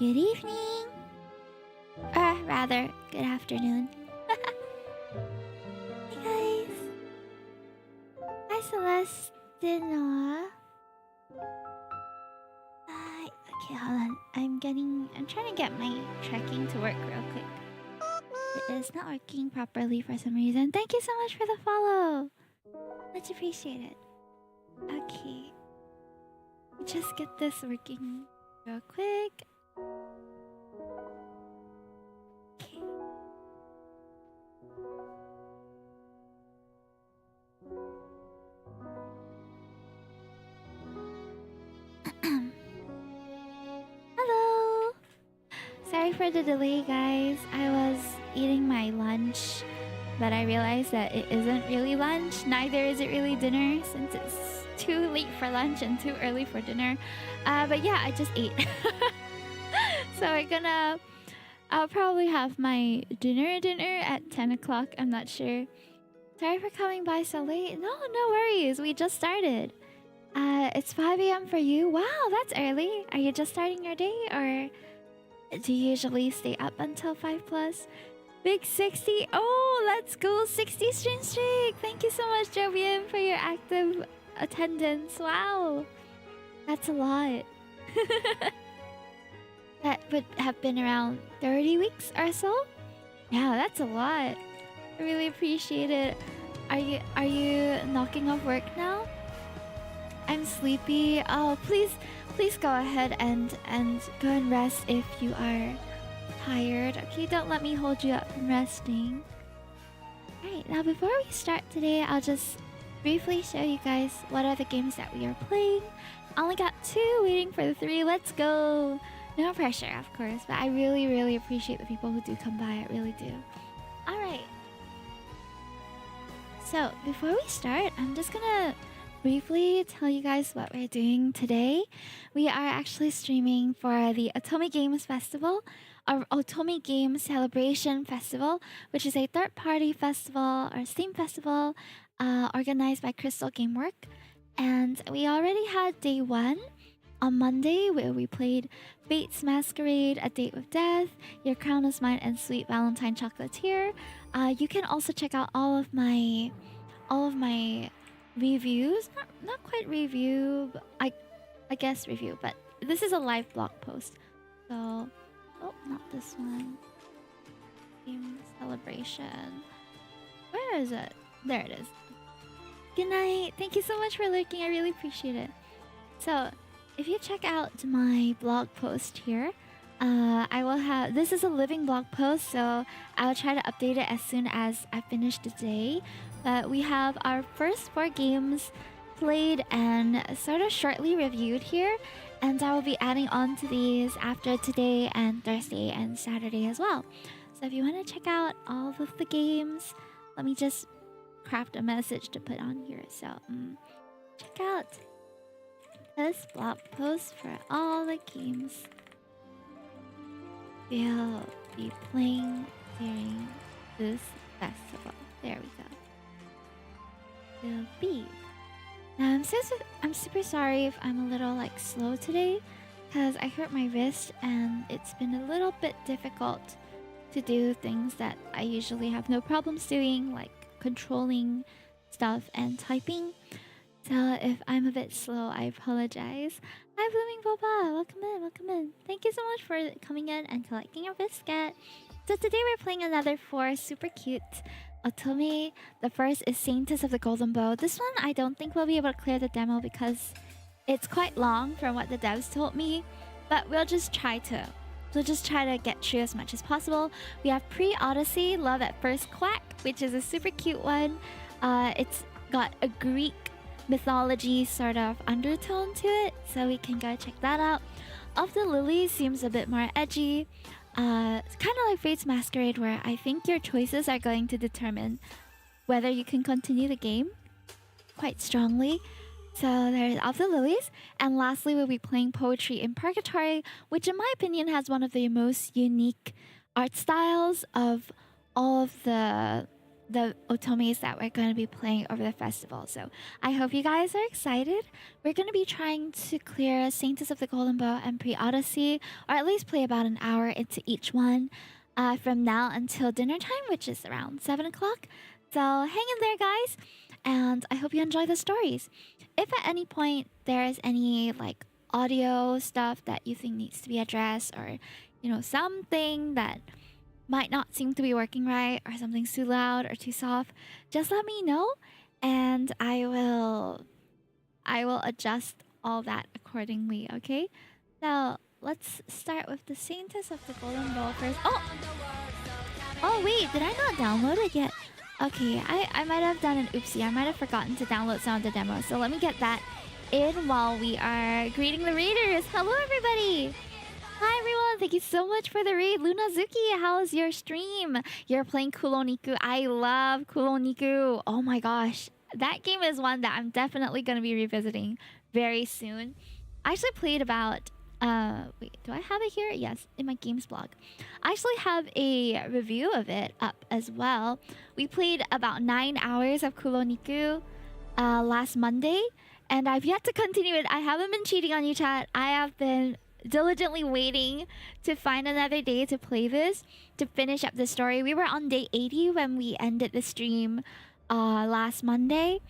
Good evening. Or rather, good afternoon. Hey guys. Hi Celestina. Okay, hold on. I'm trying to get my tracking to work real quick. It is not working properly for some reason. Thank you so much for the follow. Much appreciated. Okay. Just get this working real quick. Okay. Hello. Sorry for the delay, guys. I was eating my lunch, but I realized that it isn't really lunch. Neither is it really dinner, since it's too late for lunch and too early for dinner. But yeah, I just ate. So I'll probably have my dinner at 10 o'clock. I'm not sure. Sorry for coming by so late. No worries. We just started. It's 5 a.m. for you. Wow, that's early. Are you just starting your day, or do you usually stay up until 5 plus? Big 60. Oh, let's go. 60 stream streak. Thank you so much, Jovian, for your active attendance. Wow. That's a lot. That would have been around 30 weeks or so. Yeah, that's a lot. I really appreciate it. Are you knocking off work now? I'm sleepy. Oh, please go ahead and go and rest if you are tired. Okay, don't let me hold you up from resting. Alright, now before we start today, I'll just briefly show you guys what are the games that we are playing. I only got 2, waiting for the 3. Let's go. No pressure, of course, but I really appreciate the people who do come by. I really do. Alright. So, before we start, I'm just gonna briefly tell you guys what we're doing today. We are actually streaming for the Otome Games Festival, or Otome Games Celebration Festival, which is a third-party festival or Steam festival organized by Crystal Gamework. And we already had day 1 on Monday, where we played Fate's Masquerade, A Date with Death, Your Crown is Mine, and Sweet Valentine Chocolatier. You can also check out all of my reviews. Not quite review, but I guess review, but this is a live blog post. So, oh, not this one. Game Celebration. Where is it? There it is. Good night. Thank you so much for lurking. I really appreciate it. So, if you check out my blog post here, I will have... This is a living blog post, so I'll try to update it as soon as I finish the day. But we have our first 4 games played and sort of shortly reviewed here. And I will be adding on to these after today and Thursday and Saturday as well. So if you want to check out all of the games, let me just craft a message to put on here. So check out this blog post for all the games we'll be playing during this festival. There we go. Will be. Now I'm super sorry if I'm a little slow today, because I hurt my wrist and it's been a little bit difficult to do things that I usually have no problems doing, like controlling stuff and typing. So if I'm a bit slow, I apologize. Hi Blooming Boba, welcome in. Thank you so much for coming in and collecting your biscuit. So today we're playing another 4 super cute Otome. The first is Saintess of the Golden Bow. This one I don't think we'll be able to clear the demo because it's quite long from what the devs told me, but we'll just try to get through as much as possible. We have Pre-Odyssey, Love at First Quack, which is a super cute one. It's got a Greek mythology sort of undertone to it, so we can go check that out. Of the Lilies seems a bit more edgy. It's kind of like Fate's Masquerade, where I think your choices are going to determine whether you can continue the game quite strongly. So there's Of the Lilies. And lastly, we'll be playing Poetry in Purgatory, which in my opinion has one of the most unique art styles of all of the the otomes that we're going to be playing over the festival. So I hope you guys are excited. We're going to be trying to clear Saintess of the Golden Bow and Pre-Odyssey, or at least play about an hour into each one from now until dinner time, which is around 7 o'clock. So hang in there, guys, and I hope you enjoy the stories. If at any point there is any like audio stuff that you think needs to be addressed, or something that might not seem to be working right, or something's too loud or too soft, just let me know, and I will adjust all that accordingly. Okay, so let's start with the Saintess of the Golden Bow first. Oh wait, did I not download it yet? Okay, I might have done an oopsie. I might have forgotten to download some of the demos, so let me get that in while we are greeting the raiders. Hello everybody. Hi everyone, thank you so much for the raid. Lunazuki, how's your stream? You're playing Kuloniku. I love Kuloniku. Oh my gosh. That game is one that I'm definitely going to be revisiting very soon. I actually played about... wait, do I have it here? Yes, in my games blog. I actually have a review of it up as well. We played about 9 hours of Kuloniku last Monday, and I've yet to continue it. I haven't been cheating on you, chat. I have been diligently waiting to find another day to play this, to finish up the story. We were on day 80 when we ended the stream last Monday,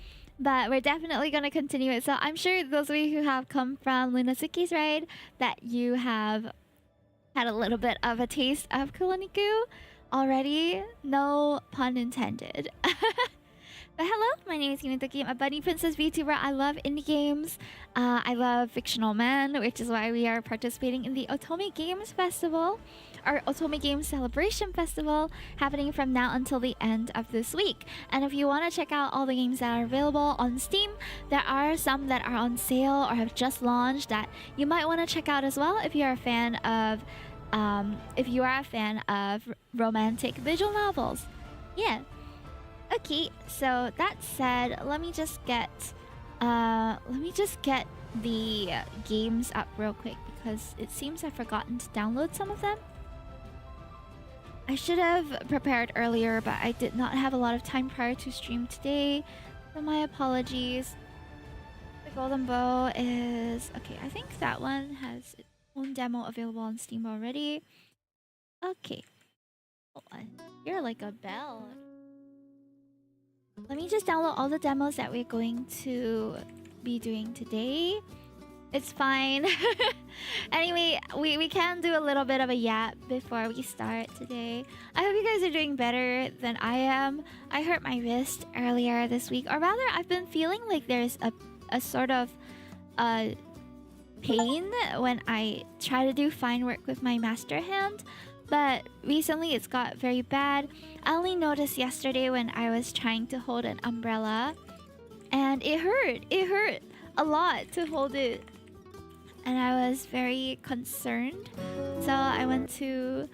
but we're definitely going to continue it. So I'm sure those of you who have come from Lunazuki's raid, that you have had a little bit of a taste of Kuloniku already. No pun intended. But hello, my name is Himetokki. I'm a bunny princess VTuber. I love indie games. I love fictional men, which is why we are participating in the Otome Games Festival, or Otome Games Celebration Festival, happening from now until the end of this week. And if you want to check out all the games that are available on Steam, there are some that are on sale or have just launched that you might want to check out as well if you're a fan of romantic visual novels. Yeah. Okay, so that said, let me just get the games up real quick, because it seems I've forgotten to download some of them. I should have prepared earlier, but I did not have a lot of time prior to stream today, so my apologies. The Golden Bow is... okay, I think that one has its own demo available on Steam already. Okay. Hold on. You're like a bell. Let me just download all the demos that we're going to be doing today. It's fine. Anyway, we can do a little bit of a yap before we start today. I hope you guys are doing better than I am. I hurt my wrist earlier this week, or rather, I've been feeling like there's a sort of pain when I try to do fine work with my master hand. But recently it's got very bad. I only noticed yesterday when I was trying to hold an umbrella, and it hurt. It hurt a lot to hold it, and I was very concerned. So I went to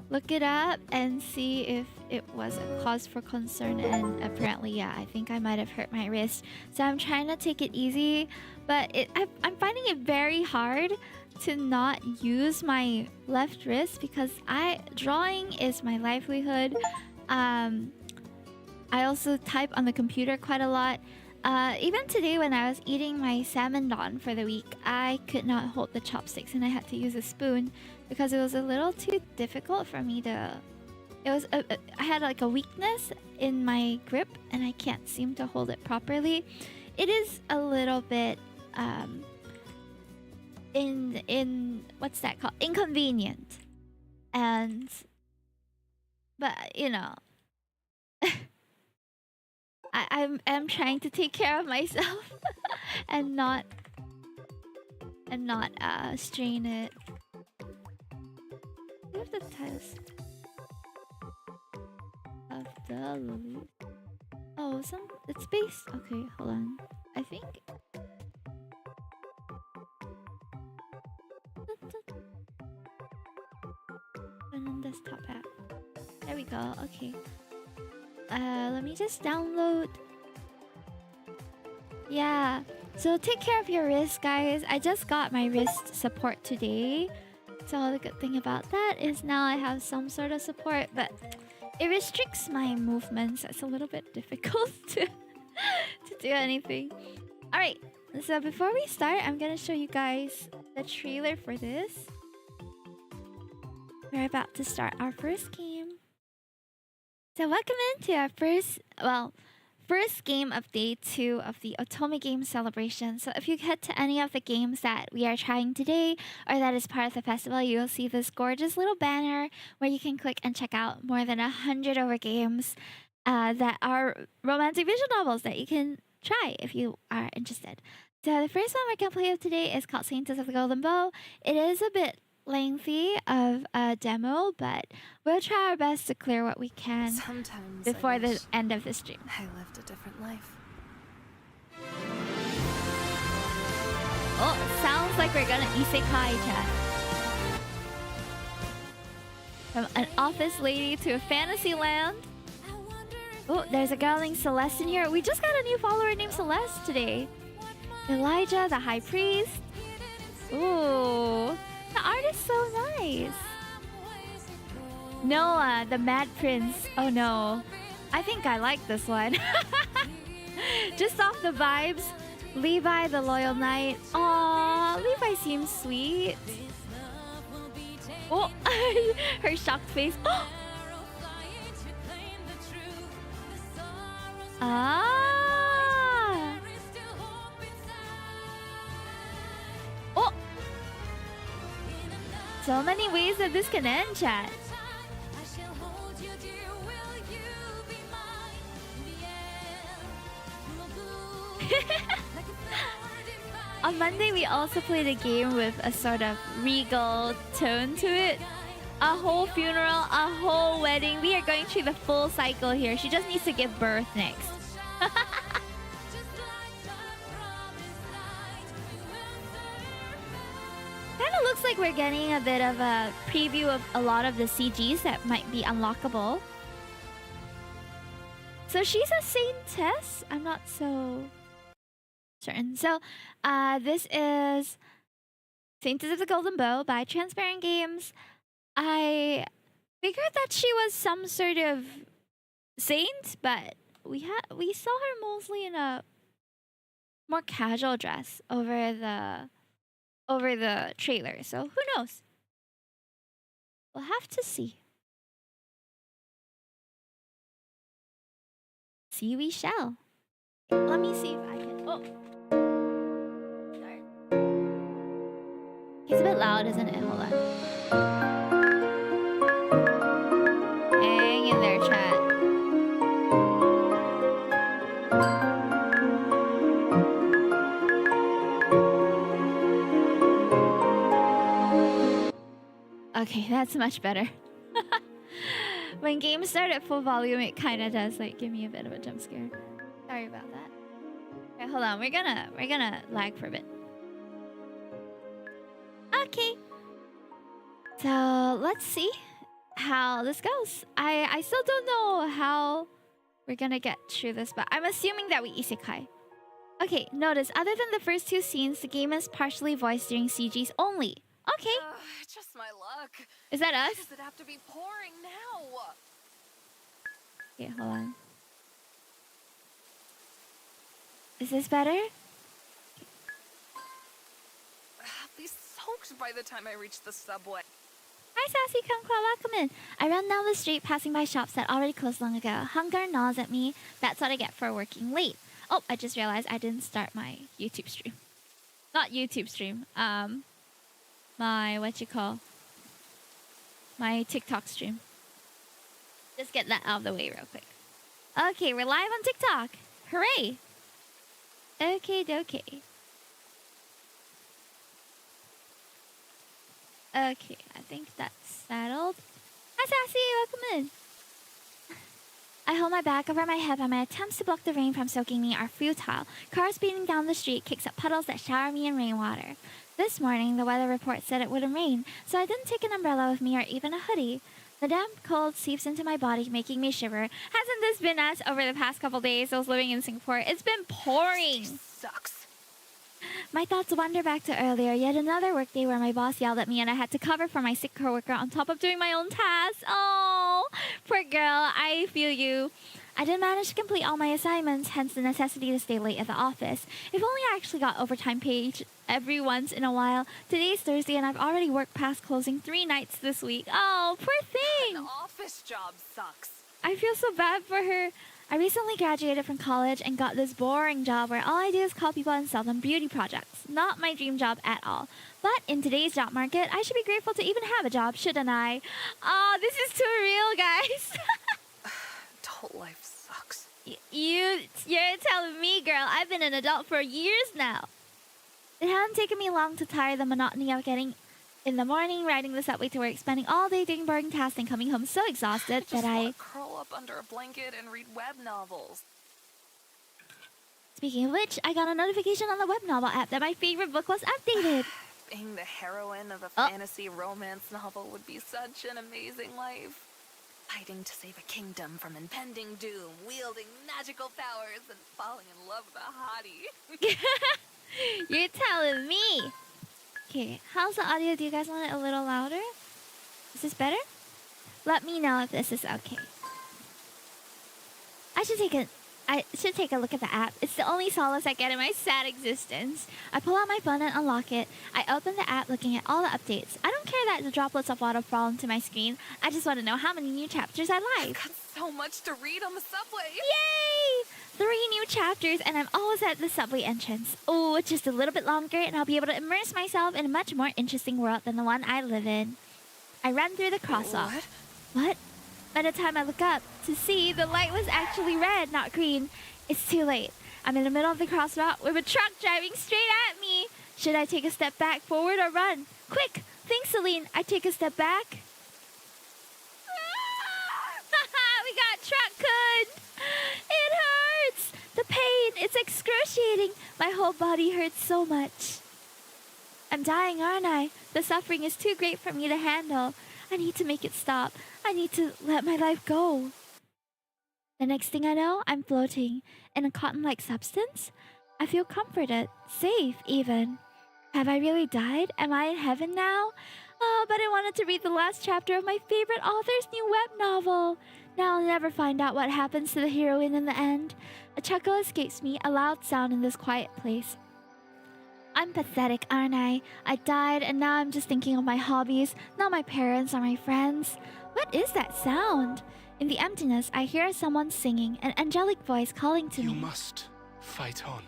look it up and see if it was a cause for concern, and apparently, yeah, I think I might have hurt my wrist. So I'm trying to take it easy, but I'm finding it very hard to not use my left wrist, because drawing is my livelihood. I also type on the computer quite a lot. Even today when I was eating my salmon don for the week, I could not hold the chopsticks and I had to use a spoon because it was a little too difficult for me to... I had like a weakness in my grip and I can't seem to hold it properly. It is a little bit... what's that called? Inconvenient. But you know, I'm trying to take care of myself and not strain it. Do you have the titles of the Lilies? Oh, it's based. Okay, hold on. I think. And then desktop app. There we go. Okay. Let me just download. Yeah. So take care of your wrist, guys. I just got my wrist support today. So the good thing about that is now I have some sort of support. But It restricts my movements. It's a little bit difficult to do anything. All right. So before we start, I'm gonna show you guys the trailer for this. We're about to start our first game. So welcome into our first game of day 2 of the Otome Games Celebration. So if you head to any of the games that we are trying today or that is part of the festival, you will see this gorgeous little banner where you can click and check out more than 100 over games that are romantic visual novels that you can try if you are interested. So the first one we're going to play with today is called Saintess of the Golden Bow. It is a bit lengthy of a demo, but we'll try our best to clear what we can before the end of the stream. I lived a different life. Oh, it sounds like we're gonna isekai, chat. From an office lady to a fantasy land. Oh, there's a girl named Celeste in here. We just got a new follower named Celeste today. Elijah, the high priest. Ooh. The art is so nice. Noah, the mad prince. Oh no. I think I like this one. Just off the vibes. Levi, the loyal knight. Aww, Levi seems sweet. Oh, her shocked face. Ah. Oh. So many ways that this can end, chat. On Monday, we also played a game with a sort of regal tone to it. A whole funeral, a whole wedding. We are going through the full cycle here. She just needs to give birth next. Kind of looks like we're getting a bit of a preview of a lot of the CGs that might be unlockable. So she's a Saintess? I'm not so certain. So this is Saintess of the Golden Bow by Transparent Games. I figured that she was some sort of saint, but we saw her mostly in a more casual dress over the trailer. So who knows? We'll have to see. See we shall. Let me see if I can. Oh, sorry. It's a bit loud, isn't it? Hold on. Hang in there, chat. Okay, that's much better. When games start at full volume, it kind of does like give me a bit of a jump scare. Sorry about that. Okay, hold on. We're gonna lag for a bit. Okay. So let's see how this goes. I still don't know how we're gonna get through this, but I'm assuming that we isekai. Okay, notice other than the first 2 scenes, the game is partially voiced during CGs only. Okay. Just my luck. Is that us? Does it have to be pouring now? Okay, hold on. Is this better? I'll be soaked by the time I reach the subway. Hi, Sassy Kumquat, welcome in. I ran down the street passing by shops that already closed long ago. Hunger gnaws at me. That's what I get for working late. Oh, I just realized I didn't start my YouTube stream. Not YouTube stream. My my TikTok stream. Just get that out of the way real quick. Okay, we're live on TikTok. Hooray! Okay, dokie. Okay, I think that's settled. Hi, Sassy, welcome in. I hold my bag over my head, but my attempts to block the rain from soaking me are futile. Cars speeding down the street kicks up puddles that shower me in rainwater. This morning, the weather report said it wouldn't rain, so I didn't take an umbrella with me or even a hoodie. The damp cold seeps into my body, making me shiver. Hasn't this been us over the past couple days? I was living in Singapore. It's been pouring. Sucks. My thoughts wander back to earlier, yet another workday where my boss yelled at me and I had to cover for my sick coworker on top of doing my own tasks. Oh, poor girl, I feel you. I did manage to complete all my assignments, hence the necessity to stay late at the office. If only I actually got overtime paid every once in a while. Today's Thursday and I've already worked past closing 3 nights this week. Oh, poor thing. An office job sucks. I feel so bad for her. I recently graduated from college and got this boring job where all I do is call people and sell them beauty projects. Not my dream job at all. But in today's job market, I should be grateful to even have a job, shouldn't I? Oh, this is too real, guys. Adult life sucks. You're telling me, girl. I've been an adult for years now. It hadn't taken me long to tire the monotony of getting in the morning, riding the subway to work, spending all day doing boring tasks, and coming home so exhausted that I just curl up under a blanket and read web novels. Speaking of which, I got a notification on the web novel app that my favorite book was updated. Being the heroine of a fantasy romance novel would be such an amazing life. Fighting to save a kingdom from impending doom, wielding magical powers, and falling in love with a hottie. You're telling me. Okay, how's the audio? Do you guys want it a little louder? Is this better? Let me know if this is okay. I should take a look at the app. It's the only solace I get in my sad existence. I pull out my phone and unlock it. I open the app looking at all the updates. I don't care that the droplets of water fall into my screen. I just want to know how many new chapters I like. I've got so much to read on the subway. Yay! 3 new chapters and I'm always at the subway entrance. Oh, just a little bit longer and I'll be able to immerse myself in a much more interesting world than the one I live in. I run through the crosswalk. What? By the time I look up to see, the light was actually red, not green. It's too late. I'm in the middle of the crosswalk with a truck driving straight at me. Should I take a step back, forward, or run? Quick! Think, Celine. I take a step back. We got truck-cooked! It hurts! The pain, it's excruciating. My whole body hurts so much. I'm dying, aren't I? The suffering is too great for me to handle. I need to make it stop. I need to let my life go. The next thing I know, I'm floating in a cotton-like substance. I feel comforted, safe even. Have I really died? Am I in heaven now? Oh, but I wanted to read the last chapter of my favorite author's new web novel. Now I'll never find out what happens to the heroine in the end. A chuckle escapes me, a loud sound in this quiet place. I'm pathetic, aren't I? I died and now I'm just thinking of my hobbies, not my parents or my friends. What is that sound? In the emptiness, I hear someone singing, an angelic voice calling to me. You must fight on.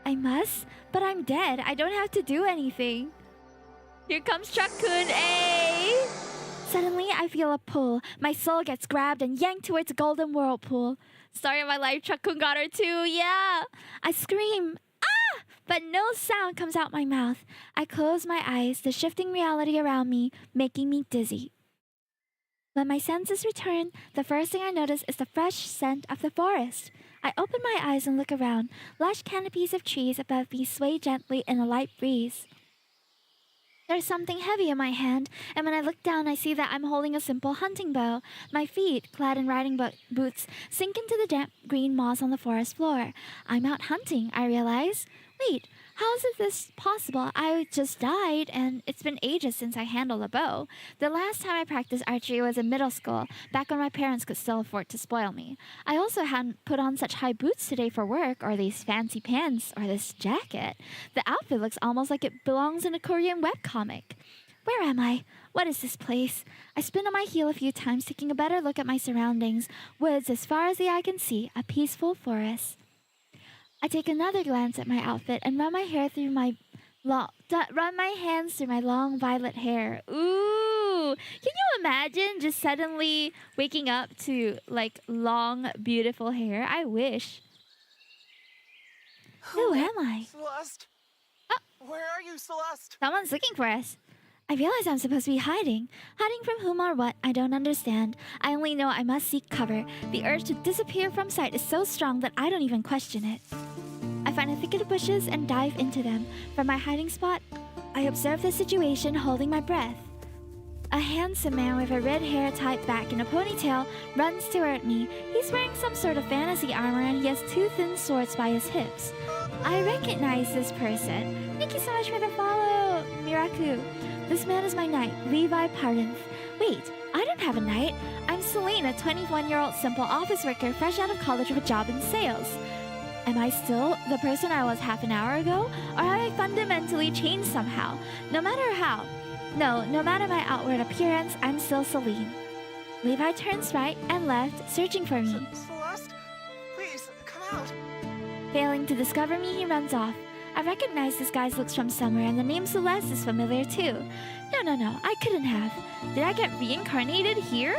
I must? But I'm dead. I don't have to do anything. Here comes Truck-kun, eh? Suddenly, I feel a pull. My soul gets grabbed and yanked towards a golden whirlpool. Story of my life, Truck-kun got her too, yeah! I scream, ah! But no sound comes out my mouth. I close my eyes, the shifting reality around me, making me dizzy. When my senses return, the first thing I notice is the fresh scent of the forest. I open my eyes and look around. Lush canopies of trees above me sway gently in a light breeze. There's something heavy in my hand, and when I look down, I see that I'm holding a simple hunting bow. My feet, clad in riding boots, sink into the damp green moss on the forest floor. I'm out hunting, I realize. Wait, how is this possible? I just died, and it's been ages since I handled a bow. The last time I practiced archery was in middle school, back when my parents could still afford to spoil me. I also hadn't put on such high boots today for work, or these fancy pants, or this jacket. The outfit looks almost like it belongs in a Korean webcomic. Where am I? What is this place? I spin on my heel a few times, taking a better look at my surroundings. Woods as far as the eye can see, a peaceful forest. I take another glance at my outfit and run my hands through my long violet hair. Ooh! Can you imagine just suddenly waking up to like long, beautiful hair? I wish. Who am I? Celeste? Oh. Where are you, Celeste? Someone's looking for us. I realize I'm supposed to be hiding. Hiding from whom or what, I don't understand. I only know I must seek cover. The urge to disappear from sight is so strong that I don't even question it. I find a thicket of bushes and dive into them. From my hiding spot, I observe the situation, holding my breath. A handsome man with a red hair tied back in a ponytail runs toward me. He's wearing some sort of fantasy armor and he has two thin swords by his hips. I recognize this person. Thank you so much for the follow, Miraku. This man is my knight, Levi Parinth. Wait, I don't have a knight. I'm Celine, a 21-year-old simple office worker fresh out of college with a job in sales. Am I still the person I was half an hour ago? Or have I fundamentally changed somehow? No matter how. No matter my outward appearance, I'm still Celine. Levi turns right and left, searching for me. Celeste? Please, come out. Failing to discover me, he runs off. I recognize this guy's looks from somewhere, and the name Celeste is familiar too. No, I couldn't have. Did I get reincarnated here?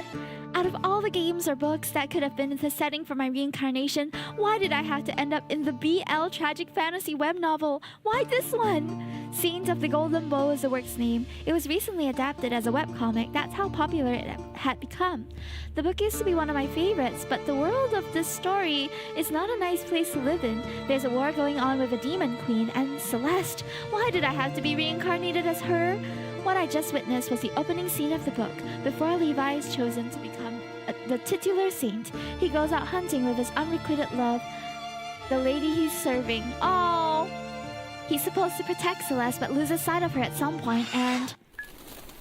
Out of all the games or books that could have been the setting for my reincarnation, why did I have to end up in the BL tragic fantasy web novel? Why this one? Saint of the Golden Bow is the work's name. It was recently adapted as a webcomic. That's how popular it had become. The book used to be one of my favorites, but the world of this story is not a nice place to live in. There's a war going on with a demon queen, and Celeste. Why did I have to be reincarnated as her? What I just witnessed was the opening scene of the book. Before Levi is chosen to become the titular saint, he goes out hunting with his unrequited love, the lady he's serving. Oh! He's supposed to protect Celeste, but loses sight of her at some point, and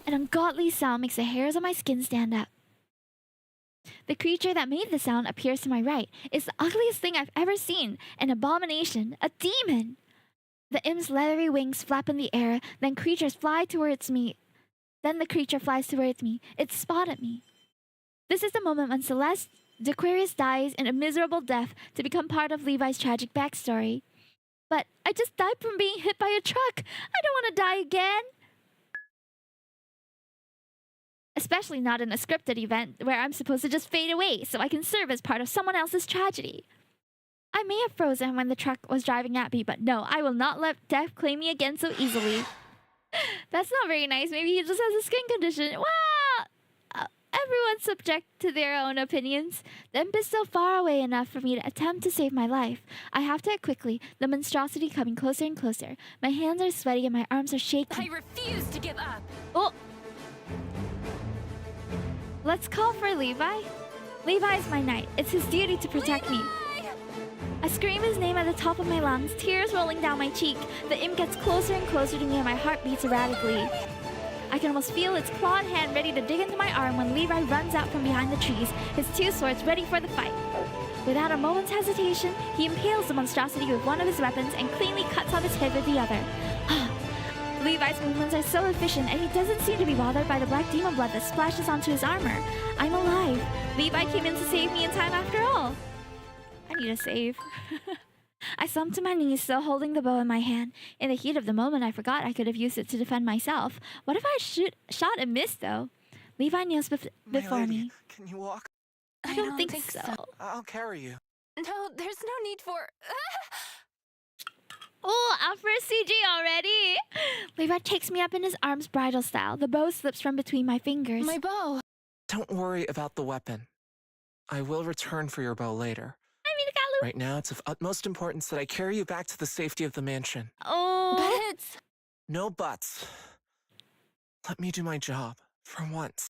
an ungodly sound makes the hairs on my skin stand up. The creature that made the sound appears to my right. It's the ugliest thing I've ever seen. An abomination. A demon. The imp's leathery wings flap in the air, then the creature flies towards me. It spotted me. This is the moment when Celeste D'Aquarius dies in a miserable death to become part of Levi's tragic backstory. But I just died from being hit by a truck. I don't want to die again. Especially not in a scripted event where I'm supposed to just fade away so I can serve as part of someone else's tragedy. I may have frozen when the truck was driving at me, but no, I will not let death claim me again so easily. That's not very nice. Maybe he just has a skin condition. Wow! Everyone's subject to their own opinions. The imp is still far away enough for me to attempt to save my life. I have to act quickly, the monstrosity coming closer and closer. My hands are sweaty and my arms are shaking. I refuse to give up. Oh! Let's call for Levi. Levi is my knight. It's his duty to protect me. I scream his name at the top of my lungs, tears rolling down my cheek. The imp gets closer and closer to me and my heart beats erratically. I can almost feel its clawed hand ready to dig into my arm when Levi runs out from behind the trees, his two swords ready for the fight. Without a moment's hesitation, he impales the monstrosity with one of his weapons and cleanly cuts off his head with the other. Levi's movements are so efficient, and he doesn't seem to be bothered by the black demon blood that splashes onto his armor. I'm alive. Levi came in to save me in time after all. I need a save. I slumped to my knees, still holding the bow in my hand. In the heat of the moment, I forgot I could have used it to defend myself. What if I shot and missed, though? Levi kneels before me. Can you walk? I don't think so. I'll carry you. No, there's no need for... Oh, our first CG already! Levi takes me up in his arms bridal style. The bow slips from between my fingers. My bow. Don't worry about the weapon. I will return for your bow later. Right now, it's of utmost importance that I carry you back to the safety of the mansion. Oh. But it's... No buts. Let me do my job, for once.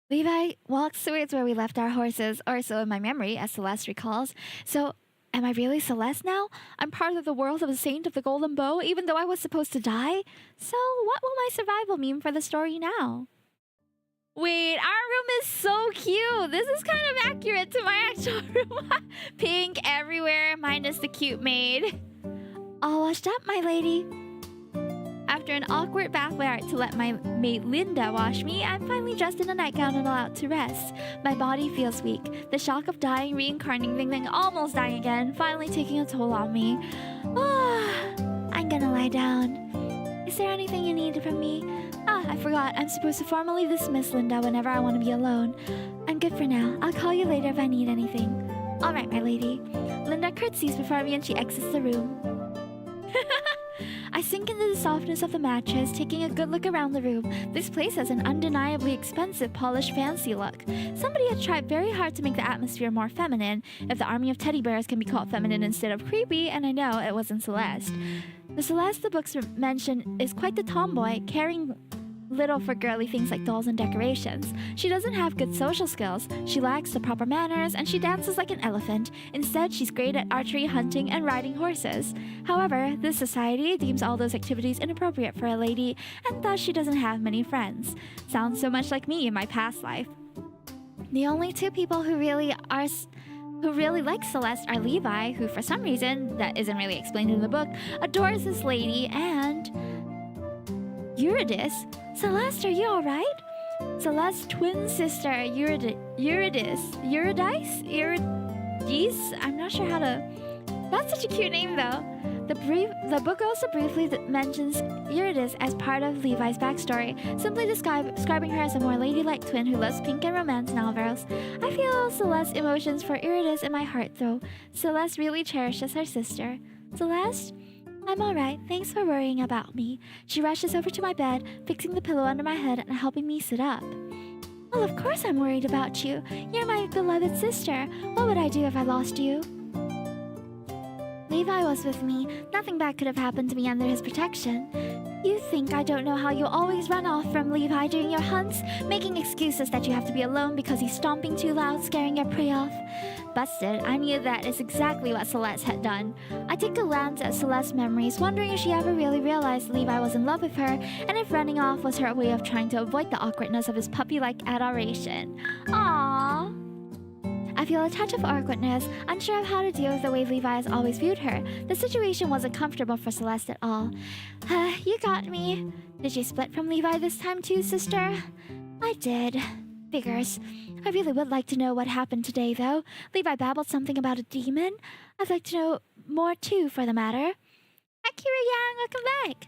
Levi walks towards where we left our horses, or so in my memory, as Celeste recalls. So, am I really Celeste now? I'm part of the world of the Saint of the Golden Bow, even though I was supposed to die? So, what will my survival mean for the story now? Wait, our room is so cute. This is kind of accurate to my actual room. Pink everywhere, minus the cute maid. All washed up, my lady. After an awkward bath where I had to let my maid Linda wash me, I'm finally dressed in a nightgown and allowed to rest. My body feels weak. The shock of dying, reincarnating, then almost dying again, finally taking a toll on me. I'm gonna lie down. Is there anything you need from me? I forgot. I'm supposed to formally dismiss Linda whenever I want to be alone. I'm good for now. I'll call you later if I need anything. All right, my lady. Linda curtsies before me and she exits the room. I sink into the softness of the mattress, taking a good look around the room. This place has an undeniably expensive, polished, fancy look. Somebody had tried very hard to make the atmosphere more feminine, if the army of teddy bears can be called feminine instead of creepy, and I know it wasn't Celeste. The Celeste the books mention is quite the tomboy, caring little for girly things like dolls and decorations. She doesn't have good social skills, she lacks the proper manners, and she dances like an elephant. Instead, she's great at archery, hunting, and riding horses. However, this society deems all those activities inappropriate for a lady, and thus she doesn't have many friends. Sounds so much like me in my past life. The only two people who really like Celeste are Levi, who for some reason, that isn't really explained in the book, adores this lady, and Eurydice. Celeste, are you alright? Celeste's twin sister, Eurydice? I'm not sure how to... That's such a cute name, though. The book also briefly mentions Eurydice as part of Levi's backstory, simply describing her as a more ladylike twin who loves pink and romance novels. I feel Celeste's emotions for Eurydice in my heart, though. Celeste really cherishes her sister. Celeste? I'm alright, thanks for worrying about me. She rushes over to my bed, fixing the pillow under my head and helping me sit up. Well, of course I'm worried about you. You're my beloved sister. What would I do if I lost you? Levi was with me. Nothing bad could have happened to me under his protection. You think I don't know how you always run off from Levi during your hunts, making excuses that you have to be alone because he's stomping too loud, scaring your prey off? Busted, I knew that is exactly what Celeste had done. I take a glance at Celeste's memories, wondering if she ever really realized Levi was in love with her, and if running off was her way of trying to avoid the awkwardness of his puppy-like adoration. Aww. I feel a touch of awkwardness, unsure of how to deal with the way Levi has always viewed her. The situation wasn't comfortable for Celeste at all. You got me. Did you split from Levi this time too, sister? I did. Figures. I really would like to know what happened today, though. Levi babbled something about a demon. I'd like to know more too, for the matter. Akira Yang, welcome back.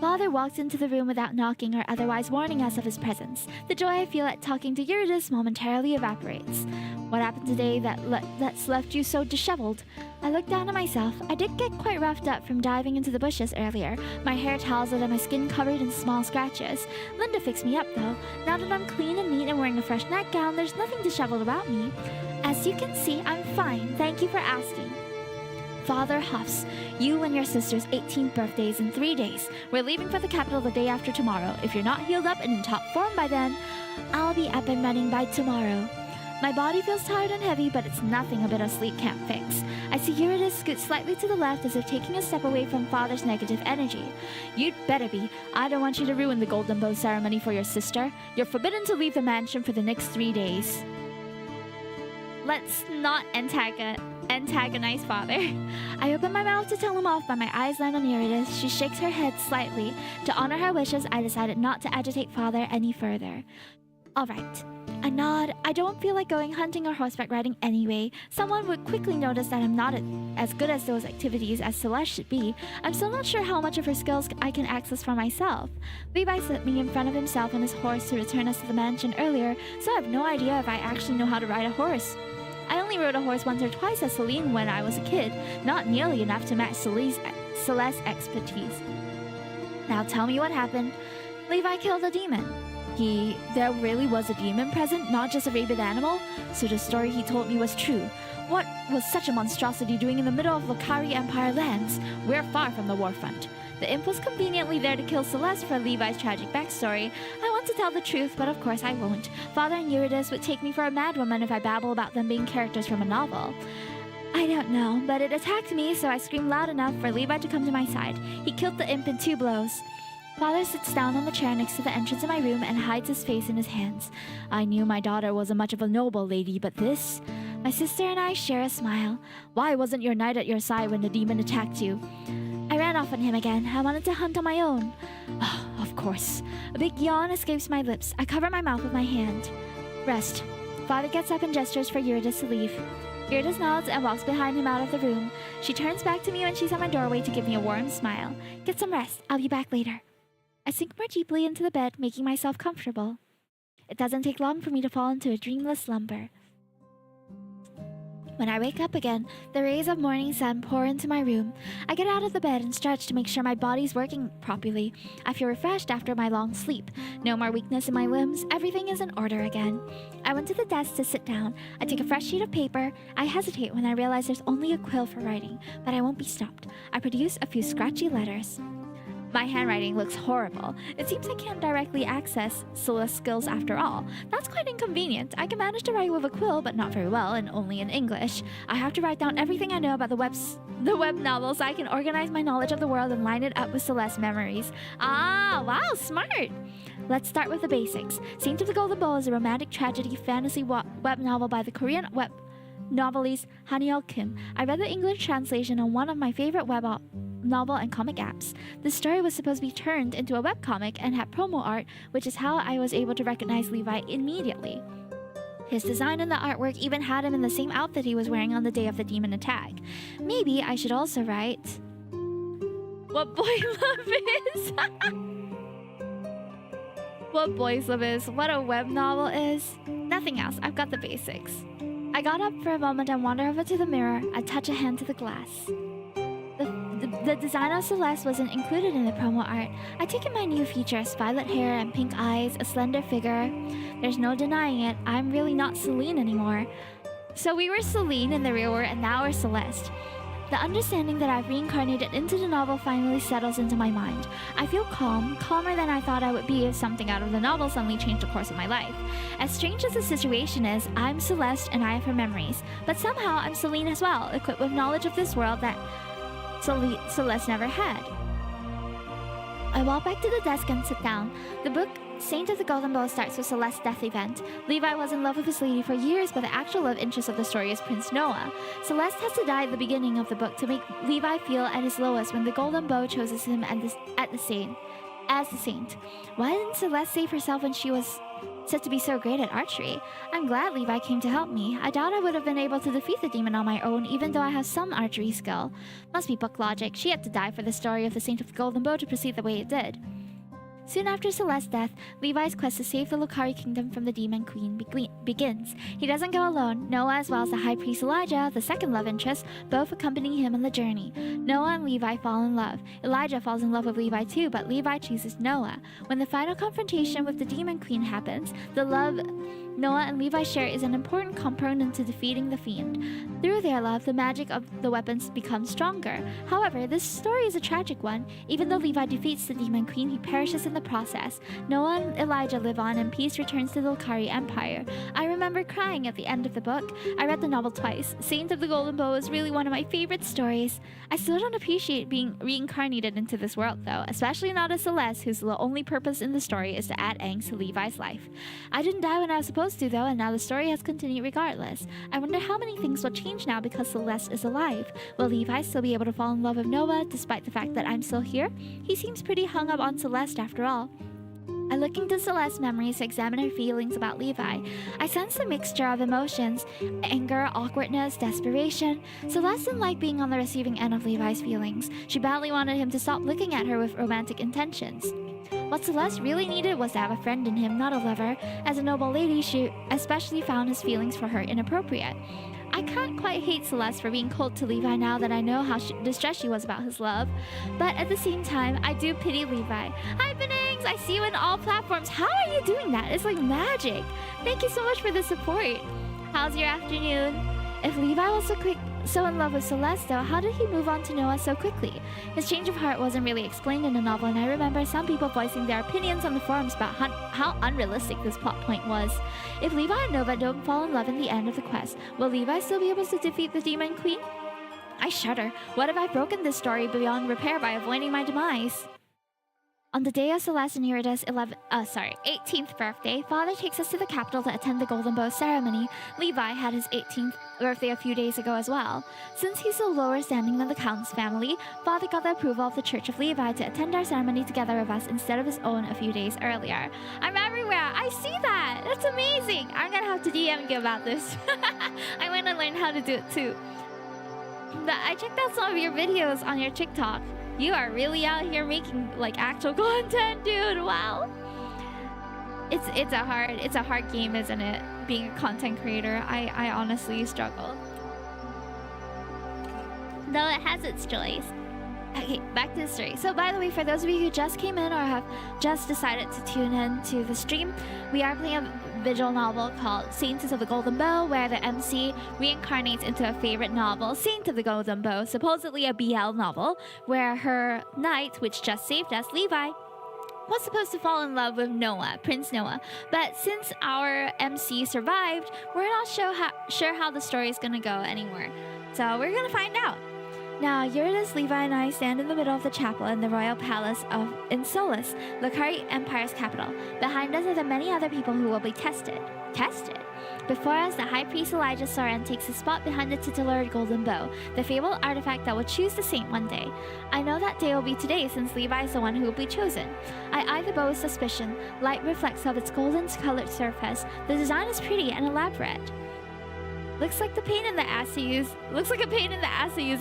Father walked into the room without knocking or otherwise warning us of his presence. The joy I feel at talking to Eurydice momentarily evaporates. What happened today that's left you so disheveled? I looked down at myself. I did get quite roughed up from diving into the bushes earlier. My hair tousled and my skin covered in small scratches. Linda fixed me up though. Now that I'm clean and neat and wearing a fresh nightgown, there's nothing disheveled about me. As you can see, I'm fine. Thank you for asking. Father huffs. You and your sister's 18th birthday is in 3 days. We're leaving for the capital the day after tomorrow. If you're not healed up and in top form by then, I'll be up and running by tomorrow. My body feels tired and heavy, but it's nothing a bit of sleep can't fix. I see Eurydice scoot slightly to the left as if taking a step away from Father's negative energy. You'd better be. I don't want you to ruin the Golden Bow ceremony for your sister. You're forbidden to leave the mansion for the next 3 days. Let's not antagonize Father. I open my mouth to tell him off, but my eyes land on Eurydice. She shakes her head slightly. To honor her wishes, I decided not to agitate Father any further. Alright. I nod. I don't feel like going hunting or horseback riding anyway. Someone would quickly notice that I'm not as good at those activities as Celeste should be. I'm still not sure how much of her skills I can access for myself. Levi sent me in front of himself and his horse to return us to the mansion earlier, so I have no idea if I actually know how to ride a horse. I only rode a horse once or twice as Celine when I was a kid, not nearly enough to match Celeste's expertise. Now tell me what happened. Levi killed a demon. There really was a demon present, not just a rabid animal? So the story he told me was true. What was such a monstrosity doing in the middle of Lokari Empire lands? We're far from the war front. The imp was conveniently there to kill Celeste for Levi's tragic backstory. I want to tell the truth, but of course I won't. Father and Eurydice would take me for a madwoman if I babble about them being characters from a novel. I don't know, but it attacked me, so I screamed loud enough for Levi to come to my side. He killed the imp in 2 blows. Father sits down on the chair next to the entrance of my room and hides his face in his hands. I knew my daughter wasn't much of a noble lady, but this... My sister and I share a smile. Why wasn't your knight at your side when the demon attacked you? I ran off on him again. I wanted to hunt on my own. Oh, of course. A big yawn escapes my lips. I cover my mouth with my hand. Rest. Father gets up and gestures for Eurydice to leave. Eurydice nods and walks behind him out of the room. She turns back to me when she's at my doorway to give me a warm smile. Get some rest. I'll be back later. I sink more deeply into the bed, making myself comfortable. It doesn't take long for me to fall into a dreamless slumber. When I wake up again, the rays of morning sun pour into my room. I get out of the bed and stretch to make sure my body's working properly. I feel refreshed after my long sleep. No more weakness in my limbs. Everything is in order again. I went to the desk to sit down. I take a fresh sheet of paper. I hesitate when I realize there's only a quill for writing, but I won't be stopped. I produce a few scratchy letters. My handwriting looks horrible. It seems I can't directly access Celeste's skills after all. That's quite inconvenient. I can manage to write with a quill, but not very well, and only in English. I have to write down everything I know about the web novel so I can organize my knowledge of the world and line it up with Celeste's memories. Ah, wow, smart! Let's start with the basics. Saint of the Golden Bowl is a romantic tragedy fantasy web novel by the Korean web novelist Haniel Kim. I read the English translation on one of my favorite web novel and comic apps. The story was supposed to be turned into a webcomic and had promo art, which is how I was able to recognize Levi immediately. His design and the artwork even had him in the same outfit he was wearing on the day of the demon attack. Maybe I should also write what boy love is. What boys love is, what a web novel is. Nothing else, I've got the basics. I got up for a moment and wandered over to the mirror. I touch a hand to the glass. The design of Celeste wasn't included in the promo art. I take in my new features, violet hair and pink eyes, a slender figure. There's no denying it, I'm really not Celine anymore. So we were Celine in the real world and now we're Celeste. The understanding that I've reincarnated into the novel finally settles into my mind. I feel calm, calmer than I thought I would be if something out of the novel suddenly changed the course of my life. As strange as the situation is, I'm Celeste and I have her memories. But somehow I'm Celine as well, equipped with knowledge of this world that Celeste never had. I walk back to the desk and sit down. The book Saint of the Golden Bowl starts with Celeste's death event. Levi was in love with his lady for years, but the actual love interest of the story is Prince Noah. Celeste has to die at the beginning of the book to make Levi feel at his lowest when the Golden Bow chooses him as the saint. Why didn't Celeste save herself when she was said to be so great at archery? I'm glad Levi came to help me. I doubt I would have been able to defeat the demon on my own, even though I have some archery skill. Must be book logic. She had to die for the story of the Saint of the Golden Bow to proceed the way it did. Soon after Celeste's death, Levi's quest to save the Lucari kingdom from the Demon Queen begins. He doesn't go alone. Noah, as well as the High Priest Elijah, the second love interest, both accompany him on the journey. Noah and Levi fall in love. Elijah falls in love with Levi too, but Levi chooses Noah. When the final confrontation with the Demon Queen happens, the love Noah and Levi share is an important component to defeating the fiend. Through their love, the magic of the weapons becomes stronger. However, this story is a tragic one. Even though Levi defeats the Demon Queen, he perishes in the process. Noah and Elijah live on and peace returns to the Lucari Empire. I remember crying at the end of the book. I read the novel twice. Saint of the Golden Bow is really one of my favorite stories. I still don't appreciate being reincarnated into this world though, especially not as Celeste, whose only purpose in the story is to add angst to Levi's life. I didn't die when I was supposed to though, and now the story has continued regardless. I wonder how many things will change now because Celeste is alive. Will Levi still be able to fall in love with Noah despite the fact that I'm still here? He seems pretty hung up on Celeste after all. I look into Celeste's memories to examine her feelings about Levi. I sense a mixture of emotions: anger, awkwardness, desperation. Celeste didn't like being on the receiving end of Levi's feelings. She badly wanted him to stop looking at her with romantic intentions. What Celeste really needed was to have a friend in him, not a lover. As a noble lady, she especially found his feelings for her inappropriate. I can't quite hate Celeste for being cold to Levi now that I know how distressed she was about his love. But at the same time, I do pity Levi. Hi, Benings! I see you in all platforms. How are you doing that? It's like magic. Thank you so much for the support. How's your afternoon? If Levi was so in love with Celeste though, how did he move on to Noah so quickly? His change of heart wasn't really explained in the novel, and I remember some people voicing their opinions on the forums about how unrealistic this plot point was. If Levi and Noah don't fall in love in the end of the quest, will Levi still be able to defeat the Demon Queen? I shudder. What if I've broken this story beyond repair by avoiding my demise? On the day of Celeste and Urida's 18th birthday, Father takes us to the capital to attend the Golden Bow ceremony. Levi had his 18th birthday a few days ago as well. Since he's so lower standing than the Count's family, Father got the approval of the Church of Levi to attend our ceremony together with us instead of his own a few days earlier. I'm everywhere! I see that! That's amazing! I'm gonna have to DM you about this. I want to learn how to do it too. But I checked out some of your videos on your TikTok. You are really out here making like actual content, dude. Wow. It's a hard game, isn't it? Being a content creator. I honestly struggle. Though it has its joys. Okay, back to the story. So by the way, for those of you who just came in or have just decided to tune in to the stream, we are playing a visual novel called Saintess of the Golden Bow, where the MC reincarnates into a favorite novel, Saint of the Golden Bow, supposedly a BL novel, where her knight, which just saved us, Levi, was supposed to fall in love with Noah, Prince Noah. But since our MC survived, we're not sure how the story is gonna go anymore. So we're gonna find out. Now, Eurydice, Levi, and I stand in the middle of the chapel in the royal palace in Solus, Lucari Empire's capital. Behind us are the many other people who will be tested. Tested? Before us, the high priest Elijah Soren takes his spot behind the titular golden bow, the fabled artifact that will choose the saint one day. I know that day will be today since Levi is the one who will be chosen. I eye the bow with suspicion. Light reflects off its golden-colored surface. The design is pretty and elaborate. Looks like a pain in the ass to use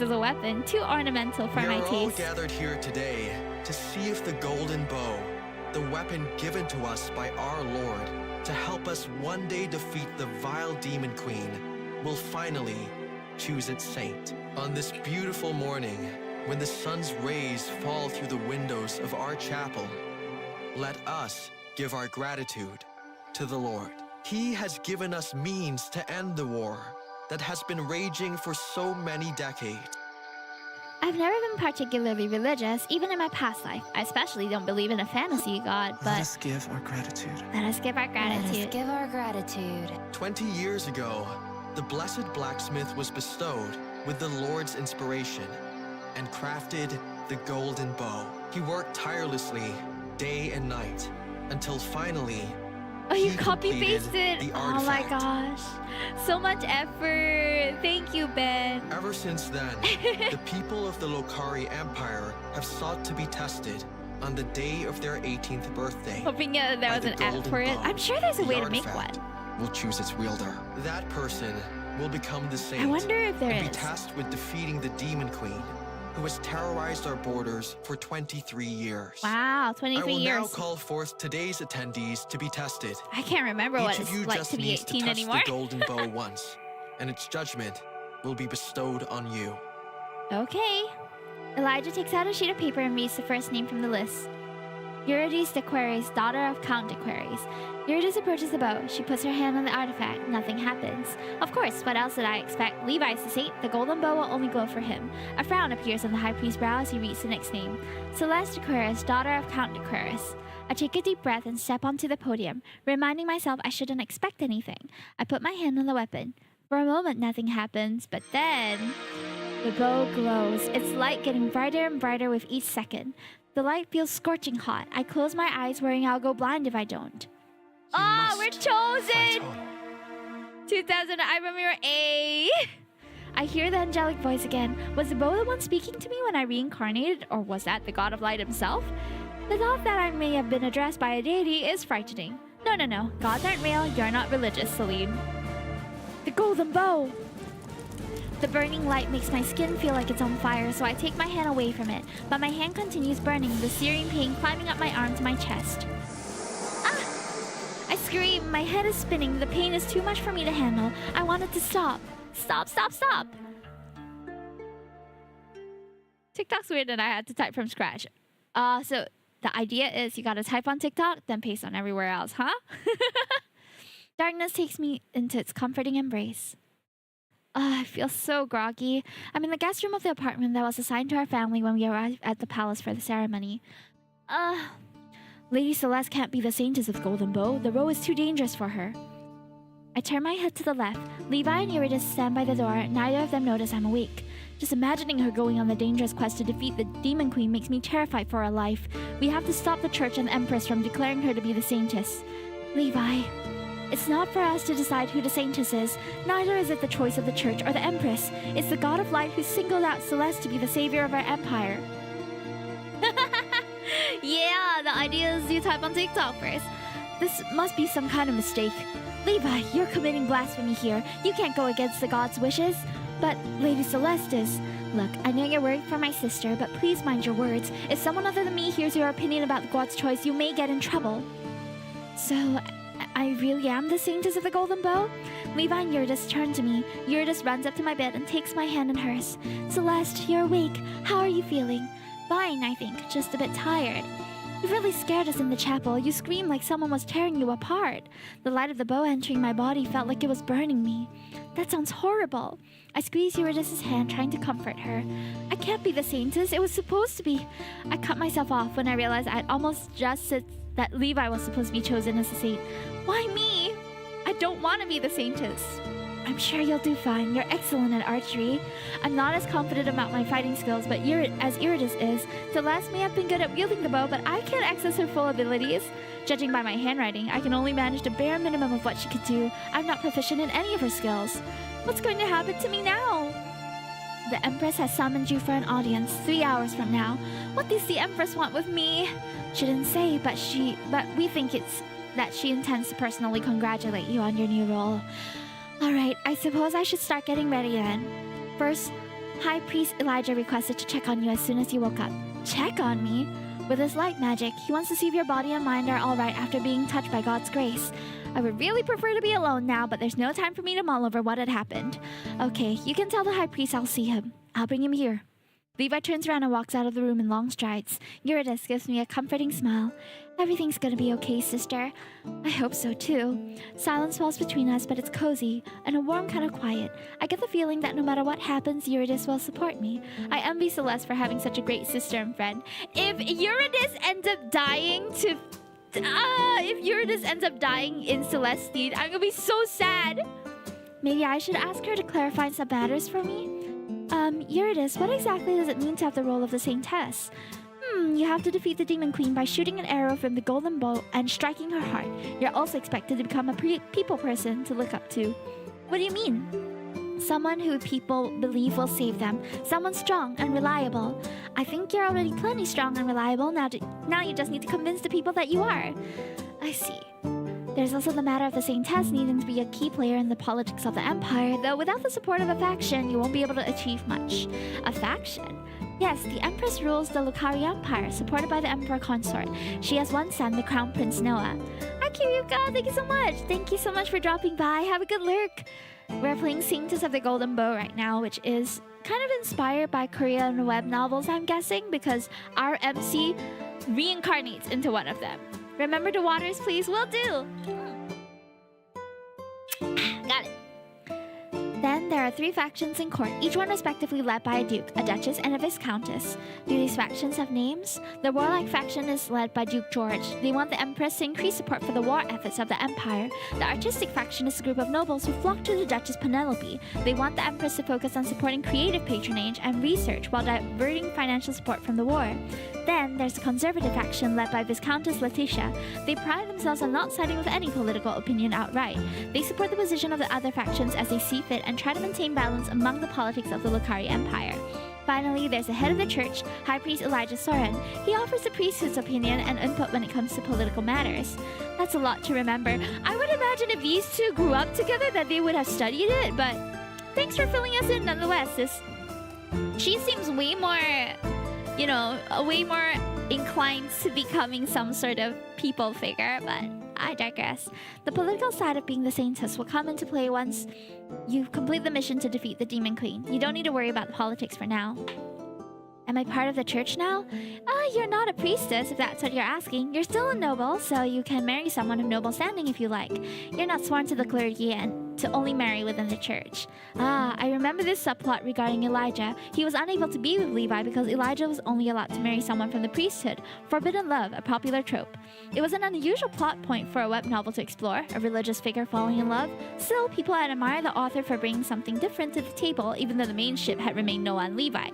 as a weapon. Too ornamental for my taste. We are all gathered here today to see if the golden bow, the weapon given to us by our Lord to help us one day defeat the vile demon queen, will finally choose its saint. On this beautiful morning, when the sun's rays fall through the windows of our chapel, let us give our gratitude to the Lord. He has given us means to end the war that has been raging for so many decades. I've never been particularly religious, even in my past life. I especially don't believe in a fantasy god, but... Let us give our gratitude. Let us give our gratitude. Let us give our gratitude. 20 years ago, the blessed blacksmith was bestowed with the Lord's inspiration and crafted the golden bow. He worked tirelessly, day and night, until finally... Oh, you he copy-pasted? the Oh my artifact. gosh. So much effort. Thank you, Ben. Ever since then, the people of the Lokari Empire have sought to be tested on the day of their 18th birthday. Hoping there by was the an app golden for it. bow. I'm sure there's a The way to make artifact one. will choose its wielder. That person will become the saint. I wonder if there and is. be tasked with defeating the demon queen, who has terrorized our borders for 23 years. Wow, I 23 will now years. call forth today's attendees to be tested. I can't remember what Each of it's you like just to be needs 18 to touch anymore. the golden bow once, and its judgment will be bestowed on you. Okay. Elijah takes out a sheet of paper and reads the first name from the list. Eurydice de Queries, daughter of Count de Queries. Eurydice approaches the bow. She puts her hand on the artifact. Nothing happens. Of course, what else did I expect? Levi's the saint. The golden bow will only glow for him. A frown appears on the high priest's brow as he reads the next name. Celeste de Queries, daughter of Count de Queries. I take a deep breath and step onto the podium, reminding myself I shouldn't expect anything. I put my hand on the weapon. For a moment, nothing happens, but then... the bow glows, its light getting brighter and brighter with each second. The light feels scorching hot. I close my eyes, worrying I'll go blind if I don't. Oh, we're chosen! 2000, I remember A. I hear the angelic voice again. Was the bow the one speaking to me when I reincarnated, or was that the god of light himself? The thought that I may have been addressed by a deity is frightening. No. Gods aren't real. You're not religious, Celine. The golden bow! The burning light makes my skin feel like it's on fire, so I take my hand away from it. But my hand continues burning, the searing pain climbing up my arm to my chest. Ah! I scream. My head is spinning. The pain is too much for me to handle. I want it to stop. Stop. TikTok's weird and I had to type from scratch. So the idea is you gotta type on TikTok, then paste on everywhere else, huh? Darkness takes me into its comforting embrace. I feel so groggy. I'm in the guest room of the apartment that was assigned to our family when we arrived at the palace for the ceremony. Lady Celeste can't be the Saintess of the Golden Bow. The bow is too dangerous for her. I turn my head to the left. Levi and Eurydice stand by the door. Neither of them notice I'm awake. Just imagining her going on the dangerous quest to defeat the Demon Queen makes me terrified for her life. We have to stop the Church and the Empress from declaring her to be the Saintess. Levi... it's not for us to decide who the Saintess is. Neither is it the choice of the Church or the Empress. It's the God of Light who singled out Celeste to be the savior of our empire. Yeah, the idea is you type on TikTok first. This must be some kind of mistake. Levi, you're committing blasphemy here. You can't go against the God's wishes. But Lady Celeste is... Look, I know you're worried for my sister, but please mind your words. If someone other than me hears your opinion about God's choice, you may get in trouble. So... I really am the Saintess of the Golden Bow? Levi and Eurydice turn to me. Eurydice runs up to my bed and takes my hand in hers. Celeste, you're awake. How are you feeling? Fine, I think. Just a bit tired. You really scared us in the chapel. You screamed like someone was tearing you apart. The light of the bow entering my body felt like it was burning me. That sounds horrible. I squeezed Eurydice's hand, trying to comfort her. I can't be the Saintess. It was supposed to be. I cut myself off when I realized I'd almost just said that Levi was supposed to be chosen as the saint. Why me? I don't want to be the Saintess. I'm sure you'll do fine. You're excellent at archery. I'm not as confident about my fighting skills, but as Eurydice is. Celeste may have been good at wielding the bow, but I can't access her full abilities. Judging by my handwriting, I can only manage the bare minimum of what she could do. I'm not proficient in any of her skills. What's going to happen to me now? The Empress has summoned you for an audience 3 hours from now. What does the Empress want with me? She didn't say, but we think it's that she intends to personally congratulate you on your new role. Alright, I suppose I should start getting ready then. First, High Priest Elijah requested to check on you as soon as you woke up. Check on me? With his light magic, he wants to see if your body and mind are alright after being touched by God's grace. I would really prefer to be alone now, but there's no time for me to mull over what had happened. Okay, you can tell the High Priest I'll see him. I'll bring him here. Levi turns around and walks out of the room in long strides. Eurydice gives me a comforting smile. Everything's gonna be okay, sister. I hope so, too. Silence falls between us, but it's cozy, and a warm kind of quiet. I get the feeling that no matter what happens, Eurydice will support me. I envy Celeste for having such a great sister and friend. If Eurydice ends up dying in Celeste's stead, I'm gonna be so sad. Maybe I should ask her to clarify some matters for me? Eurydice, what exactly does it mean to have the role of the Saintess? You have to defeat the Demon Queen by shooting an arrow from the golden bow and striking her heart. You're also expected to become a people person to look up to. What do you mean? Someone who people believe will save them. Someone strong and reliable. I think you're already plenty strong and reliable. Now you just need to convince the people that you are. I see. There's also the matter of the Saintess needing to be a key player in the politics of the Empire, though without the support of a faction, you won't be able to achieve much. A faction? Yes, the Empress rules the Lucari Empire, supported by the Emperor Consort. She has one son, the Crown Prince Noah. Hi, Kiryuka! Thank you so much! Thank you so much for dropping by. Have a good lurk! We're playing Saintess of the Golden Bow right now, which is kind of inspired by Korean web novels, I'm guessing, because our MC reincarnates into one of them. Remember the waters, please? Will do! Got it. Then there are 3 factions in court, each one respectively led by a duke, a duchess, and a viscountess. Do these factions have names? The warlike faction is led by Duke George. They want the Empress to increase support for the war efforts of the Empire. The artistic faction is a group of nobles who flock to the Duchess Penelope. They want the Empress to focus on supporting creative patronage and research while diverting financial support from the war. Then there's the conservative faction led by Viscountess Letitia. They pride themselves on not siding with any political opinion outright. They support the position of the other factions as they see fit and try to maintain balance among the politics of the Lucari Empire. Finally, there's the head of the church, High Priest Elijah Soren. He offers the priesthood's opinion and input when it comes to political matters. That's a lot to remember. I would imagine if these two grew up together that they would have studied it, but thanks for filling us in nonetheless. She seems way more, way more inclined to becoming some sort of people figure, but I digress. The political side of being the Saintess will come into play once you complete the mission to defeat the Demon Queen. You don't need to worry about the politics for now. Am I part of the church now? You're not a priestess, if that's what you're asking. You're still a noble, so you can marry someone of noble standing if you like. You're not sworn to the clergy and to only marry within the church. I remember this subplot regarding Elijah. He was unable to be with Levi because Elijah was only allowed to marry someone from the priesthood. Forbidden love, a popular trope. It was an unusual plot point for a web novel to explore, a religious figure falling in love. Still, people had admired the author for bringing something different to the table, even though the main ship had remained Noah and Levi.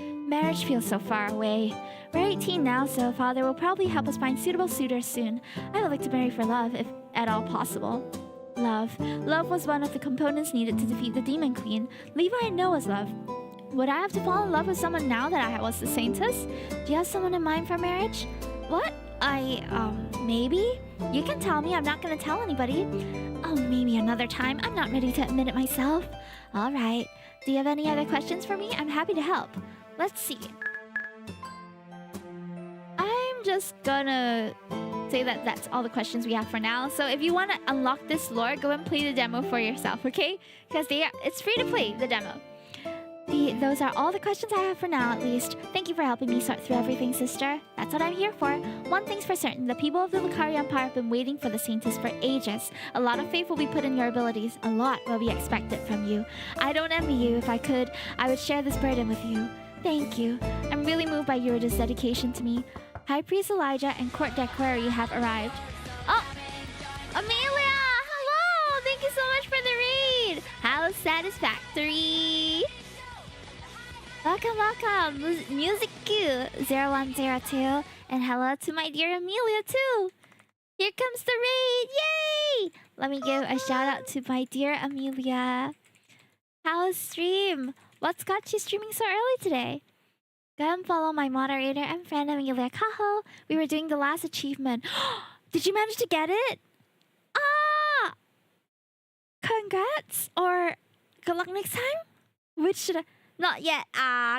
Marriage feels so far away. We're 18 now, so father will probably help us find suitable suitors soon. I would like to marry for love, if at all possible. Love. Love was one of the components needed to defeat the Demon Queen. Levi and Noah's love. Would I have to fall in love with someone now that I was the Saintess? Do you have someone in mind for marriage? What? Maybe? You can tell me, I'm not gonna tell anybody. Oh, maybe another time. I'm not ready to admit it myself. Alright. Do you have any other questions for me? I'm happy to help. Let's see. I'm just gonna say that that's all the questions we have for now. So if you want to unlock this lore, go and play the demo for yourself, okay? Because it's free to play, the demo. Those are all the questions I have for now, at least. Thank you for helping me sort through everything, sister. That's what I'm here for. One thing's for certain, the people of the Lucari Empire have been waiting for the Saintess for ages. A lot of faith will be put in your abilities. A lot will be expected from you. I don't envy you. If I could, I would share this burden with you. Thank you. I'm really moved by Yurida's dedication to me. High Priest Elijah and Court Dequery have arrived. Oh! Amelia! Hello! Thank you so much for the raid! How satisfactory! Welcome, welcome! Music Q0102. And hello to my dear Amelia, too! Here comes the raid! Yay! Let me give a shout out to my dear Amelia. How's stream? What's got you streaming so early today? Go and follow my moderator and friend Amelia Cajo. We were doing the last achievement. Did you manage to get it? Ah! Congrats! Or good luck next time? Which should I... Not yet.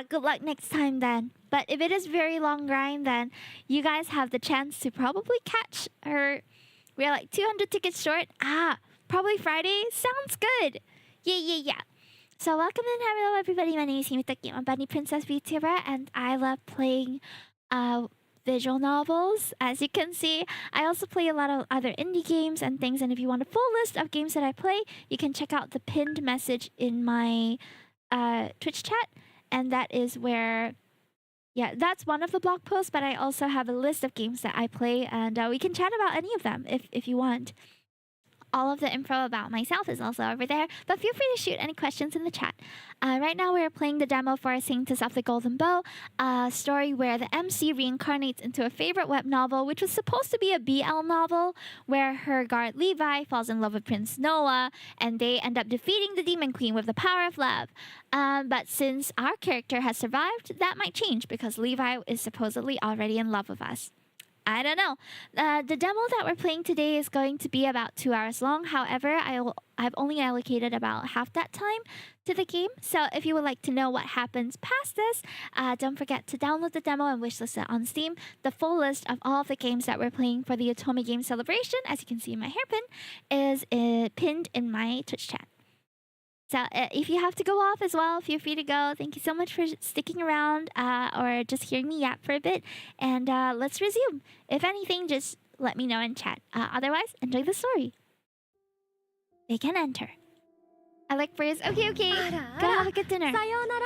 Good luck next time then. But if it is very long grind, then you guys have the chance to probably catch her. We're like 200 tickets short. Probably Friday. Sounds good. Yeah. So welcome and hello everybody. My name is Himetokki. I'm a bunny princess Vtuber and I love playing visual novels. As you can see, I also play a lot of other indie games and things. And if you want a full list of games that I play, you can check out the pinned message in my Twitch chat, and that is where, yeah, that's one of the blog posts, but I also have a list of games that I play, and we can chat about any of them if you want. All of the info about myself is also over there, but feel free to shoot any questions in the chat. Right now we're playing the demo for Saintess of the Golden Bow, a story where the MC reincarnates into a favorite web novel, which was supposed to be a BL novel, where her guard Levi falls in love with Prince Noah, and they end up defeating the Demon Queen with the power of love. But since our character has survived, that might change, because Levi is supposedly already in love with us. I don't know. The demo that we're playing today is going to be about 2 hours long. However, I've only allocated about half that time to the game. So if you would like to know what happens past this, don't forget to download the demo and wishlist it on Steam. The full list of all of the games that we're playing for the Otome Games Celebration, as you can see in my hairpin, is pinned in my Twitch chat. So if you have to go off as well, feel free to go. Thank you so much for sticking around or just hearing me yap for a bit. And let's resume. If anything, just let me know in chat. Otherwise, enjoy the story. They can enter. I like birds. Okay. Gotta have a good dinner.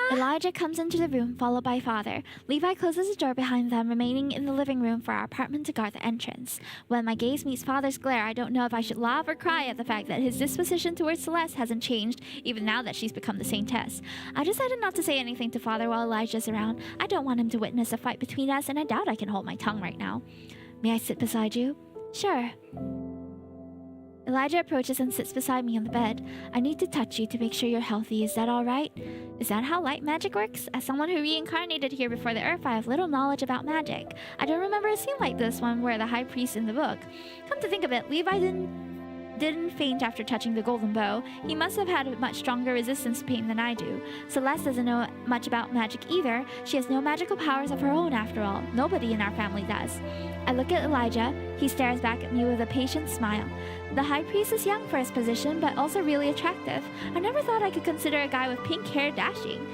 Elijah comes into the room, followed by Father. Levi closes the door behind them, remaining in the living room for our apartment to guard the entrance. When my gaze meets Father's glare, I don't know if I should laugh or cry at the fact that his disposition towards Celeste hasn't changed, even now that she's become the Saintess. I decided not to say anything to Father while Elijah's around. I don't want him to witness a fight between us, and I doubt I can hold my tongue right now. May I sit beside you? Sure. Elijah approaches and sits beside me on the bed. I need to touch you to make sure you're healthy. Is that all right? Is that how light magic works? As someone who reincarnated here before the Earth, I have little knowledge about magic. I don't remember a scene like this one where the High Priest in the book. Come to think of it, Levi didn't faint after touching the golden bow. He must have had a much stronger resistance to pain than I do. Celeste doesn't know much about magic either. She has no magical powers of her own after all. Nobody in our family does. I look at Elijah. He stares back at me with a patient smile. The High Priest is young for his position, but also really attractive. I never thought I could consider a guy with pink hair dashing.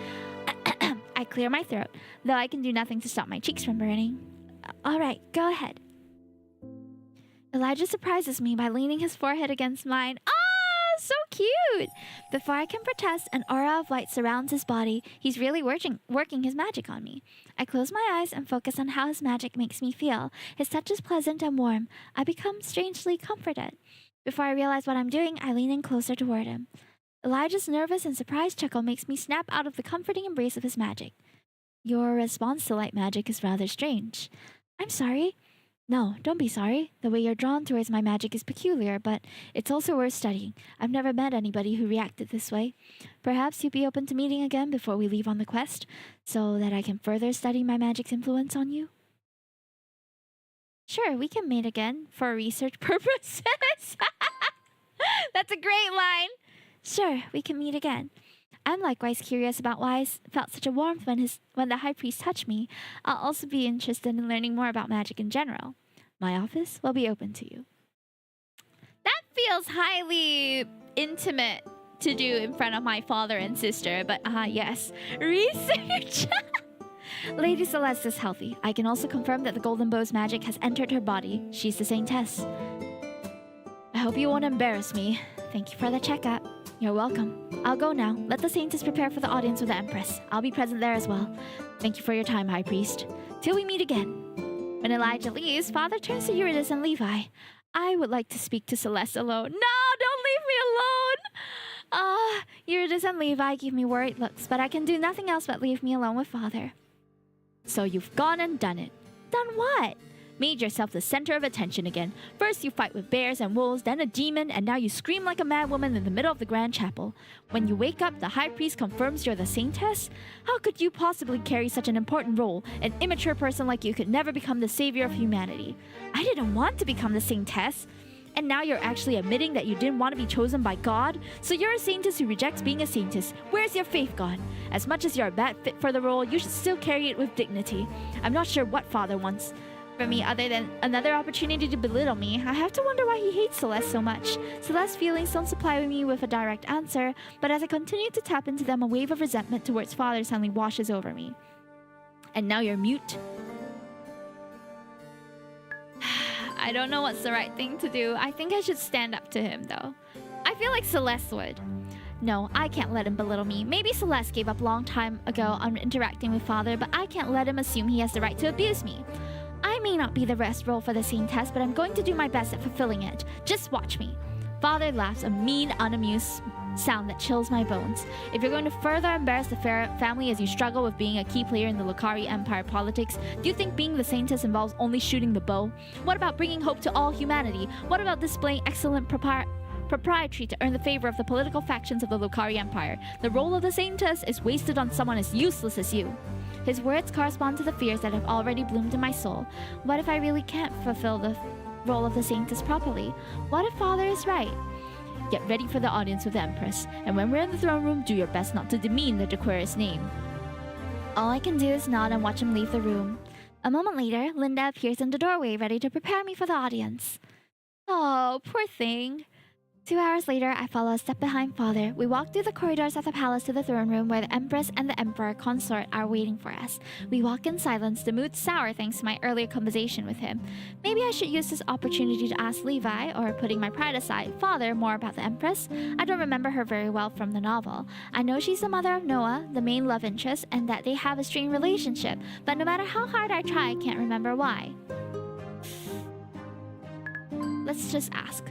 I clear my throat, though I can do nothing to stop my cheeks from burning. All right, go ahead. Elijah surprises me by leaning his forehead against mine. So cute! Before I can protest, an aura of light surrounds his body. He's really working his magic on me. I close my eyes and focus on how his magic makes me feel. His touch is pleasant and warm. I become strangely comforted. Before I realize what I'm doing, I lean in closer toward him. Elijah's nervous and surprised chuckle makes me snap out of the comforting embrace of his magic. Your response to light magic is rather strange. I'm sorry. No, don't be sorry. The way you're drawn towards my magic is peculiar, but it's also worth studying. I've never met anybody who reacted this way. Perhaps you'd be open to meeting again before we leave on the quest, so that I can further study my magic's influence on you? Sure, we can meet again for research purposes. That's a great line. Sure, we can meet again. I'm likewise curious about why I felt such a warmth when the High Priest touched me. I'll also be interested in learning more about magic in general. My office will be open to you. That feels highly intimate to do in front of my father and sister, but yes. Research! Lady Celeste is healthy. I can also confirm that the Golden Bow's magic has entered her body. She's the Saintess. I hope you won't embarrass me. Thank you for the checkup. You're welcome. I'll go now. Let the Saintess prepare for the audience with the Empress. I'll be present there as well. Thank you for your time, High Priest. Till we meet again. When Elijah leaves, Father turns to Eurydice and Levi. I would like to speak to Celeste alone. No, don't leave me alone! Eurydice and Levi give me worried looks, but I can do nothing else but leave me alone with Father. So you've gone and done it. Done what? Made yourself the center of attention again. First you fight with bears and wolves, then a demon, and now you scream like a mad woman in the middle of the grand chapel. When you wake up, the High Priest confirms you're the Saintess? How could you possibly carry such an important role? An immature person like you could never become the savior of humanity. I didn't want to become the Saintess. And now you're actually admitting that you didn't want to be chosen by God? So you're a Saintess who rejects being a Saintess. Where's your faith gone? As much as you're a bad fit for the role, you should still carry it with dignity. I'm not sure what Father wants from me other than another opportunity to belittle me. I have to wonder why he hates Celeste so much. Celeste's feelings don't supply me with a direct answer, but as I continue to tap into them, a wave of resentment towards Father suddenly washes over me. And now you're mute? I don't know what's the right thing to do. I think I should stand up to him, though. I feel like Celeste would. No, I can't let him belittle me. Maybe Celeste gave up long time ago on interacting with Father, but I can't let him assume he has the right to abuse me. I may not be the best role for the Saintess, but I'm going to do my best at fulfilling it. Just watch me. Father laughs, a mean, unamused sound that chills my bones. If you're going to further embarrass the family as you struggle with being a key player in the Lucari Empire politics, do you think being the Saintess involves only shooting the bow? What about bringing hope to all humanity? What about displaying excellent proprietary to earn the favor of the political factions of the Lucari Empire? The role of the Saintess is wasted on someone as useless as you. His words correspond to the fears that have already bloomed in my soul. What if I really can't fulfill the role of the Saintess properly? What if Father is right? Get ready for the audience with the Empress, and when we're in the throne room, do your best not to demean the Dequirus name. All I can do is nod and watch him leave the room. A moment later, Linda appears in the doorway, ready to prepare me for the audience. Oh, poor thing. 2 hours later, I follow a step behind Father. We walk through the corridors of the palace to the throne room where the Empress and the Emperor consort are waiting for us. We walk in silence, the mood sour thanks to my earlier conversation with him. Maybe I should use this opportunity to ask Levi, or putting my pride aside, Father, more about the Empress. I don't remember her very well from the novel. I know she's the mother of Noah, the main love interest, and that they have a strained relationship, but no matter how hard I try, I can't remember why. Let's just ask.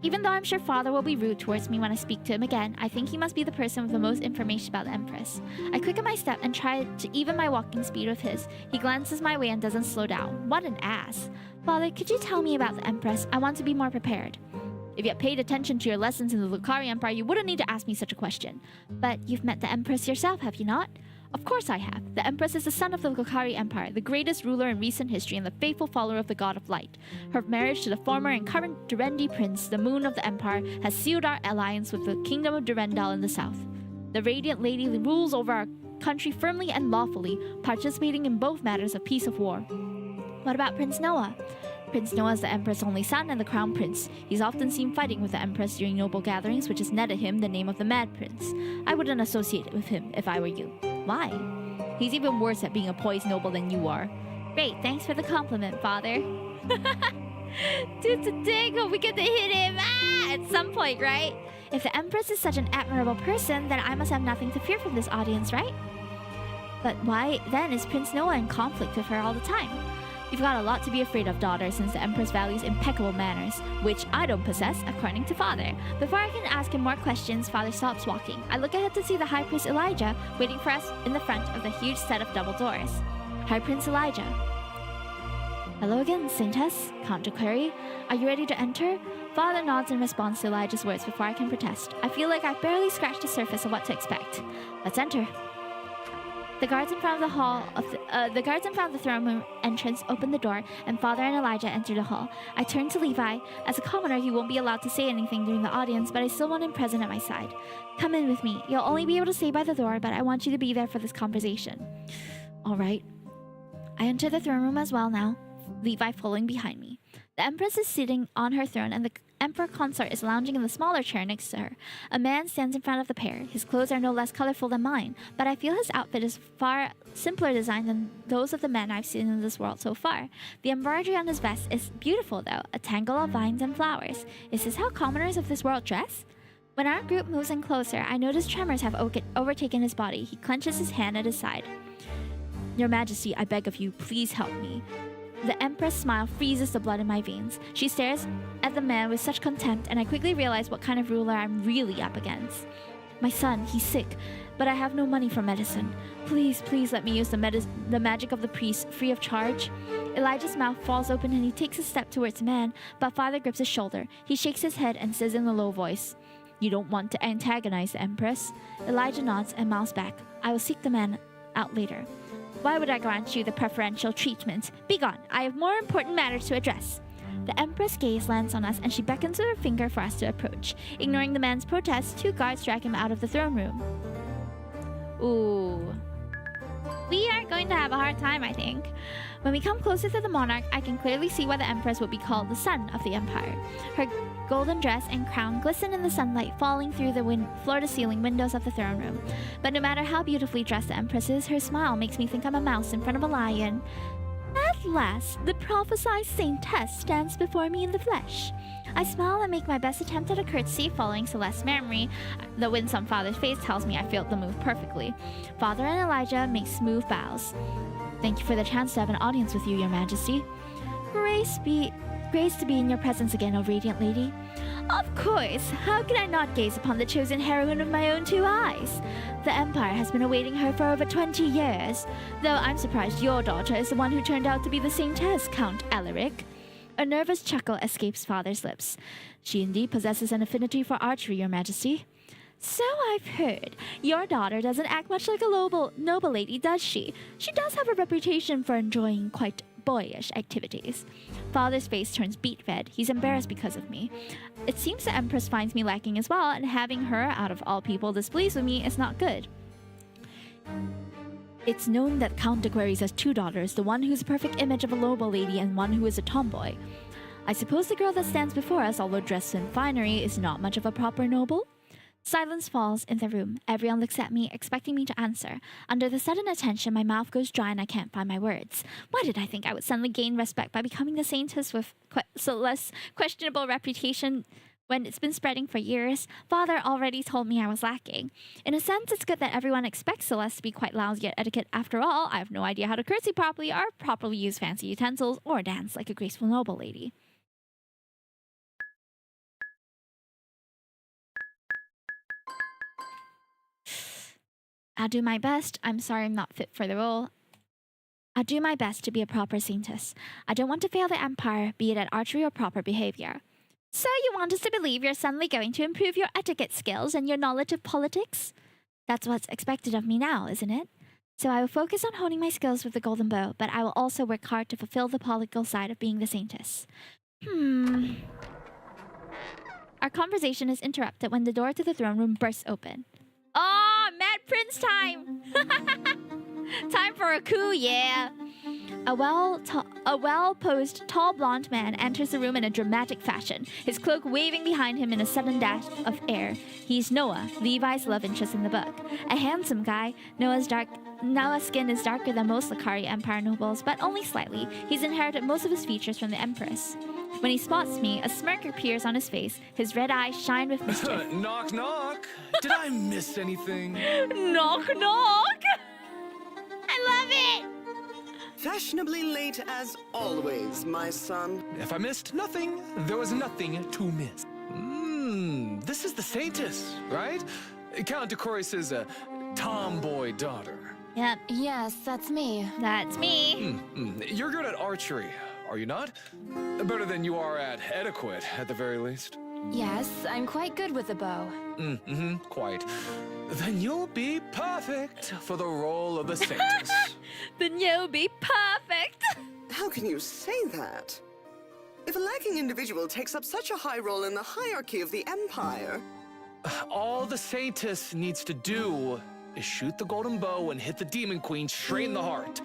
Even though I'm sure Father will be rude towards me when I speak to him again, I think he must be the person with the most information about the Empress. I quicken my step and try to even my walking speed with his. He glances my way and doesn't slow down. What an ass. Father, could you tell me about the Empress? I want to be more prepared. If you had paid attention to your lessons in the Lucari Empire, you wouldn't need to ask me such a question. But you've met the Empress yourself, have you not? Of course I have. The Empress is the son of the Lucari Empire, the greatest ruler in recent history and the faithful follower of the God of Light. Her marriage to the former and current Durendi Prince, the Moon of the Empire, has sealed our alliance with the Kingdom of Durendal in the south. The Radiant Lady rules over our country firmly and lawfully, participating in both matters of peace or war. What about Prince Noah? Prince Noah is the Empress' only son and the Crown Prince. He's often seen fighting with the Empress during noble gatherings, which has netted him the name of the Mad Prince. I wouldn't associate with him if I were you. Why? He's even worse at being a poised noble than you are. Great, thanks for the compliment, Father. Dude, today we get to hit him at some point, right? If the Empress is such an admirable person, then I must have nothing to fear from this audience, right? But why then is Prince Noah in conflict with her all the time? You've got a lot to be afraid of, daughter, since the Empress values impeccable manners, which I don't possess, according to Father. Before I can ask him more questions, Father stops walking. I look ahead to see the High Priest Elijah waiting for us in the front of the huge set of double doors. High Prince Elijah. Hello again, Saintess, Count Query. Are you ready to enter? Father nods in response to Elijah's words before I can protest. I feel like I've barely scratched the surface of what to expect. Let's enter. The guards in front of the throne room entrance open the door, and Father and Elijah enter the hall. I turn to Levi. As a commoner, he won't be allowed to say anything during the audience, but I still want him present at my side. Come in with me. You'll only be able to stay by the door, but I want you to be there for this conversation. All right. I enter the throne room as well now, Levi following behind me. The Empress is sitting on her throne, and Emperor consort is lounging in the smaller chair next to her. A man stands in front of the pair. His clothes are no less colorful than mine, but I feel his outfit is far simpler design than those of the men I've seen in this world so far. The embroidery on his vest is beautiful, though, a tangle of vines and flowers. Is this how commoners of this world dress? When our group moves in closer, I notice tremors have overtaken his body. He clenches his hand at his side. Your Majesty, I beg of you, please help me. The Empress' smile freezes the blood in my veins. She stares at the man with such contempt, and I quickly realize what kind of ruler I'm really up against. My son, he's sick, but I have no money for medicine. Please, please let me use the magic of the priest, free of charge. Elijah's mouth falls open and he takes a step towards the man, but Father grips his shoulder. He shakes his head and says in a low voice, You don't want to antagonize the Empress? Elijah nods and mouths back. I will seek the man out later. Why would I grant you the preferential treatment? Begone, I have more important matters to address. The Empress' gaze lands on us and she beckons with her finger for us to approach. Ignoring the man's protest, 2 guards drag him out of the throne room. Ooh. We are going to have a hard time, I think. When we come closer to the monarch, I can clearly see why the Empress would be called the Sun of the Empire. Her golden dress and crown glisten in the sunlight falling through the floor-to-ceiling windows of the throne room. But no matter how beautifully dressed the Empress is, her smile makes me think I'm a mouse in front of a lion. At last, the prophesied Saintess stands before me in the flesh. I smile and make my best attempt at a curtsy following Celeste's memory. The winsome Father's face tells me I failed the move perfectly. Father and Elijah make smooth bows. Thank you for the chance to have an audience with you, Your Majesty. Grace to be in your presence again, O Radiant Lady. Of course, how can I not gaze upon the chosen heroine of my own 2 eyes? The Empire has been awaiting her for over 20 years, though I'm surprised your daughter is the one who turned out to be the Saintess, Count Alaric. A nervous chuckle escapes Father's lips. She indeed possesses an affinity for archery, Your Majesty. So I've heard. Your daughter doesn't act much like a noble lady, does she? She does have a reputation for enjoying quite boyish activities. Father's face turns beet red. He's embarrassed because of me. It seems the Empress finds me lacking as well, and having her, out of all people, displeased with me is not good. It's known that Count Aquarius has 2 daughters, the one who's a perfect image of a noble lady and one who is a tomboy. I suppose the girl that stands before us, although dressed in finery, is not much of a proper noble? Silence falls in the room. Everyone looks at me, expecting me to answer. Under the sudden attention, my mouth goes dry and I can't find my words. Why did I think I would suddenly gain respect by becoming the Saintess with so less questionable reputation when it's been spreading for years? Father already told me I was lacking. In a sense, it's good that everyone expects Celeste to be quite lousy at etiquette. After all, I have no idea how to curtsy properly or properly use fancy utensils or dance like a graceful noble lady. I'll do my best. I'm sorry I'm not fit for the role. I'll do my best to be a proper Saintess. I don't want to fail the Empire, be it at archery or proper behavior. So you want us to believe you're suddenly going to improve your etiquette skills and your knowledge of politics? That's what's expected of me now, isn't it? So I will focus on honing my skills with the golden bow, but I will also work hard to fulfill the political side of being the Saintess. Our conversation is interrupted when the door to the throne room bursts open. Oh, Mad Prince time! Time for a coup, yeah! A well-posed, tall blonde man enters the room in a dramatic fashion, his cloak waving behind him in a sudden dash of air. He's Noah, Levi's love interest in the book. A handsome guy. Noah's skin is darker than most Lakari Empire nobles, but only slightly. He's inherited most of his features from the Empress. When he spots me, a smirk appears on his face. His red eyes shine with mischief. Knock, knock. Did I miss anything? Knock, knock! I love it! Fashionably late as always, my son. If I missed nothing, there was nothing to miss. This is the Saintess, right? Count Aquarius' tomboy daughter. Yep, Yes, that's me. that's me. You're good at archery, are you not? Better than you are at etiquette, at the very least. Yes, I'm quite good with the bow. Quite. Then you'll be perfect for the role of the Saintess. Then you'll be perfect. How can you say that? If a lacking individual takes up such a high role in the hierarchy of the Empire... All the Saintess needs to do is shoot the golden bow and hit the Demon Queen straight in the heart.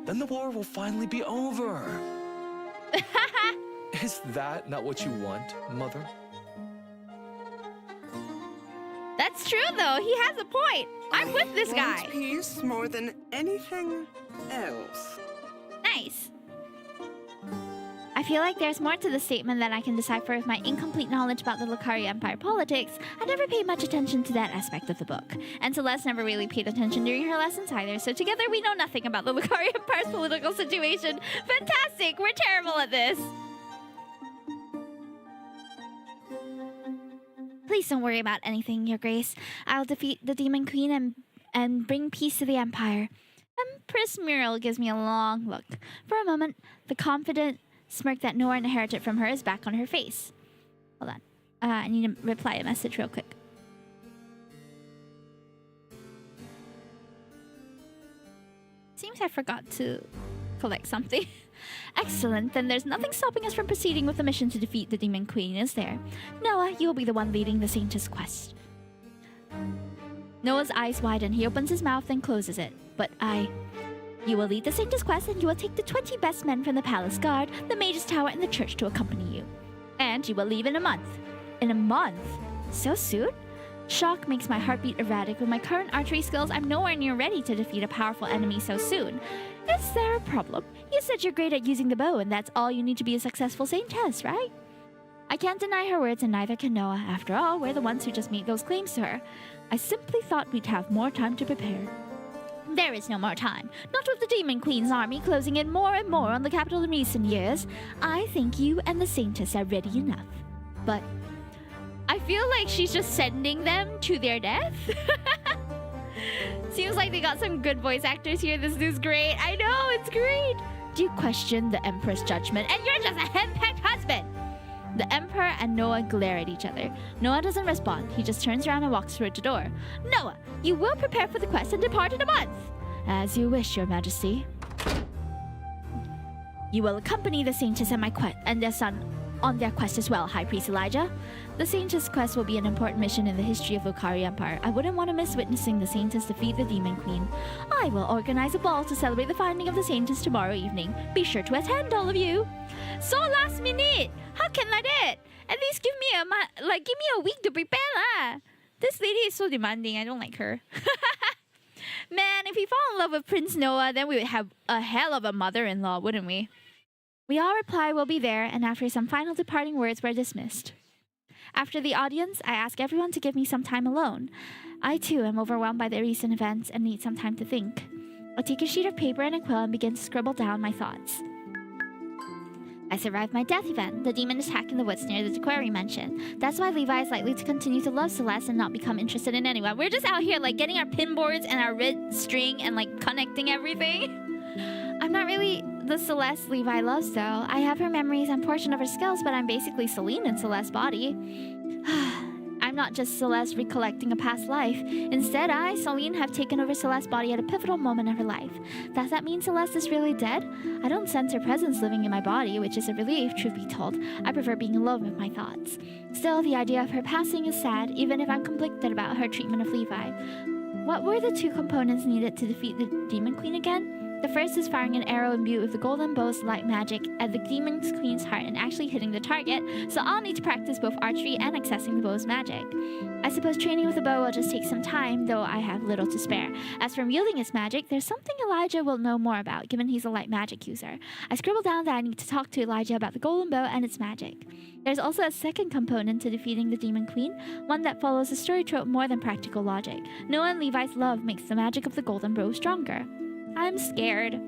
Then the war will finally be over. Is that not what you want, Mother? That's true, though. He has a point. I'm with this guy. Want peace more than anything else. Nice. I feel like there's more to the statement than I can decipher with my incomplete knowledge about the Lucaria Empire politics. I never paid much attention to that aspect of the book. And Celeste never really paid attention during her lessons either, so together we know nothing about the Lucaria Empire's political situation. Fantastic! We're terrible at this! Please don't worry about anything, Your Grace. I'll defeat the Demon Queen and bring peace to the Empire. Empress Muriel gives me a long look. For a moment, the confident smirk that Noah inherited from her is back on her face. Hold on. I need to reply a message real quick. Seems I forgot to collect something. Excellent, then there's nothing stopping us from proceeding with the mission to defeat the Demon Queen, is there? Noah, you'll be the one leading the Saintess quest. Noah's eyes widen. He opens his mouth and closes it. But you will lead the Saintess quest, and you will take the 20 best men from the Palace Guard, the Mage's Tower, and the church to accompany you. And you will leave in a month. In a month? So soon? Shock makes my heartbeat erratic. With my current archery skills, I'm nowhere near ready to defeat a powerful enemy so soon. Is there a problem? You said you're great at using the bow, and that's all you need to be a successful Saintess, right? I can't deny her words, and neither can Noah. After all, we're the ones who just made those claims to her. I simply thought we'd have more time to prepare. There is no more time. Not with the Demon Queen's army closing in more and more on the capital in recent years. I think you and the Saintess are ready enough. But I feel like she's just sending them to their death. Seems like they got some good voice actors here. This is great. I know, it's great. Do you question the Emperor's judgment? And you're just a henpecked husband. The Emperor and Noah glare at each other. Noah doesn't respond. He just turns around and walks toward the door. Noah, you will prepare for the quest and depart in a month. As you wish, Your Majesty. You will accompany the Saintess and their son on their quest as well, High Priest Elijah. The Saintess quest will be an important mission in the history of Lucaria Empire. I wouldn't want to miss witnessing the Saintess defeat the Demon Queen. I will organize a ball to celebrate the finding of the Saintess tomorrow evening. Be sure to attend, all of you. So last minute! How can like that? At least give me a week to prepare lah. This lady is so demanding. I don't like her. Man, if we fall in love with Prince Noah, then we would have a hell of a mother-in-law, wouldn't we? We all reply we'll be there, and after some final departing words, we're dismissed. After the audience, I ask everyone to give me some time alone. I too am overwhelmed by the recent events and need some time to think. I take a sheet of paper and a quill and begin to scribble down my thoughts. I survived my death event, the demon attack in the woods near the quarry mansion. That's why Levi is likely to continue to love Celeste and not become interested in anyone. We're just out here like getting our pin boards and our red string and like connecting everything. I'm not really the Celeste Levi loves though. I have her memories and portion of her skills, but I'm basically Celine in Celeste's body. I'm not just Celeste recollecting a past life. Instead, I, Celine, have taken over Celeste's body at a pivotal moment of her life. Does that mean Celeste is really dead? I don't sense her presence living in my body, which is a relief, truth be told. I prefer being alone with my thoughts. Still, the idea of her passing is sad, even if I'm conflicted about her treatment of Levi. What were the two components needed to defeat the Demon Queen again? The first is firing an arrow imbued with the golden bow's light magic at the Demon Queen's heart and actually hitting the target, so I'll need to practice both archery and accessing the bow's magic. I suppose training with the bow will just take some time, though I have little to spare. As for wielding its magic, there's something Elijah will know more about, given he's a light magic user. I scribbled down that I need to talk to Elijah about the golden bow and its magic. There's also a second component to defeating the Demon Queen, one that follows a story trope more than practical logic. Noah and Levi's love makes the magic of the golden bow stronger. I'm scared.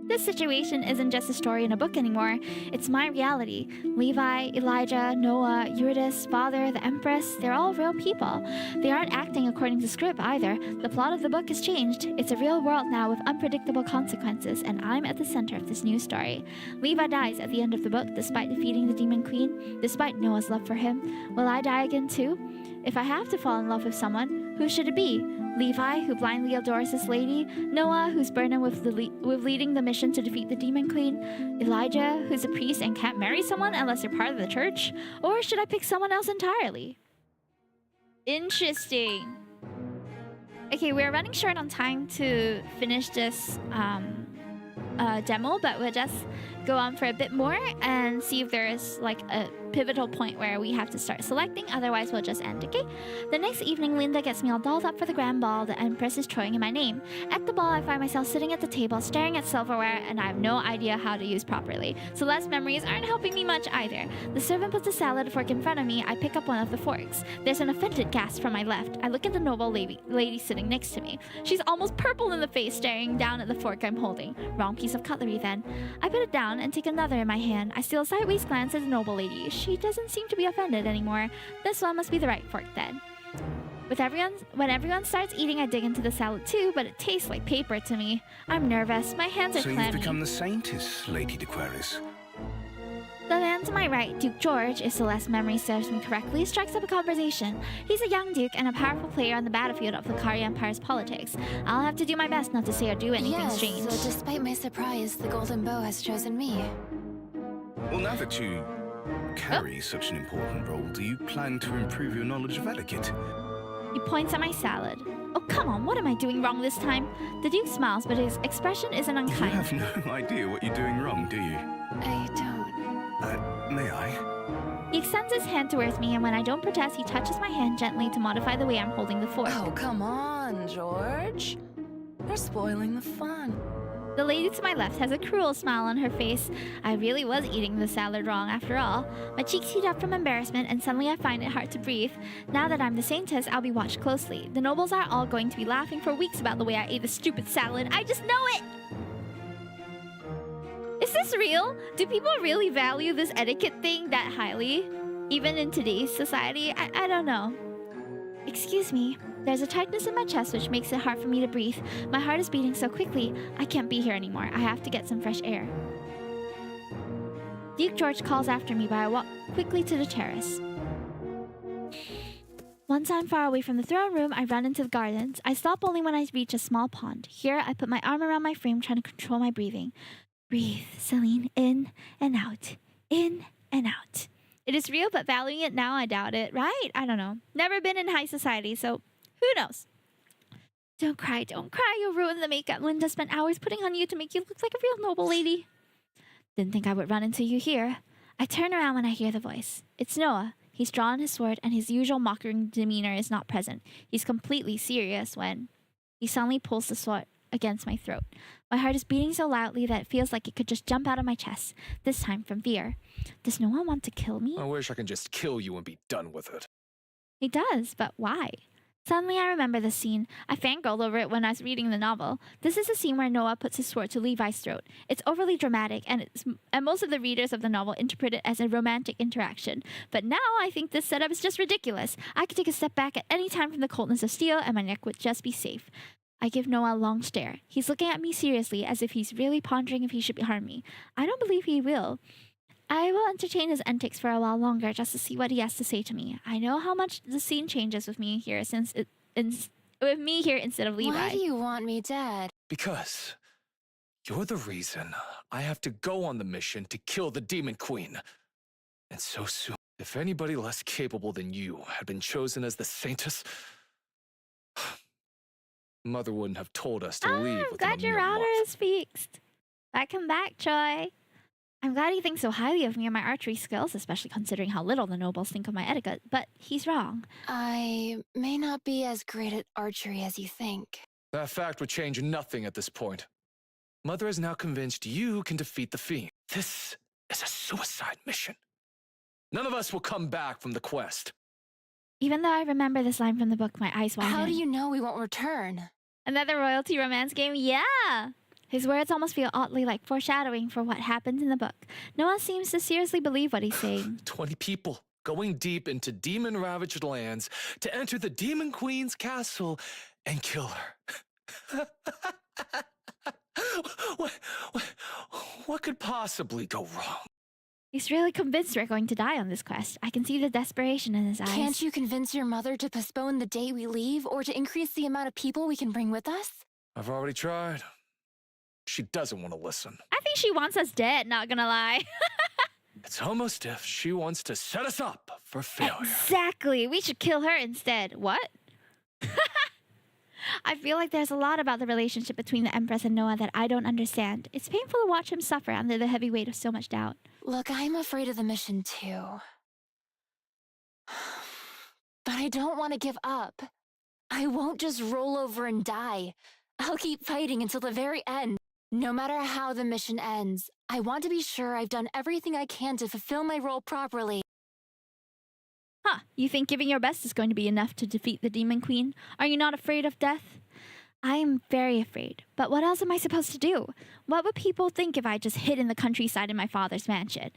This situation isn't just a story in a book anymore. It's my reality. Levi, Elijah, Noah, Eurydice, Father, the Empress, they're all real people. They aren't acting according to script either. The plot of the book has changed. It's a real world now with unpredictable consequences, and I'm at the center of this new story. Levi dies at the end of the book despite defeating the Demon Queen, despite Noah's love for him. Will I die again too? If I have to fall in love with someone, who should it be? Levi, who blindly adores this lady? Noah, who's burdened with leading the mission to defeat the Demon Queen? Elijah, who's a priest and can't marry someone unless they're part of the church? Or should I pick someone else entirely? Interesting. Okay, we're running short on time to finish this demo, but we'll just go on for a bit more and see if there is like a pivotal point where we have to start selecting. Otherwise, we'll just end, okay? The next evening, Linda gets me all dolled up for the grand ball. The Empress is throwing in my name. At the ball, I find myself sitting at the table, staring at silverware, and I have no idea how to use properly. Celeste's memories aren't helping me much either. The servant puts a salad fork in front of me. I pick up one of the forks. There's an offended gasp from my left. I look at the noble lady sitting next to me. She's almost purple in the face, staring down at the fork I'm holding. Wrong piece of cutlery then. I put it down and take another in my hand. I steal a sideways glance at the noble lady. She doesn't seem to be offended anymore. This one must be the right fork then. When everyone starts eating, I dig into the salad too, but it tastes like paper to me. I'm nervous. My hands are clammy. So you've become the Saintess, Lady d'Aquarius. The man to my right, Duke George, if Celeste's memory serves me correctly, strikes up a conversation. He's a young duke and a powerful player on the battlefield of the Kari Empire's politics. I'll have to do my best not to say or do anything strange. So despite my surprise, the Golden Bow has chosen me. Well, now that you carry such an important role, do you plan to improve your knowledge of etiquette? He points at my salad. Oh, come on, what am I doing wrong this time? The Duke smiles, but his expression isn't You unkind. have no idea what you're doing wrong, do you? I don't. May I? He extends his hand towards me, and when I don't protest, he touches my hand gently to modify the way I'm holding the fork. Oh, come on, George. You're spoiling the fun. The lady to my left has a cruel smile on her face. I really was eating the salad wrong after all. My cheeks heat up from embarrassment, and suddenly I find it hard to breathe. Now that I'm the Saintess, I'll be watched closely. The nobles are all going to be laughing for weeks about the way I ate the stupid salad. I just know it! Is this real? Do people really value this etiquette thing that highly? Even in today's society? I don't know. Excuse me. There's a tightness in my chest which makes it hard for me to breathe. My heart is beating so quickly, I can't be here anymore. I have to get some fresh air. Duke George calls after me, but I walk quickly to the terrace. Once I'm far away from the throne room, I run into the gardens. I stop only when I reach a small pond. Here, I put my arm around my frame, trying to control my breathing. Breathe, Celine, in and out. In and out. It is real, but valuing it now, I doubt it, right? I don't know. Never been in high society, so who knows? Don't cry, you'll ruin the makeup Linda spent hours putting on you to make you look like a real noble lady. Didn't think I would run into you here. I turn around when I hear the voice. It's Noah. He's drawn his sword, and his usual mocking demeanor is not present. He's completely serious when he suddenly pulls the sword against my throat. My heart is beating so loudly that it feels like it could just jump out of my chest, this time from fear. Does Noah want to kill me? I wish I could just kill you and be done with it. He does, but why? Suddenly I remember the scene. I fangirled over it when I was reading the novel. This is the scene where Noah puts his sword to Levi's throat. It's overly dramatic, and most of the readers of the novel interpret it as a romantic interaction. But now I think this setup is just ridiculous. I could take a step back at any time from the coldness of steel, and my neck would just be safe. I give Noah a long stare. He's looking at me seriously, as if he's really pondering if he should harm me. I don't believe he will. I will entertain his antics for a while longer just to see what he has to say to me. I know how much the scene changes with me here instead of Levi. Why do you want me dead? Because you're the reason I have to go on the mission to kill the Demon Queen. And so soon. If anybody less capable than you had been chosen as the Saintess, Mother wouldn't have told us to leave I'm within glad a your mere router month. is fixed. Welcome back, Troy. I'm glad he thinks so highly of me and my archery skills, especially considering how little the nobles think of my etiquette, but he's wrong. I may not be as great at archery as you think. That fact would change nothing at this point. Mother is now convinced you can defeat the Fiend. This is a suicide mission. None of us will come back from the quest. Even though I remember this line from the book, my eyes widen. How do you know we won't return? Another royalty romance game? Yeah! His words almost feel oddly like foreshadowing for what happens in the book. Noah seems to seriously believe what he's saying. 20 people going deep into demon-ravaged lands to enter the Demon Queen's castle and kill her. What could possibly go wrong? He's really convinced we're going to die on this quest. I can see the desperation in his eyes. Can't you convince your mother to postpone the day we leave or to increase the amount of people we can bring with us? I've already tried. She doesn't want to listen. I think she wants us dead, not gonna lie. It's almost if she wants to set us up for failure. Exactly. We should kill her instead. What? I feel like there's a lot about the relationship between the Empress and Noah that I don't understand. It's painful to watch him suffer under the heavy weight of so much doubt. Look, I'm afraid of the mission too. But I don't want to give up. I won't just roll over and die. I'll keep fighting until the very end. No matter how the mission ends, I want to be sure I've done everything I can to fulfill my role properly. Huh, you think giving your best is going to be enough to defeat the Demon Queen? Are you not afraid of death? I am very afraid, but what else am I supposed to do? What would people think if I just hid in the countryside in my father's mansion?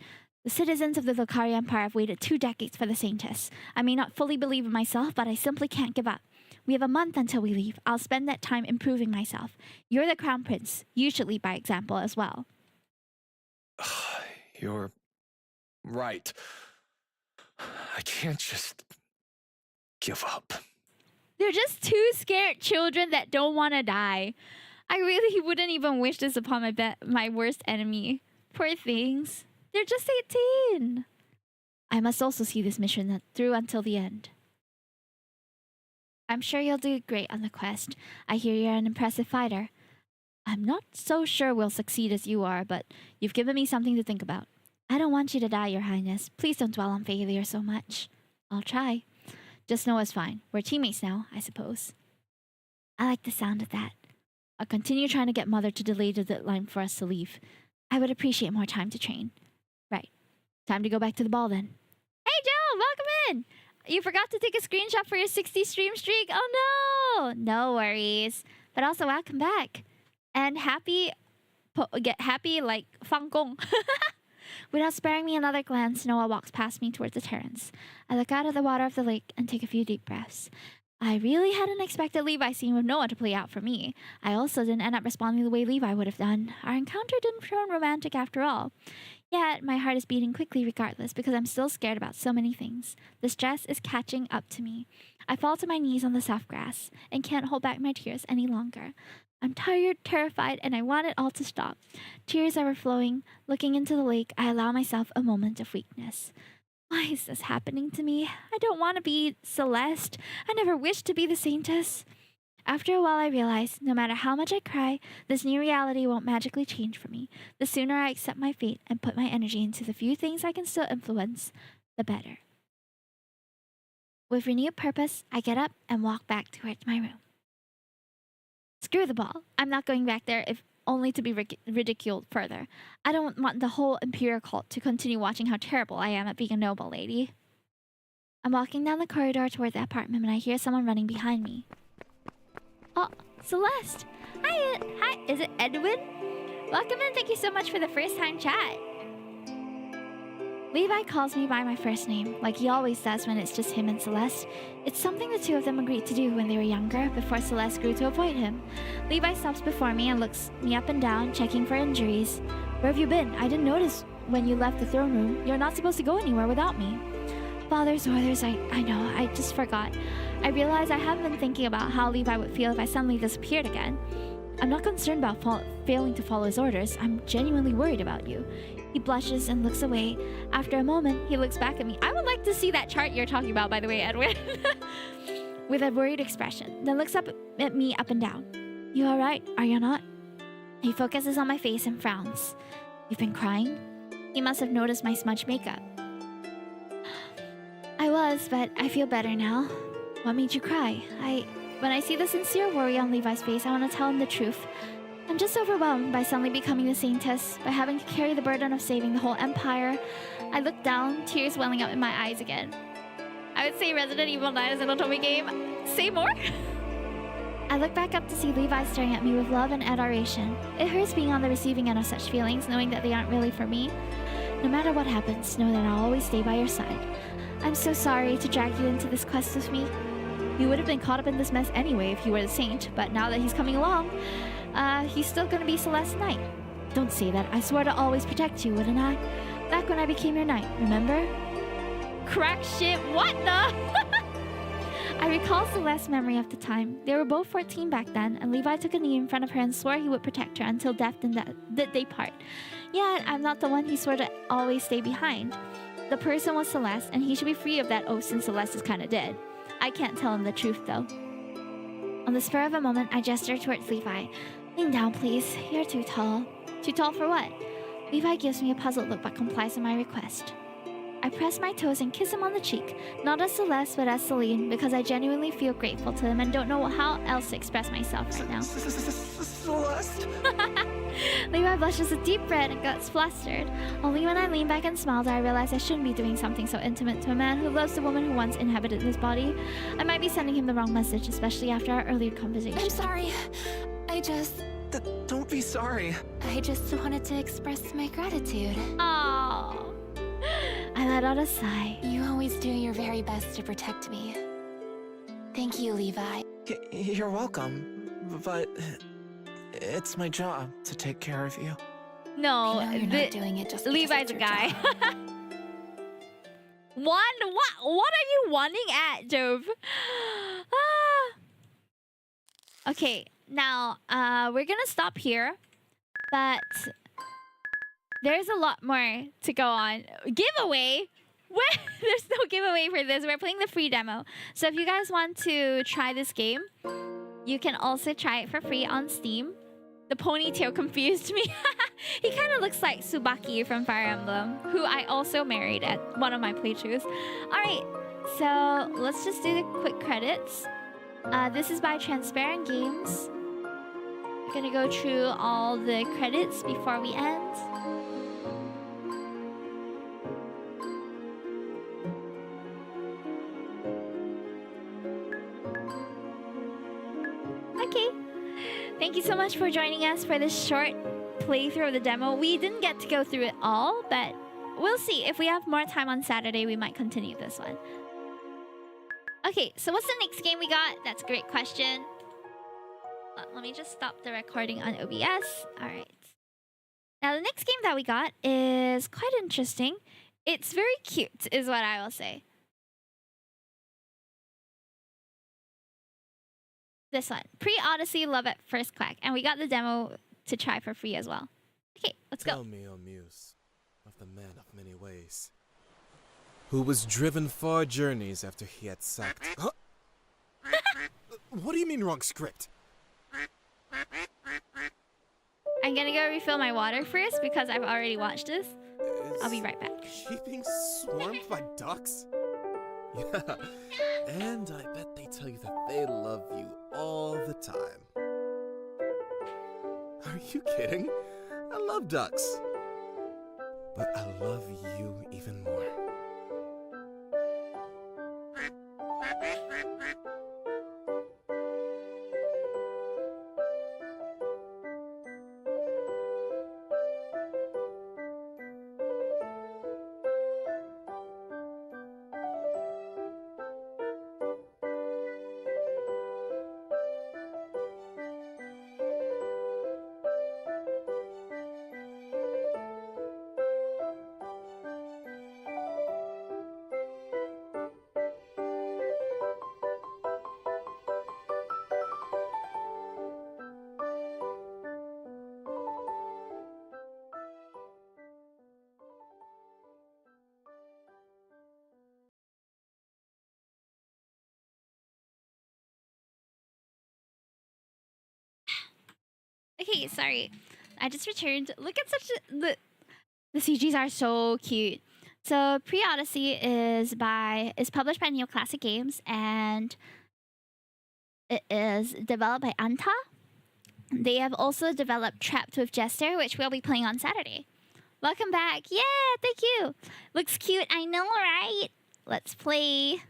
The citizens of the Lucari Empire have waited 2 decades for the Saintess. I may not fully believe in myself, but I simply can't give up. We have a month until we leave. I'll spend that time improving myself. You're the Crown Prince. You should lead by example as well. You're right. I can't just give up. They're just 2 scared children that don't want to die. I really wouldn't even wish this upon my worst enemy. Poor things. They're just 18. I must also see this mission through until the end. I'm sure you'll do great on the quest. I hear you're an impressive fighter. I'm not so sure we'll succeed as you are, but you've given me something to think about. I don't want you to die, Your Highness. Please don't dwell on failure so much. I'll try. Just know it's fine. We're teammates now, I suppose. I like the sound of that. I'll continue trying to get Mother to delay the deadline for us to leave. I would appreciate more time to train. Right. Time to go back to the ball then. Hey, Joe! Welcome in! You forgot to take a screenshot for your 60 stream streak? Oh, no! No worries. But also, welcome back. And happy, like, fangong. Without sparing me another glance, Noah walks past me towards the terrace. I look out at the water of the lake and take a few deep breaths. I really hadn't expected Levi scene with Noah to play out for me. I also didn't end up responding the way Levi would have done. Our encounter didn't turn romantic after all. Yet, my heart is beating quickly regardless because I'm still scared about so many things. The stress is catching up to me. I fall to my knees on the soft grass and can't hold back my tears any longer. I'm tired, terrified, and I want it all to stop. Tears are overflowing. Looking into the lake, I allow myself a moment of weakness. Why is this happening to me? I don't want to be Celeste. I never wished to be the Saintess. After a while, I realize, no matter how much I cry, this new reality won't magically change for me. The sooner I accept my fate and put my energy into the few things I can still influence, the better. With renewed purpose, I get up and walk back towards my room. Screw the ball. I'm not going back there if only to be ridiculed further. I don't want the whole Imperial cult to continue watching how terrible I am at being a noble lady. I'm walking down the corridor toward the apartment when I hear someone running behind me. Oh, Celeste! Hi, is it Edwin? Welcome in, thank you so much for the first time chat. Levi calls me by my first name, like he always does when it's just him and Celeste. It's something the two of them agreed to do when they were younger, before Celeste grew to avoid him. Levi stops before me and looks me up and down, checking for injuries. Where have you been? I didn't notice when you left the throne room. You're not supposed to go anywhere without me. Father's orders, I know, I just forgot. I realize I haven't been thinking about how Levi would feel if I suddenly disappeared again. I'm not concerned about failing to follow his orders. I'm genuinely worried about you. He blushes and looks away. After a moment, he looks back at me. I would like to see that chart you're talking about, by the way, Edwin. With a worried expression, then looks up at me up and down. You alright, are you not? He focuses on my face and frowns. You've been crying? He must have noticed my smudged makeup. I was, but I feel better now. What made you cry? When I see the sincere worry on Levi's face, I want to tell him the truth. I'm just overwhelmed by suddenly becoming the Saintess, by having to carry the burden of saving the whole empire. I look down, tears welling up in my eyes again. I would say Resident Evil 9 is an Otome game. Say more? I look back up to see Levi staring at me with love and adoration. It hurts being on the receiving end of such feelings, knowing that they aren't really for me. No matter what happens, know that I'll always stay by your side. I'm so sorry to drag you into this quest with me. You would have been caught up in this mess anyway if you were the Saint, but now that he's coming along, he's still gonna be Celeste's knight. Don't say that. I swore to always protect you, wouldn't I? Back when I became your knight, remember? Crack shit, what the? I recall Celeste's memory of the time. They were both 14 back then, and Levi took a knee in front of her and swore he would protect her until death did they part. Yet, I'm not the one he swore to always stay behind. The person was Celeste, and he should be free of that oath since Celeste is kinda dead. I can't tell him the truth, though. On the spur of a moment, I gesture towards Levi. Lean down, please. You're too tall. Too tall for what? Levi gives me a puzzled look but complies with my request. I press my toes and kiss him on the cheek, not as Celeste but as Celine, because I genuinely feel grateful to him and don't know how else to express myself right now. Celeste? Levi blushes a deep red and gets flustered. Only when I lean back and smile do I realize I shouldn't be doing something so intimate to a man who loves the woman who once inhabited his body. I might be sending him the wrong message, especially after our earlier conversation. I'm sorry. Don't be sorry. I just wanted to express my gratitude. Aww. I let out a sigh. You always do your very best to protect me. Thank you, Levi. You're welcome, but it's my job to take care of you. No, I know you're not doing it just because Levi's it's a your guy. job. What are you wanting at, Jove? Okay, now we're gonna stop here, but there's a lot more to go on. Giveaway? There's no giveaway for this. We're playing the free demo. So if you guys want to try this game, you can also try it for free on Steam. The ponytail confused me. He kind of looks like Tsubaki from Fire Emblem, who I also married at one of my playthroughs. Alright, so let's just do the quick credits. This is by Transparent Games. We're gonna go through all the credits before we end. Okay. Thank you so much for joining us for this short playthrough of the demo. We didn't get to go through it all, but we'll see. If we have more time on Saturday, we might continue this one. Okay, so what's the next game we got? That's a great question. Let me just stop the recording on OBS. Alright. Now, the next game that we got is quite interesting. It's very cute, is what I will say. This one. Pre-Odyssey, Love at First Quack. And we got the demo to try for free as well. Okay, let's go. Tell me, O Muse, of the man of many ways, who was driven far journeys after he had sacked... Huh? What do you mean wrong script? I'm gonna go refill my water first because I've already watched this. I'll be right back. She being swarmed by ducks? Yeah, and I bet they tell you that they love you all the time. Are you kidding? I love ducks. But I love you even more. Okay, sorry. I just returned. Look at the CGs are so cute. So Pre-Odyssey is published by Neoclassic Games and it is developed by Anta. They have also developed Trapped with Jester, which we'll be playing on Saturday. Welcome back. Yeah, thank you. Looks cute. I know, right? Let's play.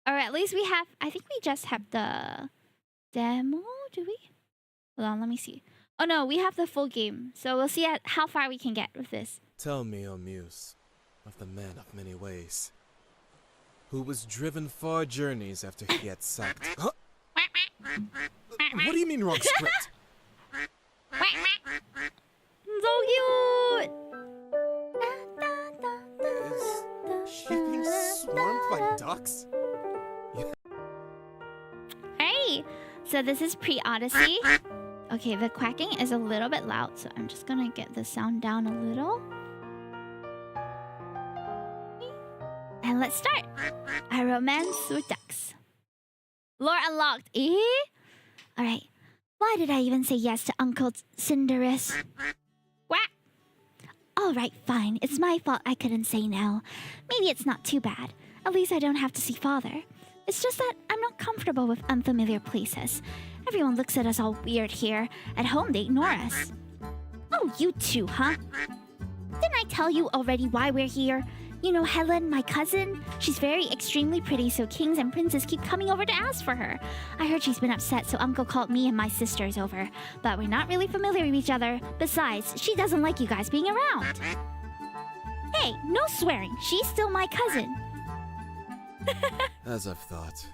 Or at least we have, I think we just have the demo, do we? Hold on, let me see. Oh no, we have the full game. So we'll see how far we can get with this. Tell me, O Muse, of the man of many ways, who was driven far journeys after he had sacked... Huh? What do you mean wrong script? So cute! Is she being swarmed by ducks? Hey! So this is Pre-Odyssey. Okay, the quacking is a little bit loud, so I'm just gonna get the sound down a little. And let's start! A romance with ducks. Lore unlocked. Eh? Alright. Why did I even say yes to Uncle Cinderus? Quack! Alright, fine. It's my fault I couldn't say no. Maybe it's not too bad. At least I don't have to see Father. It's just that I'm not comfortable with unfamiliar places. Everyone looks at us all weird here. At home, they ignore us. Oh, you too, huh? Didn't I tell you already why we're here? You know Helen, my cousin? She's extremely pretty, so kings and princes keep coming over to ask for her. I heard she's been upset, so Uncle called me and my sisters over. But we're not really familiar with each other. Besides, she doesn't like you guys being around. Hey, no swearing. She's still my cousin. As I've thought.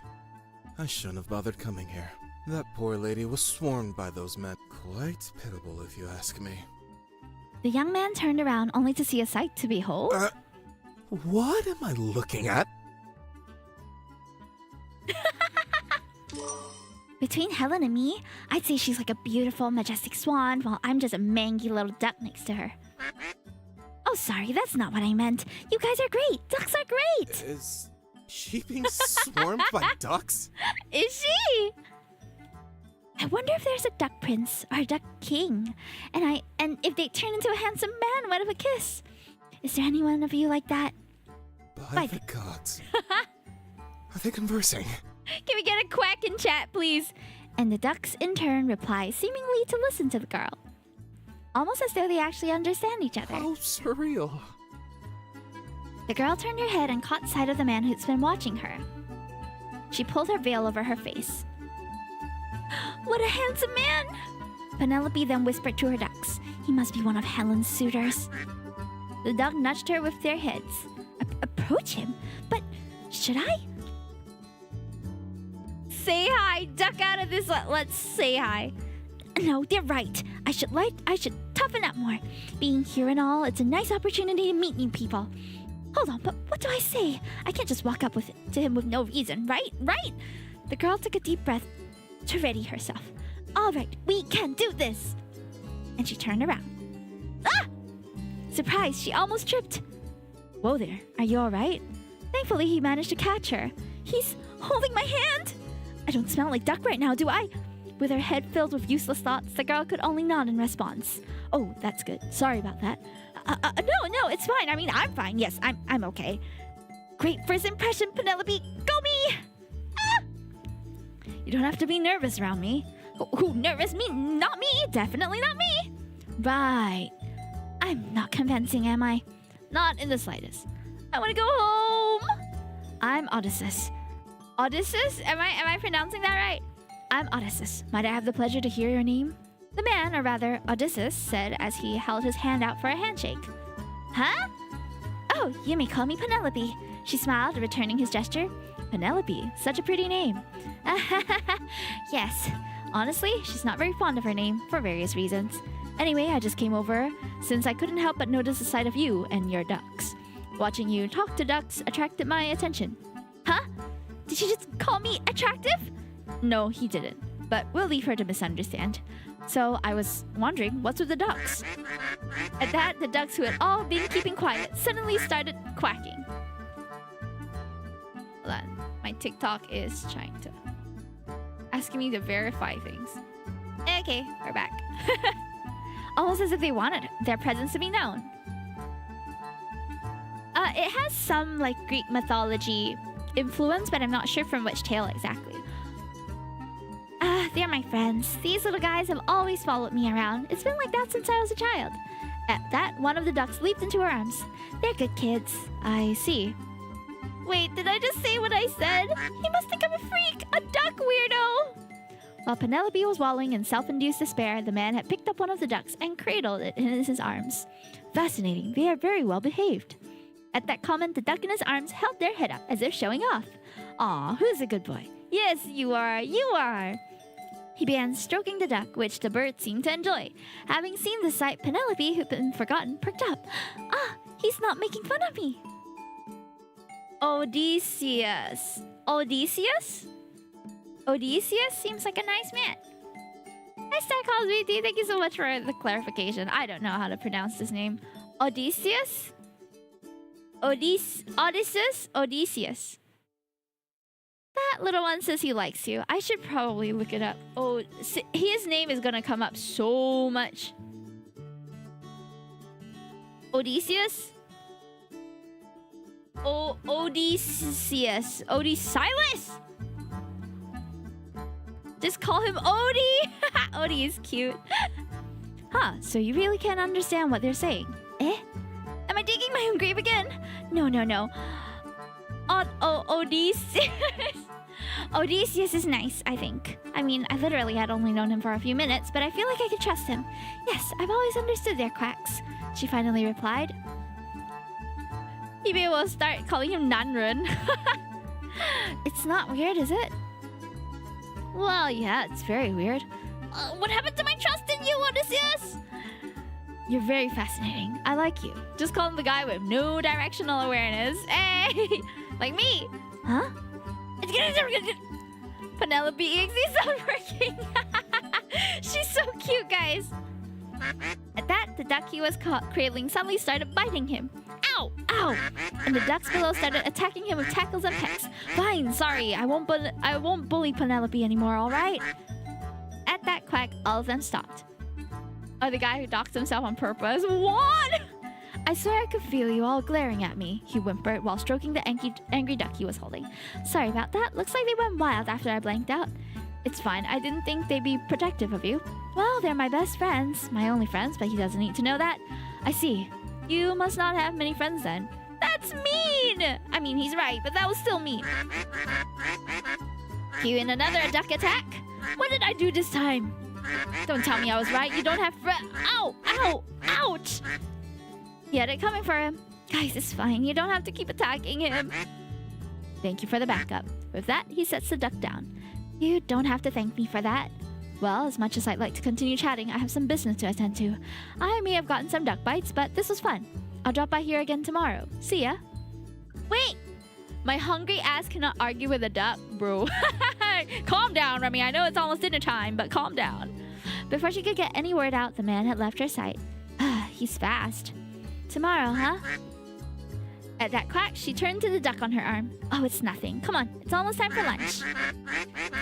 I shouldn't have bothered coming here. That poor lady was swarmed by those men. Quite pitiable, if you ask me. The young man turned around only to see a sight to behold. What am I looking at? Between Helen and me, I'd say she's like a beautiful, majestic swan, while I'm just a mangy little duck next to her. Oh, sorry, that's not what I meant. You guys are great. Ducks are great. Is she being swarmed by ducks? Is she? I wonder if there's a duck prince or a duck king, and if they turn into a handsome man out of a kiss. Is there any one of you like that? By the gods. Are they conversing? Can we get a quack in chat, please? And the ducks in turn reply, seemingly to listen to the girl. Almost as though they actually understand each other. How surreal. The girl turned her head and caught sight of the man who'd been watching her. She pulled her veil over her face. What a handsome man! Penelope then whispered to her ducks. He must be one of Helen's suitors. The duck nudged her with their heads. Approach him? But should I? Say hi! Duck out of this. Let's say hi. No, they're right. I should toughen up more. Being here and all, it's a nice opportunity to meet new people. Hold on, but what do I say? I can't just walk up to him with no reason, right? Right? The girl took a deep breath to ready herself. All right, we can do this. And she turned around. Ah! Surprised, she almost tripped. Whoa there, are you all right? Thankfully, he managed to catch her. He's holding my hand. I don't smell like duck right now, do I? With her head filled with useless thoughts, the girl could only nod in response. Oh, that's good. Sorry about that. No, it's fine. I mean, I'm fine. Yes, I'm okay. Great first impression, Penelope. Go me! Ah! You don't have to be nervous around me. Who nervous? Me? Not me. Definitely not me. Right. I'm not convincing, am I? Not in the slightest. I want to go home. I'm Odysseus. Odysseus? Am I pronouncing that right? I'm Odysseus. Might I have the pleasure to hear your name? The man, or rather Odysseus, said as he held his hand out for a handshake. Huh? Oh, you may call me Penelope. She smiled, returning his gesture. Penelope, such a pretty name. Yes. Honestly, she's not very fond of her name, for various reasons. Anyway, I just came over, since I couldn't help but notice the sight of you and your ducks. Watching you talk to ducks attracted my attention. Huh? Did she just call me attractive? No, he didn't. But we'll leave her to misunderstand. So I was wondering, what's with the ducks? At that, the ducks who had all been keeping quiet suddenly started quacking. Hold on. My TikTok is trying to... asking me to verify things. Okay, we're back. Almost as if they wanted their presence to be known. It has some, like, Greek mythology influence, but I'm not sure from which tale exactly. They're my friends. These little guys have always followed me around. It's been like that since I was a child. At that, one of the ducks leaped into her arms. They're good kids. I see. Wait, did I just say what I said? He must think I'm a freak, a duck weirdo. While Penelope was wallowing in self-induced despair, the man had picked up one of the ducks and cradled it in his arms. Fascinating. They are very well behaved. At that comment, the duck in his arms held their head up as if showing off. Aw, who's a good boy? Yes, you are. You are. He began stroking the duck, which the bird seemed to enjoy. Having seen the sight, Penelope, who'd been forgotten, perked up. Ah, he's not making fun of me. Odysseus. Odysseus? Odysseus seems like a nice man. Hi, Star Calls VT. Thank you so much for the clarification. I don't know how to pronounce this name. Odysseus? Odysseus? Odysseus. That little one says he likes you. I should probably look it up. Oh, his name is gonna come up so much. Odysseus? Odysseus. Odysseus? Just call him Odie. Odie is cute. Huh, so you really can't understand what they're saying. Eh? Am I digging my own grave again? No. Odysseus. Odysseus is nice, I think. I mean, I literally had only known him for a few minutes, but I feel like I could trust him. Yes, I've always understood their quacks, she finally replied. Maybe we'll start calling him Nanrun. It's not weird, is it? Well, yeah, it's very weird. What happened to my trust in you, Odysseus? You're very fascinating. I like you. Just call him the guy with no directional awareness. Hey! Like me. Huh? Penelope EXE not working. She's so cute, guys. At that, the duck he was cradling suddenly started biting him. Ow! Ow! And the ducks below started attacking him with tackles and pecks. Fine, sorry. I won't bully Penelope anymore, alright? At that quack, all of them stopped. Oh, the guy who doxed himself on purpose. What? I swear I could feel you all glaring at me, he whimpered while stroking the angry duck he was holding. Sorry about that. Looks like they went wild after I blanked out. It's fine. I didn't think they'd be protective of you. Well, they're my best friends. My only friends, but he doesn't need to know that. I see. You must not have many friends then. That's mean! I mean, he's right, but that was still mean. Cue in another duck attack. What did I do this time? Don't tell me I was right. You don't have Ow! Ow! Ouch! He had it coming for him. Guys, it's fine. You don't have to keep attacking him. Thank you for the backup. With that, he sets the duck down. You don't have to thank me for that. Well, as much as I'd like to continue chatting, I have some business to attend to. I may have gotten some duck bites, but this was fun. I'll drop by here again tomorrow. See ya. Wait! My hungry ass cannot argue with a duck, bro. Calm down, Remy. I know it's almost dinner time, but calm down. Before she could get any word out, the man had left her sight. He's fast. Tomorrow, huh? At that quack, she turned to the duck on her arm. Oh, it's nothing. Come on, it's almost time for lunch.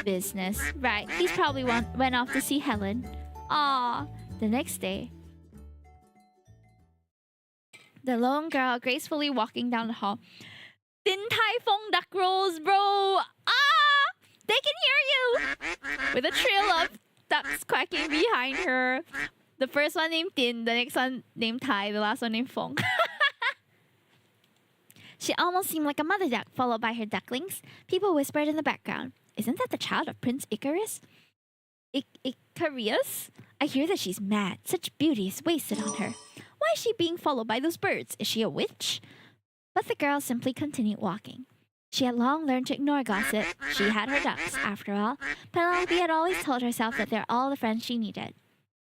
Business. Right, he's probably went off to see Helen. Aw. The next day, the lone girl gracefully walking down the hall. Din Tai Fung duck rolls, bro! Ah! They can hear you! With a trail of ducks quacking behind her. The first one named Din, the next one named Tai, the last one named Fong. She almost seemed like a mother duck, followed by her ducklings. People whispered in the background. Isn't that the child of Prince Icarus? Icarus? I hear that she's mad. Such beauty is wasted on her. Why is she being followed by those birds? Is she a witch? But the girl simply continued walking. She had long learned to ignore gossip. She had her ducks, after all. Penelope had always told herself that they're all the friends she needed.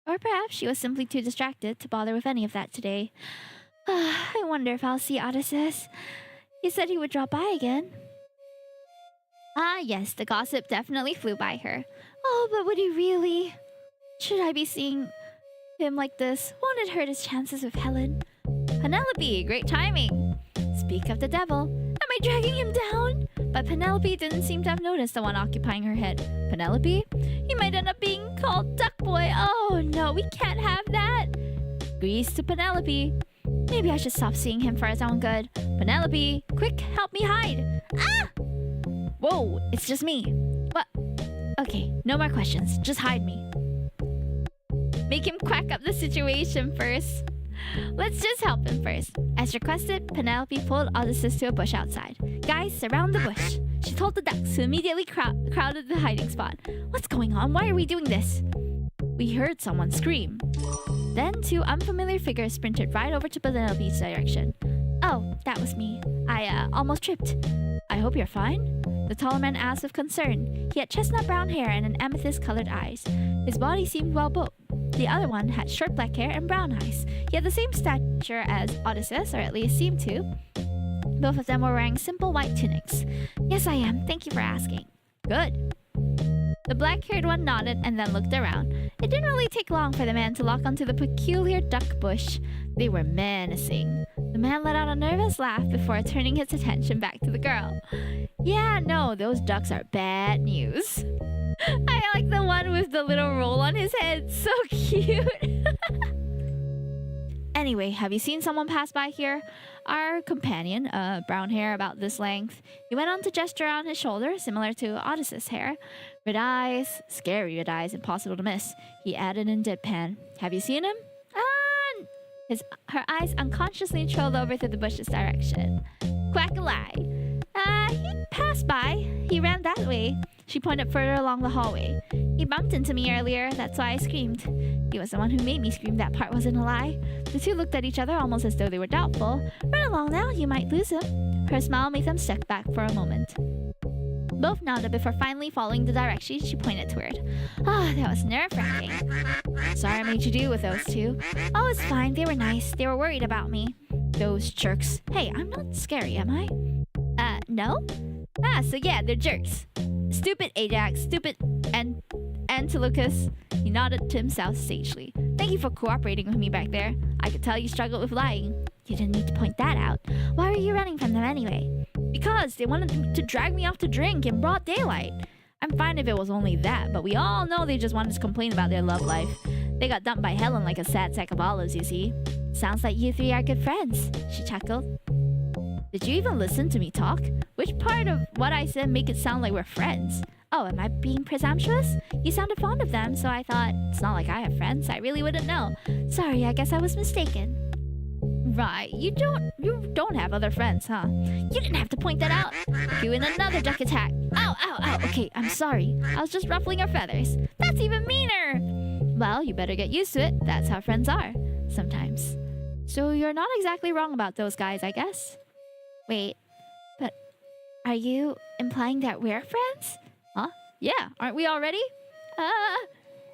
Or perhaps she was simply too distracted to bother with any of that today. I wonder if I'll see Odysseus. He said he would drop by again. Ah, yes, the gossip definitely flew by her. Oh, but would he really? Should I be seeing him like this? Won't it hurt his chances with Helen? Penelope, great timing. Speak of the devil. Am I dragging him down? But Penelope didn't seem to have noticed the one occupying her head. Penelope? He might end up being called Duck Boy. Oh no, we can't have that. Grease to Penelope. Maybe I should stop seeing him for his own good. Penelope, quick, help me hide. Ah! Whoa, it's just me. What? Okay, no more questions. Just hide me. Make him quack up the situation first. Let's just help him first. As requested, Penelope pulled Odysseus to a bush outside. Guys, surround the bush. She told the ducks, who immediately crowded the hiding spot. What's going on? Why are we doing this? We heard someone scream. Then two unfamiliar figures sprinted right over to Penelope's direction. Oh, that was me. I almost tripped. I hope you're fine? The taller man asked with concern. He had chestnut brown hair and an amethyst-colored eyes. His body seemed well built. The other one had short black hair and brown eyes. He had the same stature as Odysseus, or at least seemed to. Both of them were wearing simple white tunics. Yes, I am. Thank you for asking. Good. The black-haired one nodded and then looked around. It didn't really take long for the man to lock onto the peculiar duck bush. They were menacing. The man let out a nervous laugh before turning his attention back to the girl. Yeah, no, those ducks are bad news. I like the one with the little roll on his head. So cute. Anyway, have you seen someone pass by here? Our companion, brown hair about this length. He went on to gesture on his shoulder, similar to Odysseus' hair. Red eyes, scary red eyes, impossible to miss. He added in deadpan. Have you seen him? Her eyes unconsciously trailed over to the bush's direction. Quack a lie. He passed by. He ran that way. She pointed further along the hallway. He bumped into me earlier, that's why I screamed. He was the one who made me scream, that part wasn't a lie. The two looked at each other almost as though they were doubtful. Run along now, you might lose him. Her smile made them step back for a moment. Both nodded before finally following the direction she pointed toward. That was nerve-wracking. Sorry I made you deal with those two. Oh, it's fine, they were nice. They were worried about me. Those jerks. Hey, I'm not scary, am I? No? So yeah, they're jerks. Stupid Ajax, stupid Antilochus. He nodded to himself sagely. Thank you for cooperating with me back there. I could tell you struggled with lying. You didn't need to point that out. Why were you running from them anyway? Because they wanted to drag me off to drink in broad daylight. I'm fine if it was only that, but we all know they just wanted to complain about their love life. They got dumped by Helen like a sad sack of olives, you see. Sounds like you three are good friends, she chuckled. Did you even listen to me talk? Which part of what I said make it sound like we're friends? Oh, am I being presumptuous? You sounded fond of them, so I thought, it's not like I have friends. I really wouldn't know. Sorry, I guess I was mistaken. Right, you don't have other friends, huh? You didn't have to point that out. You in another duck attack. Ow, ow, ow. Okay, I'm sorry. I was just ruffling her feathers. That's even meaner. Well, you better get used to it. That's how friends are. Sometimes. So you're not exactly wrong about those guys, I guess. Wait, but are you implying that we're friends? Huh? Yeah, aren't we already?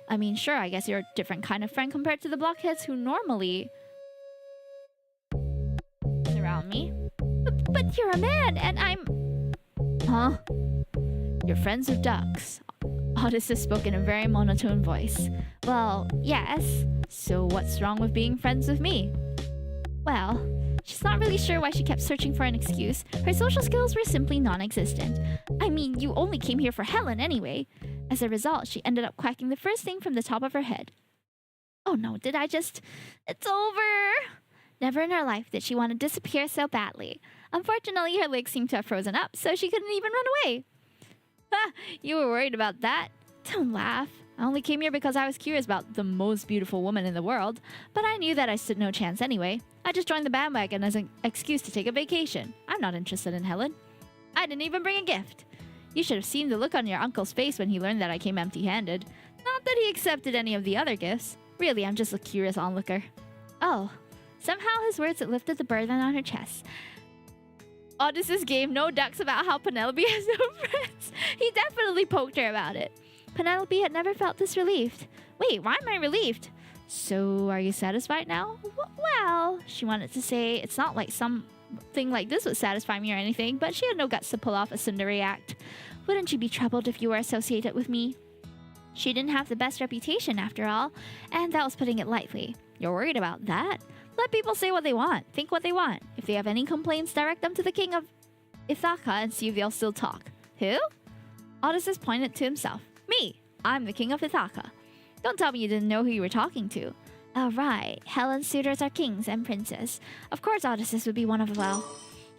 I mean, sure, I guess you're a different kind of friend compared to the blockheads who normally surround me. But you're a man, and I'm... Huh? You're friends with ducks. Odysseus spoke in a very monotone voice. Well, yes. So what's wrong with being friends with me? Well... She's not really sure why she kept searching for an excuse. Her social skills were simply non-existent. I mean, you only came here for Helen anyway. As a result, she ended up quacking the first thing from the top of her head. Oh no, did I just... It's over! Never in her life did she want to disappear so badly. Unfortunately, her legs seemed to have frozen up, so she couldn't even run away. Ha! You were worried about that? Don't laugh. I only came here because I was curious about the most beautiful woman in the world, but I knew that I stood no chance anyway. I just joined the bandwagon as an excuse to take a vacation. I'm not interested in Helen. I didn't even bring a gift. You should have seen the look on your uncle's face when he learned that I came empty-handed. Not that he accepted any of the other gifts. Really, I'm just a curious onlooker. Oh. Somehow his words had lifted the burden on her chest. Odysseus gave no ducks about how Penelope has no friends. He definitely poked her about it. Penelope had never felt this relieved. Wait, why am I relieved? So, are you satisfied now? Well, she wanted to say it's not like something like this would satisfy me or anything, but she had no guts to pull off a tsundere act. Wouldn't you be troubled if you were associated with me? She didn't have the best reputation after all, and that was putting it lightly. You're worried about that? Let people say what they want, think what they want. If they have any complaints, direct them to the king of Ithaca and see if they'll still talk. Who? Odysseus pointed to himself. Me! I'm the king of Ithaca. Don't tell me you didn't know who you were talking to. Oh, right. Helen's suitors are kings and princes. Of course Odysseus would be one of them.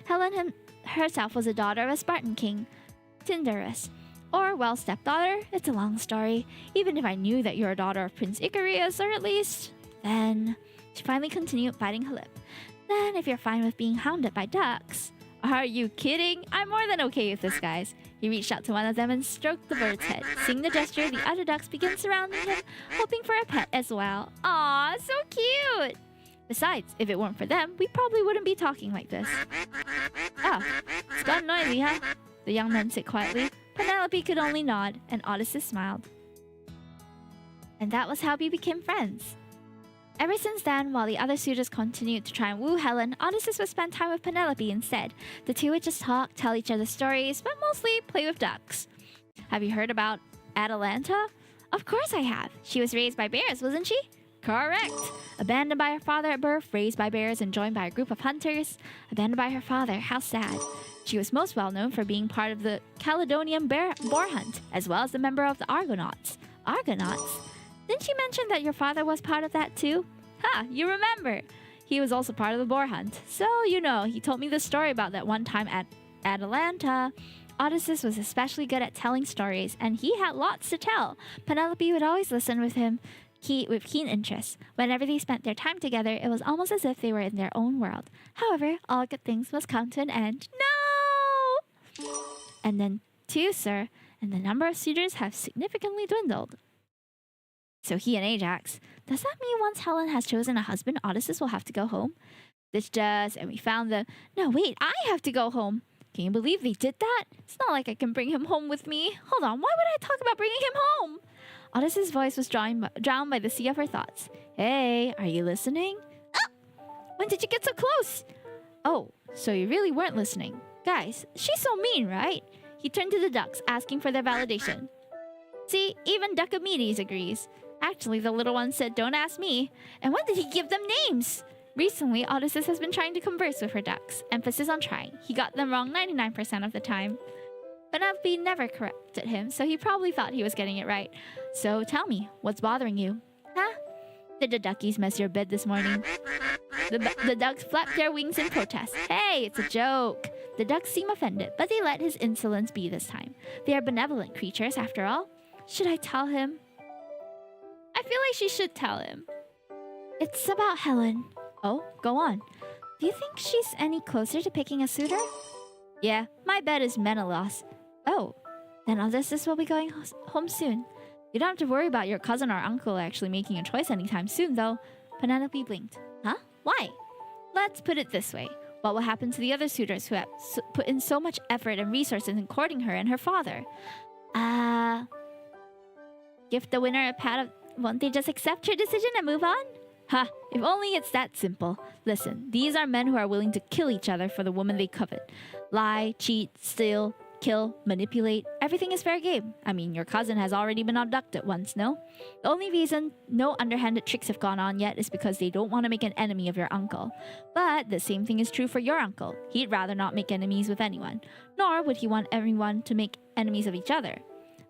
Helen herself was a daughter of a Spartan king, Tyndarus. Or, well, stepdaughter. It's a long story. Even if I knew that you're a daughter of Prince Icarius, or at least... Then... She finally continued, biting her lip. Then, if you're fine with being hounded by ducks... Are you kidding? I'm more than okay with this, guys. He reached out to one of them and stroked the bird's head. Seeing the gesture, the other ducks began surrounding him, hoping for a pet as well. Aw, so cute! Besides, if it weren't for them, we probably wouldn't be talking like this. Oh, it's gotten noisy, huh? The young man said quietly. Penelope could only nod, and Odysseus smiled. And that was how we became friends. Ever since then, while the other suitors continued to try and woo Helen, Odysseus would spend time with Penelope instead. The two would just talk, tell each other stories, but mostly play with ducks. Have you heard about Atalanta? Of course I have. She was raised by bears, wasn't she? Correct! Abandoned by her father at birth, raised by bears, and joined by a group of hunters. Abandoned by her father, how sad. She was most well known for being part of the Caledonian boar hunt, as well as a member of the Argonauts. Argonauts? Didn't she mention that your father was part of that too? Ha! You remember! He was also part of the boar hunt. So, you know, he told me the story about that one time at Atalanta. Odysseus was especially good at telling stories, and he had lots to tell. Penelope would always listen with him with keen interest. Whenever they spent their time together, it was almost as if they were in their own world. However, all good things must come to an end. No! And then, too, sir, and the number of suitors have significantly dwindled. So he and Ajax. Does that mean once Helen has chosen a husband, Odysseus will have to go home? This does, and we found the... No, wait, I have to go home. Can you believe they did that? It's not like I can bring him home with me. Hold on, why would I talk about bringing him home? Odysseus' voice was drowned by the sea of her thoughts. Hey, are you listening? Ah! When did you get so close? Oh, so you really weren't listening. Guys, she's so mean, right? He turned to the ducks, asking for their validation. See, even Duckomedes agrees. Actually, the little one said, don't ask me. And when did he give them names? Recently, Odysseus has been trying to converse with her ducks. Emphasis on trying. He got them wrong 99% of the time. Penelope never corrected him, so he probably thought he was getting it right. So tell me, what's bothering you? Huh? Did the duckies mess your bed this morning? The ducks flapped their wings in protest. Hey, it's a joke. The ducks seem offended, but they let his insolence be this time. They are benevolent creatures, after all. Should I tell him? I feel like she should tell him. It's about Helen. Oh, go on. Do you think she's any closer to picking a suitor? Yeah, my bet is Menelaus. Oh, then Odysseus will be going home soon. You don't have to worry about your cousin or uncle actually making a choice anytime soon, though. Penelope blinked. Huh? Why? Let's put it this way. What will happen to the other suitors who have put in so much effort and resources in courting her and her father? Give the winner a pat of... Won't they just accept her decision and move on? Ha! If only it's that simple. Listen, these are men who are willing to kill each other for the woman they covet. Lie, cheat, steal, kill, manipulate. Everything is fair game. I mean, your cousin has already been abducted once, no? The only reason no underhanded tricks have gone on yet is because they don't want to make an enemy of your uncle. But the same thing is true for your uncle. He'd rather not make enemies with anyone. Nor would he want everyone to make enemies of each other.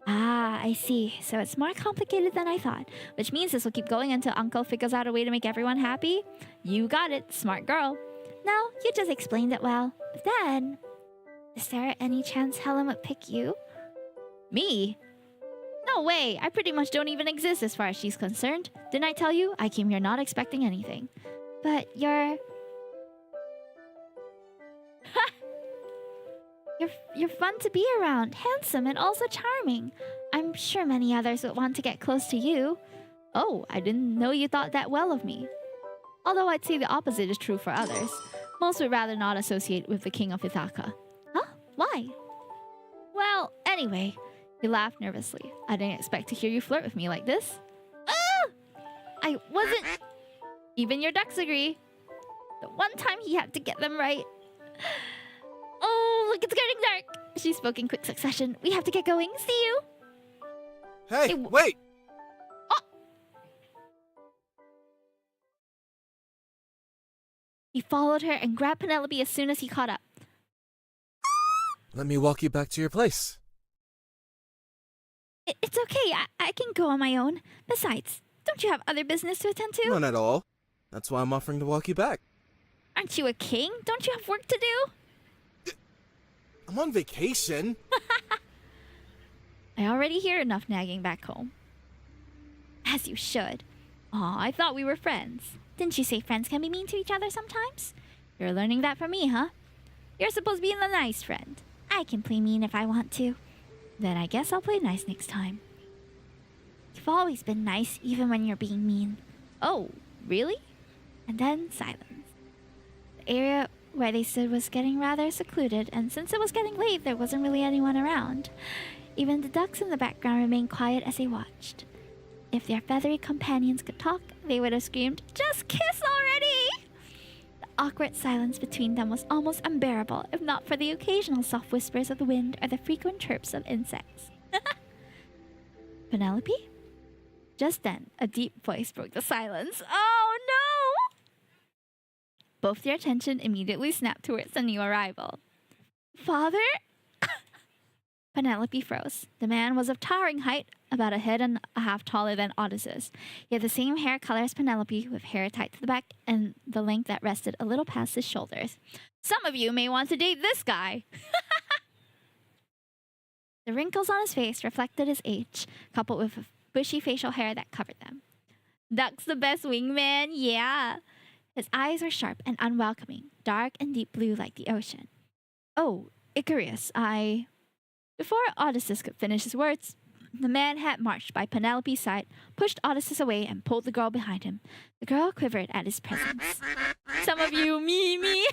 Ah, I see. So it's more complicated than I thought. Which means this will keep going until Uncle figures out a way to make everyone happy? You got it, smart girl. No, you just explained it well. But then... Is there any chance Helen would pick you? Me? No way! I pretty much don't even exist as far as she's concerned. Didn't I tell you? I came here not expecting anything. But you're... You're fun to be around, handsome, and also charming. I'm sure many others would want to get close to you. Oh, I didn't know you thought that well of me. Although I'd say the opposite is true for others. Most would rather not associate with the king of Ithaca. Huh? Why? Well, anyway, he laughed nervously. I didn't expect to hear you flirt with me like this. Ah! I wasn't... Even your ducks agree. The one time he had to get them right. Oh, look, it's getting dark. She spoke in quick succession. We have to get going. See you. Hey, wait! Oh! He followed her and grabbed Penelope as soon as he caught up. Let me walk you back to your place. It's okay. I can go on my own. Besides, don't you have other business to attend to? None at all. That's why I'm offering to walk you back. Aren't you a king? Don't you have work to do? I'm on vacation. I already hear enough nagging back home. As you should. Aw, I thought we were friends. Didn't you say friends can be mean to each other sometimes? You're learning that from me, huh? You're supposed to be the nice friend. I can play mean if I want to. Then I guess I'll play nice next time. You've always been nice, even when you're being mean. Oh, really? And then silence. The area where they stood was getting rather secluded, and since it was getting late, there wasn't really anyone around. Even the ducks in the background remained quiet as they watched. If their feathery companions could talk, they would have screamed, "Just kiss already!" The awkward silence between them was almost unbearable, if not for the occasional soft whispers of the wind or the frequent chirps of insects. Penelope? Just then, a deep voice broke the silence. Oh no! Both their attention immediately snapped towards the new arrival. Father? Penelope froze. The man was of towering height, about a head and a half taller than Odysseus. He had the same hair color as Penelope, with hair tied to the back and the length that rested a little past his shoulders. Some of you may want to date this guy. The wrinkles on his face reflected his age, coupled with bushy facial hair that covered them. Duck's the best wingman, yeah. His eyes were sharp and unwelcoming, dark and deep blue like the ocean. Oh, Icarus, Before Odysseus could finish his words, the man had marched by Penelope's side, pushed Odysseus away, and pulled the girl behind him. The girl quivered at his presence. Some of you, me.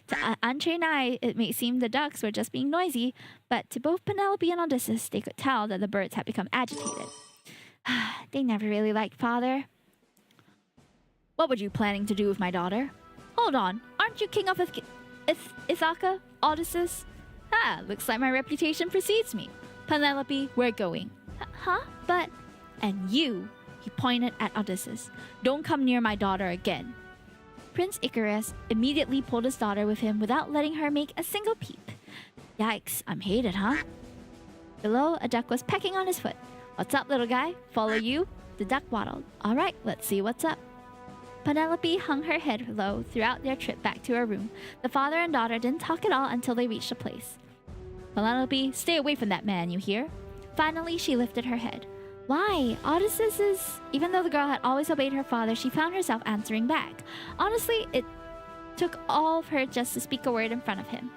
To an untrained eye, it may seem the ducks were just being noisy, but to both Penelope and Odysseus, they could tell that the birds had become agitated. They never really liked father. What were you planning to do with my daughter? Hold on, aren't you king of Ithaca, Odysseus? Looks like my reputation precedes me. Penelope, we're going. Huh? But... And you, he pointed at Odysseus, don't come near my daughter again. Prince Icarus immediately pulled his daughter with him without letting her make a single peep. Yikes, I'm hated, huh? Below, a duck was pecking on his foot. What's up, little guy? Follow you? The duck waddled. All right, let's see what's up. Penelope hung her head low throughout their trip back to her room. The father and daughter didn't talk at all until they reached the place. Penelope, stay away from that man, you hear? Finally, she lifted her head. Why? Odysseus is... Even though the girl had always obeyed her father, she found herself answering back. Honestly, it took all of her just to speak a word in front of him.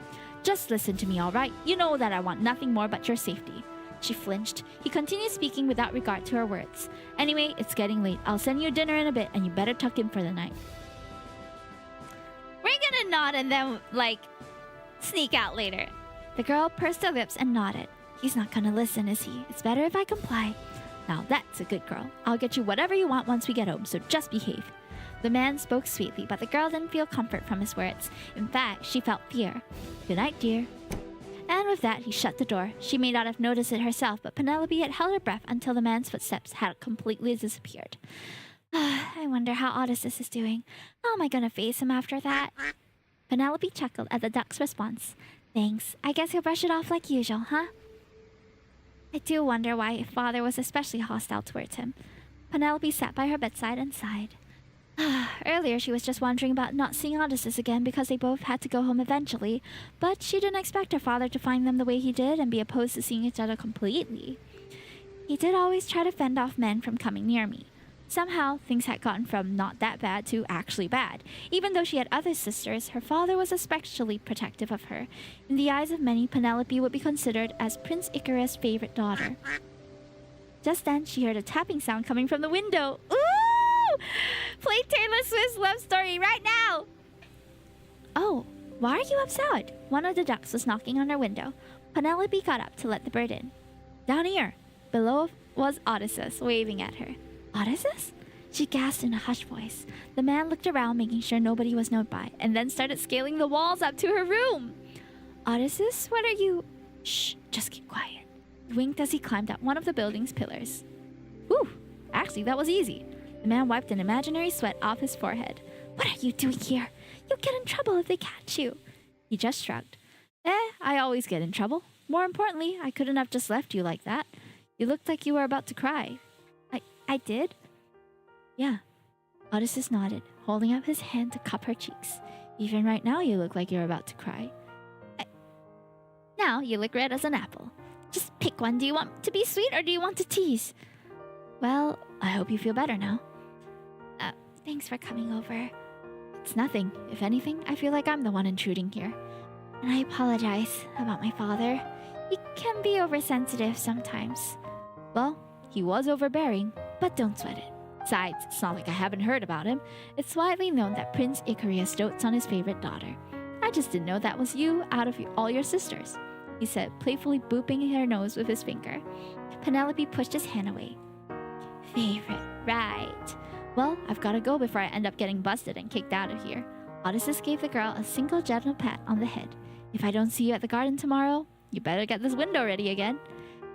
Just listen to me, all right? You know that I want nothing more but your safety. She flinched. He continued speaking without regard to her words. Anyway, it's getting late. I'll send you dinner in a bit, and you better tuck in for the night. We're gonna nod and then, sneak out later. The girl pursed her lips and nodded. He's not gonna listen, is he? It's better if I comply. Now that's a good girl. I'll get you whatever you want once we get home, so just behave. The man spoke sweetly, but the girl didn't feel comfort from his words. In fact, she felt fear. Good night, dear. And with that, he shut the door. She may not have noticed it herself, but Penelope had held her breath until the man's footsteps had completely disappeared. I wonder how Odysseus is doing. How am I gonna face him after that? Penelope chuckled at the duck's response. Thanks. I guess he'll brush it off like usual, huh? I do wonder why father was especially hostile towards him. Penelope sat by her bedside and sighed. Earlier, she was just wondering about not seeing Odysseus again because they both had to go home eventually, but she didn't expect her father to find them the way he did and be opposed to seeing each other completely. He did always try to fend off men from coming near me. Somehow, things had gotten from not that bad to actually bad. Even though she had other sisters, her father was especially protective of her. In the eyes of many, Penelope would be considered as Prince Icarus' favorite daughter. Just then, she heard a tapping sound coming from the window. Ooh! Play Taylor Swift's Love Story right now! Oh, why are you upset? One of the ducks was knocking on her window. Penelope got up to let the bird in. Down here. Below was Odysseus, waving at her. Odysseus? She gasped in a hushed voice. The man looked around, making sure nobody was nearby, and then started scaling the walls up to her room. Odysseus, what are you... Shh, just keep quiet. He winked as he climbed up one of the building's pillars. Whew, actually, that was easy. The man wiped an imaginary sweat off his forehead. What are you doing here? You'll get in trouble if they catch you. He just shrugged. I always get in trouble. More importantly, I couldn't have just left you like that. You looked like you were about to cry. I did? Yeah. Odysseus nodded, holding up his hand to cup her cheeks. Even right now, you look like you're about to cry. Now, you look red as an apple. Just pick one. Do you want to be sweet or do you want to tease? Well, I hope you feel better now. Thanks for coming over. It's nothing. If anything, I feel like I'm the one intruding here. And I apologize about my father. He can be oversensitive sometimes. Well, he was overbearing, but don't sweat it. Besides, it's not like I haven't heard about him. It's widely known that Prince Icarus dotes on his favorite daughter. I just didn't know that was you out of all your sisters, he said, playfully booping her nose with his finger. Penelope pushed his hand away. Favorite, right. Well, I've got to go before I end up getting busted and kicked out of here. Odysseus gave the girl a single gentle pat on the head. If I don't see you at the garden tomorrow, you better get this window ready again.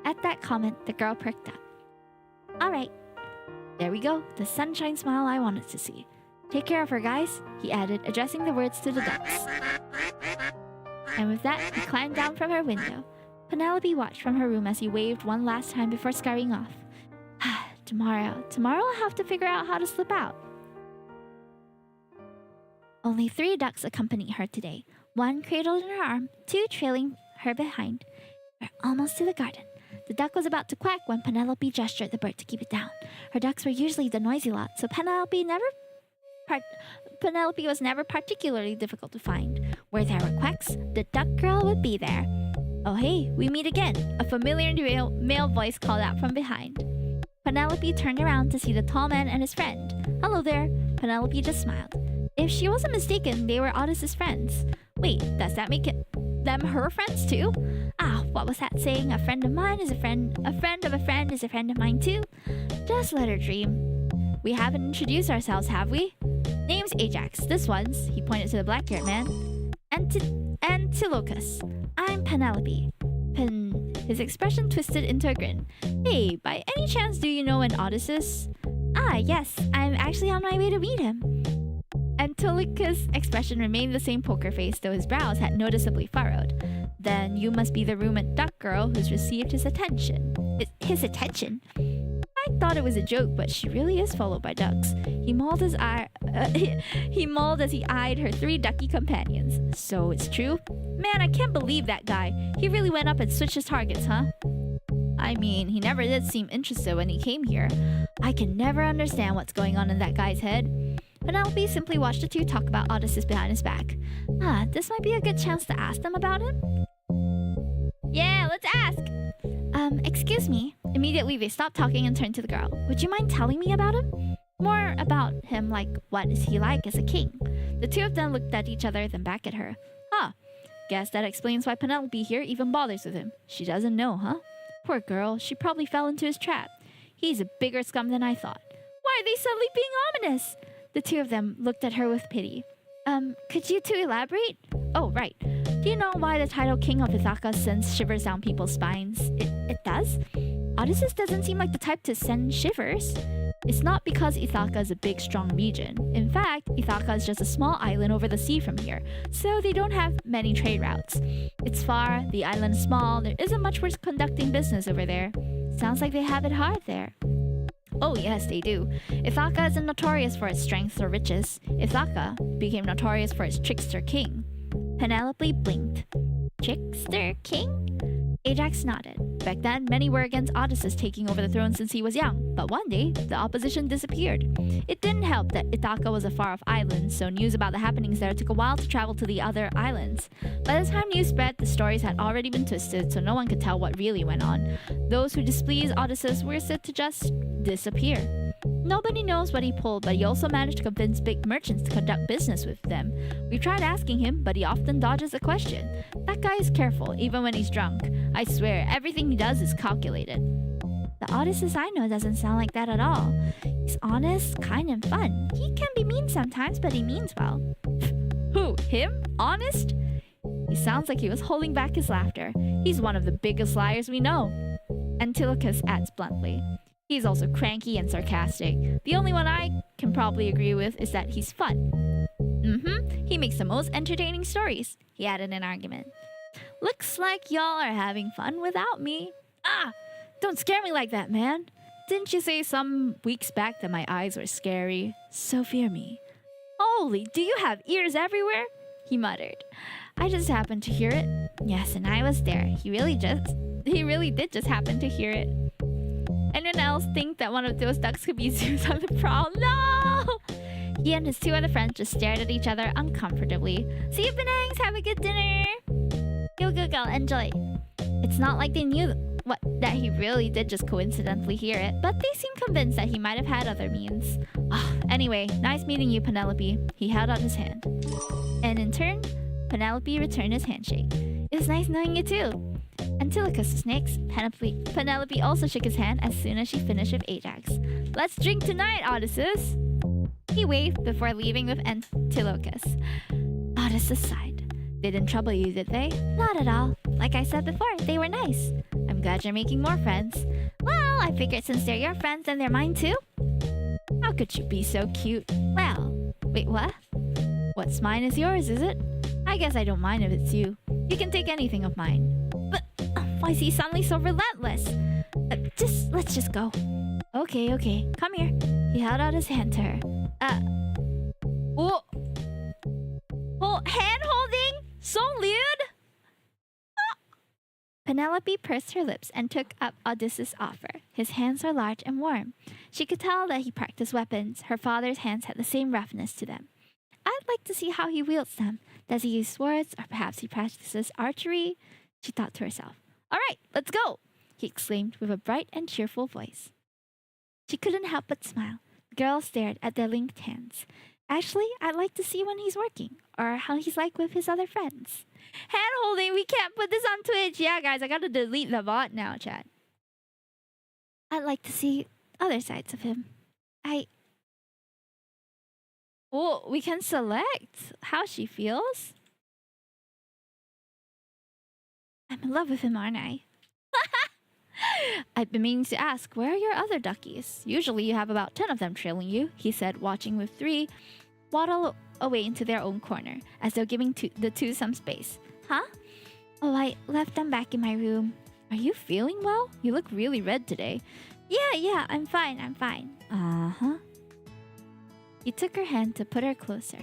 At that comment, the girl perked up. All right. There we go. The sunshine smile I wanted to see. Take care of her, guys, he added, addressing the words to the ducks. And with that, he climbed down from her window. Penelope watched from her room as he waved one last time before scurrying off. Tomorrow I'll have to figure out how to slip out. Only 3 ducks accompanied her today. 1 cradled in her arm, 2 trailing her behind. We're almost to the garden. The duck was about to quack when Penelope gestured at the bird to keep it down. Her ducks were usually the noisy lot, so Penelope was never particularly difficult to find. Where there were quacks, the duck girl would be there. Oh hey, we meet again, a familiar male voice called out from behind. Penelope turned around to see the tall man and his friend. Hello there, Penelope just smiled. If she wasn't mistaken, they were Odyssey's friends. Wait, does that make them her friends too? What was that saying? A friend of mine is a friend of a friend is a friend of mine too? Just let her dream. We haven't introduced ourselves, have we? Name's Ajax. This one's, he pointed to the black-haired man, Antilochus. I'm Penelope. His expression twisted into a grin. Hey, by any chance do you know an Odysseus? Yes, I'm actually on my way to meet him. Antilochus' expression remained the same poker face, though his brows had noticeably furrowed. Then you must be the rumored duck girl who's received his attention. His attention? I thought it was a joke, but she really is followed by ducks. He mauled as he eyed her 3 ducky companions. So it's true? Man, I can't believe that guy. He really went up and switched his targets, huh? I mean, he never did seem interested when he came here. I can never understand what's going on in that guy's head. Penelope simply watched the 2 talk about Odysseus behind his back. This might be a good chance to ask them about him. Yeah, let's ask! Excuse me. Immediately they stopped talking and turned to the girl. Would you mind telling me about him? More about him, like what is he like as a king? The 2 of them looked at each other, then back at her. Guess that explains why Penelope here even bothers with him. She doesn't know, huh? Poor girl, she probably fell into his trap. He's a bigger scum than I thought. Why are they suddenly being ominous? The 2 of them looked at her with pity. Could you 2 elaborate? Oh, right. Do you know why the title King of Ithaca sends shivers down people's spines? It does? Odysseus doesn't seem like the type to send shivers. It's not because Ithaca is a big, strong region. In fact, Ithaca is just a small island over the sea from here, so they don't have many trade routes. It's far, the island is small, there isn't much worth conducting business over there. Sounds like they have it hard there. Oh yes, they do. Ithaca isn't notorious for its strength or riches. Ithaca became notorious for its trickster king. Penelope blinked. Trickster king? Ajax nodded. Back then, many were against Odysseus taking over the throne since he was young, but one day, the opposition disappeared. It didn't help that Ithaca was a far-off island, so news about the happenings there took a while to travel to the other islands. By the time news spread, the stories had already been twisted, so no one could tell what really went on. Those who displeased Odysseus were said to just disappear. Nobody knows what he pulled, but he also managed to convince big merchants to conduct business with them. We tried asking him, but he often dodges the question. That guy is careful, even when he's drunk. I swear, everything he does is calculated. The Odysseus I know doesn't sound like that at all. He's honest, kind, and fun. He can be mean sometimes, but he means well. Who? Him? Honest? He sounds like he was holding back his laughter. He's one of the biggest liars we know. Antilochus adds bluntly. He's also cranky and sarcastic. The only one I can probably agree with is that he's fun. He makes the most entertaining stories, he added in argument. Looks like y'all are having fun without me. Don't scare me like that, man. Didn't you say some weeks back that my eyes were scary? So fear me. Holy, do you have ears everywhere? He muttered. I just happened to hear it. Yes, and I was there. He really did just happen to hear it. Anyone else think that one of those ducks could be Zeus on the prowl? No! He and his 2 other friends just stared at each other uncomfortably. See you, Penangs! Have a good dinner! Go, enjoy. It's not like they knew that he really did just coincidentally hear it, but they seemed convinced that he might have had other means. Anyway, nice meeting you, Penelope. He held out his hand. And in turn, Penelope returned his handshake. It was nice knowing you too. Antilochus was next. Penelope also shook his hand as soon as she finished with Ajax. Let's drink tonight, Odysseus! He waved before leaving with Antilochus. Odysseus sighed. They didn't trouble you, did they? Not at all. Like I said before, they were nice. I'm glad you're making more friends. Well, I figured since they're your friends, then they're mine too. How could you be so cute? Well, wait, what? What's mine is yours, is it? I guess I don't mind if it's you. You can take anything of mine. But why is he suddenly so relentless? Let's just go. Okay, okay. Come here. He held out his hand to her. Oh, hand holding? So lewd? Penelope pursed her lips and took up Odysseus' offer. His hands were large and warm. She could tell that he practiced weapons. Her father's hands had the same roughness to them. I'd like to see how he wields them. Does he use swords, or perhaps he practices archery? She thought to herself. All right, let's go, he exclaimed with a bright and cheerful voice. She couldn't help but smile. The girl stared at their linked hands. Actually, I'd like to see when he's working, or how he's like with his other friends. Hand holding, we can't put this on Twitch. Yeah, guys, I gotta delete the bot now, chat. I'd like to see other sides of him. Oh, we can select how she feels. I'm in love with him, aren't I? I've been meaning to ask, where are your other duckies? Usually you have about 10 of them trailing you, he said, watching with 3 waddle away into their own corner, as though giving the 2 some space. Huh? Oh, I left them back in my room. Are you feeling well? You look really red today. Yeah, I'm fine. Uh-huh. He took her hand to put her closer.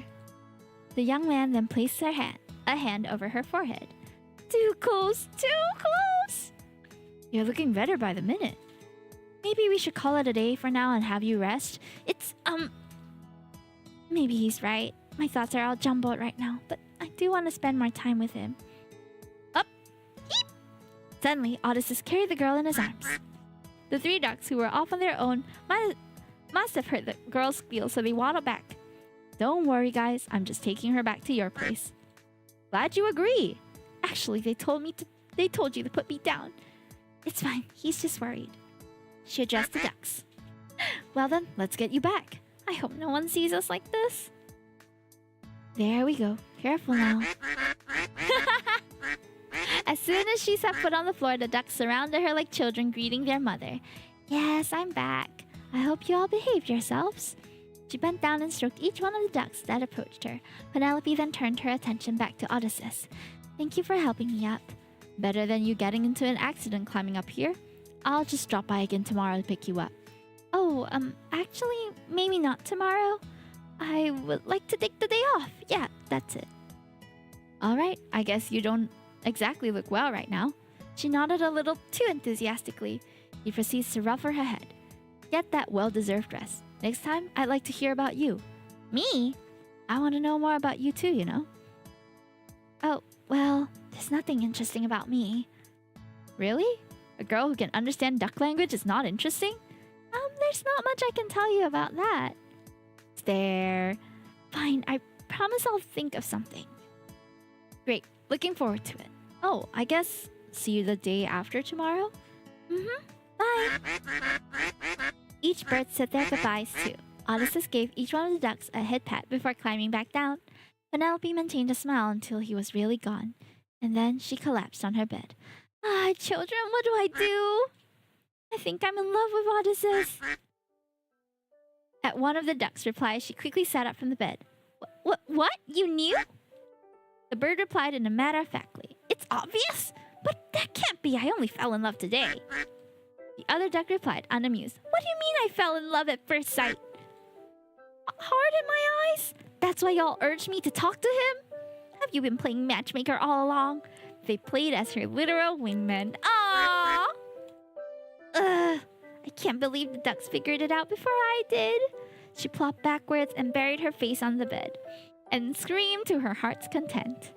The young man then placed a hand over her forehead. Too close! You're looking better by the minute. Maybe we should call it a day for now and have you rest. Maybe he's right. My thoughts are all jumbled right now, but I do want to spend more time with him. Up! Heep! Suddenly, Odysseus carried the girl in his arms. The 3 ducks, who were off on their own, must have heard the girl's squeal, so they waddled back. Don't worry, guys. I'm just taking her back to your place. Glad you agree. Actually, they told you to put me down. It's fine. He's just worried. She addressed the ducks. Well then, let's get you back. I hope no one sees us like this. There we go. Careful now. As soon as she set foot on the floor, the ducks surrounded her like children greeting their mother. Yes, I'm back. I hope you all behaved yourselves. She bent down and stroked each one of the ducks that approached her. Penelope then turned her attention back to Odysseus. Thank you for helping me up. Better than you getting into an accident climbing up here. I'll just drop by again tomorrow to pick you up. Oh, actually, maybe not tomorrow. I would like to take the day off. Yeah, that's it. Alright, I guess you don't exactly look well right now. She nodded a little too enthusiastically. He proceeds to ruffle her head. Get that well-deserved rest. Next time, I'd like to hear about you. Me? I want to know more about you too, you know. Oh, well, there's nothing interesting about me. Really? A girl who can understand duck language is not interesting? There's not much I can tell you about that. There. Fine, I promise I'll think of something. Great, looking forward to it. Oh, I guess see you the day after tomorrow? Bye. Each bird said their goodbyes too. Odysseus gave each one of the ducks a head pat before climbing back down. Penelope maintained a smile until he was really gone. And then she collapsed on her bed. Children, what do I do? I think I'm in love with Odysseus. At one of the ducks' replies, she quickly sat up from the bed. What? You knew? The bird replied in a matter-of-factly. It's obvious? But that can't be. I only fell in love today. The other duck replied, unamused. What do you mean I fell in love at first sight? Heart in my eyes? That's why y'all urged me to talk to him? Have you been playing matchmaker all along? They played as her literal wingmen. Aww! I can't believe the ducks figured it out before I did. She plopped backwards and buried her face on the bed and screamed to her heart's content.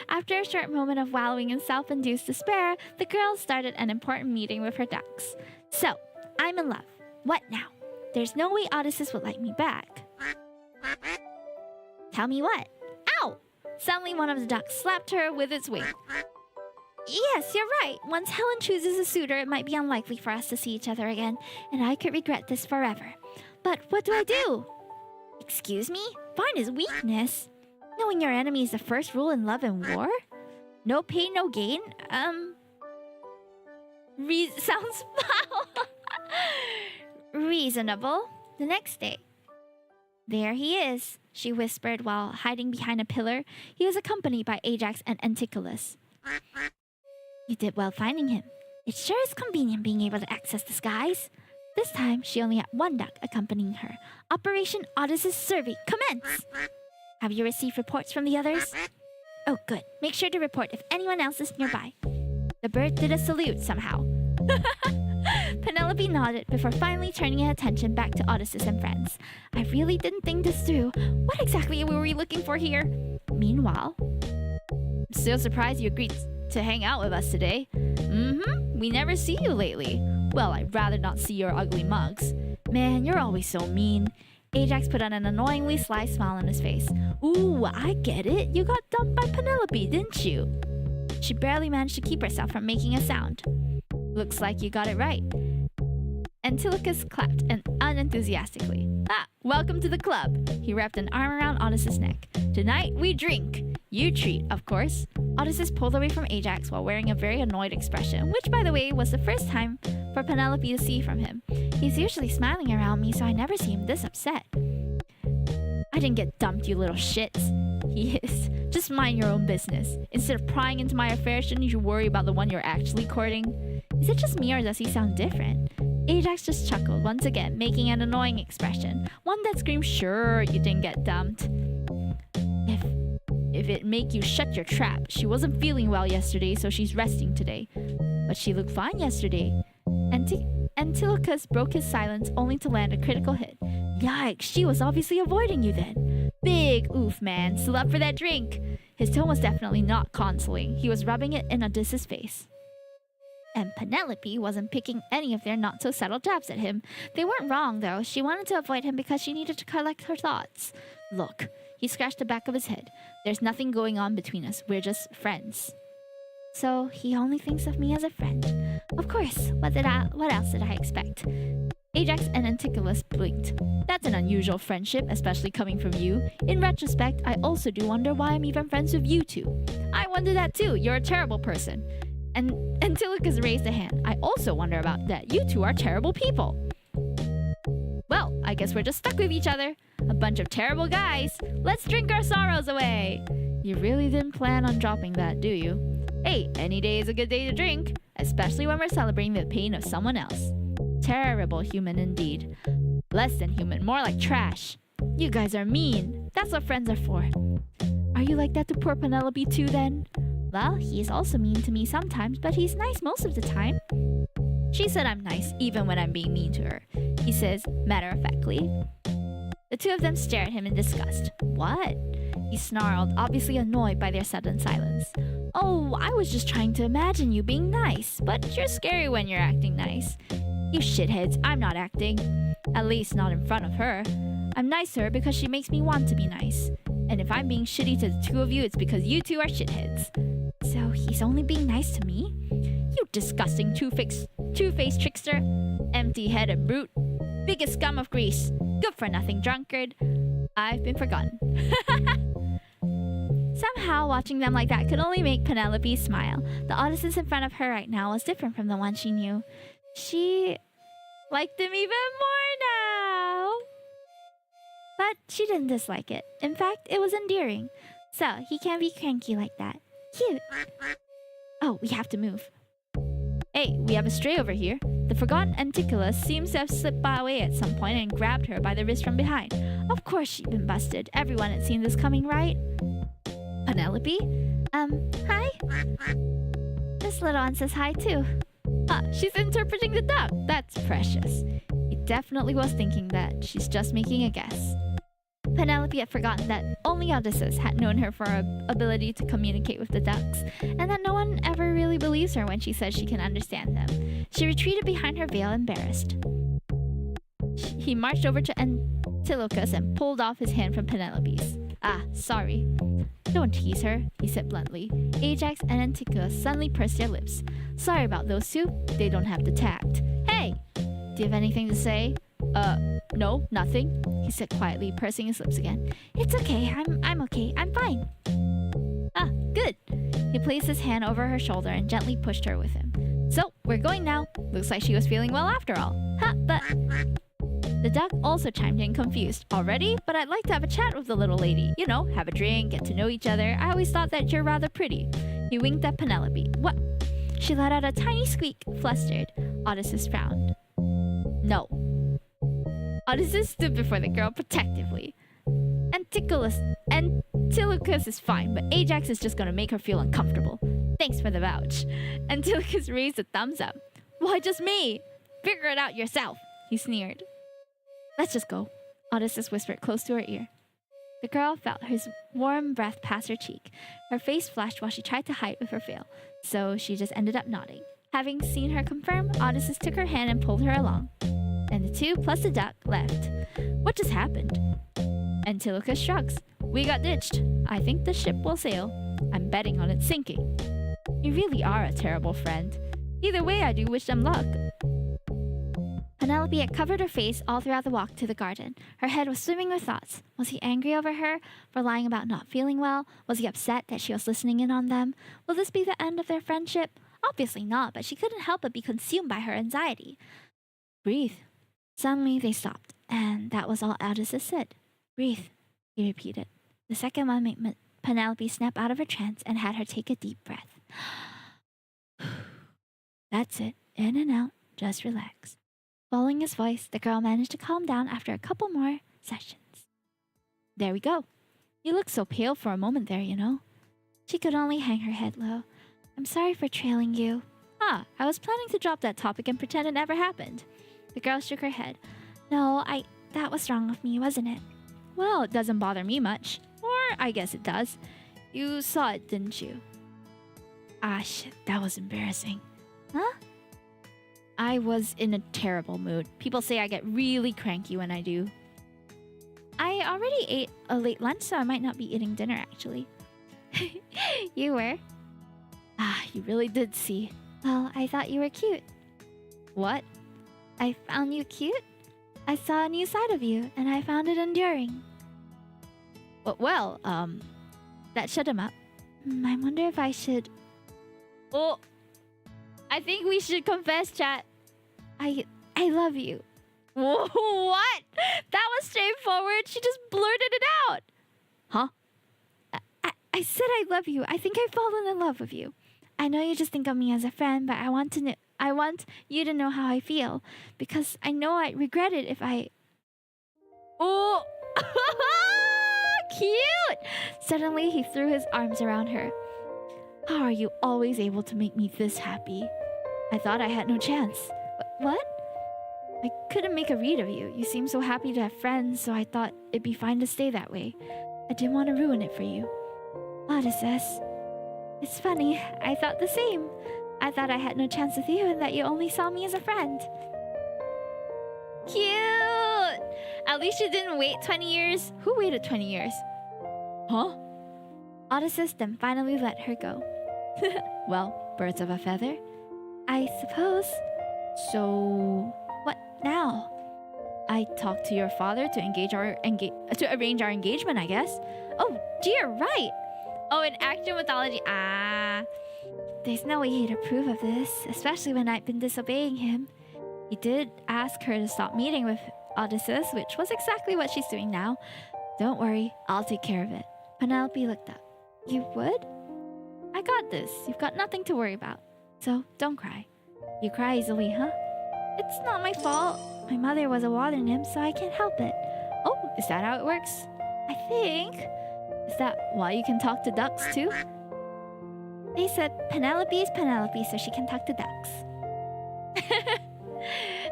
After a short moment of wallowing in self-induced despair, the girls started an important meeting with her ducks. So, I'm in love. What now? There's no way Odysseus would like me back. Tell me what? Ow! Suddenly one of the ducks slapped her with its wing. Yes, you're right. Once Helen chooses a suitor, it might be unlikely for us to see each other again, and I could regret this forever. But what do I do? Excuse me? Find his weakness? Knowing your enemy is the first rule in love and war? No pain, no gain? Sounds Reasonable. The next day. There he is, she whispered while hiding behind a pillar. He was accompanied by Ajax and Anticulus. You did well finding him. It sure is convenient being able to access the skies. This time, she only had one duck accompanying her. Operation Odyssey's survey, commence! Have you received reports from the others? Oh, good. Make sure to report if anyone else is nearby. The bird did a salute somehow. Penelope nodded before finally turning her attention back to Odysseus and friends. I really didn't think this through. What exactly were we looking for here? Meanwhile, I'm still surprised you agreed to hang out with us today. We never see you lately. Well, I'd rather not see your ugly mugs. Man, you're always so mean. Ajax put on an annoyingly sly smile on his face. Ooh, I get it. You got dumped by Penelope, didn't you? She barely managed to keep herself from making a sound. Looks like you got it right. Antilochus clapped unenthusiastically. Welcome to the club. He wrapped an arm around Odysseus' neck. Tonight we drink. You treat, of course. Odysseus pulled away from Ajax while wearing a very annoyed expression, which, by the way, was the first time for Penelope to see from him. He's usually smiling around me, so I never see him this upset. I didn't get dumped, you little shits. He hissed. Just mind your own business. Instead of prying into my affairs, shouldn't you worry about the one you're actually courting? Is it just me or does he sound different? Ajax just chuckled once again, making an annoying expression. One that screamed, sure, you didn't get dumped. If it make you shut your trap, she wasn't feeling well yesterday, so she's resting today. But she looked fine yesterday. Antilochus broke his silence only to land a critical hit. Yikes, she was obviously avoiding you then. Big oof, man. Still up for that drink? His tone was definitely not consoling. He was rubbing it in Odysseus' face. And Penelope wasn't picking any of their not-so-subtle jabs at him. They weren't wrong, though. She wanted to avoid him because she needed to collect her thoughts. Look, he scratched the back of his head. There's nothing going on between us. We're just friends. So he only thinks of me as a friend. Of course. What else did I expect? Ajax and Anticulus blinked. That's an unusual friendship, especially coming from you. In retrospect, I also do wonder why I'm even friends with you two. I wonder that too. You're a terrible person. And Antilochus raised a hand. I also wonder about that. You two are terrible people. Well, I guess we're just stuck with each other. A bunch of terrible guys. Let's drink our sorrows away. You really didn't plan on dropping that, do you? Hey, any day is a good day to drink, especially when we're celebrating the pain of someone else. Terrible human indeed. Less than human, more like trash. You guys are mean. That's what friends are for. Are you like that to poor Penelope too then? Well, he's also mean to me sometimes, but he's nice most of the time. She said I'm nice even when I'm being mean to her. He says, matter-of-factly. The two of them stared at him in disgust. What? He snarled, obviously annoyed by their sudden silence. Oh, I was just trying to imagine you being nice, but you're scary when you're acting nice. You shitheads, I'm not acting. At least not in front of her. I'm nice to her because she makes me want to be nice. And if I'm being shitty to the two of you, it's because you two are shitheads. So he's only being nice to me? You disgusting two-faced trickster. Empty-headed brute. Biggest scum of Greece. Good-for-nothing drunkard. I've been forgotten. Somehow, watching them like that could only make Penelope smile. The Odysseus in front of her right now was different from the one she knew. She liked him even more now. But she didn't dislike it. In fact, it was endearing. So, he can't be cranky like that. Cute. Oh, we have to move. Hey, we have a stray over here. The forgotten Anticulus seems to have slipped away at some point and grabbed her by the wrist from behind. Of course she'd been busted. Everyone had seen this coming, right? Penelope? Hi? This little one says hi too. She's interpreting the duck. That's precious. He definitely was thinking that. She's just making a guess. Penelope had forgotten that only Odysseus had known her for her ability to communicate with the ducks, and that no one ever really believes her when she says she can understand them. She retreated behind her veil, embarrassed. He marched over to Antilochus and pulled off his hand from Penelope's. Sorry. Don't tease her, he said bluntly. Ajax and Antilochus suddenly pursed their lips. Sorry about those two. They don't have the tact. Hey! Do you have anything to say? No, nothing, he said quietly, pursing his lips again. It's okay, I'm okay, I'm fine. Good. He placed his hand over her shoulder and gently pushed her with him. So, we're going now. Looks like she was feeling well after all. Ha, but... The duck also chimed in confused. Already? But I'd like to have a chat with the little lady. You know, have a drink, get to know each other. I always thought that you're rather pretty. He winked at Penelope. What? She let out a tiny squeak, flustered. Odysseus frowned. No. Odysseus stood before the girl protectively. Antilochus is fine, but Ajax is just gonna make her feel uncomfortable. Thanks for the vouch. Antilochus raised a thumbs up. Why just me? Figure it out yourself, he sneered. Let's just go, Odysseus whispered close to her ear. The girl felt his warm breath pass her cheek. Her face flushed while she tried to hide with her veil, so she just ended up nodding. Having seen her confirm, Odysseus took her hand and pulled her along. And the two plus the duck left. What just happened? Antilochus shrugs. We got ditched. I think the ship will sail. I'm betting on it sinking. You really are a terrible friend. Either way, I do wish them luck. Penelope had covered her face all throughout the walk to the garden. Her head was swimming with thoughts. Was he angry over her for lying about not feeling well? Was he upset that she was listening in on them? Will this be the end of their friendship? Obviously not, but she couldn't help but be consumed by her anxiety. Breathe. Suddenly they stopped, and that was all Odysseus said. Breathe, he repeated. The second one made Penelope snap out of her trance and had her take a deep breath. That's it. In and out. Just relax. Following his voice, the girl managed to calm down after a couple more sessions. There we go. You looked so pale for a moment there, you know. She could only hang her head low. I'm sorry for trailing you. I was planning to drop that topic and pretend it never happened. The girl shook her head. No, that was wrong of me, wasn't it? Well, it doesn't bother me much. Or I guess it does. You saw it, didn't you? Ah, shit, that was embarrassing. Huh? I was in a terrible mood. People say I get really cranky when I do. I already ate a late lunch, so I might not be eating dinner, actually. You were? You really did see. Well, I thought you were cute. What? I found you cute? I saw a new side of you, and I found it endearing. Well, that shut him up. I wonder if I should... Oh, I think we should confess, chat. I love you. Whoa, what? That was straightforward. She just blurted it out. Huh? I said I love you. I think I've fallen in love with you. I know you just think of me as a friend, but I want you to know how I feel, because I know I'd regret it if I... Oh! Cute! Suddenly, he threw his arms around her. How are you always able to make me this happy? I thought I had no chance. What? I couldn't make a read of you. You seem so happy to have friends, so I thought it'd be fine to stay that way. I didn't want to ruin it for you. Odysseus. It's funny, I thought the same. I thought I had no chance with you and that you only saw me as a friend. Cute! At least you didn't wait 20 years. Who waited 20 years? Huh? Odysseus then finally let her go. Well, birds of a feather. I suppose. So, what now? I talked to your father to arrange our engagement, I guess. Oh, dear, right. Oh, in Actor mythology. There's no way he'd approve of this, especially when I'd been disobeying him. He did ask her to stop meeting with Odysseus, which was exactly what she's doing now. Don't worry, I'll take care of it. Penelope looked up. You would? I got this. You've got nothing to worry about. So, don't cry. You cry easily, huh? It's not my fault. My mother was a water nymph, so I can't help it. Oh, is that how it works? I think. Is that why you can talk to ducks, too? They said Penelope is Penelope, so she can talk to ducks.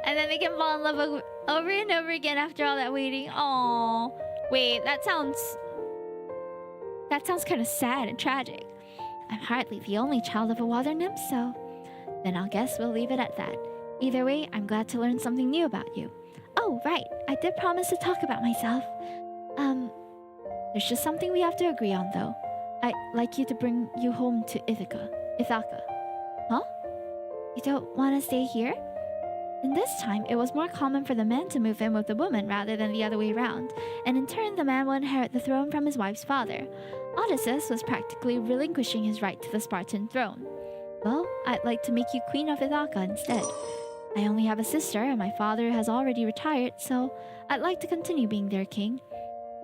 And then they can fall in love over and over again after all that waiting. Aww. Wait, that sounds kind of sad and tragic. I'm hardly the only child of a water nymph, so... Then I'll guess we'll leave it at that. Either way, I'm glad to learn something new about you. Oh, right. I did promise to talk about myself. There's just something we have to agree on, though. I'd like you to bring you home to Ithaca. Huh? You don't want to stay here? In this time, it was more common for the man to move in with the woman rather than the other way around, and in turn, the man would inherit the throne from his wife's father. Odysseus was practically relinquishing his right to the Spartan throne. Well, I'd like to make you Queen of Ithaka instead. I only have a sister, and my father has already retired, so I'd like to continue being their king.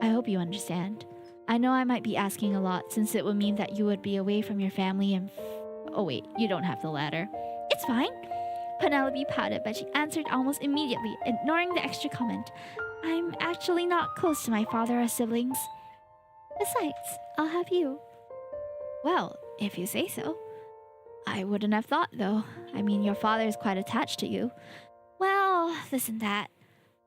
I hope you understand. I know I might be asking a lot, since it would mean that you would be away from your family and... Oh wait, you don't have the latter. It's fine. Penelope pouted, but she answered almost immediately, ignoring the extra comment. I'm actually not close to my father or siblings. Besides, I'll have you. Well, if you say so. I wouldn't have thought, though. I mean, your father is quite attached to you. Well, this and that.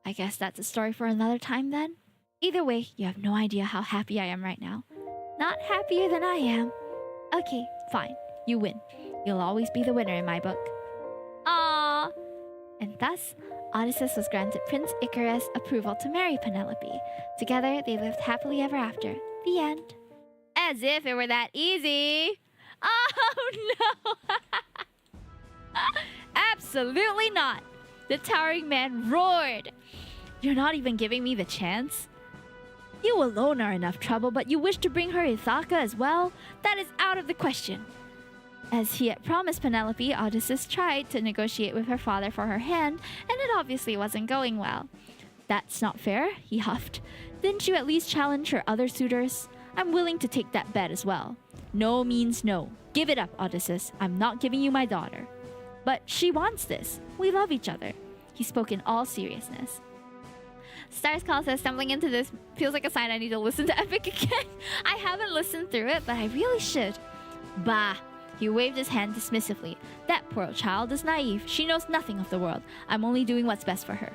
I guess that's a story for another time, then. Either way, you have no idea how happy I am right now. Not happier than I am. Okay, fine. You win. You'll always be the winner in my book. Aww! And thus, Odysseus was granted Prince Icarus' approval to marry Penelope. Together, they lived happily ever after. The end. As if it were that easy! Oh no! Absolutely not! The towering man roared. You're not even giving me the chance? You alone are enough trouble, but you wish to bring her Ithaka as well? That is out of the question. As he had promised Penelope, Odysseus tried to negotiate with her father for her hand, and it obviously wasn't going well. That's not fair, he huffed. Didn't you at least challenge her other suitors? I'm willing to take that bet as well. No means no. Give it up, Odysseus. I'm not giving you my daughter. But she wants this. We love each other. He spoke in all seriousness. Stars Call says, stumbling into this feels like a sign I need to listen to Epic again. I haven't listened through it, but I really should. Bah! He waved his hand dismissively. That poor child is naive. She knows nothing of the world. I'm only doing what's best for her.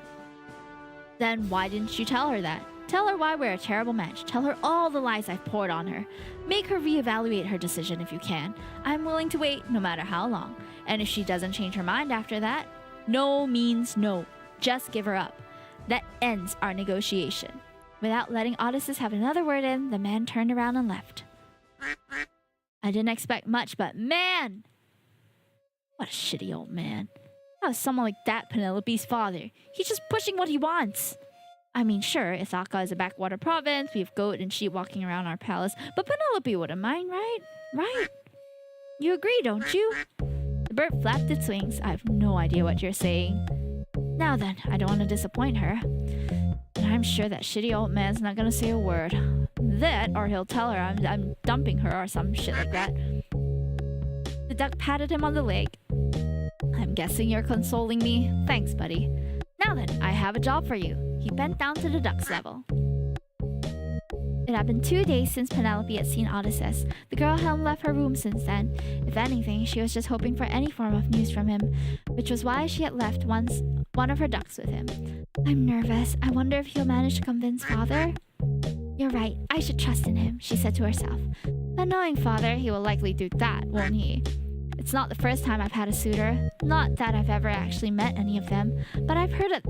Then why didn't you tell her that? Tell her why we're a terrible match. Tell her all the lies I've poured on her. Make her reevaluate her decision if you can. I'm willing to wait no matter how long. And if she doesn't change her mind after that, no means no. Just give her up. That ends our negotiation. Without letting Odysseus have another word in, the man turned around and left. I didn't expect much, but man! What a shitty old man. How is someone like that Penelope's father? He's just pushing what he wants. I mean, sure, Ithaka is a backwater province, we have goat and sheep walking around our palace, but Penelope wouldn't mind, right? Right? You agree, don't you? The bird flapped its wings. I have no idea what you're saying. Now then, I don't want to disappoint her. And I'm sure that shitty old man's not gonna say a word. That, or he'll tell her I'm dumping her or some shit like that. The duck patted him on the leg. I'm guessing you're consoling me. Thanks, buddy. Now then, I have a job for you. He bent down to the duck's level. It had been 2 days since Penelope had seen Odysseus. The girl hadn't left her room since then. If anything, she was just hoping for any form of news from him, which was why she had left one of her ducks with him. I'm nervous. I wonder if he'll manage to convince father? You're right. I should trust in him, she said to herself. But knowing father, he will likely do that, won't he? It's not the first time I've had a suitor. Not that I've ever actually met any of them, but I've heard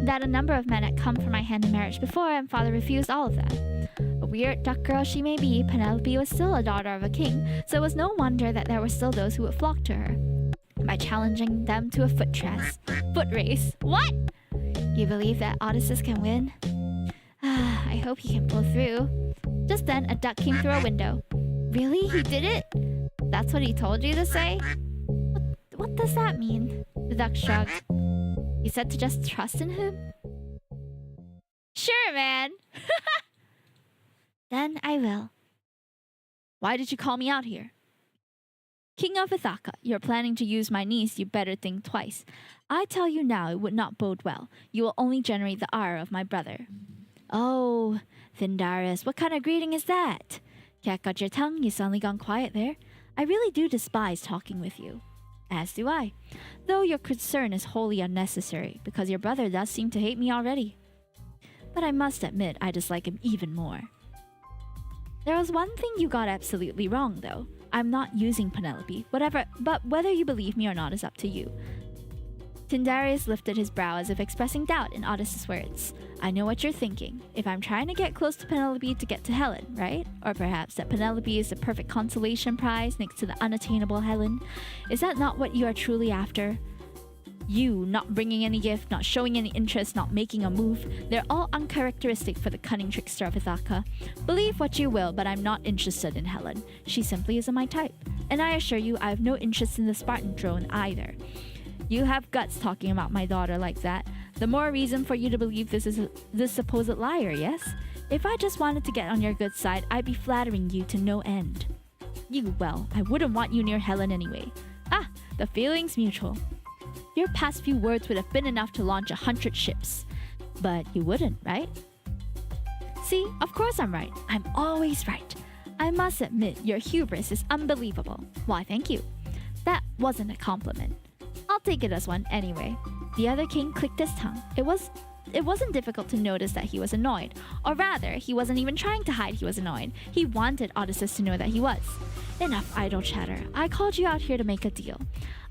that a number of men had come for my hand in marriage before, and father refused all of them. A weird duck girl she may be, Penelope was still a daughter of a king, so it was no wonder that there were still those who would flock to her. By challenging them to a foot race. What? You believe that Odysseus can win? I hope he can pull through. Just then, a duck came through a window. Really? He did it? That's what he told you to say? What does that mean? The duck shrugged. You said to just trust in him? Sure, man. Then I will. Why did you call me out here? King of Ithaka, you're planning to use my niece, you better think twice. I tell you now, it would not bode well. You will only generate the ire of my brother. Oh, Thyndarius, what kind of greeting is that? Cat got your tongue, you suddenly gone quiet there. I really do despise talking with you. As do I. Though your concern is wholly unnecessary, because your brother does seem to hate me already. But I must admit, I dislike him even more. There was one thing you got absolutely wrong, though. I'm not using Penelope, but whether you believe me or not is up to you. Thyndarius lifted his brow as if expressing doubt in Odysseus' words. I know what you're thinking. If I'm trying to get close to Penelope to get to Helen, right? Or perhaps that Penelope is the perfect consolation prize next to the unattainable Helen. Is that not what you are truly after? You, not bringing any gift, not showing any interest, not making a move. They're all uncharacteristic for the cunning trickster of Ithaka. Believe what you will, but I'm not interested in Helen. She simply isn't my type. And I assure you, I have no interest in the Spartan throne either. You have guts talking about my daughter like that. The more reason for you to believe this supposed liar, yes? If I just wanted to get on your good side, I'd be flattering you to no end. Well, I wouldn't want you near Helen anyway. Ah, the feeling's mutual. Your past few words would have been enough to launch 100 ships. But you wouldn't, right? See, of course I'm right. I'm always right. I must admit, your hubris is unbelievable. Why, thank you. That wasn't a compliment. I'll take it as one anyway. The other king clicked his tongue. It wasn't difficult to notice that he was annoyed. Or rather, he wasn't even trying to hide he was annoyed. He wanted Odysseus to know that he was. Enough idle chatter. I called you out here to make a deal.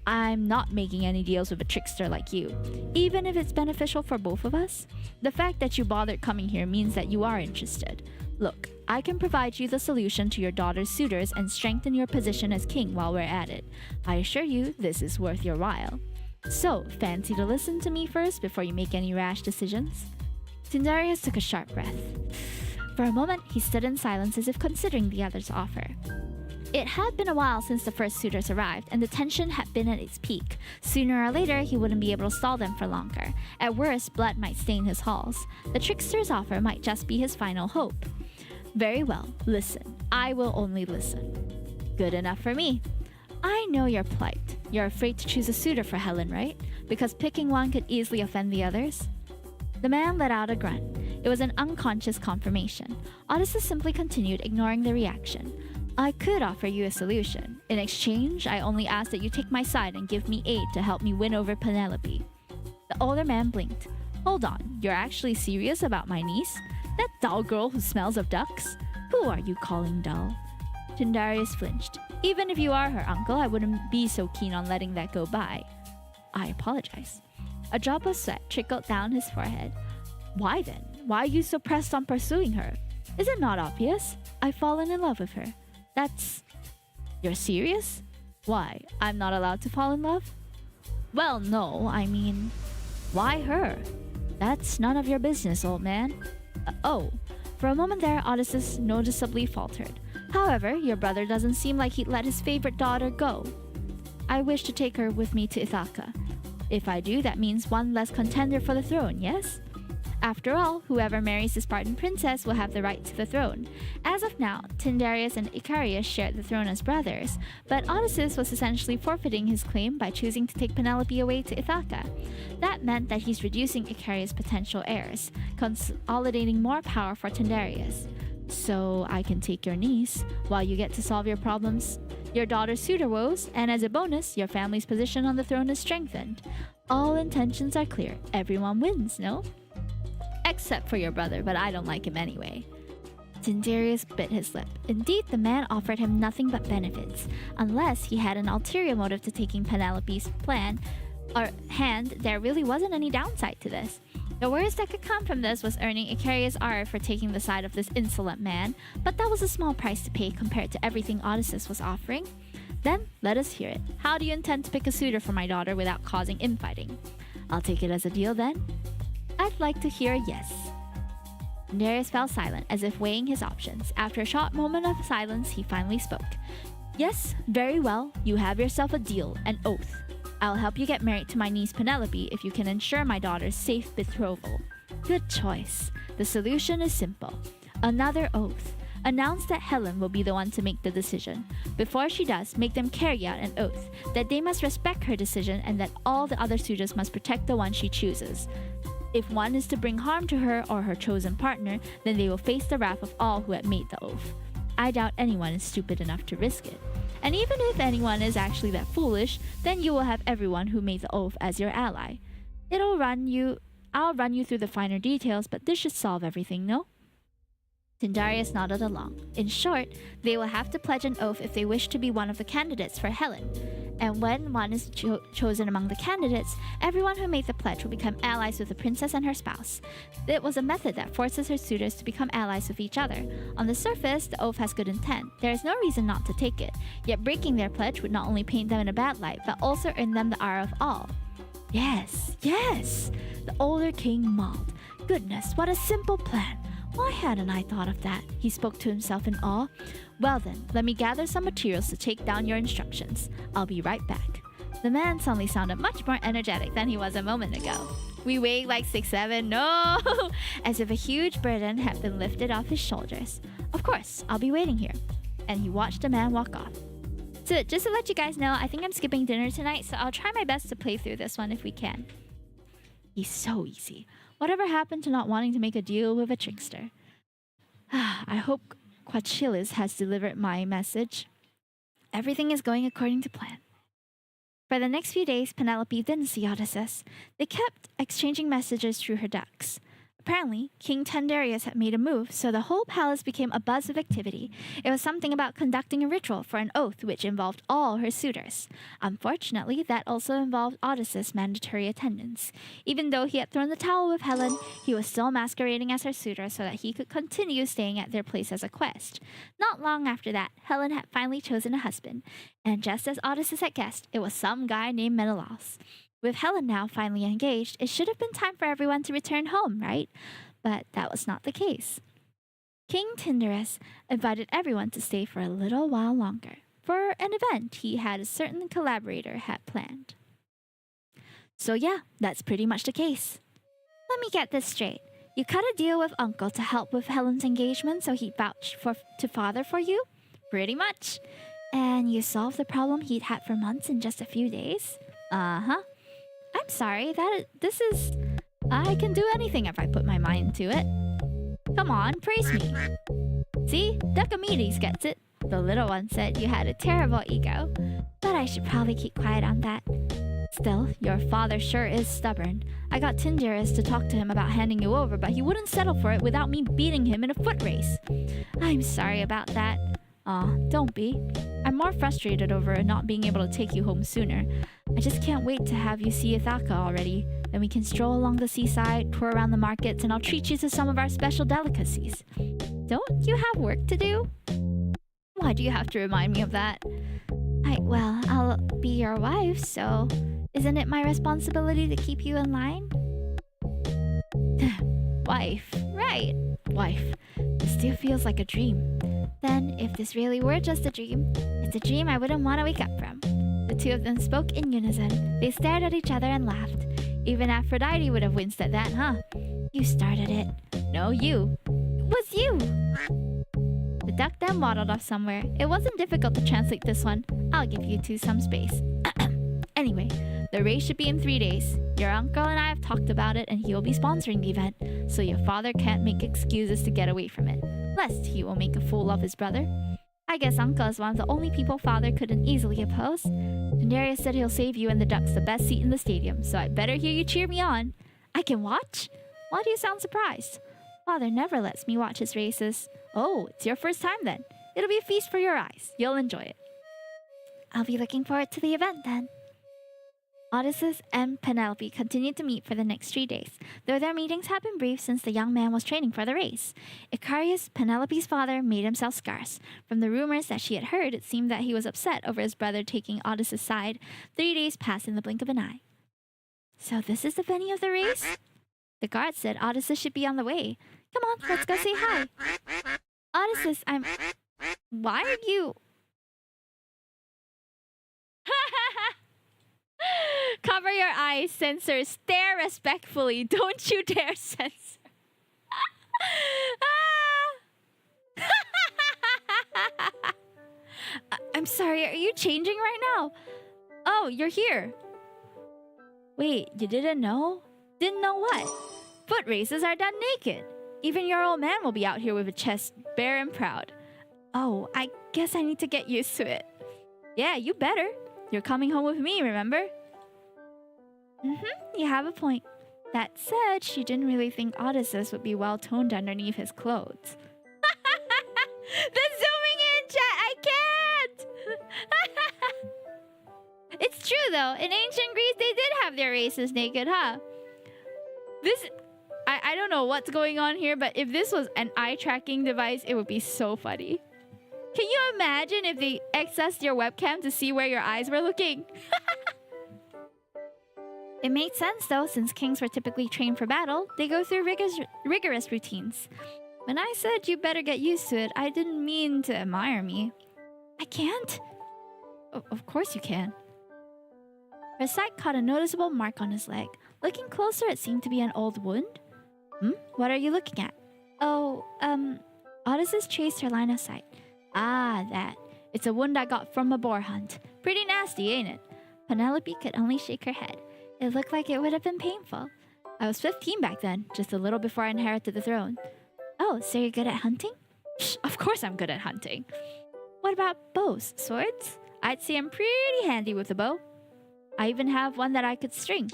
I'm not making any deals with a trickster like you, even if it's beneficial for both of us. The fact that you bothered coming here means that you are interested. Look, I can provide you the solution to your daughter's suitors and strengthen your position as king while we're at it. I assure you, this is worth your while. So, fancy to listen to me first before you make any rash decisions? Tyndareus took a sharp breath. For a moment, he stood in silence as if considering the other's offer. It had been a while since the first suitors arrived, and the tension had been at its peak. Sooner or later, he wouldn't be able to stall them for longer. At worst, blood might stain his halls. The trickster's offer might just be his final hope. Very well, listen. I will only listen. Good enough for me. I know your plight. You're afraid to choose a suitor for Helen, right? Because picking one could easily offend the others? The man let out a grunt. It was an unconscious confirmation. Odysseus simply continued, ignoring the reaction. I could offer you a solution. In exchange, I only ask that you take my side and give me aid to help me win over Penelope. The older man blinked. Hold on, you're actually serious about my niece? That dull girl who smells of ducks? Who are you calling dull? Tyndareus flinched. Even if you are her uncle, I wouldn't be so keen on letting that go by. I apologize. A drop of sweat trickled down his forehead. Why then? Why are you so pressed on pursuing her? Is it not obvious? I've fallen in love with her. You're serious? Why? I'm not allowed to fall in love? Well, no, I mean, why her? That's none of your business, old man. Oh. For a moment there, Odysseus noticeably faltered. However, your brother doesn't seem like he'd let his favorite daughter go. I wish to take her with me to Ithaca. If I do, that means one less contender for the throne, yes? After all, whoever marries the Spartan princess will have the right to the throne. As of now, Tyndareus and Icarius shared the throne as brothers, but Odysseus was essentially forfeiting his claim by choosing to take Penelope away to Ithaca. That meant that he's reducing Icarius' potential heirs, consolidating more power for Tyndareus. So I can take your niece, while you get to solve your problems, your daughter's suitor woes, and as a bonus, your family's position on the throne is strengthened. All intentions are clear. Everyone wins, no? Except for your brother, but I don't like him anyway. Tyndareus bit his lip. Indeed, the man offered him nothing but benefits. Unless he had an ulterior motive to taking Penelope's plan, or hand, there really wasn't any downside to this. The worst that could come from this was earning Icarius' ire for taking the side of this insolent man, but that was a small price to pay compared to everything Odysseus was offering. Then, let us hear it. How do you intend to pick a suitor for my daughter without causing infighting? I'll take it as a deal then. I'd like to hear a yes. Tyndareus fell silent, as if weighing his options. After a short moment of silence, he finally spoke. Yes, very well. You have yourself a deal, an oath. I'll help you get married to my niece Penelope if you can ensure my daughter's safe betrothal. Good choice. The solution is simple. Another oath. Announce that Helen will be the one to make the decision. Before she does, make them carry out an oath that they must respect her decision and that all the other suitors must protect the one she chooses. If one is to bring harm to her or her chosen partner, then they will face the wrath of all who have made the oath. I doubt anyone is stupid enough to risk it. And even if anyone is actually that foolish, then you will have everyone who made the oath as your ally. I'll run you through the finer details, but this should solve everything, no? Tyndareus nodded along. In short, they will have to pledge an oath if they wish to be one of the candidates for Helen. And when one is chosen among the candidates, everyone who made the pledge will become allies with the princess and her spouse. It was a method that forces her suitors to become allies with each other. On the surface, the oath has good intent. There is no reason not to take it. Yet breaking their pledge would not only paint them in a bad light, but also earn them the ire of all. Yes, yes! The older king mauled. Goodness, what a simple plan. Why hadn't I thought of that? He spoke to himself in awe. Well then, let me gather some materials to take down your instructions. I'll be right back. The man suddenly sounded much more energetic than he was a moment ago. We weighed like 6'7", no! As if a huge burden had been lifted off his shoulders. Of course, I'll be waiting here. And he watched the man walk off. So just to let you guys know, I think I'm skipping dinner tonight, so I'll try my best to play through this one if we can. He's so easy. Whatever happened to not wanting to make a deal with a trickster? I hope Quachilis has delivered my message. Everything is going according to plan. For the next few days, Penelope didn't see Odysseus. They kept exchanging messages through her ducks. Apparently, King Tendarius had made a move, so the whole palace became abuzz with activity. It was something about conducting a ritual for an oath which involved all her suitors. Unfortunately, that also involved Odysseus' mandatory attendance. Even though he had thrown the towel with Helen, he was still masquerading as her suitor so that he could continue staying at their place as a quest. Not long after that, Helen had finally chosen a husband, and just as Odysseus had guessed, it was some guy named Menelaus. With Helen now finally engaged, it should have been time for everyone to return home, right? But that was not the case. King Tyndareus invited everyone to stay for a little while longer, for an event he had a certain collaborator had planned. So yeah, that's pretty much the case. Let me get this straight. You cut a deal with Uncle to help with Helen's engagement so he'd vouch to father for you? Pretty much. And you solved the problem he'd had for months in just a few days? Uh-huh. I'm sorry, I can do anything if I put my mind to it. Come on, praise me. See, Decamedes gets it. The little one said you had a terrible ego, but I should probably keep quiet on that. Still, your father sure is stubborn. I got Tyndareus to talk to him about handing you over, but he wouldn't settle for it without me beating him in a foot race. I'm sorry about that. Aw, don't be. I'm more frustrated over not being able to take you home sooner. I just can't wait to have you see Ithaca already. Then we can stroll along the seaside, tour around the markets, and I'll treat you to some of our special delicacies. Don't you have work to do? Why do you have to remind me of that? I'll be your wife, so isn't it my responsibility to keep you in line? Wife, right. Wife. This still feels like a dream. Then, if this really were just a dream, it's a dream I wouldn't want to wake up from. The two of them spoke in unison. They stared at each other and laughed. Even Aphrodite would have winced at that, huh? You started it. No, you. It was you! The duck then waddled off somewhere. It wasn't difficult to translate this one. I'll give you two some space. Anyway, the race should be in 3 days. Your uncle and I have talked about it, and he will be sponsoring the event, so your father can't make excuses to get away from it, lest he will make a fool of his brother. I guess uncle is one of the only people father couldn't easily oppose. Tyndareus said he'll save you and the ducks the best seat in the stadium, so I'd better hear you cheer me on. I can watch? Why do you sound surprised? Father never lets me watch his races. Oh, it's your first time then. It'll be a feast for your eyes. You'll enjoy it. I'll be looking forward to the event then. Odysseus and Penelope continued to meet for the next 3 days, though their meetings had been brief since the young man was training for the race. Icarius, Penelope's father, made himself scarce. From the rumors that she had heard, it seemed that he was upset over his brother taking Odysseus' side. 3 days passed in the blink of an eye. So this is the venue of the race? The guard said Odysseus should be on the way. Come on, let's go say hi. Odysseus, Why are you... Cover your eyes, censor. Stare respectfully. Don't you dare censor. I'm sorry, are you changing right now? Oh, you're here. Wait, you didn't know? Didn't know what? Foot races are done naked. Even your old man will be out here with a chest bare and proud. Oh, I guess I need to get used to it. Yeah, you better. You're coming home with me, remember? You have a point. That said, she didn't really think Odysseus would be well toned underneath his clothes. The zooming in, chat! I can't! It's true, though. In ancient Greece, they did have their races naked, huh? I don't know what's going on here, but if this was an eye-tracking device, it would be so funny. Can you imagine if they accessed your webcam to see where your eyes were looking? It made sense though, since kings were typically trained for battle. They go through rigorous routines. When I said you better get used to it, I didn't mean to admire me. I can't. Of course you can. Her sight caught a noticeable mark on his leg. Looking closer, it seemed to be an old wound. What are you looking at? Oh, Odysseus traced her line of sight. Ah, that. It's a wound I got from a boar hunt. Pretty nasty, ain't it? Penelope could only shake her head. It looked like it would have been painful. I was 15 back then, just a little before I inherited the throne. Oh, so you're good at hunting? Shh, of course I'm good at hunting. What about bows? Swords? I'd say I'm pretty handy with a bow. I even have one that I could string.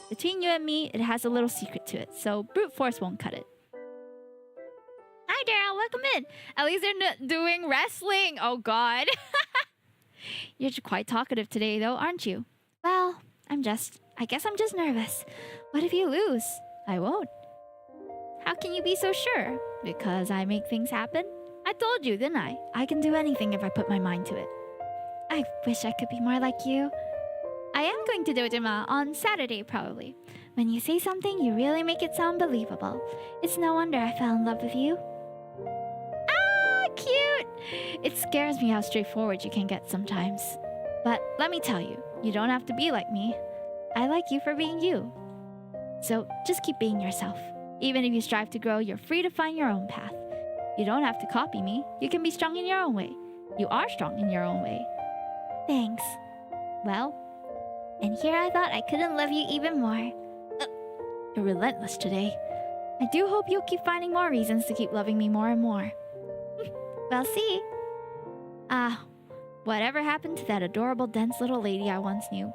Between you and me, it has a little secret to it, so brute force won't cut it. Hi, Daryl. Welcome in. At least they're not doing wrestling. Oh, God. You're quite talkative today, though, aren't you? Well, I guess I'm just nervous. What if you lose? I won't. How can you be so sure? Because I make things happen? I told you, didn't I? I can do anything if I put my mind to it. I wish I could be more like you. I am going to Dojima on Saturday, probably. When you say something, you really make it sound believable. It's no wonder I fell in love with you. Ah, cute! It scares me how straightforward you can get sometimes. But let me tell you, you don't have to be like me. I like you for being you. So just keep being yourself. Even if you strive to grow, you're free to find your own path. You don't have to copy me. You can be strong in your own way. You are strong in your own way. Thanks. Well, and here I thought I couldn't love you even more. You're relentless today. I do hope you'll keep finding more reasons to keep loving me more and more. We'll see. Whatever happened to that adorable, dense little lady I once knew?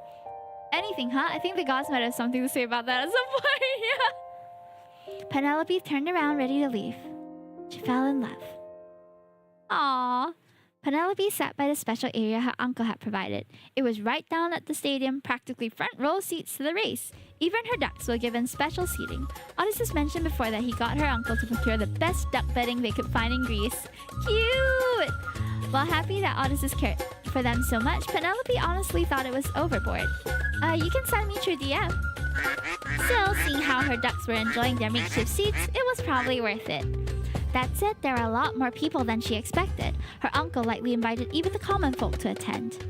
Anything, huh? I think the gods might have something to say about that at some point. Yeah. Penelope turned around, ready to leave. She fell in love. Aww. Penelope sat by the special area her uncle had provided. It was right down at the stadium, practically front row seats to the race. Even her ducks were given special seating. Odysseus mentioned before that he got her uncle to procure the best duck bedding they could find in Greece. Cute! While happy that Odysseus cared for them so much, Penelope honestly thought it was overboard. You can send me through DM. Still, seeing how her ducks were enjoying their makeshift seats, it was probably worth it. That said, there were a lot more people than she expected. Her uncle likely invited even the common folk to attend.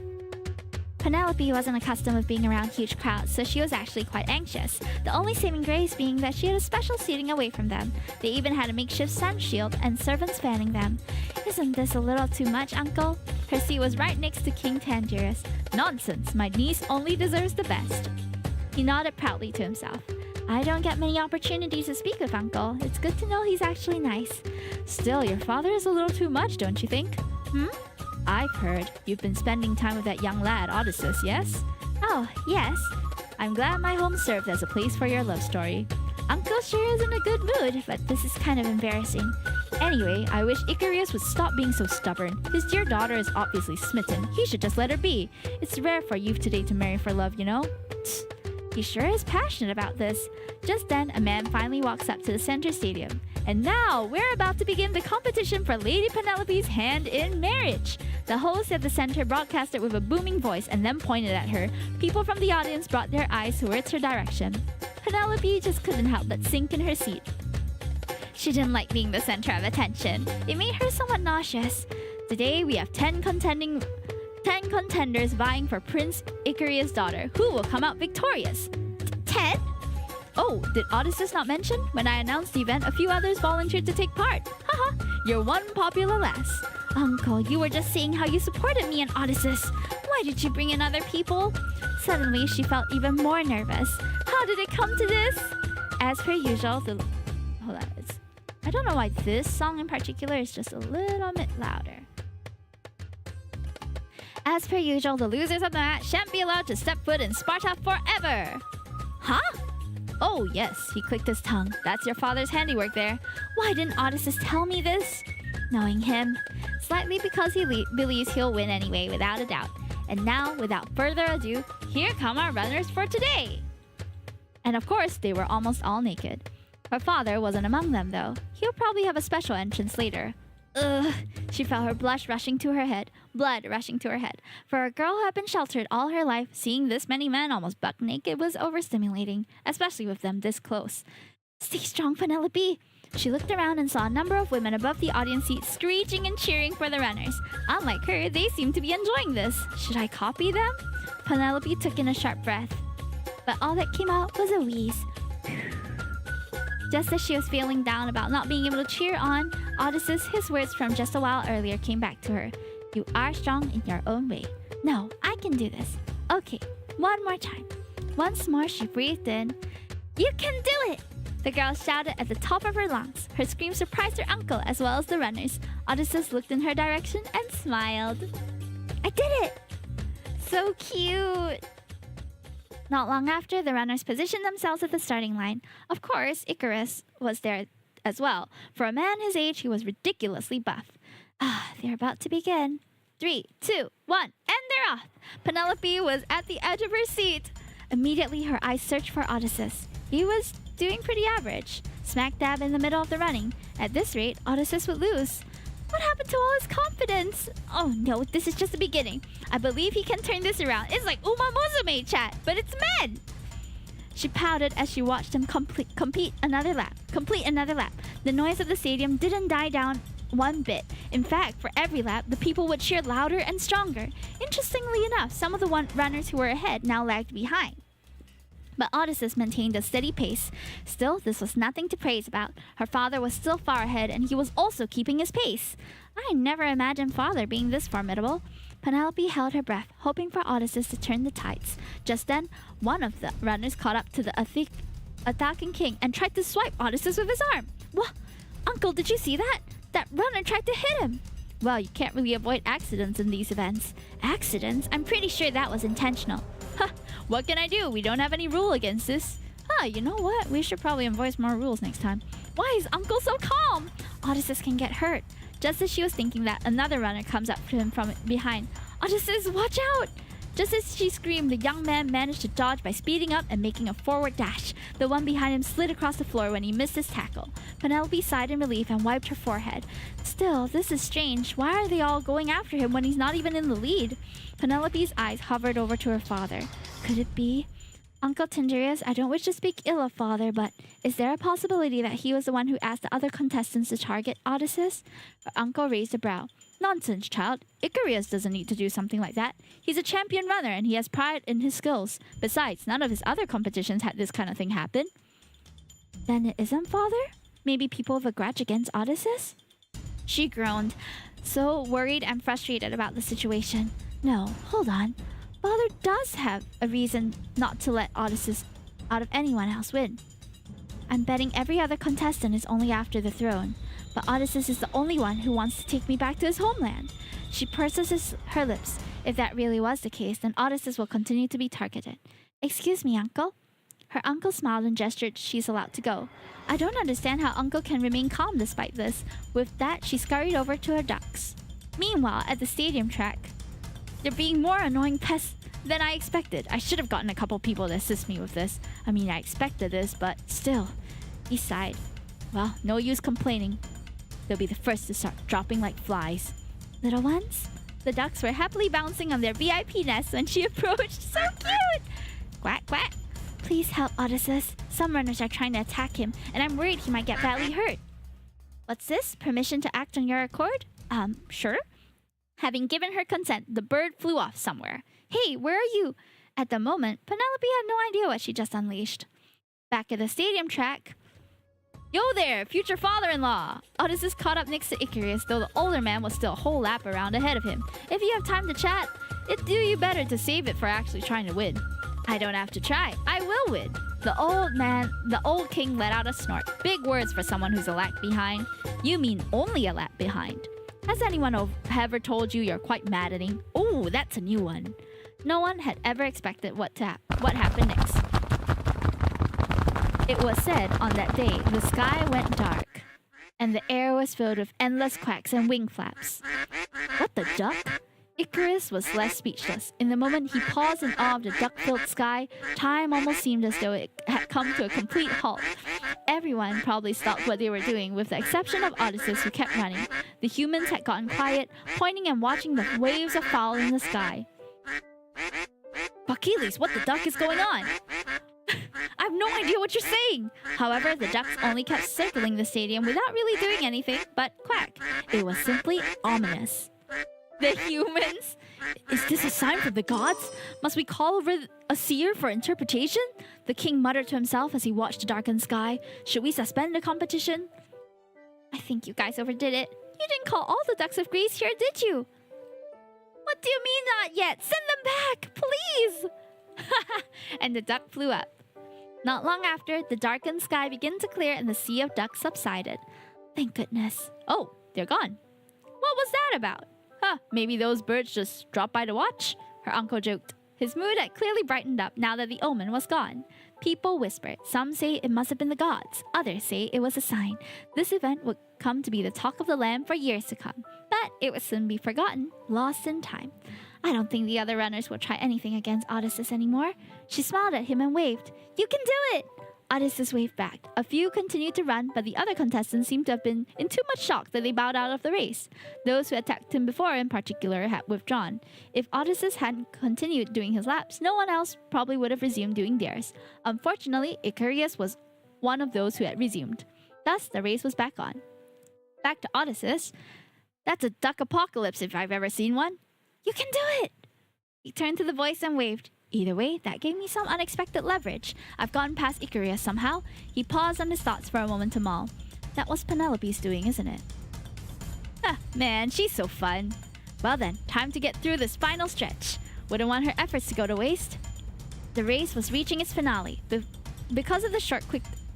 Penelope wasn't accustomed to being around huge crowds, so she was actually quite anxious. The only saving grace being that she had a special seating away from them. They even had a makeshift sun shield and servants fanning them. Isn't this a little too much, Uncle? Her seat was right next to King Tangerus. Nonsense, my niece only deserves the best. He nodded proudly to himself. I don't get many opportunities to speak with Uncle. It's good to know he's actually nice. Still, your father is a little too much, don't you think? I've heard you've been spending time with that young lad, Odysseus, yes? Oh, yes. I'm glad my home served as a place for your love story. Uncle sure is in a good mood, but this is kind of embarrassing. Anyway, I wish Icarus would stop being so stubborn. His dear daughter is obviously smitten. He should just let her be. It's rare for youth today to marry for love, you know? He sure is passionate about this. Just then, a man finally walks up to the center stadium. And now, we're about to begin the competition for Lady Penelope's hand in marriage. The host at the center broadcasted with a booming voice and then pointed at her. People from the audience brought their eyes towards her direction. Penelope just couldn't help but sink in her seat. She didn't like being the center of attention. It made her somewhat nauseous. Today, we have 10 contenders vying for Prince Icarus' daughter. Who will come out victorious? 10? Oh, did Odysseus not mention? When I announced the event, a few others volunteered to take part. Haha, you're one popular lass. Uncle, you were just saying how you supported me and Odysseus. Why did you bring in other people? Suddenly, she felt even more nervous. How did it come to this? As per usual, Hold on, I don't know why this song in particular is just a little bit louder. As per usual, the losers of the match shan't be allowed to step foot in Sparta forever. Huh? Oh, yes, he clicked his tongue. That's your father's handiwork there. Why didn't Odysseus tell me this? Knowing him, slightly because he believes he'll win anyway, without a doubt. And now, without further ado, here come our runners for today. And of course, they were almost all naked. Her father wasn't among them, though. He'll probably have a special entrance later. Ugh, she felt her blood rushing to her head. For a girl who had been sheltered all her life, seeing this many men almost buck naked was overstimulating, especially with them this close. Stay strong, Penelope. She looked around and saw a number of women above the audience seat screeching and cheering for the runners. Unlike her, they seemed to be enjoying this. Should I copy them? Penelope took in a sharp breath. But all that came out was a wheeze. Just as she was feeling down about not being able to cheer on Odysseus, his words from just a while earlier came back to her. You are strong in your own way. No, I can do this. Okay, one more time. Once more, she breathed in. You can do it! The girl shouted at the top of her lungs. Her scream surprised her uncle as well as the runners. Odysseus looked in her direction and smiled. I did it! So cute! Not long after, the runners positioned themselves at the starting line. Of course, Icarus was there as well. For a man his age, he was ridiculously buff. They're about to begin. 3, 2, 1, and they're off! Penelope was at the edge of her seat. Immediately, her eyes searched for Odysseus. He was doing pretty average, smack dab in the middle of the running. At this rate, Odysseus would lose. What happened to all his confidence? Oh no, this is just the beginning. I believe he can turn this around. It's like Uma Musume chat, but it's men! She pouted as she watched him complete another lap. The noise of the stadium didn't die down one bit. In fact, for every lap, the people would cheer louder and stronger. Interestingly enough, some of the runners who were ahead now lagged behind. But Odysseus maintained a steady pace. Still, this was nothing to praise about. Her father was still far ahead, and he was also keeping his pace. I never imagined father being this formidable. Penelope held her breath, hoping for Odysseus to turn the tides. Just then, one of the runners caught up to the attacking king and tried to swipe Odysseus with his arm. What? Uncle, did you see that? That runner tried to hit him. Well, you can't really avoid accidents in these events. Accidents? I'm pretty sure that was intentional. Huh, what can I do? We don't have any rule against this. You know what? We should probably enforce more rules next time. Why is Uncle so calm? Odysseus can get hurt. Just as she was thinking that, another runner comes up to him from behind. Odysseus, watch out! Just as she screamed, the young man managed to dodge by speeding up and making a forward dash. The one behind him slid across the floor when he missed his tackle. Penelope sighed in relief and wiped her forehead. Still, this is strange. Why are they all going after him when he's not even in the lead? Penelope's eyes hovered over to her father. Could it be? Uncle Tyndareus, I don't wish to speak ill of father, but is there a possibility that he was the one who asked the other contestants to target Odysseus? Her uncle raised a brow. Nonsense, child. Icarus doesn't need to do something like that. He's a champion runner and he has pride in his skills. Besides, none of his other competitions had this kind of thing happen. Then it isn't father? Maybe people have a grudge against Odysseus? She groaned, so worried and frustrated about the situation. No, hold on. Father does have a reason not to let Odysseus out of anyone else win. I'm betting every other contestant is only after the throne. But Odysseus is the only one who wants to take me back to his homeland. She purses her lips. If that really was the case, then Odysseus will continue to be targeted. Excuse me, Uncle. Her uncle smiled and gestured she's allowed to go. I don't understand how Uncle can remain calm despite this. With that, she scurried over to her ducks. Meanwhile, at the stadium track, they're being more annoying pests than I expected. I should have gotten a couple people to assist me with this. I mean, I expected this, but still. He sighed. Well, no use complaining. They'll be the first to start dropping like flies. Little ones? The ducks were happily bouncing on their VIP nests when she approached. So cute! Quack, quack. Please help Odysseus. Some runners are trying to attack him, and I'm worried he might get badly hurt. What's this? Permission to act on your accord? Sure. Having given her consent, the bird flew off somewhere. Hey, where are you? At the moment, Penelope had no idea what she just unleashed. Back at the stadium track... Yo there, future father-in-law! Odysseus caught up next to Icarus, though the older man was still a whole lap around ahead of him. If you have time to chat, it'd do you better to save it for actually trying to win. I don't have to try. I will win. The old king let out a snort. Big words for someone who's a lap behind. You mean only a lap behind. Has anyone ever told you you're quite maddening? Oh, that's a new one. No one had ever expected what happened next. It was said on that day, the sky went dark, and the air was filled with endless quacks and wing flaps. What the duck? Icarus was left speechless. In the moment he paused in awe of the duck-filled sky, time almost seemed as though it had come to a complete halt. Everyone probably stopped what they were doing, with the exception of Odysseus, who kept running. The humans had gotten quiet, pointing and watching the waves of fowl in the sky. Achilles, what the duck is going on? I have no idea what you're saying. However, the ducks only kept circling the stadium without really doing anything but quack. It was simply ominous. The humans? Is this a sign from the gods? Must we call over a seer for interpretation? The king muttered to himself as he watched the darkened sky. Should we suspend the competition? I think you guys overdid it. You didn't call all the ducks of Greece here, did you? What do you mean not yet? Send them back, please! And the duck flew up. Not long after, the darkened sky began to clear and the sea of ducks subsided. Thank goodness. Oh, they're gone. What was that about? Huh, maybe those birds just dropped by to watch? Her uncle joked. His mood had clearly brightened up now that the omen was gone. People whispered. Some say it must have been the gods. Others say it was a sign. This event would come to be the talk of the land for years to come. But it would soon be forgotten, lost in time. I don't think the other runners will try anything against Odysseus anymore. She smiled at him and waved. You can do it! Odysseus waved back. A few continued to run, but the other contestants seemed to have been in too much shock that they bowed out of the race. Those who attacked him before, in particular, had withdrawn. If Odysseus hadn't continued doing his laps, no one else probably would have resumed doing theirs. Unfortunately, Icarus was one of those who had resumed. Thus, the race was back on. Back to Odysseus. That's a duck apocalypse if I've ever seen one. You can do it! He turned to the voice and waved. Either way, that gave me some unexpected leverage. I've gotten past Icarus somehow. He paused on his thoughts for a moment to mull. That was Penelope's doing, isn't it? Man, she's so fun. Well then, time to get through this final stretch. Wouldn't want her efforts to go to waste. The race was reaching its finale. Because of the short,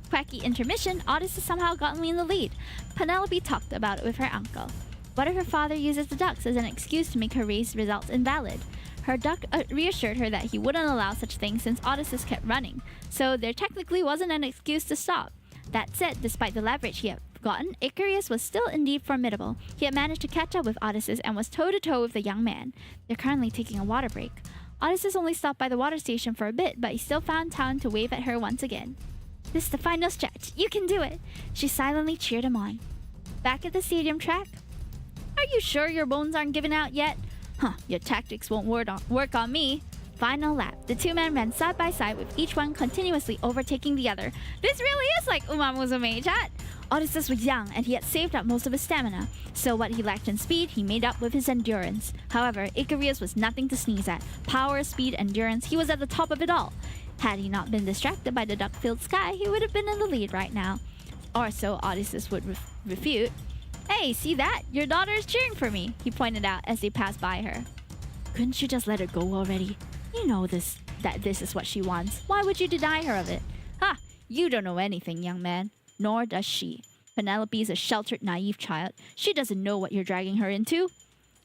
quacky intermission, Odysseus somehow gotten in the lead. Penelope talked about it with her uncle. What if her father uses the ducks as an excuse to make her race results invalid? Her duck reassured her that he wouldn't allow such things since Odysseus kept running, so there technically wasn't an excuse to stop. That said, despite the leverage he had gotten, Icarus was still indeed formidable. He had managed to catch up with Odysseus and was toe-to-toe with the young man. They're currently taking a water break. Odysseus only stopped by the water station for a bit, but he still found time to wave at her once again. This is the final stretch. You can do it! She silently cheered him on. Back at the stadium track. Are you sure your bones aren't given out yet? Huh, your tactics won't work on me. Final lap. The two men ran side by side with each one continuously overtaking the other. This really is like Umamusume, chat. Odysseus was young and he had saved up most of his stamina, so what he lacked in speed, he made up with his endurance. However, Icarus was nothing to sneeze at. Power, speed, endurance, he was at the top of it all. Had he not been distracted by the duck-filled sky, he would have been in the lead right now. Or so Odysseus would refute. Hey, see that? Your daughter is cheering for me, he pointed out as they passed by her. Couldn't you just let her go already? You know that this is what she wants. Why would you deny her of it? Ha! You don't know anything, young man. Nor does she. Penelope is a sheltered, naive child. She doesn't know what you're dragging her into.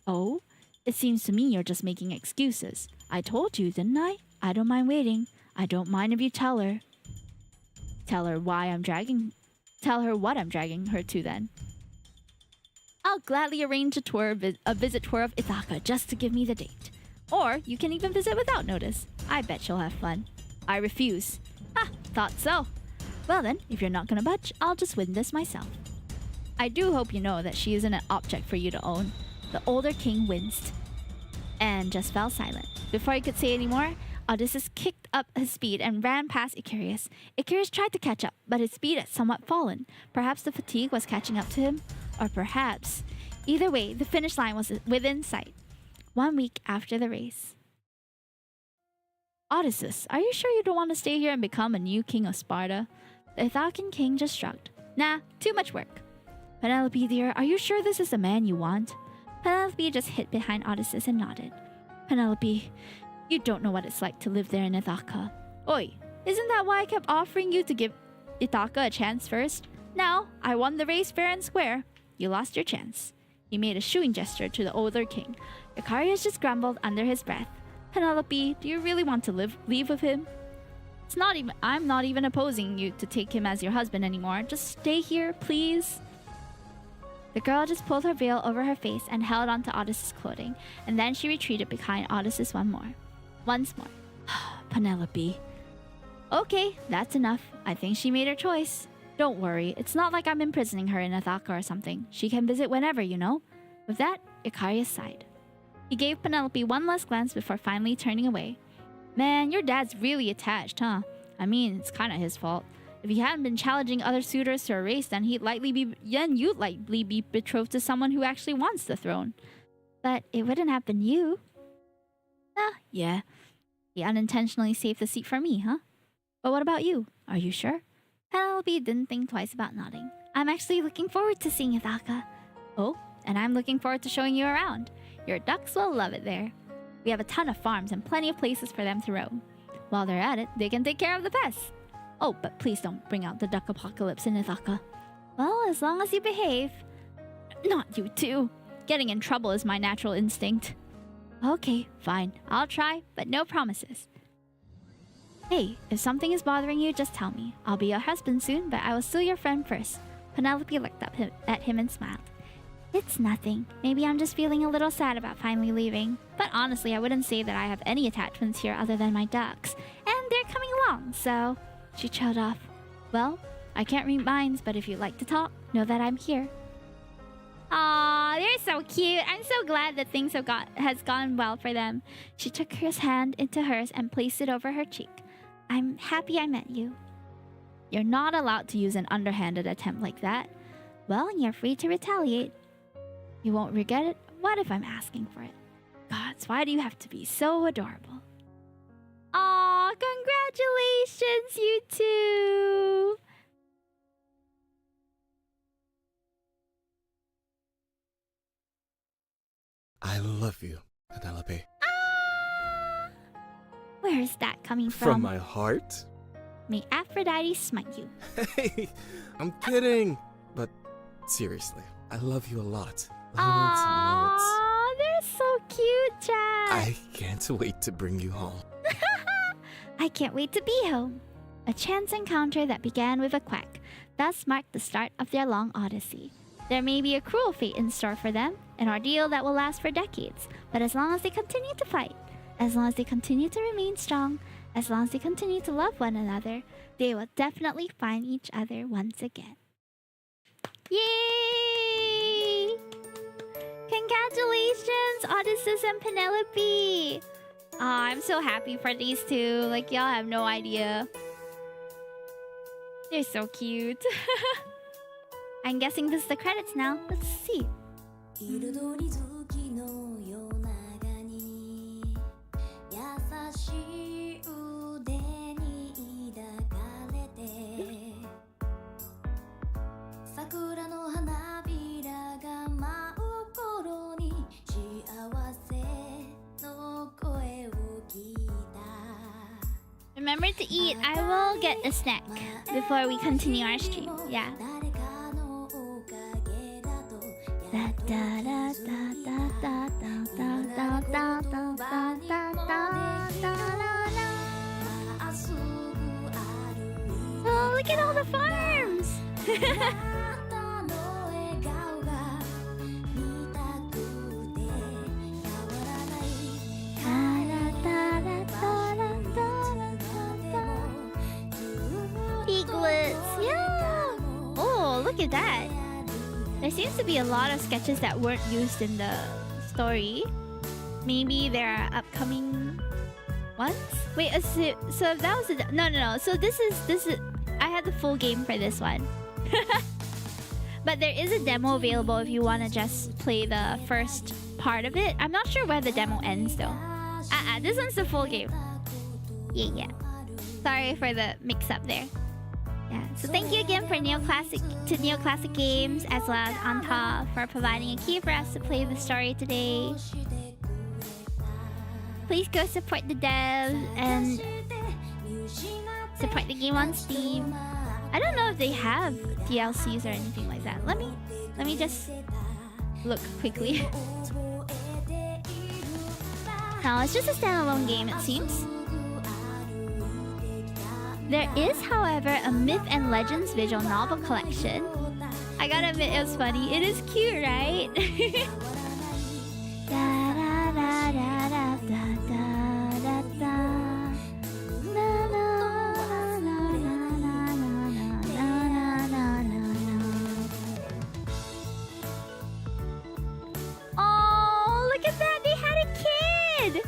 Oh? It seems to me you're just making excuses. I told you, didn't I? I don't mind waiting. I don't mind if you tell her. Tell her what I'm dragging her to then. I'll gladly arrange a visit tour of Ithaca just to give me the date. Or you can even visit without notice. I bet she'll have fun. I refuse. Ha! Thought so. Well then, if you're not gonna budge, I'll just win this myself. I do hope you know that she isn't an object for you to own. The older king winced and just fell silent. Before he could say any more, Odysseus kicked up his speed and ran past Icarus. Icarus tried to catch up, but his speed had somewhat fallen. Perhaps the fatigue was catching up to him? Or perhaps. Either way, the finish line was within sight. 1 week after the race. Odysseus, are you sure you don't want to stay here and become a new king of Sparta? The Ithacan king just shrugged. Nah, too much work. Penelope dear, are you sure this is the man you want? Penelope just hid behind Odysseus and nodded. Penelope, you don't know what it's like to live there in Ithaca. Oi, isn't that why I kept offering you to give Ithaca a chance first? Now, I won the race fair and square. You lost your chance. He made a shooing gesture to the older king. Icarus just grumbled under his breath. Penelope, do you really want to leave with him? I'm not even opposing you to take him as your husband anymore. Just stay here, please. The girl just pulled her veil over her face and held onto Odysseus' clothing, and then she retreated behind Odysseus once more. Penelope. Okay, that's enough. I think she made her choice. Don't worry, it's not like I'm imprisoning her in Ithaca or something. She can visit whenever, you know. With that, Icarus sighed. He gave Penelope one last glance before finally turning away. Man, your dad's really attached, huh? I mean, it's kind of his fault. If he hadn't been challenging other suitors to a race, then you'd likely be betrothed to someone who actually wants the throne. But it wouldn't have been you. Yeah. He unintentionally saved the seat for me, huh? But what about you? Are you sure? Penelope didn't think twice about nodding. I'm actually looking forward to seeing Ithaka. Oh, and I'm looking forward to showing you around. Your ducks will love it there. We have a ton of farms and plenty of places for them to roam. While they're at it, they can take care of the pests. Oh, but please don't bring out the duck apocalypse in Ithaka. Well, as long as you behave. Not you too. Getting in trouble is my natural instinct. Okay, fine. I'll try, but no promises. Hey, if something is bothering you, just tell me. I'll be your husband soon, but I will still your friend first. Penelope looked up at him and smiled. It's nothing. Maybe I'm just feeling a little sad about finally leaving. But honestly, I wouldn't say that I have any attachments here other than my ducks. And they're coming along, so... She trailed off. Well, I can't read minds, but if you'd like to talk, know that I'm here. Aww, they're so cute. I'm so glad that things has gone well for them. She took his hand into hers and placed it over her cheek. I'm happy I met you. You're not allowed to use an underhanded attempt like that. Well, you're free to retaliate. You won't regret it. What if I'm asking for it? Gods, why do you have to be so adorable? Aw, congratulations, you two! I love you, Penelope. Where's that coming From my heart? May Aphrodite smite you. Hey, I'm kidding. But seriously, I love you a lot. Aww, they're so cute, Chad. I can't wait to bring you home. I can't wait to be home. A chance encounter that began with a quack, thus marked the start of their long odyssey. There may be a cruel fate in store for them, an ordeal that will last for decades, but as long as they continue to fight, as long as they continue to remain strong, as long as they continue to love one another, they will definitely find each other once again. Yay! Congratulations, Odysseus and Penelope! Aw, I'm so happy for these two. Like, y'all have no idea. They're so cute. I'm guessing this is the credits now. Let's see. Remember to eat. I will get a snack before we continue our stream. Yeah. Oh, look at all the farms! Piglets, yeah! Oh, look at that! There seems to be a lot of sketches that weren't used in the story. Maybe there are upcoming ones? Wait, so that was a... No. So this is... I had the full game for this one. But there is a demo available if you want to just play the first part of it. I'm not sure where the demo ends though. This one's the full game. Yeah. Sorry for the mix-up there. Yeah, so thank you again for Neoclassic Games as well as Anta for providing a key for us to play the story today. Please go support the devs and support the game on Steam. I don't know if they have DLCs or anything like that. Let me just look quickly. No, it's just a standalone game, it seems. There is, however, a Myth and Legends visual novel collection. I gotta admit, it was funny. It is cute, right? Oh, look at that! They had a kid!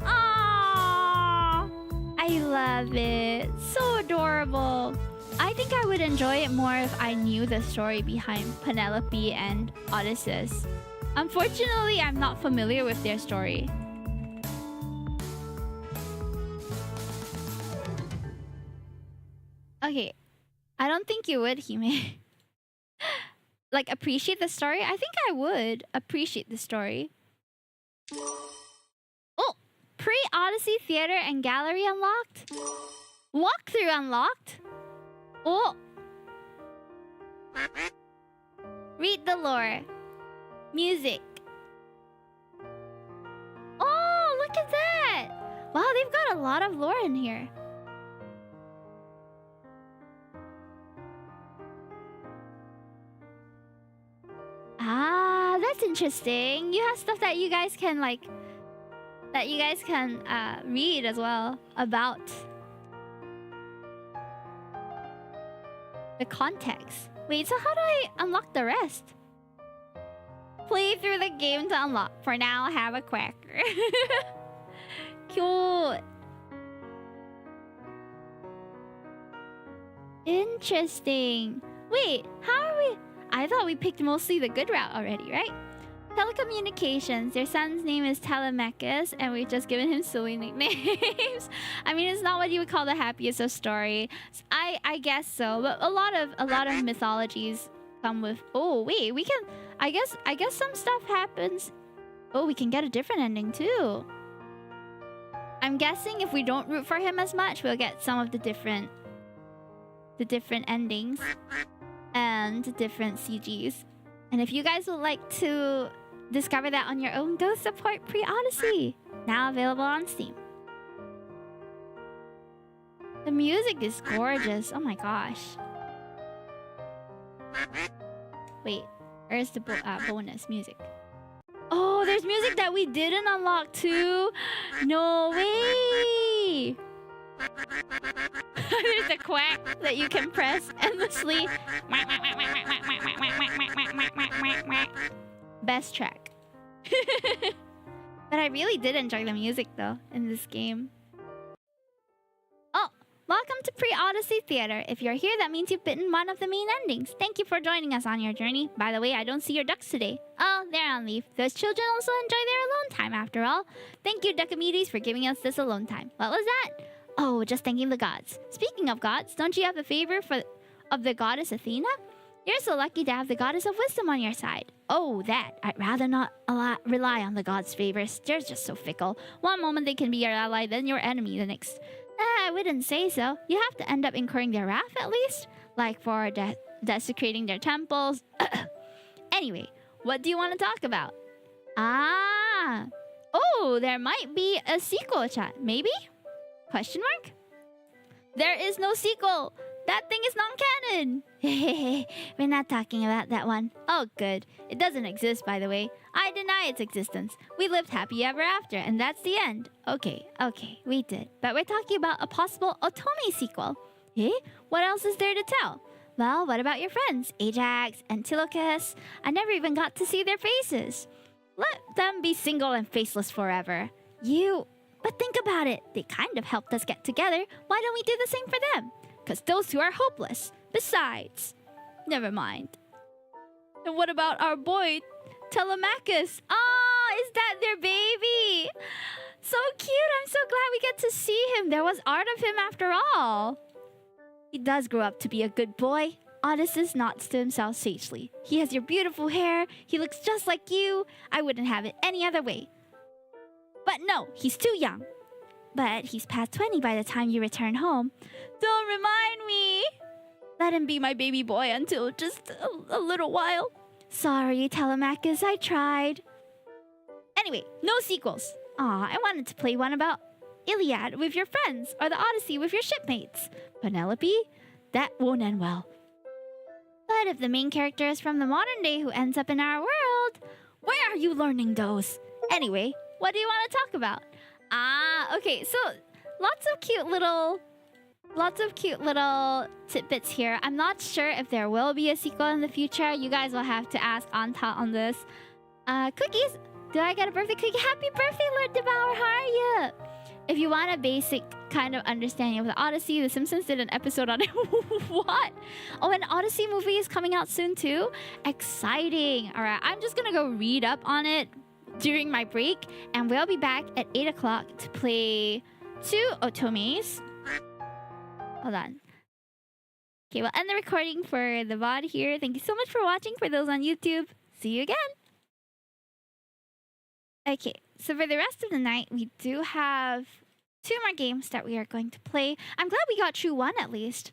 Aww! I love it. So would enjoy it more if I knew the story behind Penelope and Odysseus. Unfortunately, I'm not familiar with their story. Okay, I don't think you would, Hime. Like, appreciate the story? I think I would appreciate the story. Oh, Pre-Odyssey Theater and Gallery unlocked? Walkthrough unlocked? Oh. Read the lore. Music. Oh, look at that! Wow, they've got a lot of lore in here. Ah, that's interesting. You have stuff that you guys can read as well about the context. Wait, so how do I unlock the rest? Play through the game to unlock. For now, have a quacker. Cute. Interesting. Wait, how are we? I thought we picked mostly the good route already, right? Telecommunications. Their son's name is Telemachus, and we've just given him silly nicknames. I mean, it's not what you would call the happiest of stories. I guess so, but a lot of mythologies come with. Oh wait, we can. I guess some stuff happens. Oh, we can get a different ending too. I'm guessing if we don't root for him as much, we'll get some of the different endings and different CGs. And if you guys would like to discover that on your own, go support Pre-Odyssey. Now available on Steam. The music is gorgeous. Oh my gosh. Wait, where's the bonus music? Oh, there's music that we didn't unlock too. No way. There's a quack that you can press endlessly. Best track. But I really did enjoy the music though in this game. Oh, welcome to Pre-Odyssey Theater. If you're here, that means you've bitten one of the main endings. Thank you for joining us on your journey. By the way, I don't see your ducks today. Oh, they're on leave. Those children also enjoy their alone time after all. Thank you, Duckamedes, for giving us this alone time. What was that? Oh, just thanking the gods. Speaking of gods, don't you have a favor of the goddess Athena? You're so lucky to have the goddess of wisdom on your side. Oh, that. I'd rather not rely on the gods' favors. They're just so fickle. One moment they can be your ally, then your enemy the next. I wouldn't say so. You have to end up incurring their wrath at least. Like for desecrating their temples. Anyway, what do you want to talk about? Ah. Oh, there might be a sequel, chat. Maybe? Question mark? There is no sequel. That thing is non-canon. We're not talking about that one. Oh, good. It doesn't exist, by the way. I deny its existence. We lived happy ever after, and that's the end. Okay, we did. But we're talking about a possible Otome sequel. Eh? What else is there to tell? Well, what about your friends? Ajax, Antilochus? I never even got to see their faces. Let them be single and faceless forever. But think about it. They kind of helped us get together. Why don't we do the same for them? Because those two are hopeless. Besides, never mind. And what about our boy, Telemachus? Ah, is that their baby? So cute. I'm so glad we get to see him. There was art of him after all. He does grow up to be a good boy. Odysseus nods to himself sagely. He has your beautiful hair. He looks just like you. I wouldn't have it any other way. But no, he's too young. But he's past 20 by the time you return home. Don't remind me. Let him be my baby boy until just a little while. Sorry, Telemachus, I tried. Anyway, no sequels. Aw, I wanted to play one about Iliad with your friends, or the Odyssey with your shipmates. Penelope? That won't end well. But if the main character is from the modern day who ends up in our world, where are you learning those? Anyway, what do you want to talk about? Ah, okay, so lots of cute little tidbits here. I'm not sure if there will be a sequel in the future. You guys will have to ask Anta on this. Cookies, do I get a birthday cookie? Happy birthday, Lord Devour, how are you? if you want a basic kind of understanding of the Odyssey, The Simpsons did an episode on it. What? Oh, an Odyssey movie is coming out soon too? Exciting. All right, I'm just gonna go read up on it during my break, and we'll be back at 8 o'clock to play 2 Otomes. Hold on. Okay, we'll end the recording for the VOD here. Thank you so much for watching. For those on YouTube, see you again. Okay, so for the rest of the night, we do have 2 more games that we are going to play. I'm glad we got through one at least.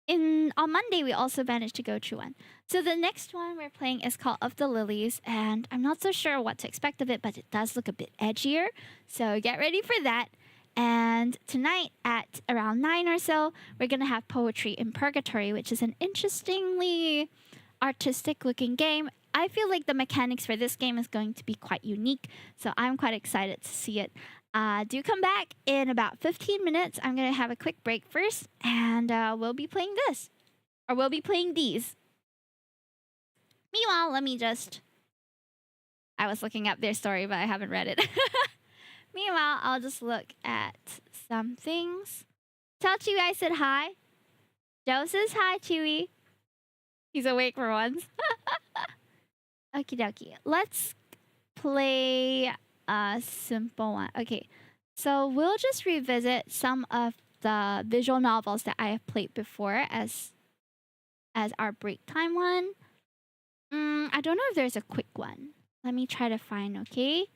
On Monday, we also managed to go through one. So the next one we're playing is called Of the Lilies, and I'm not so sure what to expect of it, but it does look a bit edgier. So get ready for that. And tonight at around 9 or so, we're going to have Poetry in Purgatory, which is an interestingly artistic looking game. I feel like the mechanics for this game is going to be quite unique, so I'm quite excited to see it. Do come back in about 15 minutes. I'm going to have a quick break first, and we'll be playing this. Or we'll be playing these. Meanwhile, let me just... I was looking up their story, but I haven't read it. Meanwhile, I'll just look at some things. Tell Chewy I said hi. Joe says hi, Chewy. He's awake for once. Okie dokie. Let's play a simple one. Okay, so we'll just revisit some of the visual novels that I have played before as our break time one. I don't know if there's a quick one. Let me try to find, okay?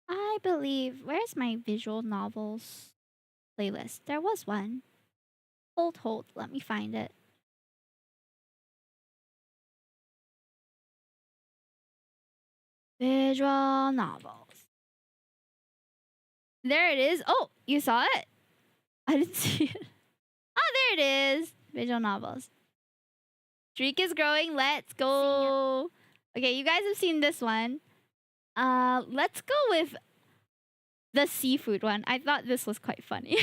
I believe... Where's my visual novels playlist? There was one. Hold. Let me find it. Visual novels. There it is. Oh, you saw it? I didn't see it. Oh, there it is. Visual novels. Streak is growing. Let's go. Okay, you guys have seen this one. Let's go with the seafood one. I thought this was quite funny.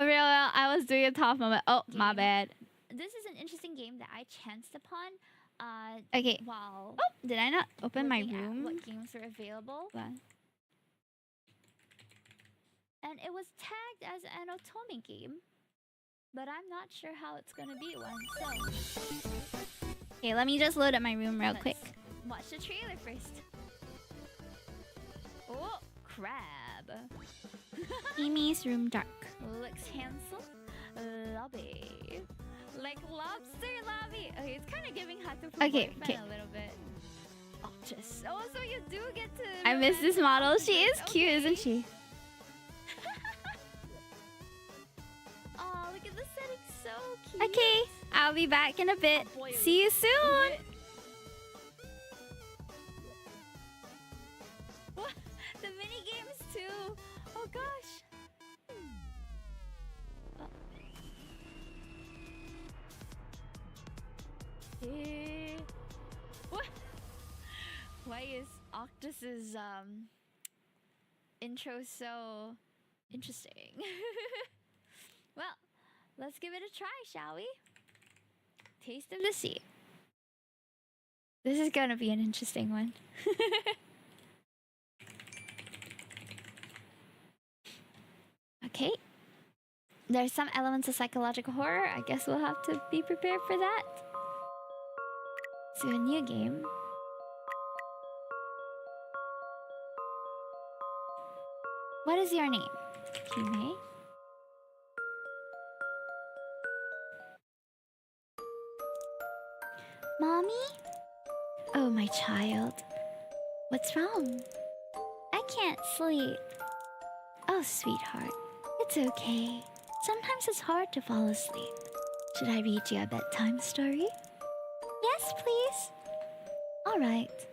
Real, I was doing a tough moment. Oh, my bad. This is an interesting game that I chanced upon. Okay. Wow. Oh, did I not open my room? What games are available? And it was tagged as an Otome game, but I'm not sure how it's gonna be one. So, okay, let me just load up my room real quick. Watch the trailer first. Oh, crab. Amy's room dark. Looks handsome. Lobby. Like lobster lobby. Okay, it's kind of giving Hatu for boyfriend a little bit. Oh, just so you do get to... I miss this model. She is cute, isn't she? Oh, look at the setting. So cute. Okay, I'll be back in a bit. See you soon. What? The mini games too. Oh gosh. What? Why is Octus's intro so interesting? Well, let's give it a try, shall we? Taste of the Sea. This is gonna be an interesting one. Okay. There's some elements of psychological horror. I guess we'll have to be prepared for that. So a new game. What is your name? Kime? Mommy? Oh, my child. What's wrong? I can't sleep. Oh, sweetheart. It's okay. Sometimes it's hard to fall asleep. Should I read you a bedtime story? Yes, please. All right.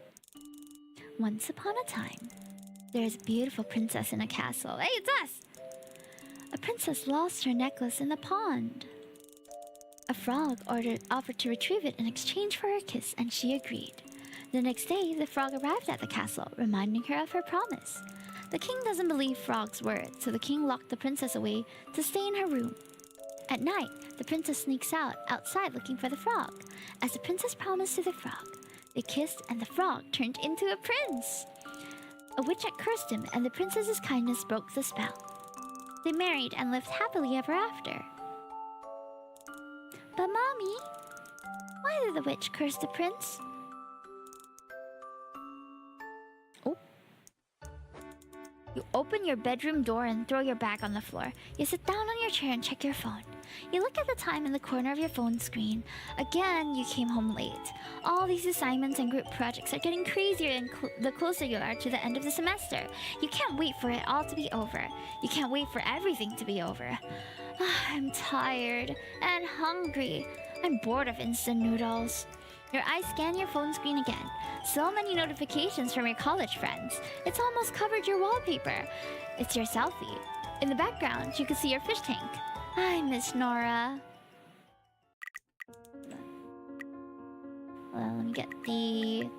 Once upon a time, there's a beautiful princess in a castle. Hey, it's us! A princess lost her necklace in the pond. A frog offered to retrieve it in exchange for her kiss, and she agreed. The next day, the frog arrived at the castle, reminding her of her promise. The king doesn't believe Frog's word, so the king locked the princess away to stay in her room. At night, the princess sneaks outside looking for the frog. As the princess promised to the frog, they kissed and the frog turned into a prince. A witch had cursed him, and the princess's kindness broke the spell. They married and lived happily ever after. But Mommy, why did the witch curse the prince? Oh. You open your bedroom door and throw your bag on the floor. You sit down on your chair and check your phone. You look at the time in the corner of your phone screen. Again, you came home late. All these assignments and group projects are getting crazier the closer you are to the end of the semester. You can't wait for it all to be over. You can't wait for everything to be over. I'm tired and hungry. I'm bored of instant noodles. Your eyes scan your phone screen again. So many notifications from your college friends. It's almost covered your wallpaper. It's your selfie. In the background, you can see your fish tank. I miss Nora. Well, let me get the...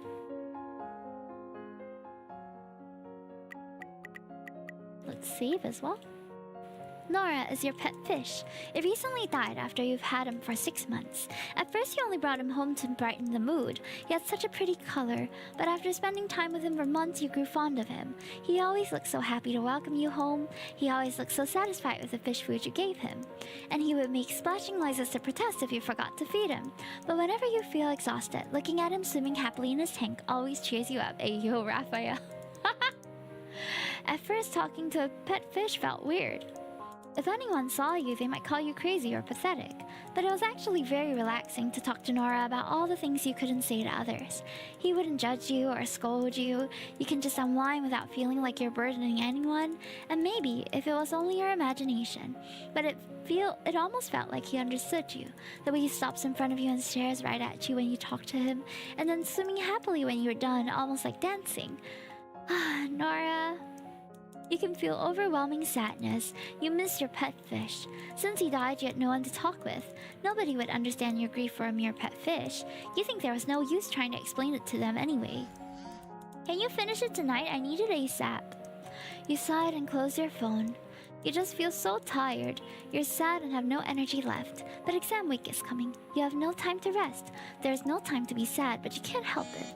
Let's save as well. Nora is your pet fish. It recently died after you've had him for 6 months. At first you only brought him home to brighten the mood. He had such a pretty color, but after spending time with him for months you grew fond of him. He always looked so happy to welcome you home. He always looked so satisfied with the fish food you gave him. And he would make splashing noises to protest if you forgot to feed him. But whenever you feel exhausted, looking at him swimming happily in his tank always cheers you up. Ayo, Raphael. At first talking to a pet fish felt weird. If anyone saw you, they might call you crazy or pathetic. But it was actually very relaxing to talk to Nora about all the things you couldn't say to others. He wouldn't judge you or scold you. You can just unwind without feeling like you're burdening anyone. And maybe if it was only your imagination. But it almost felt like he understood you. The way he stops in front of you and stares right at you when you talk to him. And then swimming happily when you're done, almost like dancing. Ah, Nora... You can feel overwhelming sadness. You miss your pet fish. Since he died, you had no one to talk with. Nobody would understand your grief for a mere pet fish. You think there was no use trying to explain it to them anyway. Can you finish it tonight? I need it ASAP. You sighed and closed your phone. You just feel so tired. You're sad and have no energy left. But exam week is coming. You have no time to rest. There's no time to be sad, but you can't help it.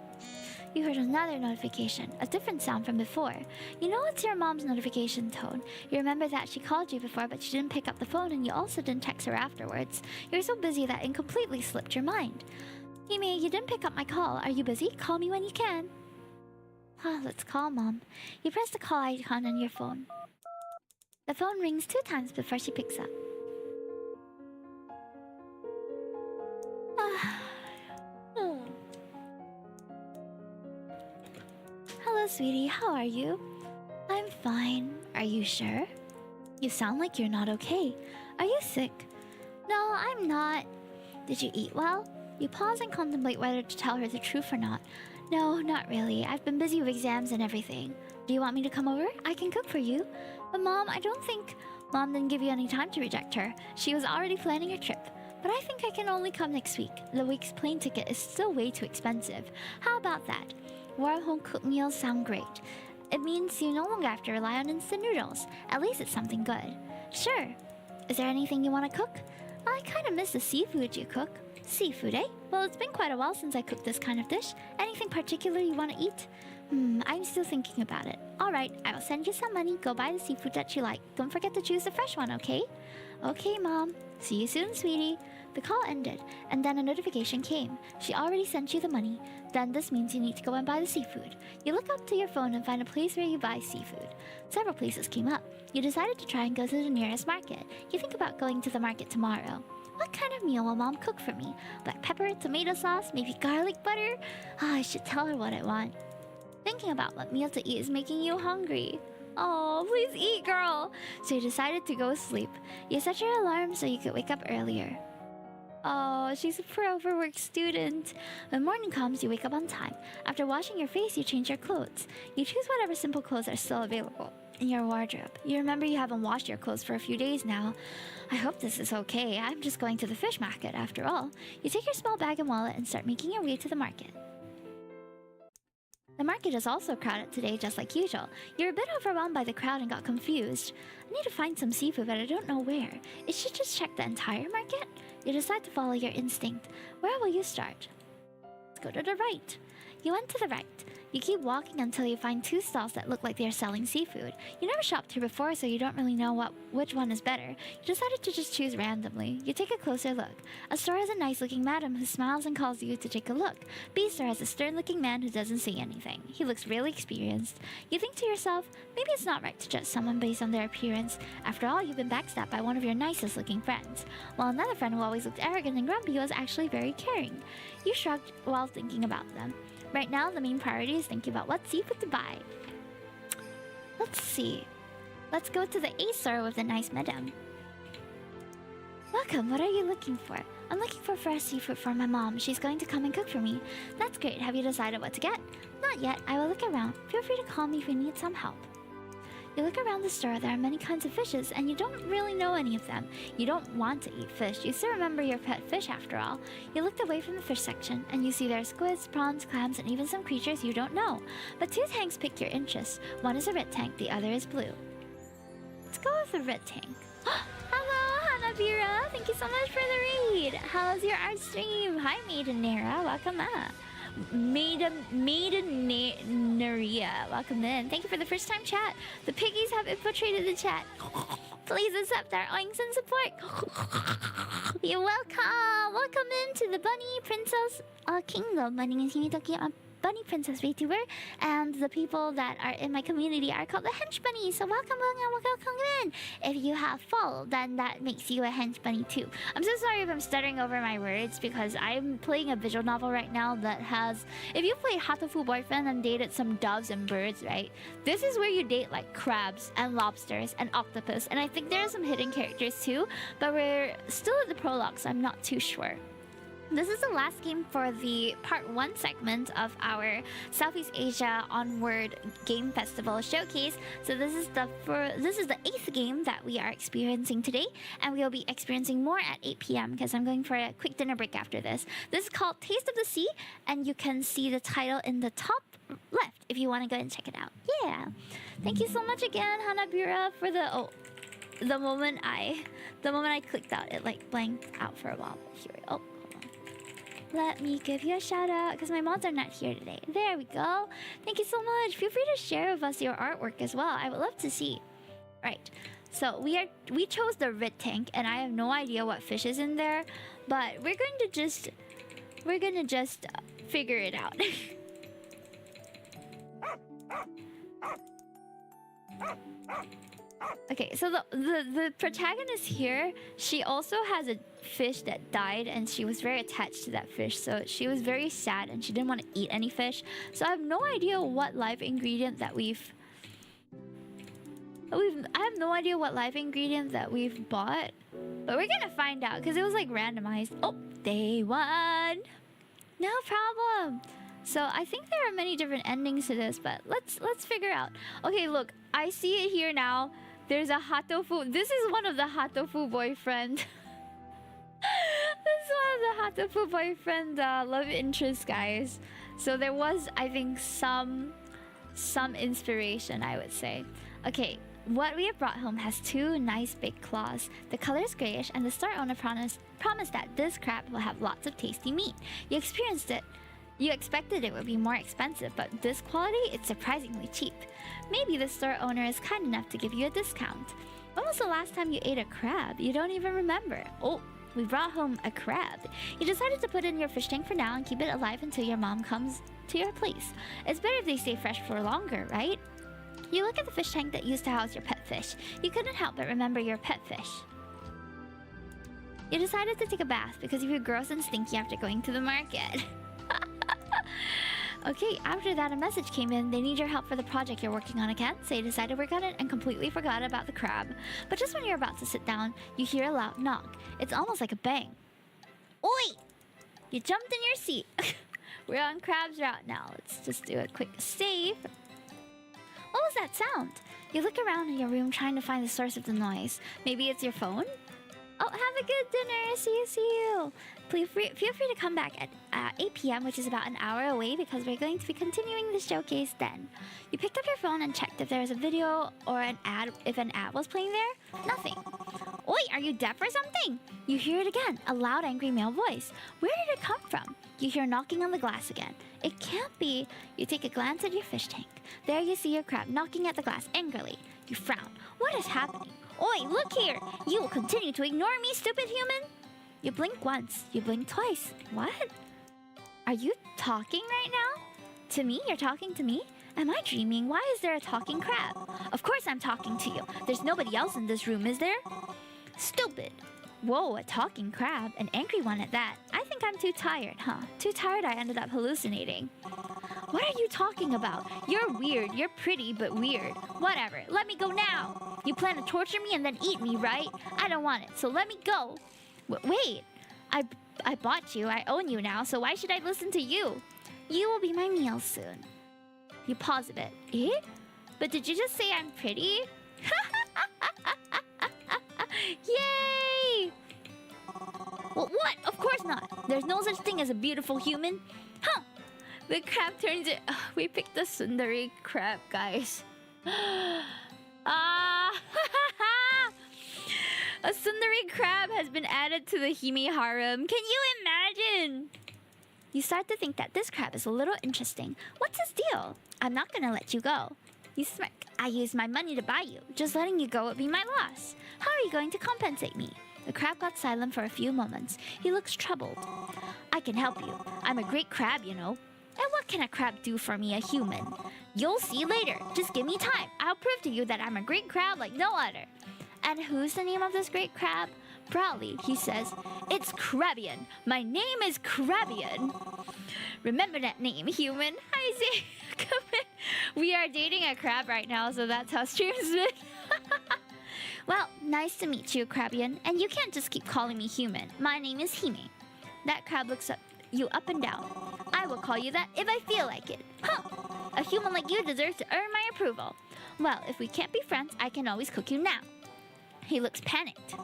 You heard another notification, a different sound from before. You know it's your mom's notification tone. You remember that she called you before, but she didn't pick up the phone, and you also didn't text her afterwards. You're so busy that it completely slipped your mind. Hime, you didn't pick up my call. Are you busy? Call me when you can. Let's call Mom. You press the call icon on your phone. The phone rings 2 times before she picks up. Hello, sweetie. How are you? I'm fine. Are you sure? You sound like you're not okay. Are you sick? No, I'm not. Did you eat well? You pause and contemplate whether to tell her the truth or not. No, not really. I've been busy with exams and everything. Do you want me to come over? I can cook for you. But Mom, I don't think... Mom didn't give you any time to reject her. She was already planning her trip. But I think I can only come next week. The week's plane ticket is still way too expensive. How about that? Warm home-cooked meals sound great. It means you no longer have to rely on instant noodles. At least it's something good. Sure. Is there anything you want to cook? I kind of miss the seafood you cook. Seafood, eh? Well, it's been quite a while since I cooked this kind of dish. Anything particular you want to eat? I'm still thinking about it. Alright, I will send you some money. Go buy the seafood that you like. Don't forget to choose the fresh one, okay? Okay, Mom. See you soon, sweetie. The call ended, and then a notification came. She already sent you the money. Then this means you need to go and buy the seafood. You look up to your phone and find a place where you buy seafood. Several places came up. You decided to try and go to the nearest market. You think about going to the market tomorrow. What kind of meal will Mom cook for me? Black pepper, tomato sauce, maybe garlic butter? I should tell her what I want. Thinking about what meal to eat is making you hungry. Oh, please eat, girl! So you decided to go sleep. You set your alarm so you could wake up earlier. Oh, she's a pro-overworked student. When morning comes, you wake up on time. After washing your face, you change your clothes. You choose whatever simple clothes are still available in your wardrobe. You remember you haven't washed your clothes for a few days now. I hope this is okay. I'm just going to the fish market after all. You take your small bag and wallet and start making your way to the market. The market is also crowded today, just like usual. You're a bit overwhelmed by the crowd and got confused. I need to find some seafood, but I don't know where. Is she just check the entire market? You decide to follow your instinct. Where will you start? Let's go to the right. You went to the right. You keep walking until you find 2 stalls that look like they are selling seafood. You never shopped here before, so you don't really know which one is better. You decided to just choose randomly. You take a closer look. A store has a nice-looking madam who smiles and calls you to take a look. B store has a stern-looking man who doesn't say anything. He looks really experienced. You think to yourself, maybe it's not right to judge someone based on their appearance. After all, you've been backstabbed by one of your nicest-looking friends. While another friend who always looked arrogant and grumpy was actually very caring. You shrugged while thinking about them. Right now, the main priority is thinking about what seafood to buy. Let's see. Let's go to the A store with the nice madam. Welcome, what are you looking for? I'm looking for fresh seafood for my mom. She's going to come and cook for me. That's great. Have you decided what to get? Not yet. I will look around. Feel free to call me if you need some help. You look around the store, there are many kinds of fishes, and you don't really know any of them. You don't want to eat fish. You still remember your pet fish after all. You looked away from the fish section, and you see there are squids, prawns, clams, and even some creatures you don't know. But 2 tanks pick your interest. One is a red tank, the other is blue. Let's go with the red tank. Hello, Hanabira! Thank you so much for the raid! How's your art stream? Hi, Maidenera. Welcome up. Maidenaria, welcome in. Thank you for the first time chat. The piggies have infiltrated the chat. Please accept our oinks and support. You're welcome. Welcome into the Bunny Princess Kingdom. My name is Himetokki. I'm Bunny Princess Vtuber, and the people that are in my community are called the Hench Bunny. So welcome in. If you have followed, then that makes you a Hench Bunny too. I'm so sorry if I'm stuttering over my words because I'm playing a visual novel right now that has. If you played Hatofu Boyfriend and dated some doves and birds, right? This is where you date like crabs and lobsters and octopus, and I think there are some hidden characters too. But we're still at the prologue, so I'm not too sure. This is the last game for the part 1 segment of our Southeast Asia Onward Game Festival showcase. So this is the 8th game that we are experiencing today, and we will be experiencing more at 8 p.m. because I'm going for a quick dinner break after this. This is called Taste of the Sea, and you can see the title in the top left if you want to go and check it out. Yeah, thank you so much again, Hanabira, for the moment I clicked out, it like blanked out for a while. Here we go. Let me give you a shout out because my mods are not here today. There we go. Thank you so much. Feel free to share with us your artwork as well. I would love to see. Right. So we chose the red tank, and I have no idea what fish is in there, but we're gonna just figure it out. Okay, so the protagonist here, she also has a fish that died, and she was very attached to that fish, so she was very sad and she didn't want to eat any fish. So I have no idea what live ingredient that we've I have no idea what live ingredient that we've bought, but we're gonna find out because it was like randomized. Oh, day 1. No problem. So I think there are many different endings to this, but let's figure out. Okay, look, I see it here now. There's a Hatofu. This is one of the Hatofu boyfriend. This is one of the Hatofu boyfriend love interest, guys. So there was, I think, some inspiration, I would say. Okay, what we have brought home has 2 nice big claws. The color is grayish, and the store owner promised that this crab will have lots of tasty meat. You experienced it. You expected it would be more expensive, but this quality, it's surprisingly cheap. Maybe the store owner is kind enough to give you a discount. When was the last time you ate a crab? You don't even remember. Oh, we brought home a crab. You decided to put it in your fish tank for now and keep it alive until your mom comes to your place. It's better if they stay fresh for longer, right? You look at the fish tank that used to house your pet fish. You couldn't help but remember your pet fish. You decided to take a bath because you were gross and stinky after going to the market. Okay, after that a message came in. They need your help for the project you're working on again, so you decided to work on it and completely forgot about the crab. But just when you're about to sit down, you hear a loud knock. It's almost like a bang. Oi! You jumped in your seat. We're on crab's route now. Let's just do a quick save. What was that sound? You look around in your room trying to find the source of the noise. Maybe it's your phone? Oh, have a good dinner. See you. Please feel free to come back at 8 p.m., which is about an hour away, because we're going to be continuing the showcase then. You picked up your phone and checked if there was a video or an ad, if an ad was playing there? Nothing. Oi, are you deaf or something? You hear it again, a loud, angry male voice. Where did it come from? You hear knocking on the glass again. It can't be. You take a glance at your fish tank. There you see your crab knocking at the glass angrily. You frown. What is happening? Oi, look here! You will continue to ignore me, stupid human? You blink once. You blink twice. What? Are you talking right now? To me? You're talking to me? Am I dreaming? Why is there a talking crab? Of course I'm talking to you. There's nobody else in this room, is there? Stupid. Whoa, a talking crab. An angry one at that. I think I'm too tired, huh? Too tired I ended up hallucinating. What are you talking about? You're weird. You're pretty, but weird. Whatever. Let me go now. You plan to torture me and then eat me, right? I don't want it, so let me go. Wait. I bought you. I own you now, so why should I listen to you? You will be my meal soon. You pause a bit. Eh? But did you just say I'm pretty? Yay! Well, what? Of course not. There's no such thing as a beautiful human. Huh? The crab turns it. We picked the Sundari crab, guys. A Sundari crab has been added to the Hime harem. Can you imagine? You start to think that this crab is a little interesting. What's his deal? I'm not gonna let you go. You smirk. I used my money to buy you. Just letting you go would be my loss. How are you going to compensate me? The crab got silent for a few moments. He looks troubled. I can help you. I'm a great crab, you know. And what can a crab do for me, a human? You'll see later. Just give me time. I'll prove to you that I'm a great crab like no other. And who's the name of this great crab? Proudly, he says, it's Crabian. My name is Crabian. Remember that name, human. I say, come in. We are dating a crab right now, so that's how stream's been. Well, nice to meet you, Crabian. And you can't just keep calling me human. My name is Hime. That crab looks you up and down. I will call you that if I feel like it. Huh. A human like you deserves to earn my approval. Well, if we can't be friends, I can always cook you now. He looks panicked.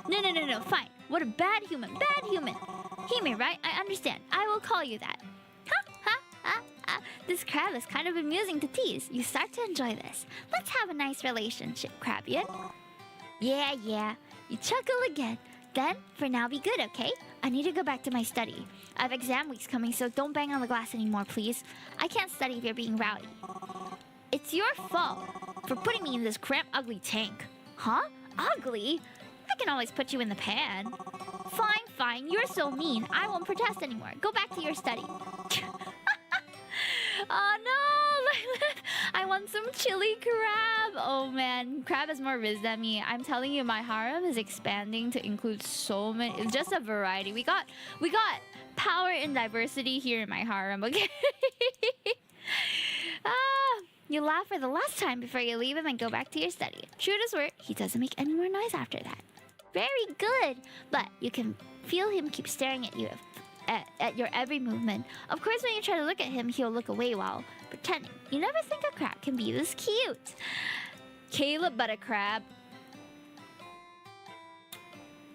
No, fine. What a bad human. Hime, right? I understand. I will call you that. Ha. This crab is kind of amusing to tease. You start to enjoy this. Let's have a nice relationship, Crabian. Yeah. You chuckle again. Then, for now, be good, okay? I need to go back to my study. I have exam weeks coming, so don't bang on the glass anymore, please. I can't study if you're being rowdy. It's your fault for putting me in this cramped, ugly tank. Huh? Ugly? I can always put you in the pan. Fine. You're so mean. I won't protest anymore. Go back to your study. Oh no! I want some chili crab. Oh man, crab has more riz than me. I'm telling you, my harem is expanding to include so many. It's just a variety. We got power and diversity here in my harem. Okay. You laugh for the last time before you leave him and go back to your study. True to swear, he doesn't make any more noise after that. Very good, but you can feel him keep staring at you. At your every movement. Of course, when you try to look at him, he'll look away while pretending. You never think a crab can be this cute. Caleb, but a crab.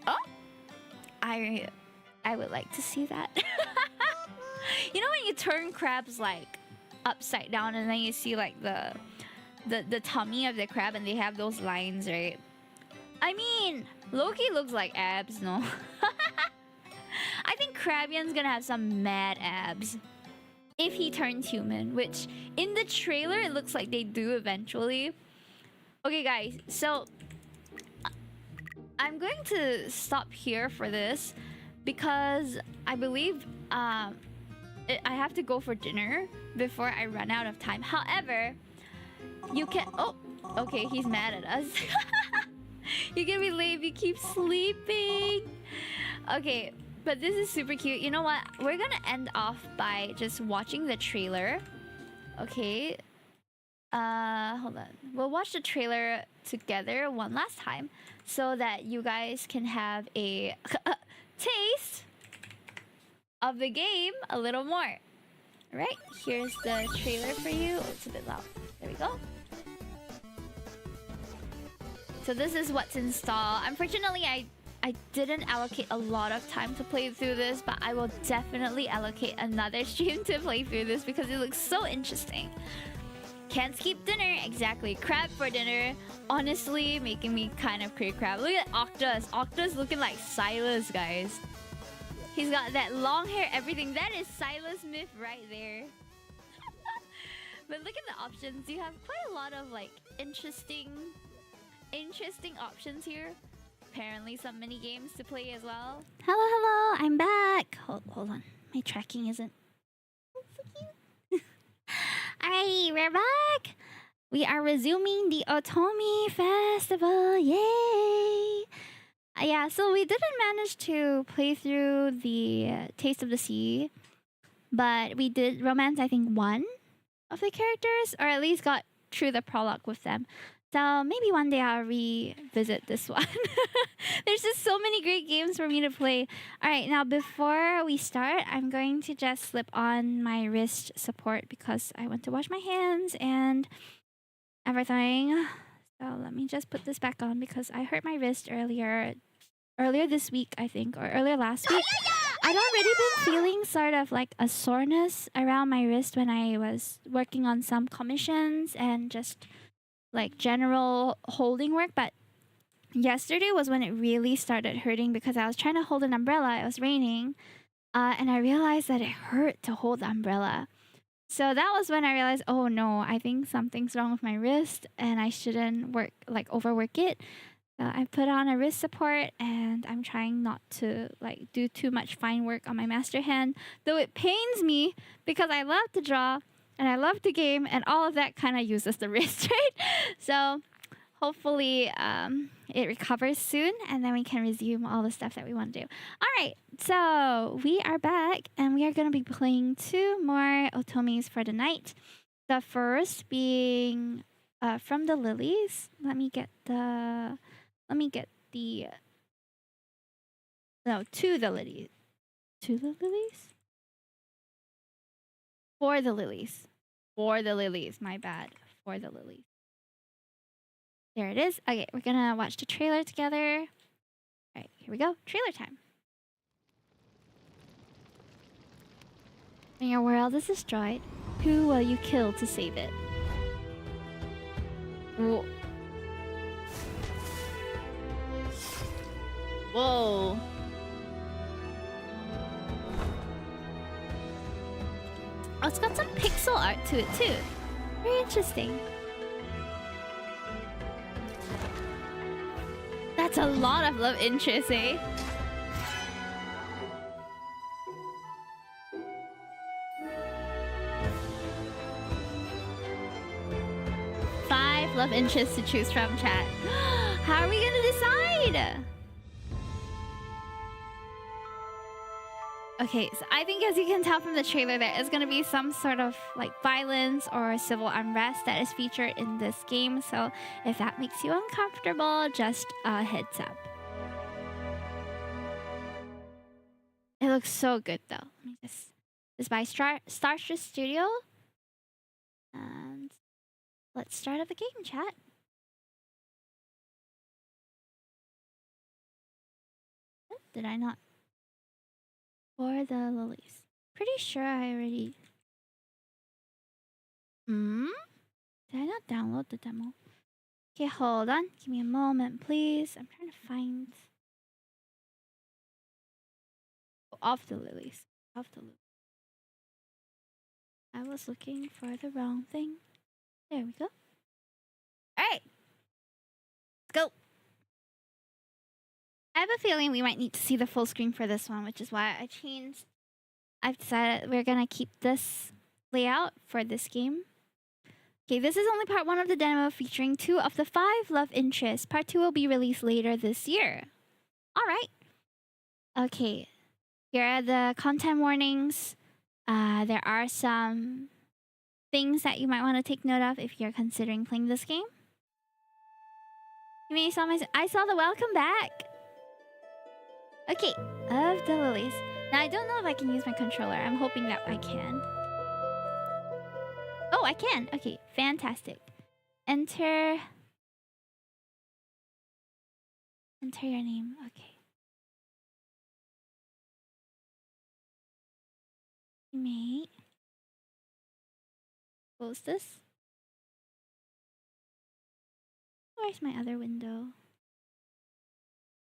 Oh, I would like to see that. You know when you turn crabs like upside down and then you see like the tummy of the crab and they have those lines, right? I mean, Loki looks like abs, no? I think Crabian's gonna have some mad abs if he turns human, which in the trailer it looks like they do eventually. Okay guys, so I'm going to stop here for this because I believe I have to go for dinner before I run out of time. However, you can... Oh, okay, he's mad at us. You can be late if you keep sleeping. Okay, but this is super cute. You know what? We're gonna end off by just watching the trailer. Okay. Hold on. We'll watch the trailer together one last time so that you guys can have a taste of the game a little more. Alright, here's the trailer for you. Oh, it's a bit loud. There we go. So this is what's installed. Unfortunately, I didn't allocate a lot of time to play through this, but I will definitely allocate another stream to play through this because it looks so interesting. Can't skip dinner, exactly. Crab for dinner, honestly making me kind of crave crab. Look at Octus. Octus looking like Silas, guys. He's got that long hair, everything. That is Silas Myth right there. But look at the options. You have quite a lot of like interesting options here. Apparently some mini games to play as well. Hello, I'm back. Hold on. My tracking isn't so cute. Alrighty, we're back. We are resuming the Otome Festival. Yay! Yeah, so we didn't manage to play through the Taste of the Sea, but we did romance, I think, one of the characters, or at least got through the prologue with them. So maybe one day I'll revisit this one. There's just so many great games for me to play. All right, now before we start, I'm going to just slip on my wrist support because I went to wash my hands and everything. So let me just put this back on because I hurt my wrist earlier this week, I think, or earlier last week. I'd already been feeling sort of like a soreness around my wrist when I was working on some commissions and just like general holding work, but yesterday was when it really started hurting because I was trying to hold an umbrella. It was raining, and I realized that it hurt to hold the umbrella. So that was when I realized, oh no, I think something's wrong with my wrist and I shouldn't overwork it. I put on a wrist support and I'm trying not to like do too much fine work on my master hand, though it pains me because I love to draw and I love to game, and all of that kind of uses the wrist, right? So hopefully it recovers soon, and then we can resume all the stuff that we want to do. All right, so we are back, and we are going to be playing 2 more Otomes for the night. The first being from the Lilies. To the Lilies. To the Lilies? For the Lilies. For the Lilies, my bad. For the Lilies. There it is. Okay, we're gonna watch the trailer together. Alright, here we go. Trailer time. When your world is destroyed, who will you kill to save it? Whoa. Whoa. Oh, it's got some pixel art to it too. Very interesting. That's a lot of love interest, eh? Five love interests to choose from, chat. How are we gonna decide? Okay, so I think as you can tell from the trailer, there is going to be some sort of like violence or civil unrest that is featured in this game. So if that makes you uncomfortable, just a heads up. It looks so good though. Let me just... It's by Starship Studio. And let's start up the game, chat. Did I not? For the Lilies. Pretty sure I already... Did I not download the demo? Okay, hold on. Give me a moment, please. I'm trying to find... Off the Lilies. Off the Lilies. I was looking for the wrong thing. There we go. Alright. Let's go. I have a feeling we might need to see the full screen for this one, which is why I've decided we're gonna keep this layout for this game. Okay, this is only part 1 of the demo featuring 2 of the 5 love interests. Part 2 will be released later this year. Alright. Okay, here are the content warnings. There are some things that you might want to take note of if you're considering playing this game. I saw the welcome back. Okay, of the Lilies. Now, I don't know if I can use my controller. I'm hoping that I can. Oh, I can. Okay, fantastic. Enter your name. Okay. Mate. Close this. Where's my other window?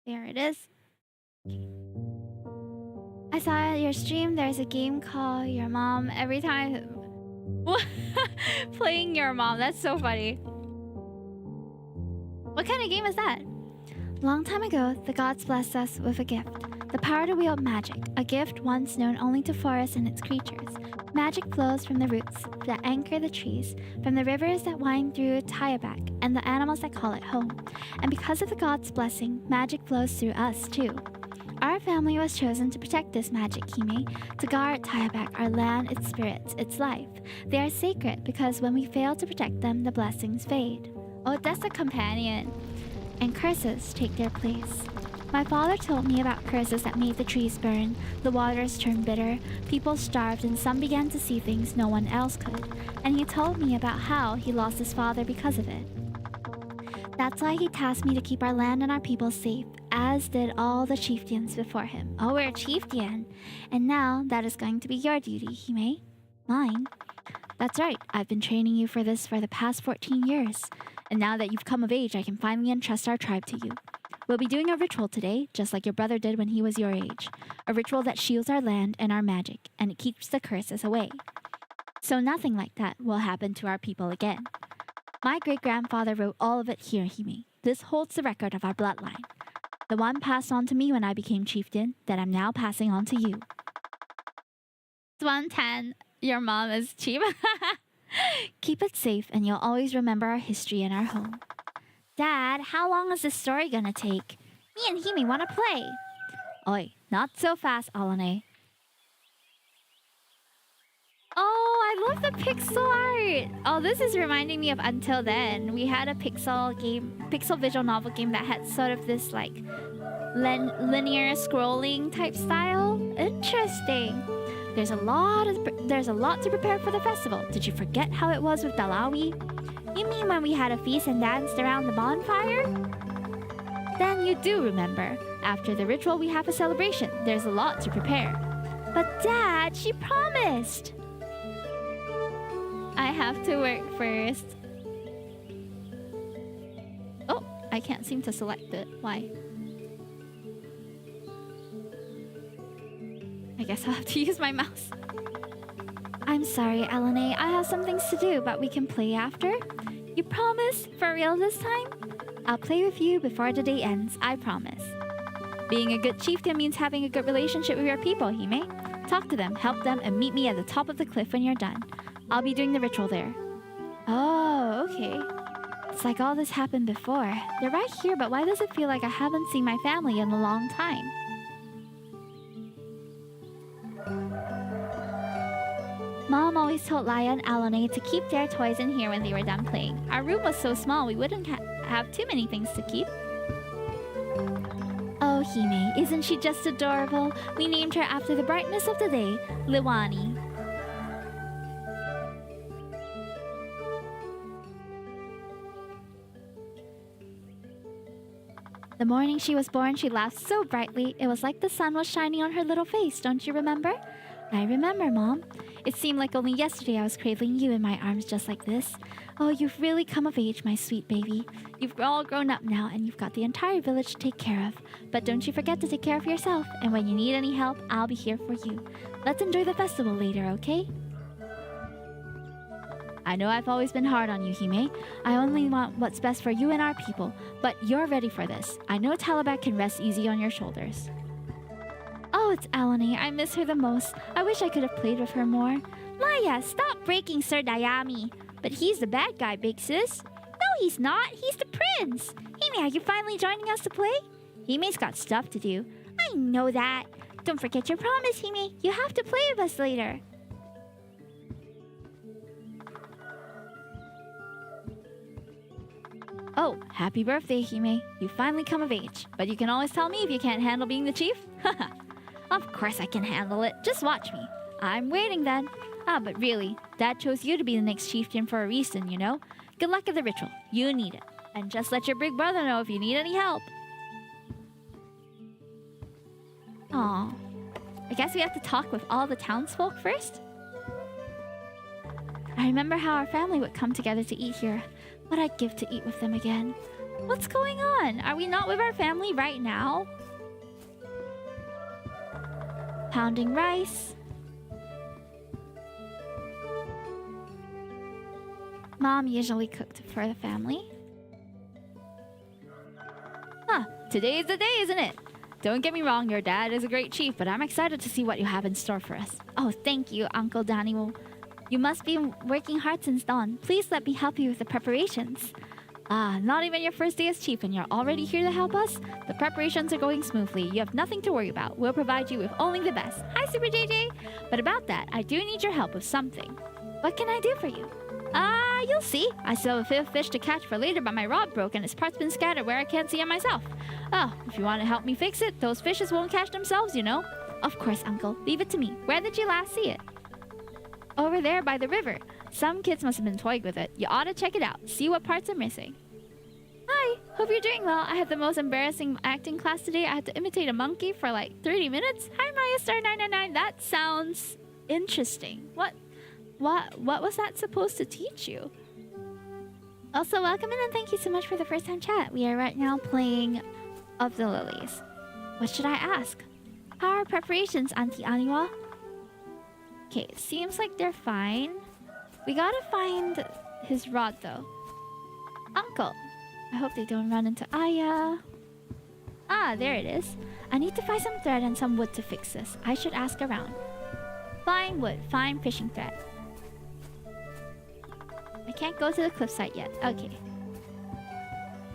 There it is. I saw your stream. There's a game called Your Mom. Every time... Playing Your Mom. That's so funny. What kind of game is that? Long time ago, the gods blessed us with a gift. The power to wield magic. A gift once known only to forests and its creatures. Magic flows from the roots that anchor the trees, from the rivers that wind through Tayabak, and the animals that call it home. And because of the gods' blessing, magic flows through us too. Our family was chosen to protect this magic, Hime, to guard Tayabak, our land, its spirits, its life. They are sacred because when we fail to protect them, the blessings fade. Oh, that's a companion. And curses take their place. My father told me about curses that made the trees burn, the waters turn bitter, people starved, and some began to see things no one else could. And he told me about how he lost his father because of it. That's why he tasked me to keep our land and our people safe, as did all the chieftains before him. Oh, we're a chieftain. And now that is going to be your duty, Hime. Mine. That's right, I've been training you for this for the past 14 years. And now that you've come of age, I can finally entrust our tribe to you. We'll be doing a ritual today, just like your brother did when he was your age. A ritual that shields our land and our magic, and it keeps the curses away. So nothing like that will happen to our people again. My great-grandfather wrote all of it here, Hime. This holds the record of our bloodline. The one passed on to me when I became chieftain, that I'm now passing on to you. 110. Your mom is cheap. Keep it safe, and you'll always remember our history and our home. Dad, how long is this story gonna take? Me and Hime wanna play. Oi, not so fast, Alane. Oh, I love the pixel art. Oh, this is reminding me of Until Then. We had a pixel visual novel game that had sort of this like linear scrolling type style. Interesting. There's a lot to prepare for the festival. Did you forget how it was with Dalawi? You mean when we had a feast and danced around the bonfire? Then you do remember. After the ritual, we have a celebration. There's a lot to prepare. But Dad, she promised. I have to work first. Oh, I can't seem to select it. Why? I guess I'll have to use my mouse. I'm sorry, Elena. I have some things to do, but we can play after. You promise? For real this time? I'll play with you before the day ends, I promise. Being a good chieftain means having a good relationship with your people, Hime. Talk to them, help them, and meet me at the top of the cliff when you're done. I'll be doing the ritual there. Oh, okay. It's like all this happened before. They're right here, but why does it feel like I haven't seen my family in a long time? Mom always told Laya and Alane to keep their toys in here when they were done playing. Our room was so small we wouldn't have too many things to keep. Oh, Hime, isn't she just adorable? We named her after the brightness of the day, Liwani. The morning she was born, she laughed so brightly, it was like the sun was shining on her little face, don't you remember? I remember, Mom. It seemed like only yesterday I was cradling you in my arms just like this. Oh, you've really come of age, my sweet baby. You've all grown up now, and you've got the entire village to take care of. But don't you forget to take care of yourself, and when you need any help, I'll be here for you. Let's enjoy the festival later, okay? I know I've always been hard on you, Hime. I only want what's best for you and our people, but you're ready for this. I know Tallabak can rest easy on your shoulders. Oh, it's Alane. I miss her the most. I wish I could have played with her more. Laya, stop breaking Sir Dayami. But he's the bad guy, big sis. No, he's not. He's the prince. Hime, are you finally joining us to play? Hime's got stuff to do. I know that. Don't forget your promise, Hime. You have to play with us later. Oh, happy birthday, Hime. You finally come of age. But you can always tell me if you can't handle being the chief. Haha. Of course I can handle it. Just watch me. I'm waiting then. Ah, but really, Dad chose you to be the next chieftain for a reason, you know? Good luck at the ritual. You need it. And just let your big brother know if you need any help. Aw. I guess we have to talk with all the townsfolk first? I remember how our family would come together to eat here. What I'd give to eat with them again. What's going on? Are we not with our family right now? Pounding rice. Mom usually cooked for the family. Huh, today is the day, isn't it? Don't get me wrong, your dad is a great chief, but I'm excited to see what you have in store for us. Oh, thank you, Uncle Daniel. You must be working hard since dawn. Please let me help you with the preparations. Ah, not even your first day as chief and you're already here to help us? The preparations are going smoothly. You have nothing to worry about. We'll provide you with only the best. Hi, Super JJ! But about that, I do need your help with something. What can I do for you? You'll see. I still have a fifth fish to catch for later, but my rod broke and its parts been scattered where I can't see it myself. Oh, if you want to help me fix it, those fishes won't catch themselves, you know. Of course, Uncle. Leave it to me. Where did you last see it? Over there by the river. Some kids must have been toying with it. You ought to check it out. See what parts are missing. Hi, hope you're doing well. I had the most embarrassing acting class today. I had to imitate a monkey for like 30 minutes. Hi, Maya Star 999. That sounds interesting. What was that supposed to teach you? Also, welcome in and thank you so much for the first time chat. We are right now playing Of the Lilies. What should I ask? How are preparations, Auntie Aniwa? Okay, seems like they're fine. We gotta find his rod though. Uncle, I hope they don't run into Aya. Ah, there it is. I need to find some thread and some wood to fix this. I should ask around. Fine wood, fine fishing thread. I can't go to the cliffside yet. Okay.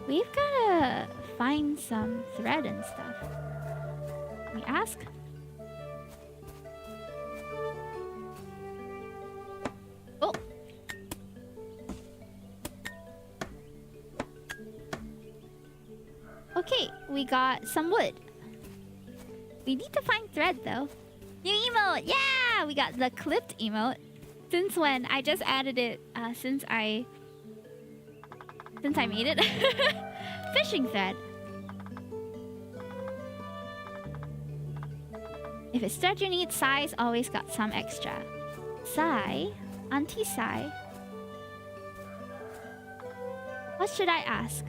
We've gotta find some thread and stuff. Can we ask? Oh! Okay, we got some wood. We need to find thread though. New emote! Yeah! We got the clipped emote. Since when? I just added it since I made it. Fishing thread. If it's thread you need, Sai's always got some extra. Sai? Auntie Sai? What should I ask?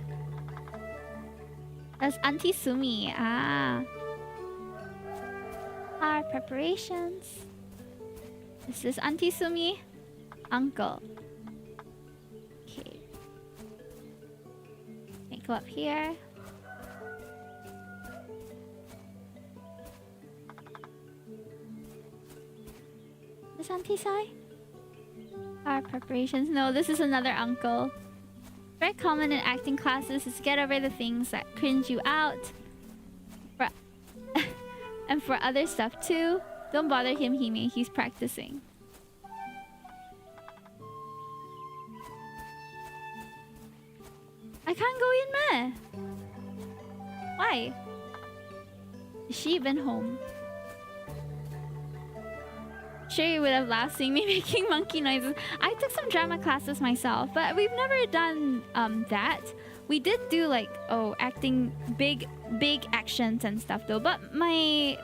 That's Auntie Sumi. Ah. Our preparations. This is Auntie Sumi. Uncle. Okay. Okay, go up here. This Auntie Sai? Our preparations. No, this is another uncle. Very common in acting classes is to get over the things that cringe you out. And for other stuff too. Don't bother him, Hime. He's practicing. I can't go in, meh. Why? Is she even home? Sure, you would have laughed seeing me making monkey noises. I took some drama classes myself, but we've never done that. We did do like acting big actions and stuff though, but my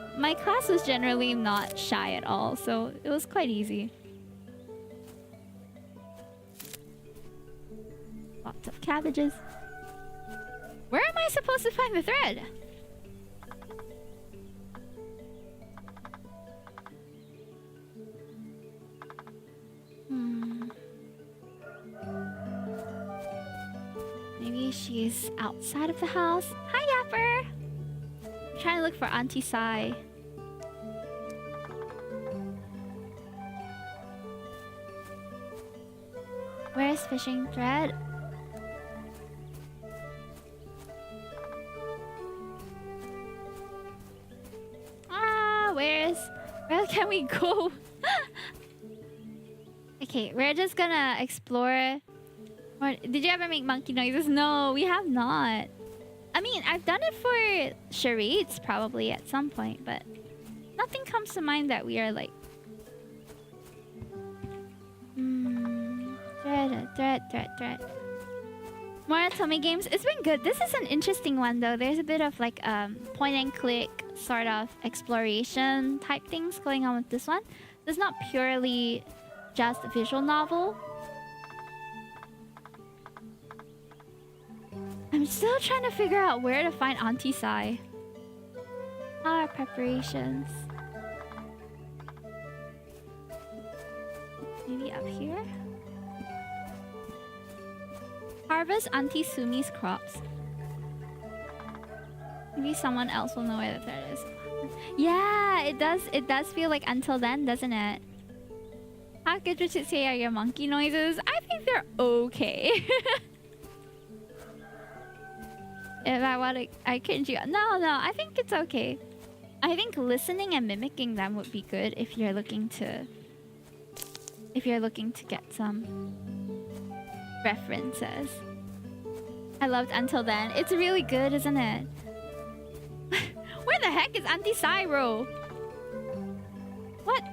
class was generally not shy at all, so it was quite easy. Lots of cabbages. Where am I supposed to find the thread? Maybe she's outside of the house. Hi, Yapper! I'm trying to look for Auntie Sai. Where's fishing thread? Where can we go? Okay, we're just gonna explore. Or, did you ever make monkey noises? No, we have not. I mean, I've done it for charades probably at some point, but nothing comes to mind that we are like... Thread. More Otome Games. It's been good. This is an interesting one though. There's a bit of like point and click sort of exploration type things going on with this one. It's not purely just a visual novel. I'm still trying to figure out where to find Auntie Sai. How are preparations? Maybe up here? Harvest Auntie Sumi's crops. Maybe someone else will know where that is. Yeah, it does feel like Until Then, doesn't it? How good would you say are your monkey noises? I think they're okay. If I want to, I cringe you. No, I think it's okay. I think listening and mimicking them would be good if you're looking to get some references. I loved Until Then. It's really good, isn't it? Where the heck is Auntie Cyro? What?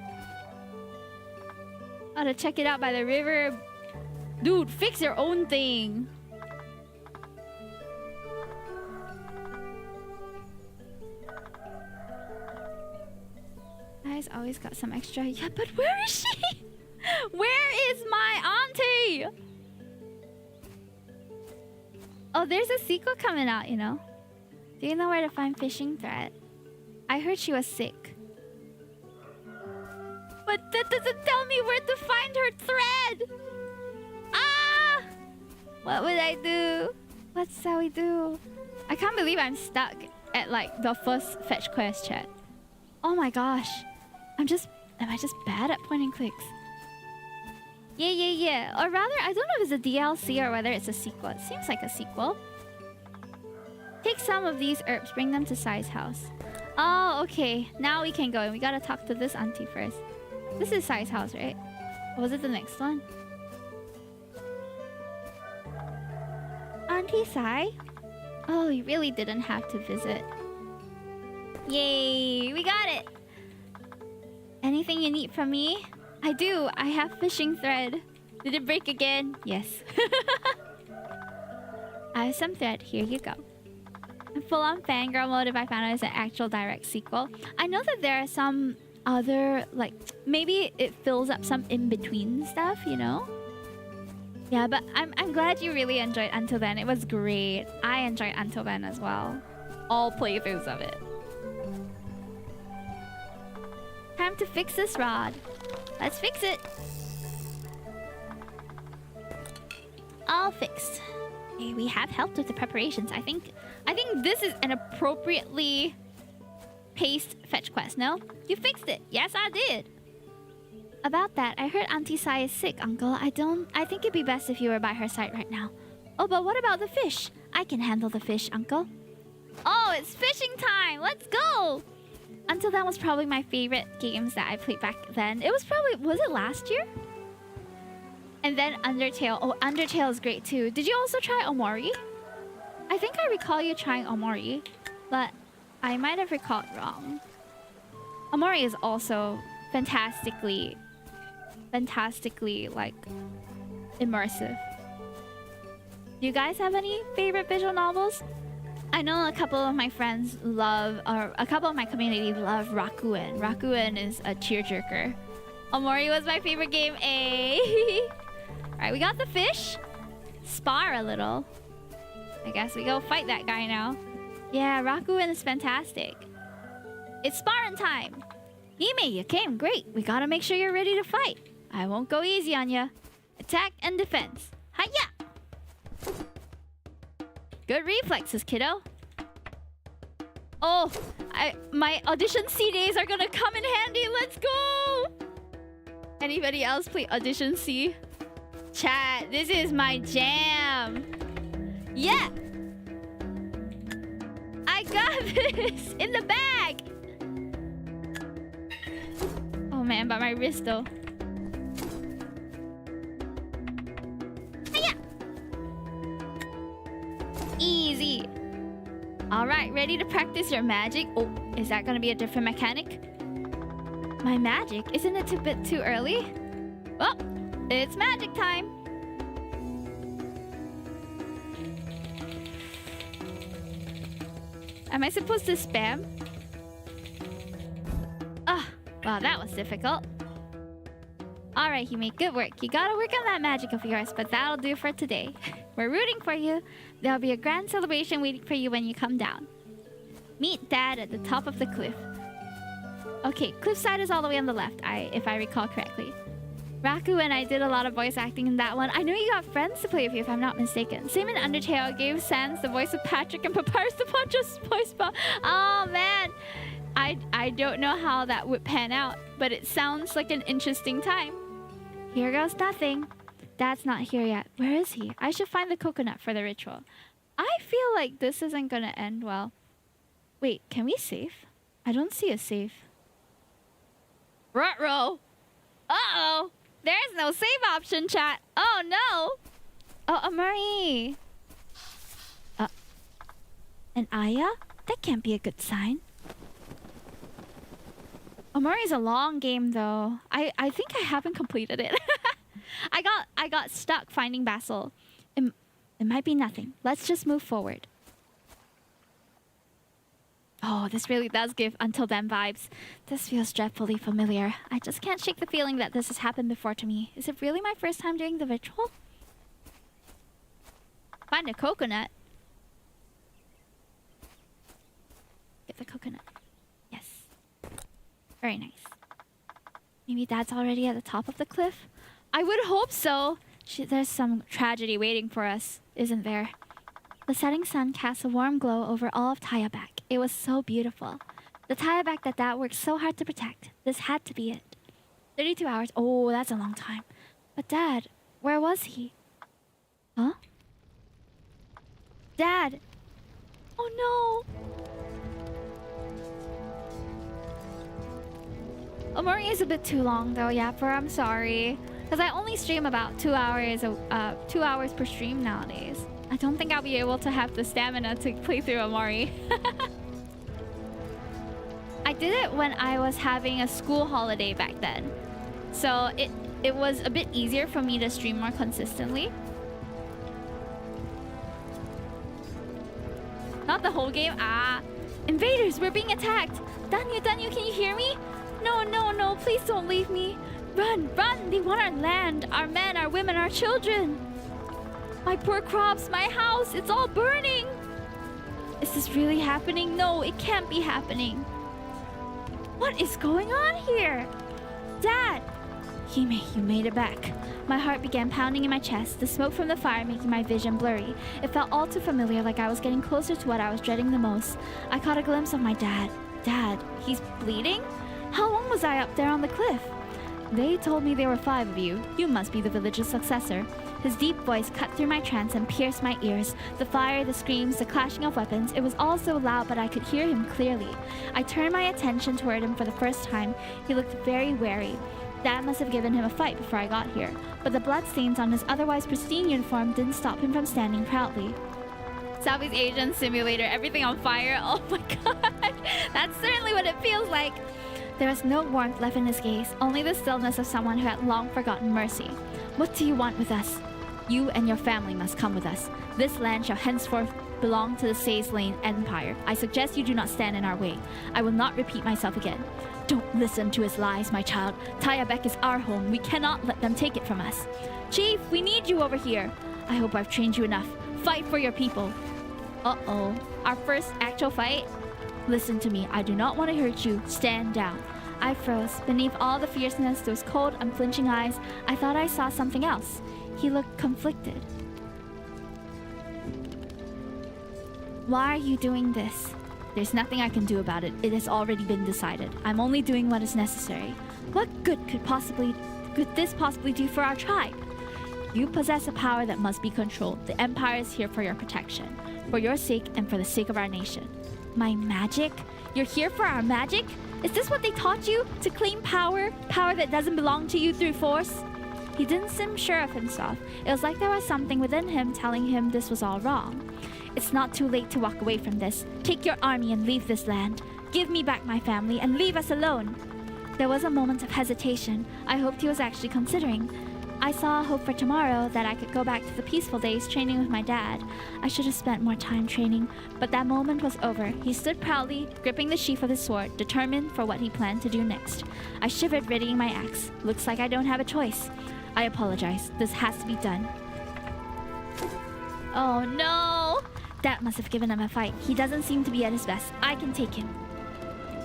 Gotta check it out by the river. Dude, fix your own thing. Guys always got some extra. Yeah, but where is she? Where is my auntie? Oh, there's a sequel coming out, you know. Do you know where to find fishing thread? I heard she was sick. But that doesn't tell me where to find her thread. Ah! What would I do? What shall we do? I can't believe I'm stuck at like the first fetch quest chat. Oh my gosh. Am I just bad at point and clicks? Yeah. Or rather, I don't know if it's a DLC or whether it's a sequel. It seems like a sequel. Take some of these herbs, bring them to Sai's house. Oh, okay. Now we can go and we gotta talk to this auntie first. This is Sai's house, right? Or was it the next one? Auntie Sai? Oh, you really didn't have to visit. Yay, we got it! Anything you need from me? I do. I have fishing thread. Did it break again? Yes. I have some thread. Here you go. I'm full on fangirl mode if I found out it's an actual direct sequel. I know that there are some other, like, maybe it fills up some in-between stuff, you know? Yeah, but I'm glad you really enjoyed Until Then. It was great. I enjoyed Until Then as well. All playthroughs of it. Time to fix this rod. Let's fix it. All fixed. Okay, we have helped with the preparations. I think this is an appropriately paced fetch quest, no? You fixed it. Yes, I did. About that, I heard Auntie Sai is sick, Uncle. I think it'd be best if you were by her side right now. Oh, but what about the fish? I can handle the fish, Uncle. Oh, it's fishing time. Let's go. Until Then was probably my favorite games that I played back then. It was it last year? And then Undertale. Oh, Undertale is great too. Did you also try Omori? I think I recall you trying Omori, but I might have recalled wrong. Omori is also fantastically like immersive. Do you guys have any favorite visual novels? I know a couple of my friends love, or a couple of my community love Rakuen. Rakuen is a tearjerker. Omori was my favorite game. Alright, we got the fish. Spar a little. I guess we go fight that guy now. Yeah, Rakuen is fantastic. It's sparring time. Hime, you came. Great. We gotta make sure you're ready to fight. I won't go easy on you. Attack and defense. Hiya! Good reflexes, kiddo. Oh, my audition C days are gonna come in handy. Let's go! Anybody else play audition C? Chat, this is my jam. Yeah! I got this in the bag. Oh man, but my wrist though. Hiya! Easy. Alright, ready to practice your magic? Oh, is that gonna be a different mechanic? My magic? Isn't it a bit too early? Well, it's magic time. Am I supposed to spam? Ah, wow, that was difficult. All right, Hime, good work. You gotta work on that magic of yours, but that'll do for today. We're rooting for you. There'll be a grand celebration waiting for you when you come down. Meet Dad at the top of the cliff. Okay, cliffside is all the way on the left, if I recall correctly. Raku and I did a lot of voice acting in that one. I know you got friends to play with you, if I'm not mistaken. Same in Undertale, gave Sans the voice of Patrick and Papyrus the Poncho's voice. Oh, man. I don't know how that would pan out, but it sounds like an interesting time. Here goes nothing. Dad's not here yet. Where is he? I should find the coconut for the ritual. I feel like this isn't gonna end well. Wait, can we save? I don't see a save. Ruh-roh. Uh-oh. There's no save option, chat. Oh, no. Oh, Amari. An Aya? That can't be a good sign. Amari's a long game, though. I think I haven't completed it. I got stuck finding Basil. It might be nothing. Let's just move forward. Oh, this really does give Until Then vibes. This feels dreadfully familiar. I just can't shake the feeling that this has happened before to me. Is it really my first time doing the ritual? Find a coconut. Get the coconut. Yes. Very nice. Maybe Dad's already at the top of the cliff? I would hope so. There's some tragedy waiting for us, isn't there? The setting sun casts a warm glow over all of Tayabak. It was so beautiful. The Tayabak that Dad worked so hard to protect. This had to be it. 32 hours. Oh, that's a long time. But Dad, where was he? Huh? Dad! Oh no! Amori is a bit too long though, Yapper. I'm sorry. Because I only stream about 2 hours per stream nowadays. I don't think I'll be able to have the stamina to play through Amori. I did it when I was having a school holiday back then. So it was a bit easier for me to stream more consistently. Not the whole game. Ah. Invaders, we're being attacked. Danyu, can you hear me? No, please don't leave me. Run, they want our land, our men, our women, our children. My poor crops, my house, it's all burning. Is this really happening? No, it can't be happening. What is going on here? Dad! Hime, you made it back. My heart began pounding in my chest, the smoke from the fire making my vision blurry. It felt all too familiar, like I was getting closer to what I was dreading the most. I caught a glimpse of my dad. Dad, he's bleeding? How long was I up there on the cliff? They told me there were 5 of you. You must be the village's successor. His deep voice cut through my trance and pierced my ears. The fire, the screams, the clashing of weapons. It was all so loud, but I could hear him clearly. I turned my attention toward him for the first time. He looked very wary. Dad must have given him a fight before I got here. But the bloodstains on his otherwise pristine uniform didn't stop him from standing proudly. Southeast Asian simulator, everything on fire. Oh my god. That's certainly what it feels like. There was no warmth left in his gaze, only the stillness of someone who had long forgotten mercy. What do you want with us? You and your family must come with us. This land shall henceforth belong to the Says Lane Empire. I suggest you do not stand in our way. I will not repeat myself again. Don't listen to his lies, my child. Tayabek is our home. We cannot let them take it from us. Chief, we need you over here. I hope I've trained you enough. Fight for your people. Uh-oh. Our first actual fight? Listen to me. I do not want to hurt you. Stand down. I froze. Beneath all the fierceness, those cold, unflinching eyes, I thought I saw something else. He looked conflicted. Why are you doing this? There's nothing I can do about it. It has already been decided. I'm only doing what is necessary. What good could this possibly do for our tribe? You possess a power that must be controlled. The Empire is here for your protection, for your sake and for the sake of our nation. My magic? You're here for our magic? Is this what they taught you? To claim power? Power that doesn't belong to you through force? He didn't seem sure of himself. It was like there was something within him telling him this was all wrong. It's not too late to walk away from this. Take your army and leave this land. Give me back my family and leave us alone. There was a moment of hesitation. I hoped he was actually considering. I saw hope for tomorrow, that I could go back to the peaceful days training with my dad. I should have spent more time training, but that moment was over. He stood proudly, gripping the sheath of his sword, determined for what he planned to do next. I shivered, readying my axe. Looks like I don't have a choice. I apologize. This has to be done. Oh no! That must have given him a fight. He doesn't seem to be at his best. I can take him.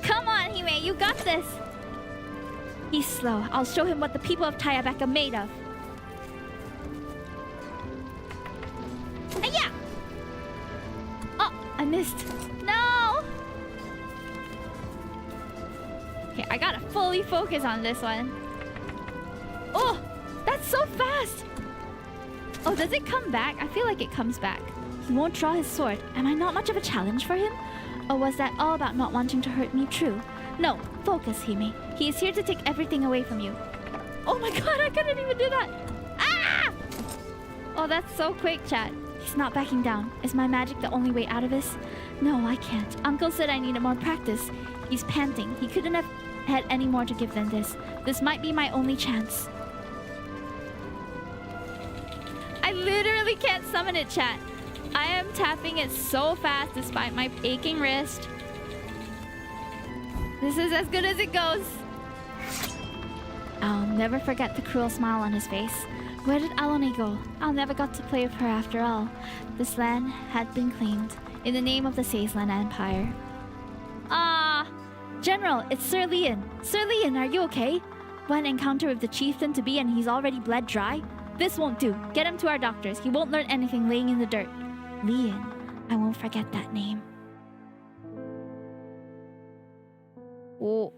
Come on, Hime, you got this! He's slow. I'll show him what the people of Tyabek are made of. Hiya! Oh, I missed. No! Okay, I gotta fully focus on this one. Oh, that's so fast! Oh, does it come back? I feel like it comes back. He won't draw his sword. Am I not much of a challenge for him? Or was that all about not wanting to hurt me true? No, focus, Hime. He is here to take everything away from you. Oh my god, I couldn't even do that! Ah! Oh, that's so quick, chat. He's not backing down. Is my magic the only way out of this? No, I can't. Uncle said I needed more practice. He's panting. He couldn't have had any more to give than this. This might be my only chance. I literally can't summon it, chat. I am tapping it so fast despite my aching wrist. This is as good as it goes. I'll never forget the cruel smile on his face. Where did Alone go? I'll never got to play with her after all. This land had been claimed in the name of the Saisland Empire. Ah! General, it's Sir Leon. Sir Leon, are you okay? One encounter with the chieftain to be and he's already bled dry? This won't do. Get him to our doctors. He won't learn anything laying in the dirt. Leon. I won't forget that name. Oh.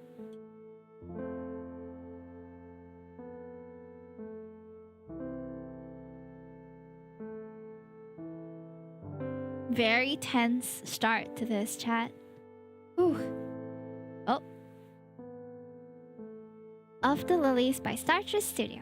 Very tense start to this, chat. Ooh. Oh. Of the Lilies by Startress Studio.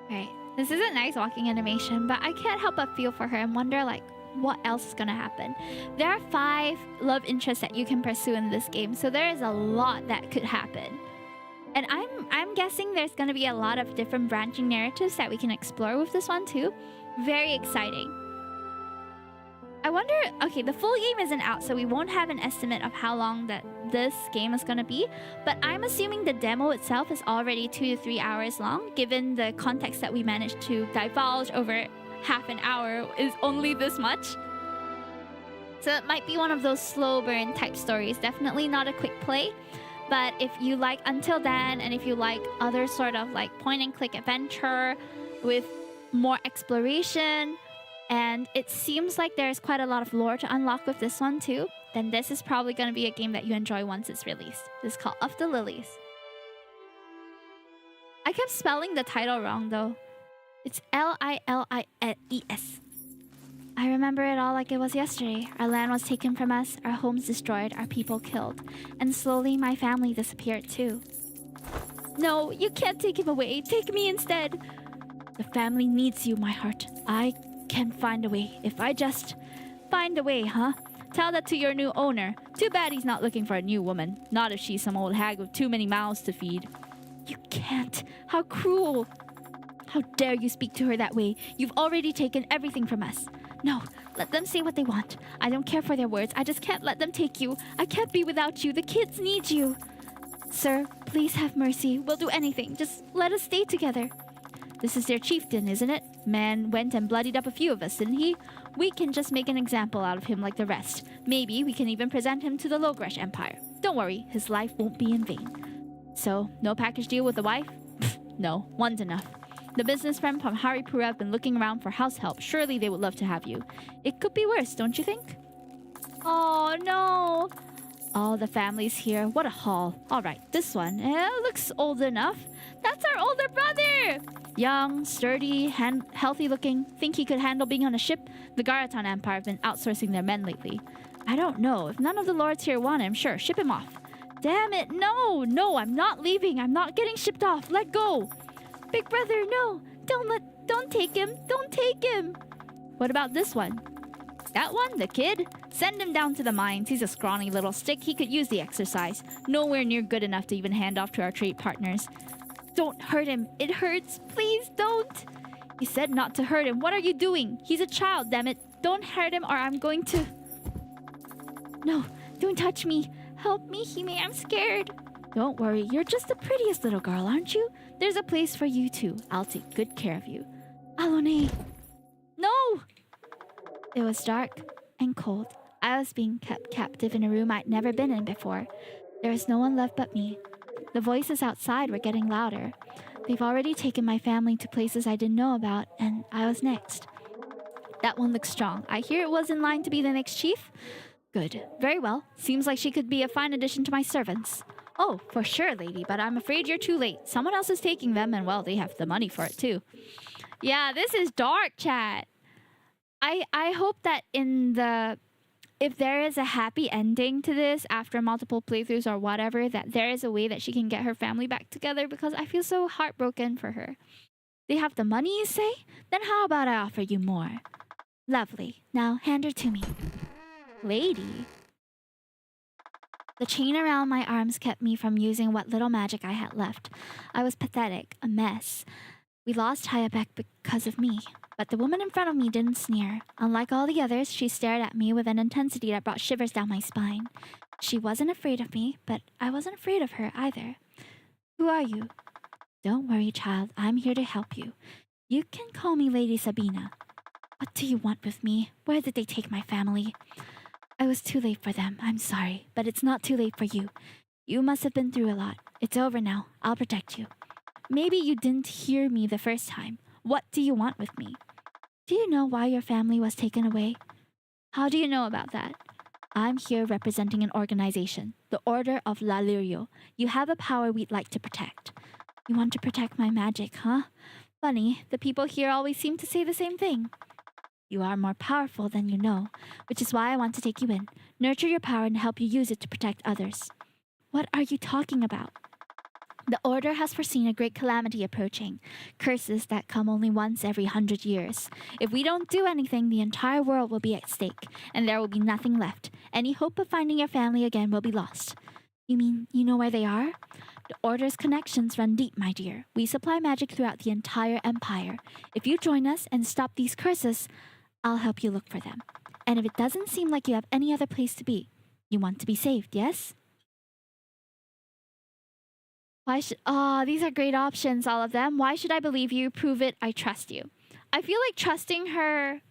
Right. This is a nice walking animation, but I can't help but feel for her and wonder, like, what else is gonna happen. There are 5 love interests that you can pursue in this game, so there is a lot that could happen. And I'm guessing there's gonna be a lot of different branching narratives that we can explore with this one too. Very exciting. I wonder, okay, the full game isn't out, so we won't have an estimate of how long that this game is gonna be, but I'm assuming the demo itself is already 2 to 3 hours long, given the context that we managed to divulge over half an hour is only this much. So it might be one of those slow burn type stories. Definitely not a quick play. But if you like Until Then, and if you like other sort of like point and click adventure with more exploration, and it seems like there's quite a lot of lore to unlock with this one too, then this is probably going to be a game that you enjoy once it's released. This is called Of the Lilies. I kept spelling the title wrong though. It's Liles. I remember it all like it was yesterday. Our land was taken from us, our homes destroyed, our people killed. And slowly my family disappeared too. No, you can't take him away. Take me instead. The family needs you, my heart. I can find a way. If I just find a way, huh? Tell that to your new owner. Too bad he's not looking for a new woman. Not if she's some old hag with too many mouths to feed. You can't. How cruel. How dare you speak to her that way? You've already taken everything from us. No, let them say what they want. I don't care for their words. I just can't let them take you. I can't be without you. The kids need you. Sir, please have mercy. We'll do anything. Just let us stay together. This is their chieftain, isn't it? Man went and bloodied up a few of us, didn't he? We can just make an example out of him like the rest. Maybe we can even present him to the Logresh Empire. Don't worry, his life won't be in vain. So, no package deal with the wife? Pfft, no, one's enough. The businessmen from Haripura have been looking around for house help. Surely they would love to have you. It could be worse, don't you think? Oh, no. All the families here. What a haul. All right, this one. Looks old enough. That's our older brother. Young, sturdy, healthy looking. Think he could handle being on a ship? The Garatan Empire have been outsourcing their men lately. I don't know. If none of the lords here want him, sure, ship him off. Damn it, no. No, I'm not leaving. I'm not getting shipped off. Let go. Big brother, no. Don't take him. Don't take him. What about this one? That one, the kid? Send him down to the mines. He's a scrawny little stick. He could use the exercise. Nowhere near good enough to even hand off to our trade partners. Don't hurt him. It hurts. Please don't. You said not to hurt him. What are you doing? He's a child, damn it. Don't hurt him or I'm going to... No, don't touch me. Help me, Hime. I'm scared. Don't worry. You're just the prettiest little girl, aren't you? There's a place for you too. I'll take good care of you. Alone. No! It was dark and cold. I was being kept captive in a room I'd never been in before. There was no one left but me. The voices outside were getting louder. They've already taken my family to places I didn't know about, and I was next. That one looks strong. I hear it was in line to be the next chief? Good. Very well. Seems like she could be a fine addition to my servants. Oh, for sure, lady, but I'm afraid you're too late. Someone else is taking them, and well, they have the money for it too. Yeah, this is dark, chat. I hope that if there is a happy ending to this after multiple playthroughs or whatever, that there is a way that she can get her family back together, because I feel so heartbroken for her. They have the money, you say? Then how about I offer you more? Lovely. Now hand her to me. Lady. The chain around my arms kept me from using what little magic I had left. I was pathetic, a mess. We lost Hayabek because of me. But the woman in front of me didn't sneer. Unlike all the others, she stared at me with an intensity that brought shivers down my spine. She wasn't afraid of me, but I wasn't afraid of her either. Who are you? Don't worry, child. I'm here to help you. You can call me Lady Sabina. What do you want with me? Where did they take my family? I was too late for them. I'm sorry, but it's not too late for you. You must have been through a lot. It's over now. I'll protect you. Maybe you didn't hear me the first time. What do you want with me? Do you know why your family was taken away? How do you know about that? I'm here representing an organization, the Order of Lalirio. You have a power we'd like to protect. You want to protect my magic, huh? Funny, the people here always seem to say the same thing. You are more powerful than you know, which is why I want to take you in, nurture your power and help you use it to protect others. What are you talking about? The Order has foreseen a great calamity approaching, curses that come only once every 100 years. If we don't do anything, the entire world will be at stake, and there will be nothing left. Any hope of finding your family again will be lost. You mean you know where they are? The Order's connections run deep, my dear. We supply magic throughout the entire empire. If you join us and stop these curses, I'll help you look for them. And if it doesn't seem like you have any other place to be, you want to be saved, yes? Why should... these are great options, all of them. Why should I believe you? Prove it. I trust you. I feel like trusting her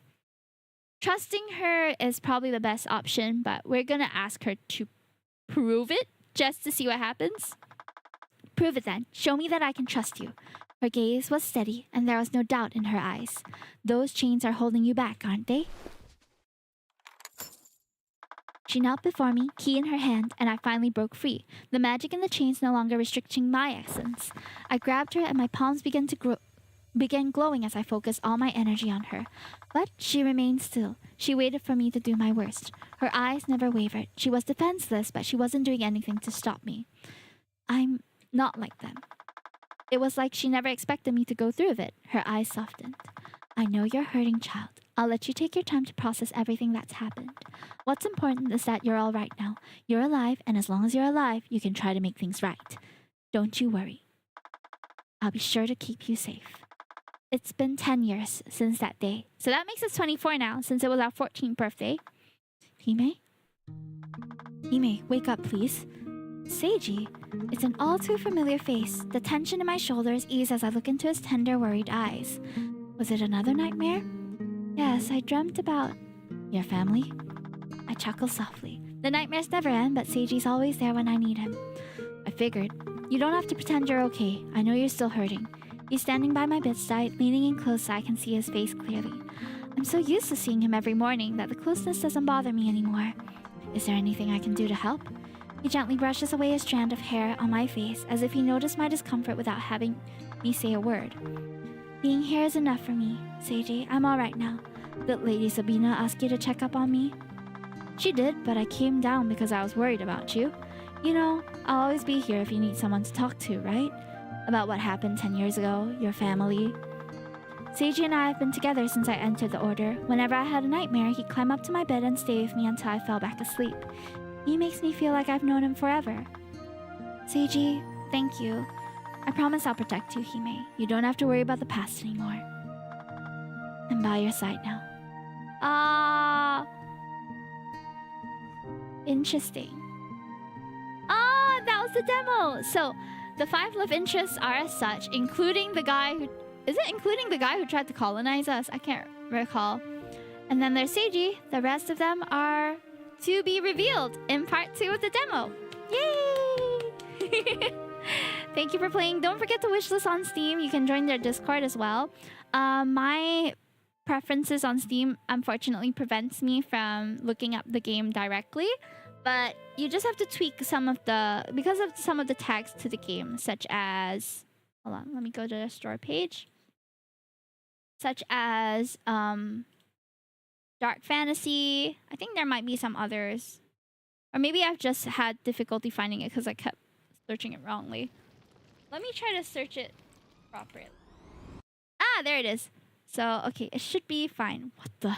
is probably the best option, but we're gonna ask her to prove it just to see what happens. Prove it then. Show me that I can trust you. Her gaze was steady, and there was no doubt in her eyes. Those chains are holding you back, aren't they? She knelt before me, key in her hand, and I finally broke free, the magic in the chains no longer restricting my essence. I grabbed her and my palms began glowing as I focused all my energy on her. But she remained still. She waited for me to do my worst. Her eyes never wavered. She was defenseless, but she wasn't doing anything to stop me. I'm not like them. It was like she never expected me to go through with it. Her eyes softened. I know you're hurting, child. I'll let you take your time to process everything that's happened. What's important is that you're all right now. You're alive, and as long as you're alive, you can try to make things right. Don't you worry. I'll be sure to keep you safe. It's been 10 years since that day. So that makes us 24 now, since it was our 14th birthday. Hime? Hime, wake up, please. Seiji, it's an all too familiar face. The tension in my shoulders ease as I look into his tender, worried eyes. Was it another nightmare? Yes, I dreamt about... your family? I chuckle softly. The nightmares never end, but Seiji's always there when I need him. I figured. You don't have to pretend you're okay. I know you're still hurting. He's standing by my bedside, leaning in close so I can see his face clearly. I'm so used to seeing him every morning that the closeness doesn't bother me anymore. Is there anything I can do to help? He gently brushes away a strand of hair on my face as if he noticed my discomfort without having me say a word. Being here is enough for me, Seiji. I'm alright now. Did Lady Sabina ask you to check up on me? She did, but I came down because I was worried about you. You know, I'll always be here if you need someone to talk to, right? About what happened 10 years ago, your family. Seiji and I have been together since I entered the order. Whenever I had a nightmare, he'd climb up to my bed and stay with me until I fell back asleep. He makes me feel like I've known him forever. Seiji, thank you. I promise I'll protect you, Hime. You don't have to worry about the past anymore. I'm by your side now. Ah, interesting. Ah, that was the demo. So, the 5 love interests are as such, including the guy who... Is it including the guy who tried to colonize us? I can't recall. And then there's Seiji. The rest of them are to be revealed in part 2 of the demo. Yay! Thank you for playing. Don't forget to wishlist on Steam. You can join their Discord as well. My preferences on Steam unfortunately prevents me from looking up the game directly. But you just have to tweak some of the... Because of some of the tags to the game, such as... Hold on, let me go to the store page. Such as dark fantasy. I think there might be some others. Or maybe I've just had difficulty finding it because I kept searching it wrongly. Let me try to search it properly. Ah, there it is. So, okay, it should be fine. What the...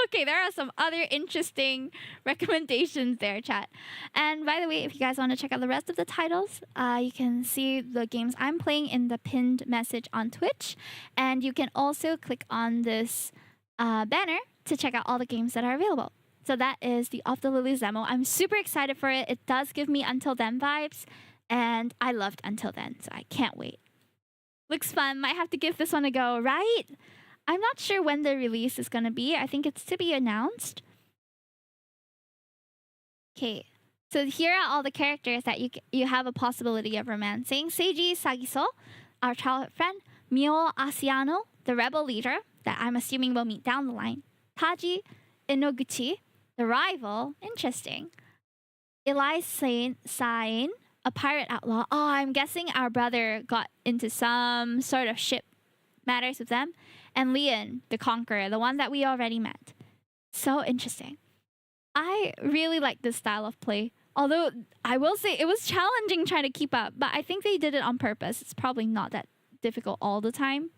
Okay, there are some other interesting recommendations there, chat. And by the way, if you guys want to check out the rest of the titles, you can see the games I'm playing in the pinned message on Twitch. And you can also click on this banner to check out all the games that are available. So that is the Of the Lilies demo. I'm super excited for it. It does give me Until Then vibes. And I loved Until Then, so I can't wait. Looks fun. Might have to give this one a go, right? I'm not sure when the release is going to be. I think it's to be announced. Okay, so here are all the characters that you have a possibility of romancing. Seiji Sagiso, our childhood friend. Mio Asiano, the rebel leader that I'm assuming we'll meet down the line. Taji Inoguchi, the rival. Interesting. Eli Sain, a pirate outlaw. Oh, I'm guessing our brother got into some sort of ship matters with them. And Leon, the Conqueror, the one that we already met. So interesting. I really like this style of play. Although, I will say, it was challenging trying to keep up. But I think they did it on purpose. It's probably not that difficult all the time.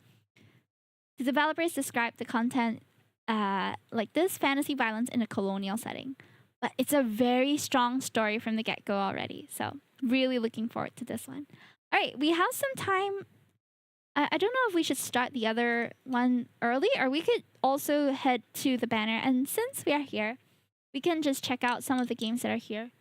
The developers described the content like this, fantasy violence in a colonial setting. But it's a very strong story from the get-go already. So, really looking forward to this one. All right, we have some time... I don't know if we should start the other one early, or we could also head to the banner. And since we are here, we can just check out some of the games that are here.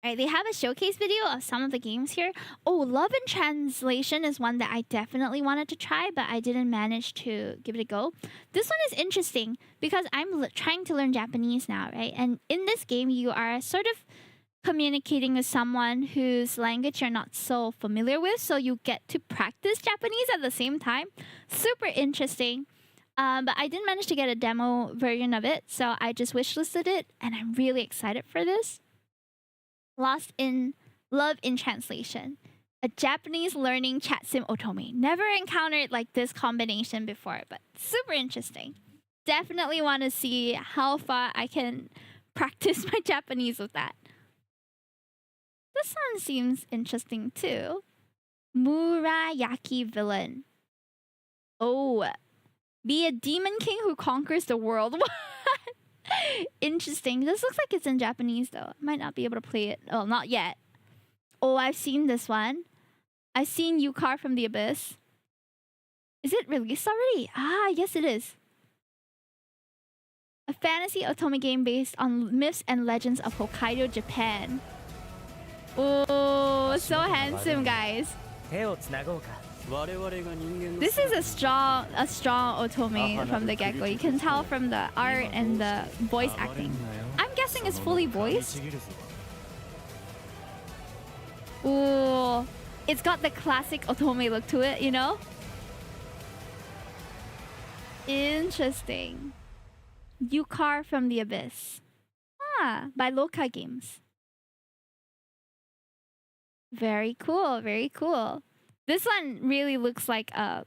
Alright, they have a showcase video of some of the games here. Oh, Love in Translation is one that I definitely wanted to try, but I didn't manage to give it a go. This one is interesting because I'm trying to learn Japanese now, right? And in this game, you are sort of communicating with someone whose language you're not so familiar with, so you get to practice Japanese at the same time. Super interesting. But I didn't manage to get a demo version of it, so I just wishlisted it, and I'm really excited for this. Lost in Love in Translation, a Japanese learning chat sim otome. Never encountered like this combination before, but super interesting. Definitely want to see how far I can practice my Japanese with that. This one seems interesting too. Murayaki Villain. Oh, be a demon king who conquers the world. What? Interesting. This looks like it's in Japanese though. I might not be able to play it. Oh, not yet. Oh, I've seen this one. I've seen Yukar from the Abyss. Is it released already? Ah, yes it is. A fantasy otome game based on myths and legends of Hokkaido, Japan. Oh, so handsome, guys. This is a strong otome from the get-go. You can tell from the art and the voice acting. I'm guessing it's fully voiced. Ooh, it's got the classic otome look to it, you know? Interesting. Yukar from the Abyss. Ah, by Loka Games. Very cool, very cool. This one really looks like a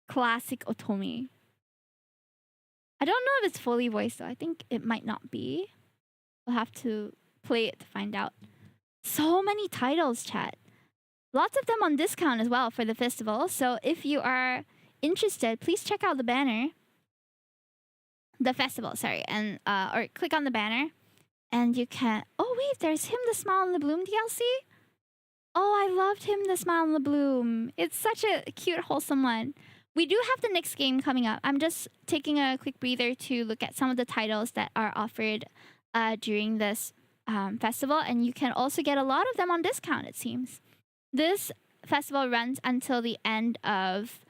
classic otome. I don't know if it's fully voiced though. I think it might not be. We'll have to play it to find out. So many titles, chat. Lots of them on discount as well for the festival. So if you are interested, please check out the banner. The festival, sorry, and or click on the banner, and you can. Oh wait, there's Him the Smile and the Bloom DLC. Oh, I loved Him the Smile and the Bloom. It's such a cute, wholesome one. We do have the next game coming up. I'm just taking a quick breather to look at some of the titles that are offered during this festival, and you can also get a lot of them on discount. It seems this festival runs until the end of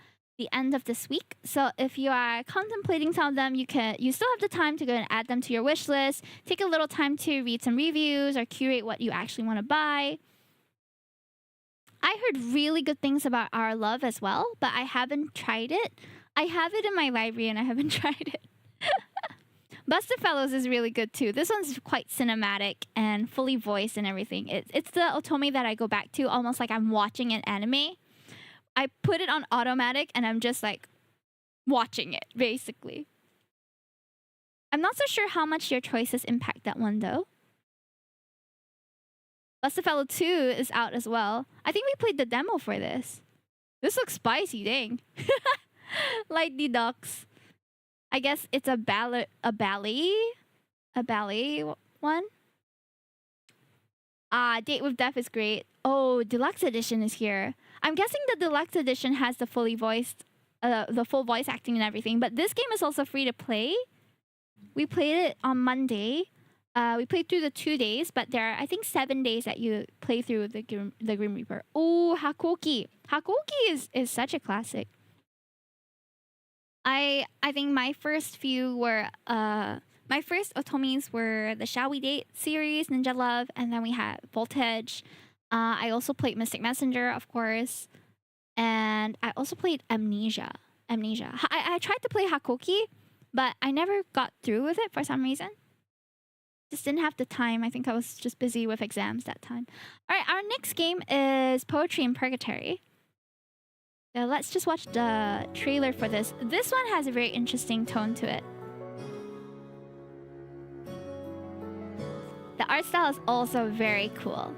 this week. So if you are contemplating some of them, you still have the time to go and add them to your wish list. Take a little time to read some reviews or curate what you actually want to buy. I heard really good things about Our Love as well, but I haven't tried it. I have it in my library and I haven't tried it. Busted Fellows is really good too. This one's quite cinematic and fully voiced and everything. It's the Otome that I go back to almost like I'm watching an anime. I put it on automatic and I'm just like watching it, basically. I'm not so sure how much your choices impact that one though. Busted Fellow 2 is out as well. I think we played the demo for this. This looks spicy, dang. Light the Ducks. I guess it's a ballet one. Date with Death is great. Oh, Deluxe Edition is here. I'm guessing the Deluxe Edition has the fully voiced, the full voice acting and everything. But this game is also free to play. We played it on Monday. We played through the 2 days, but there are, I think, 7 days that you play through the Grim Reaper. Oh, Hakoki. Hakoki is such a classic. I think my first few were my first Otomes were the Shall We Date series, Ninja Love, and then we had Voltage. I also played Mystic Messenger, of course, and I also played Amnesia. I tried to play Hakoki, but I never got through with it for some reason. Just didn't have the time. I think I was just busy with exams that time. All right, our next game is Poetry in Purgatory. So let's just watch the trailer for this. This one has a very interesting tone to it. The art style is also very cool.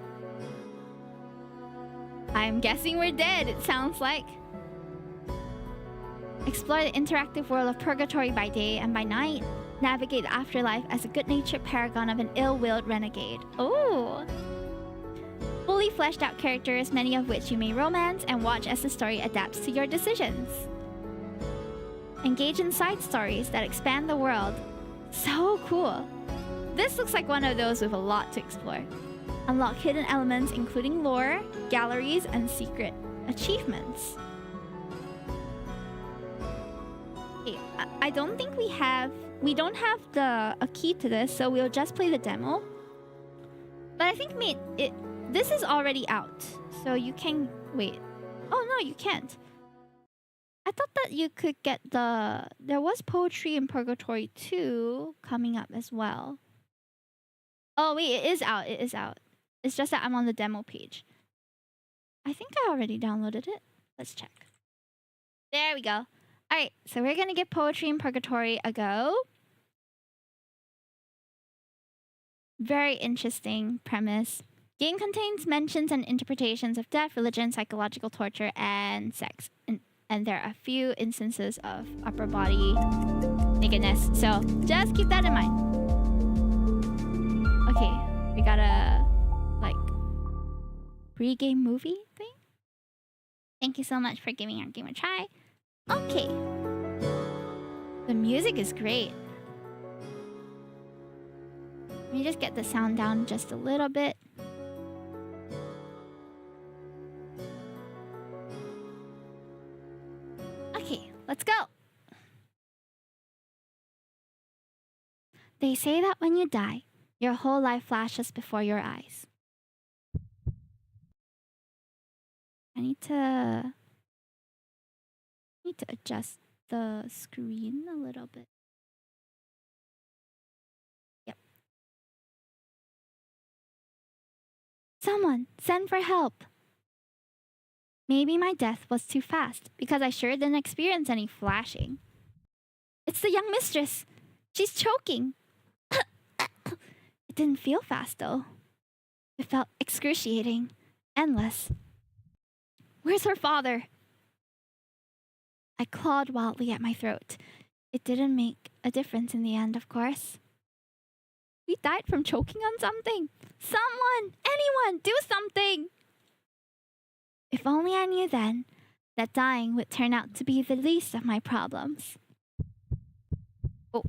I'm guessing we're dead, it sounds like. Explore the interactive world of Purgatory by day and by night. Navigate the afterlife as a good-natured paragon of an ill-willed renegade. Ooh! Fully fleshed out characters, many of which you may romance, and watch as the story adapts to your decisions. Engage in side stories that expand the world. So cool! This looks like one of those with a lot to explore. Unlock hidden elements including lore, galleries, and secret achievements. Okay, I don't think we don't have a key to this, so we'll just play the demo. But I think this is already out, so you can wait. Oh no, you can't. I thought that you could get there was Poetry in Purgatory 2 coming up as well. Oh wait, it is out. It's just that I'm on the demo page. I think I already downloaded it. Let's check. There we go. Alright, so we're gonna give Poetry in Purgatory a go. Very interesting premise. Game contains mentions and interpretations of death, religion, psychological torture, and sex. And there are a few instances of upper body nakedness. So just keep that in mind. Okay, we got a pre-game movie thing. Thank you so much for giving our game a try. Okay. The music is great. Let me just get the sound down just a little bit. Okay, let's go. They say that when you die, your whole life flashes before your eyes. I need to adjust the screen a little bit. Yep. Someone, send for help. Maybe my death was too fast because I sure didn't experience any flashing. It's the young mistress. She's choking. It didn't feel fast though. It felt excruciating, endless. Where's her father? I clawed wildly at my throat. It didn't make a difference in the end, of course. We died from choking on something. Someone! Anyone! Do something! If only I knew then that dying would turn out to be the least of my problems. Oh.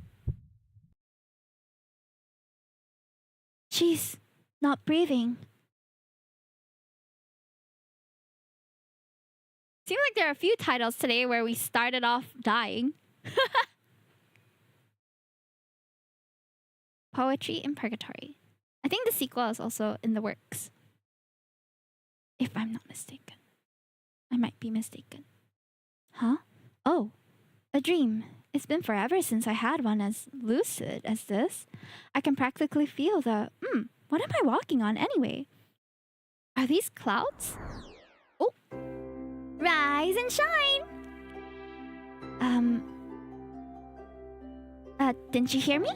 She's not breathing. Seems like there are a few titles today where we started off dying. Poetry in Purgatory. I think the sequel is also in the works. If I'm not mistaken. I might be mistaken. Huh? Oh, a dream. It's been forever since I had one as lucid as this. I can practically feel the... what am I walking on anyway? Are these clouds? Oh. Rise and shine! Didn't you hear me?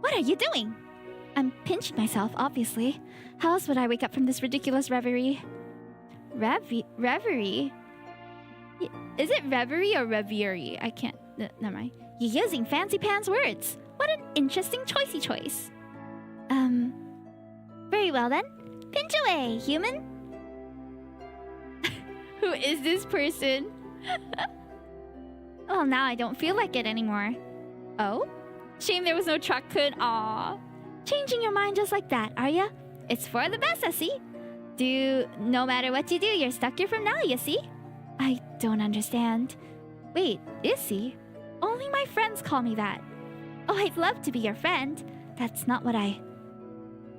What are you doing? I'm pinching myself, obviously. How else would I wake up from this ridiculous reverie? Reverie? Is it reverie or reverie? I can't... never mind. You're using fancy pants words. What an interesting choicey choice. Very well then. Pinch away, human. Who is this person? Well, now I don't feel like it anymore. Oh? Shame there was no truck hood. Aww. Changing your mind just like that, are ya? It's for the best, I see. No matter what you do, you're stuck here from now, you see? I don't understand. Wait, is he? Only my friends call me that. Oh, I'd love to be your friend. That's not what I...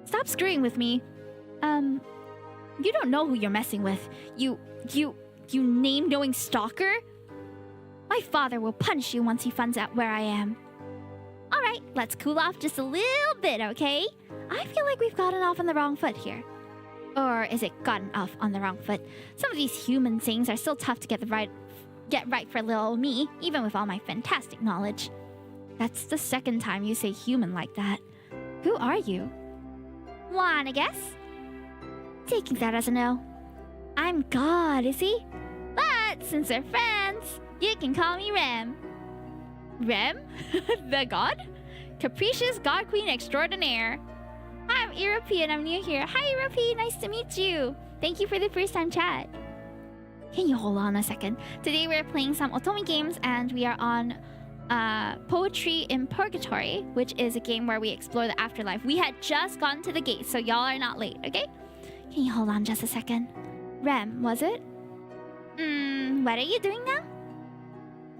Stop screwing with me. You don't know who you're messing with. You name-knowing stalker? My father will punish you once he finds out where I am. Alright, let's cool off just a little bit, okay? I feel like we've gotten off on the wrong foot here. Or is it gotten off on the wrong foot? Some of these human things are still tough to get right for little old me, even with all my fantastic knowledge. That's the second time you say human like that. Who are you? Wanna guess? Taking that as a no. I'm God, is he? But since we're friends, you can call me Rem. Rem? The god? Capricious God Queen Extraordinaire. I'm European, I'm new here. Hi European, nice to meet you. Thank you for the first time chat. Can you hold on a second? Today we're playing some Otome games and we are on Poetry in Purgatory, which is a game where we explore the afterlife. We had just gotten to the gate, so y'all are not late, okay? Can you hold on just a second? Rem, was it? What are you doing now?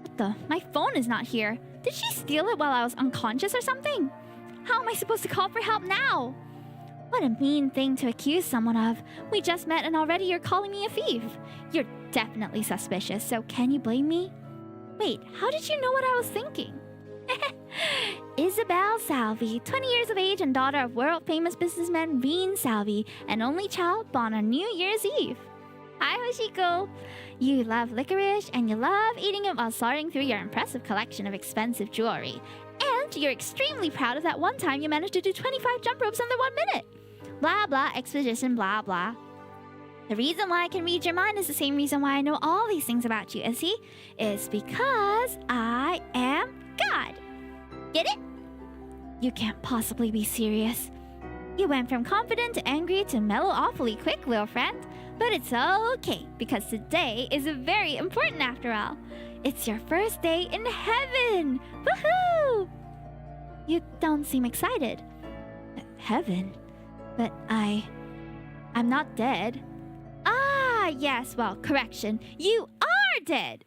What the? My phone is not here. Did she steal it while I was unconscious or something? How am I supposed to call for help now? What a mean thing to accuse someone of. We just met and already you're calling me a thief. You're definitely suspicious, so can you blame me? Wait, how did you know what I was thinking? Isabel Salvi, 20 years of age and daughter of world-famous businessman Reen Salvi, and only child born on New Year's Eve. Hi, Hoshiko. You love licorice and you love eating it while sorting through your impressive collection of expensive jewelry. And you're extremely proud of that one time you managed to do 25 jump ropes under 1 minute. Blah, blah, exposition, blah, blah. The reason why I can read your mind is the same reason why I know all these things about you, is he? It's because I am God. Get it? You can't possibly be serious. You went from confident to angry to mellow awfully quick, little friend. But it's okay, because today is very important after all. It's your first day in heaven! Woohoo! You don't seem excited. Heaven? But I'm not dead. Ah, yes, well, correction. You are dead!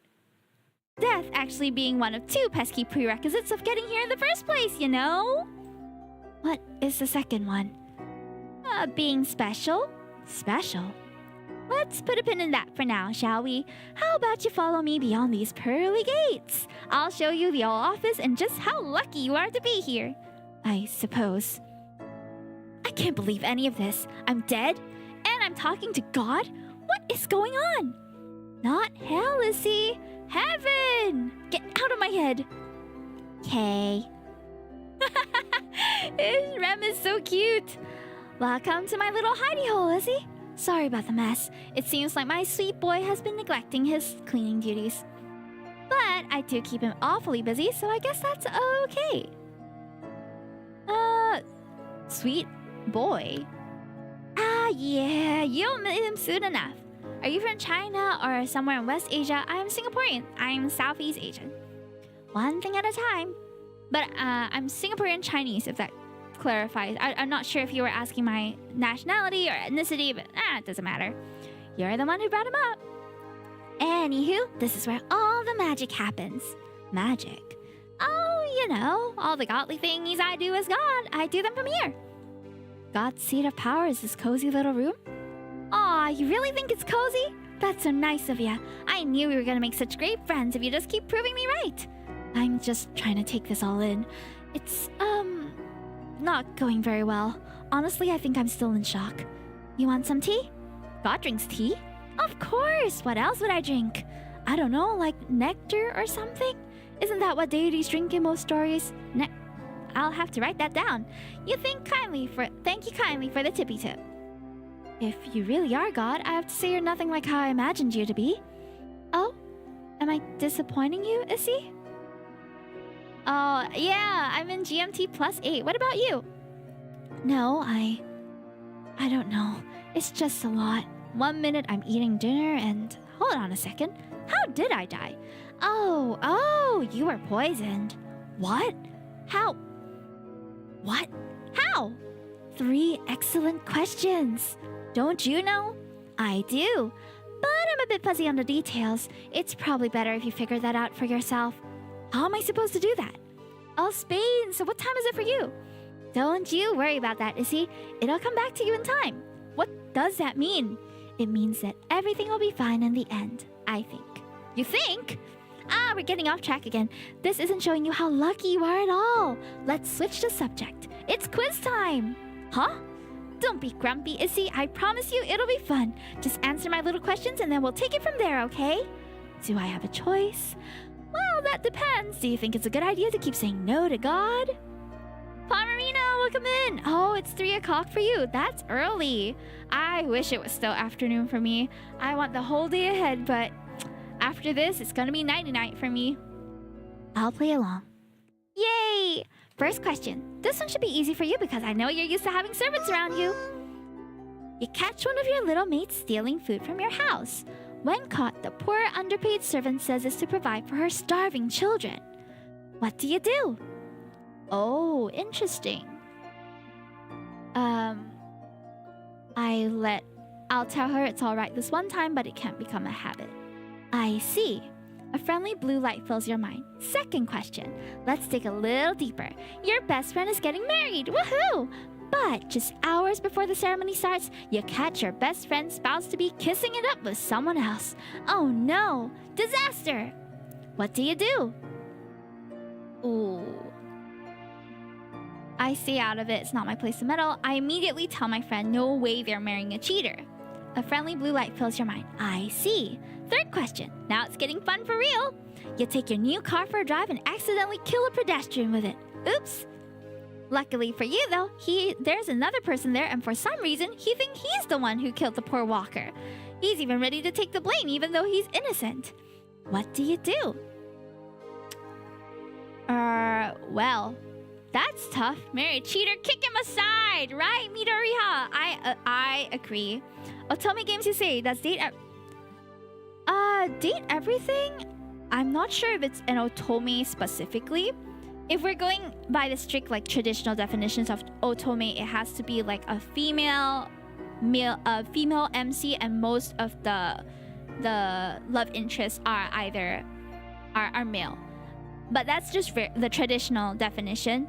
Death actually being one of 2 pesky prerequisites of getting here in the first place, you know? What is the second one? Being special? Special? Let's put a pin in that for now, shall we? How about you follow me beyond these pearly gates? I'll show you the old office and just how lucky you are to be here. I suppose. I can't believe any of this. I'm dead? And I'm talking to God? What is going on? Not hell, is he? Heaven! Get out of my head. Okay. Rem is so cute. Welcome to my little hidey hole, Izzy. Sorry about the mess. It seems like my sweet boy has been neglecting his cleaning duties. But I do keep him awfully busy, so I guess that's okay. Sweet boy? Yeah, you'll meet him soon enough. Are you from China or somewhere in West Asia? I'm Singaporean. I'm Southeast Asian. One thing at a time. But I'm Singaporean Chinese, if that clarifies. I'm not sure if you were asking my nationality or ethnicity, but it doesn't matter. You're the one who brought him up. Anywho, this is where all the magic happens. Magic? Oh, you know, all the godly thingies I do as God, I do them from here. God's seat of power is this cozy little room? Aw, you really think it's cozy? That's so nice of you. I knew we were gonna make such great friends if you just keep proving me right. I'm just trying to take this all in. It's, not going very well. Honestly, I think I'm still in shock. You want some tea? God drinks tea? Of course! What else would I drink? I don't know, like nectar or something? Isn't that what deities drink in most stories? I'll have to write that down. Thank you kindly for the tippy tip. If you really are God, I have to say you're nothing like how I imagined you to be. Oh? Am I disappointing you, Issy? Oh, yeah, I'm in GMT +8. What about you? No, I don't know. It's just a lot. 1 minute I'm eating dinner and... Hold on a second. How did I die? Oh, you were poisoned. What? How? What? How? 3 excellent questions. Don't you know? I do. But I'm a bit fuzzy on the details. It's probably better if you figure that out for yourself. How am I supposed to do that? Oh, Spain, so what time is it for you? Don't you worry about that, Issy. It'll come back to you in time. What does that mean? It means that everything will be fine in the end, I think. You think? We're getting off track again. This isn't showing you how lucky you are at all. Let's switch the subject. It's quiz time. Huh? Don't be grumpy, Issy. I promise you it'll be fun. Just answer my little questions and then we'll take it from there, okay? Do I have a choice? Well, that depends. Do you think it's a good idea to keep saying no to God? Pomerino, welcome in. Oh, it's 3 o'clock for you. That's early. I wish it was still afternoon for me. I want the whole day ahead, but after this, it's gonna be nighty-night for me. I'll play along. Yay! First question. This one should be easy for you because I know you're used to having servants around you. You catch one of your little mates stealing food from your house. When caught, the poor underpaid servant says it's to provide for her starving children. What do you do? Oh, interesting. I'll tell her it's alright this one time, but it can't become a habit. I see. A friendly blue light fills your mind. Second question. Let's dig a little deeper. Your best friend is getting married. Woohoo! But just hours before the ceremony starts, you catch your best friend's spouse-to-be kissing it up with someone else. Oh no! Disaster! What do you do? Ooh. I stay out of it. It's not my place to meddle. I immediately tell my friend, no way they're marrying a cheater. A friendly blue light fills your mind. I see. Third question. Now it's getting fun for real. You take your new car for a drive and accidentally kill a pedestrian with it. Oops. Luckily for you, though, there's another person there, and for some reason, he thinks he's the one who killed the poor walker. He's even ready to take the blame, even though he's innocent. What do you do? Well, that's tough. Marry a cheater, kick him aside, right, Midoriha? I agree. Otome Games, you say, does date everything? I'm not sure if it's an Otome specifically. If we're going by the strict, like, traditional definitions of Otome, it has to be like a female MC, and most of the love interests are either are male. But that's just the traditional definition.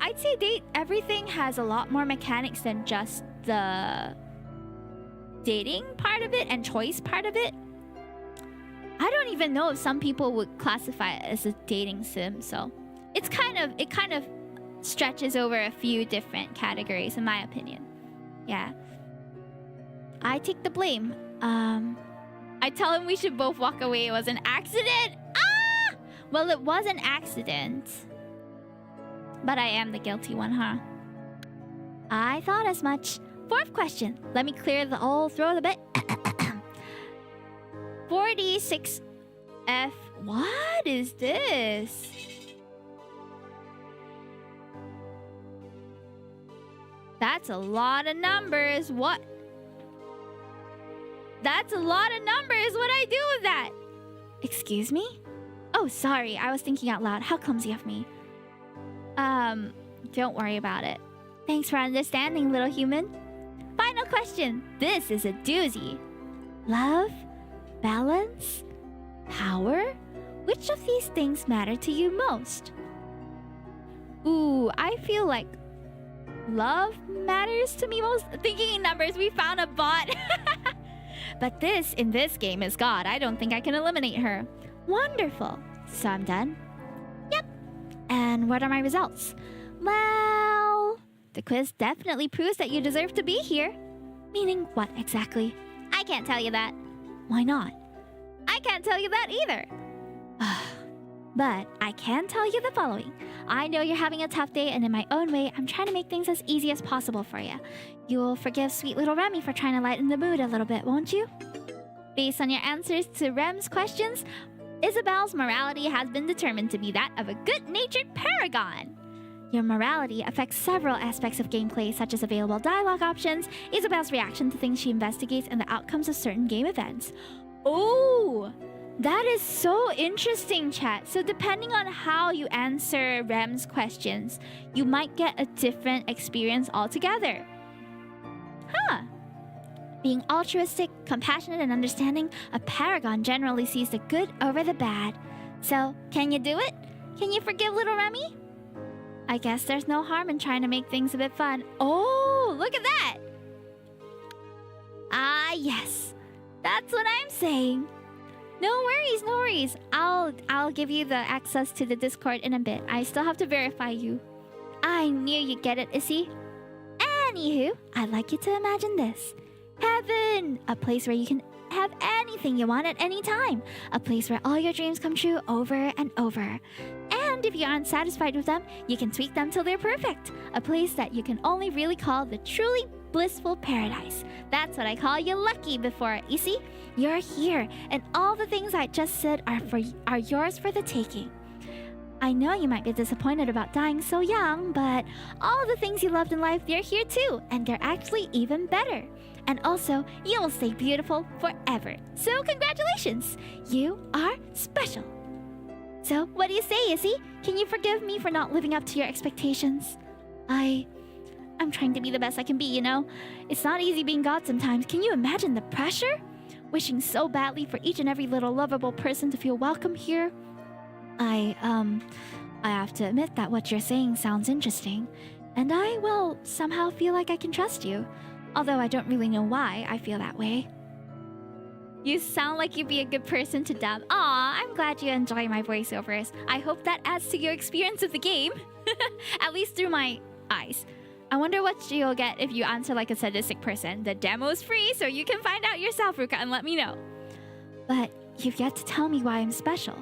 I'd say date everything has a lot more mechanics than just the dating part of it and choice part of it. I don't even know if some people would classify it as a dating sim, so it kind of stretches over a few different categories, in my opinion. Yeah. I take the blame. I tell him we should both walk away. It was an accident. Well, it was an accident. But I am the guilty one, huh? I thought as much. Fourth question. Let me clear the old throat a bit. 46F. What is this? That's a lot of numbers. What? That's a lot of numbers. What do I do with that? Excuse me? Oh, sorry. I was thinking out loud. How clumsy of me. Don't worry about it. Thanks for understanding, little human. Final question. This is a doozy. Love? Balance? Power? Which of these things matter to you most? Ooh, I feel like love matters to me most. Thinking in numbers, we found a bot. But this, in this game, is God. I don't think I can eliminate her. Wonderful. So I'm done? Yep. And what are my results? Well, the quiz definitely proves that you deserve to be here. Meaning what exactly? I can't tell you that. Why not? I can't tell you that either. But I can tell you the following. I know you're having a tough day, and in my own way, I'm trying to make things as easy as possible for you. You'll forgive sweet little Remy for trying to lighten the mood a little bit, won't you? Based on your answers to Rem's questions, Isabel's morality has been determined to be that of a good-natured paragon. Your morality affects several aspects of gameplay, such as available dialogue options, Isabel's reaction to things she investigates, and the outcomes of certain game events. Oh! That is so interesting, chat. So depending on how you answer Rem's questions, you might get a different experience altogether. Huh. Being altruistic, compassionate, and understanding, a paragon generally sees the good over the bad. So, can you do it? Can you forgive little Remy? I guess there's no harm in trying to make things a bit fun. Oh, look at that! Ah, yes. That's what I'm saying. No worries, no worries. I'll give you the access to the Discord in a bit. I still have to verify you. I knew you'd get it, Issy. Anywho, I'd like you to imagine this. Heaven! A place where you can have anything you want at any time. A place where all your dreams come true over and over. And if you aren't satisfied with them, you can tweak them till they're perfect. A place that you can only really call the truly blissful paradise. That's what I call you lucky before. You see, you're here, and all the things I just said are yours for the taking. I know you might be disappointed about dying so young, but all the things you loved in life, they're here too, and they're actually even better. And also, you will stay beautiful forever. So congratulations! You are special. So, what do you say, Izzy? Can you forgive me for not living up to your expectations? I'm trying to be the best I can be, you know? It's not easy being God sometimes. Can you imagine the pressure? Wishing so badly for each and every little lovable person to feel welcome here. I have to admit that what you're saying sounds interesting. And I, well, somehow feel like I can trust you. Although I don't really know why I feel that way. You sound like you'd be a good person to dub. Aw, I'm glad you enjoy my voiceovers. I hope that adds to your experience of the game. At least through my eyes. I wonder what you'll get if you answer like a sadistic person. The demo's free, so you can find out yourself, Ruka, and let me know. But you've yet to tell me why I'm special.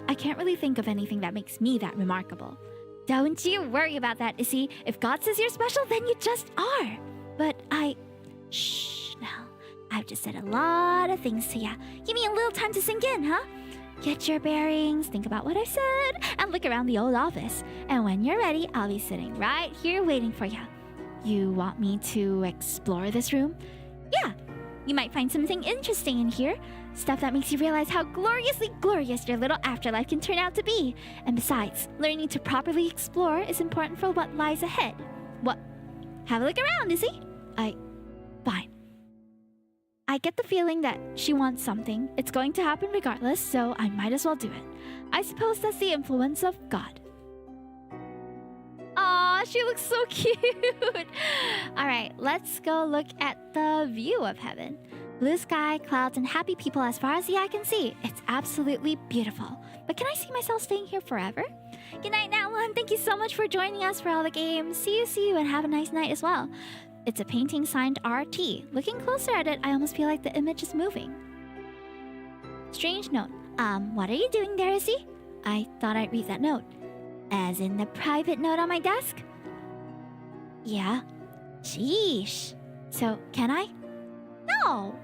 I can't really think of anything that makes me that remarkable. Don't you worry about that, Issy. If God says you're special, then you just are. But Shh, now. I've just said a lot of things to ya. Give me a little time to sink in, huh? Get your bearings, think about what I said, and look around the old office. And when you're ready, I'll be sitting right here waiting for ya. You want me to explore this room? Yeah, you might find something interesting in here. Stuff that makes you realize how gloriously glorious your little afterlife can turn out to be. And besides, learning to properly explore is important for what lies ahead. What? Have a look around, Izzy? Fine. I get the feeling that she wants something. It's going to happen regardless, so I might as well do it. I suppose that's the influence of God. Aw, she looks so cute. Alright, let's go look at the view of heaven. Blue sky, clouds, and happy people as far as the eye can see. It's absolutely beautiful. But can I see myself staying here forever? Good night, Nat1. Thank you so much for joining us for all the games. See you, and have a nice night as well. It's a painting signed RT. Looking closer at it, I almost feel like the image is moving. Strange note. What are you doing there, Izzy? I thought I'd read that note. As in the private note on my desk? Yeah. Sheesh. So, can I? No!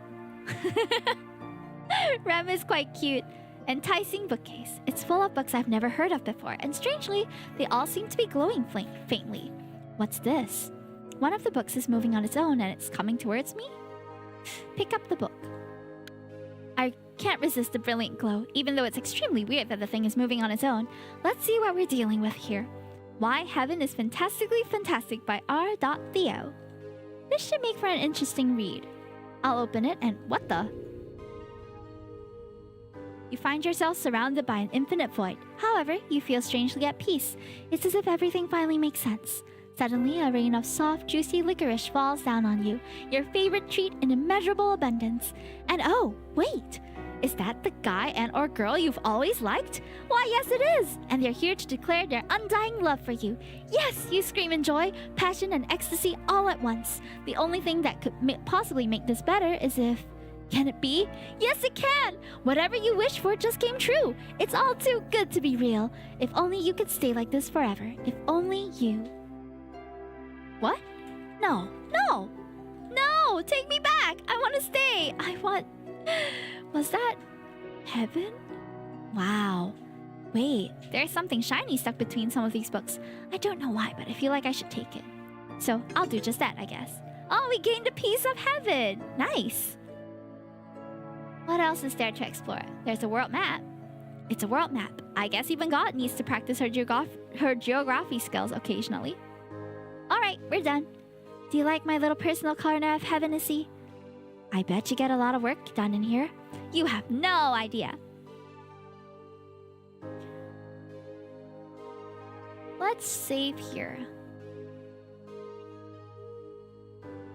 Rem is quite cute. Enticing bookcase. It's full of books I've never heard of before, and strangely, they all seem to be glowing faintly. What's this? One of the books is moving on its own and it's coming towards me? Pick up the book. I can't resist the brilliant glow, even though it's extremely weird that the thing is moving on its own. Let's see what we're dealing with here. Why Heaven is Fantastically Fantastic by R. Theo. This should make for an interesting read. I'll open it and what the? You find yourself surrounded by an infinite void. However, you feel strangely at peace. It's as if everything finally makes sense. Suddenly, a rain of soft, juicy licorice falls down on you, your favorite treat in immeasurable abundance. And oh, wait! Is that the guy and or girl you've always liked? Why, yes it is! And they're here to declare their undying love for you. Yes, you scream in joy, passion, and ecstasy all at once. The only thing that could possibly make this better is if... Can it be? Yes, it can! Whatever you wished for just came true. It's all too good to be real. If only you could stay like this forever. If only you... What? No. No! No! Take me back! I want to stay! I want... Was that... heaven? Wow. Wait, there's something shiny stuck between some of these books. I don't know why, but I feel like I should take it. So, I'll do just that, I guess. Oh, we gained a piece of heaven! Nice! What else is there to explore? There's a world map. It's a world map. I guess even God needs to practice her geography skills occasionally. Alright, we're done. Do you like my little personal corner of heaven, Issy? I bet you get a lot of work done in here. You have no idea. Let's save here.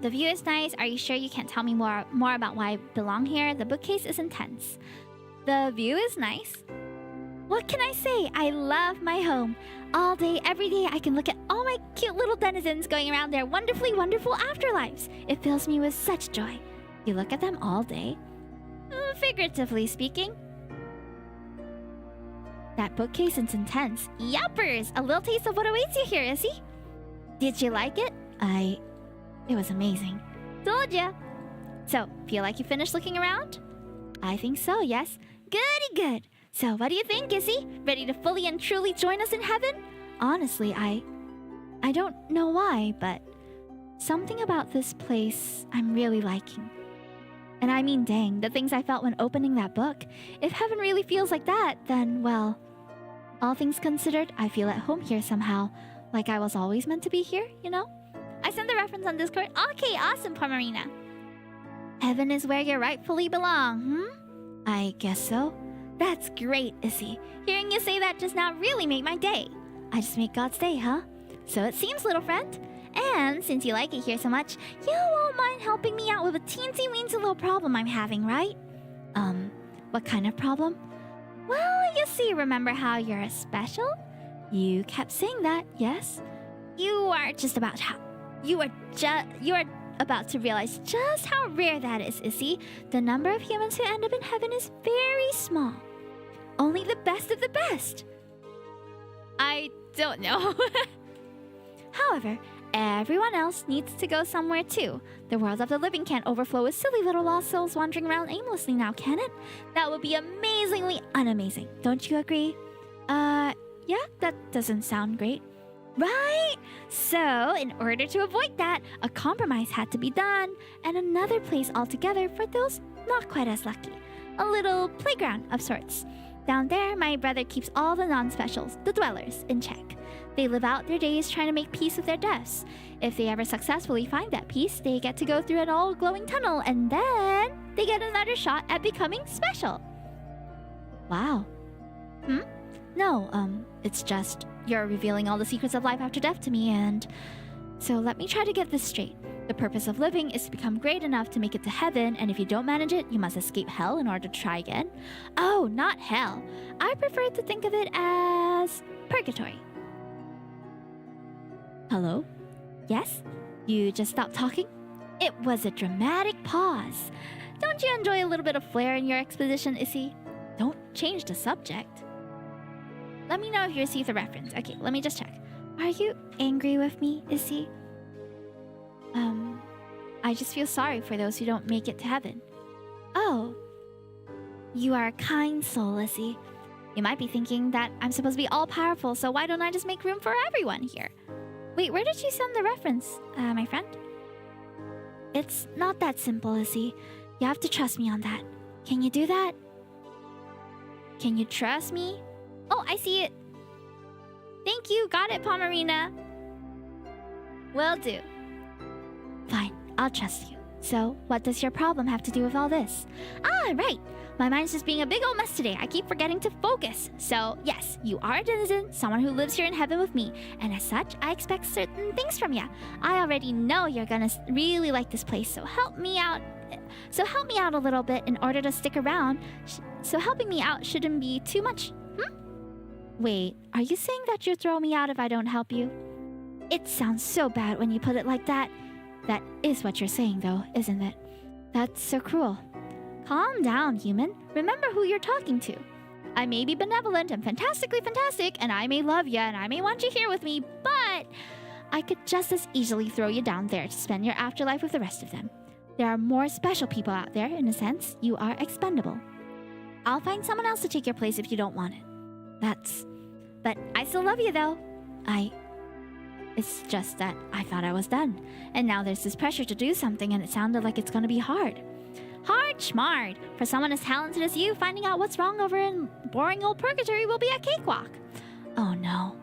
The view is nice. Are you sure you can't tell me more about why I belong here? The bookcase is intense. The view is nice. What can I say? I love my home. All day, every day, I can look at all my cute little denizens going around their wonderfully wonderful afterlives. It fills me with such joy. You look at them all day? Figuratively speaking. That bookcase is intense. Yuppers! A little taste of what awaits you here, Issy. Did you like it? It was amazing. Told ya! So, feel like you finished looking around? I think so, yes. Goody good! So, what do you think, Issy? Ready to fully and truly join us in heaven? Honestly, I don't know why, but something about this place I'm really liking. And I mean, dang, the things I felt when opening that book. If heaven really feels like that, then, well, all things considered, I feel at home here somehow. Like I was always meant to be here, you know? I sent the reference on Discord. Okay, awesome, Pomerina. Heaven is where you rightfully belong, I guess so. That's great, Issy. Hearing you say that just now really made my day. I just make God's day, huh? So it seems, little friend. And since you like it here so much, you won't mind helping me out with a teensy-weensy little problem I'm having, right? What kind of problem? Well, you see, remember how you're special? You kept saying that, yes? You are about to realize just how rare that is, Issy. The number of humans who end up in heaven is very small. Only the best of the best. I don't know. However, everyone else needs to go somewhere too. The world of the living can't overflow with silly little lost souls wandering around aimlessly now, can it? That would be amazingly unamazing. Don't you agree? Yeah, that doesn't sound great. Right? So, in order to avoid that, a compromise had to be done, and another place altogether for those not quite as lucky. A little playground of sorts. Down there, my brother keeps all the non-specials, the dwellers, in check. They live out their days trying to make peace with their deaths. If they ever successfully find that peace, they get to go through an old glowing tunnel, and then they get another shot at becoming special. Wow. No, it's just you're revealing all the secrets of life after death to me, and... So let me try to get this straight. The purpose of living is to become great enough to make it to heaven, and if you don't manage it, you must escape hell in order to try again. Oh, not hell. I prefer to think of it as... Purgatory. Hello? Yes? You just stopped talking? It was a dramatic pause. Don't you enjoy a little bit of flair in your exposition, Issy? Don't change the subject. Let me know if you received the reference. Okay, let me just check. Are you angry with me, Issy? I just feel sorry for those who don't make it to heaven. Oh. You are a kind soul, Lizzie. You might be thinking that I'm supposed to be all-powerful, so why don't I just make room for everyone here? Wait, where did you send the reference, my friend? It's not that simple, Lizzie. You have to trust me on that. Can you do that? Can you trust me? Oh, I see it. Thank you. Got it, Pomerina. Will do. Fine, I'll trust you. So, what does your problem have to do with all this? Ah, right. My mind's just being a big old mess today. I keep forgetting to focus. So, yes, you are a denizen, someone who lives here in heaven with me. And as such, I expect certain things from you. I already know you're gonna really like this place, so help me out. So help me out a little bit in order to stick around. So helping me out shouldn't be too much. Wait, are you saying that you'll throw me out if I don't help you? It sounds so bad when you put it like that. That is what you're saying, though, isn't it? That's so cruel. Calm down, human. Remember who you're talking to. I may be benevolent and fantastically fantastic, and I may love you, and I may want you here with me, but I could just as easily throw you down there to spend your afterlife with the rest of them. There are more special people out there, in a sense. You are expendable. I'll find someone else to take your place if you don't want it. But I still love you, though. It's just that I thought I was done. And now there's this pressure to do something, and it sounded like it's gonna be hard. Hard schmard. For someone as talented as you, finding out what's wrong over in boring old Purgatory will be a cakewalk. Oh no.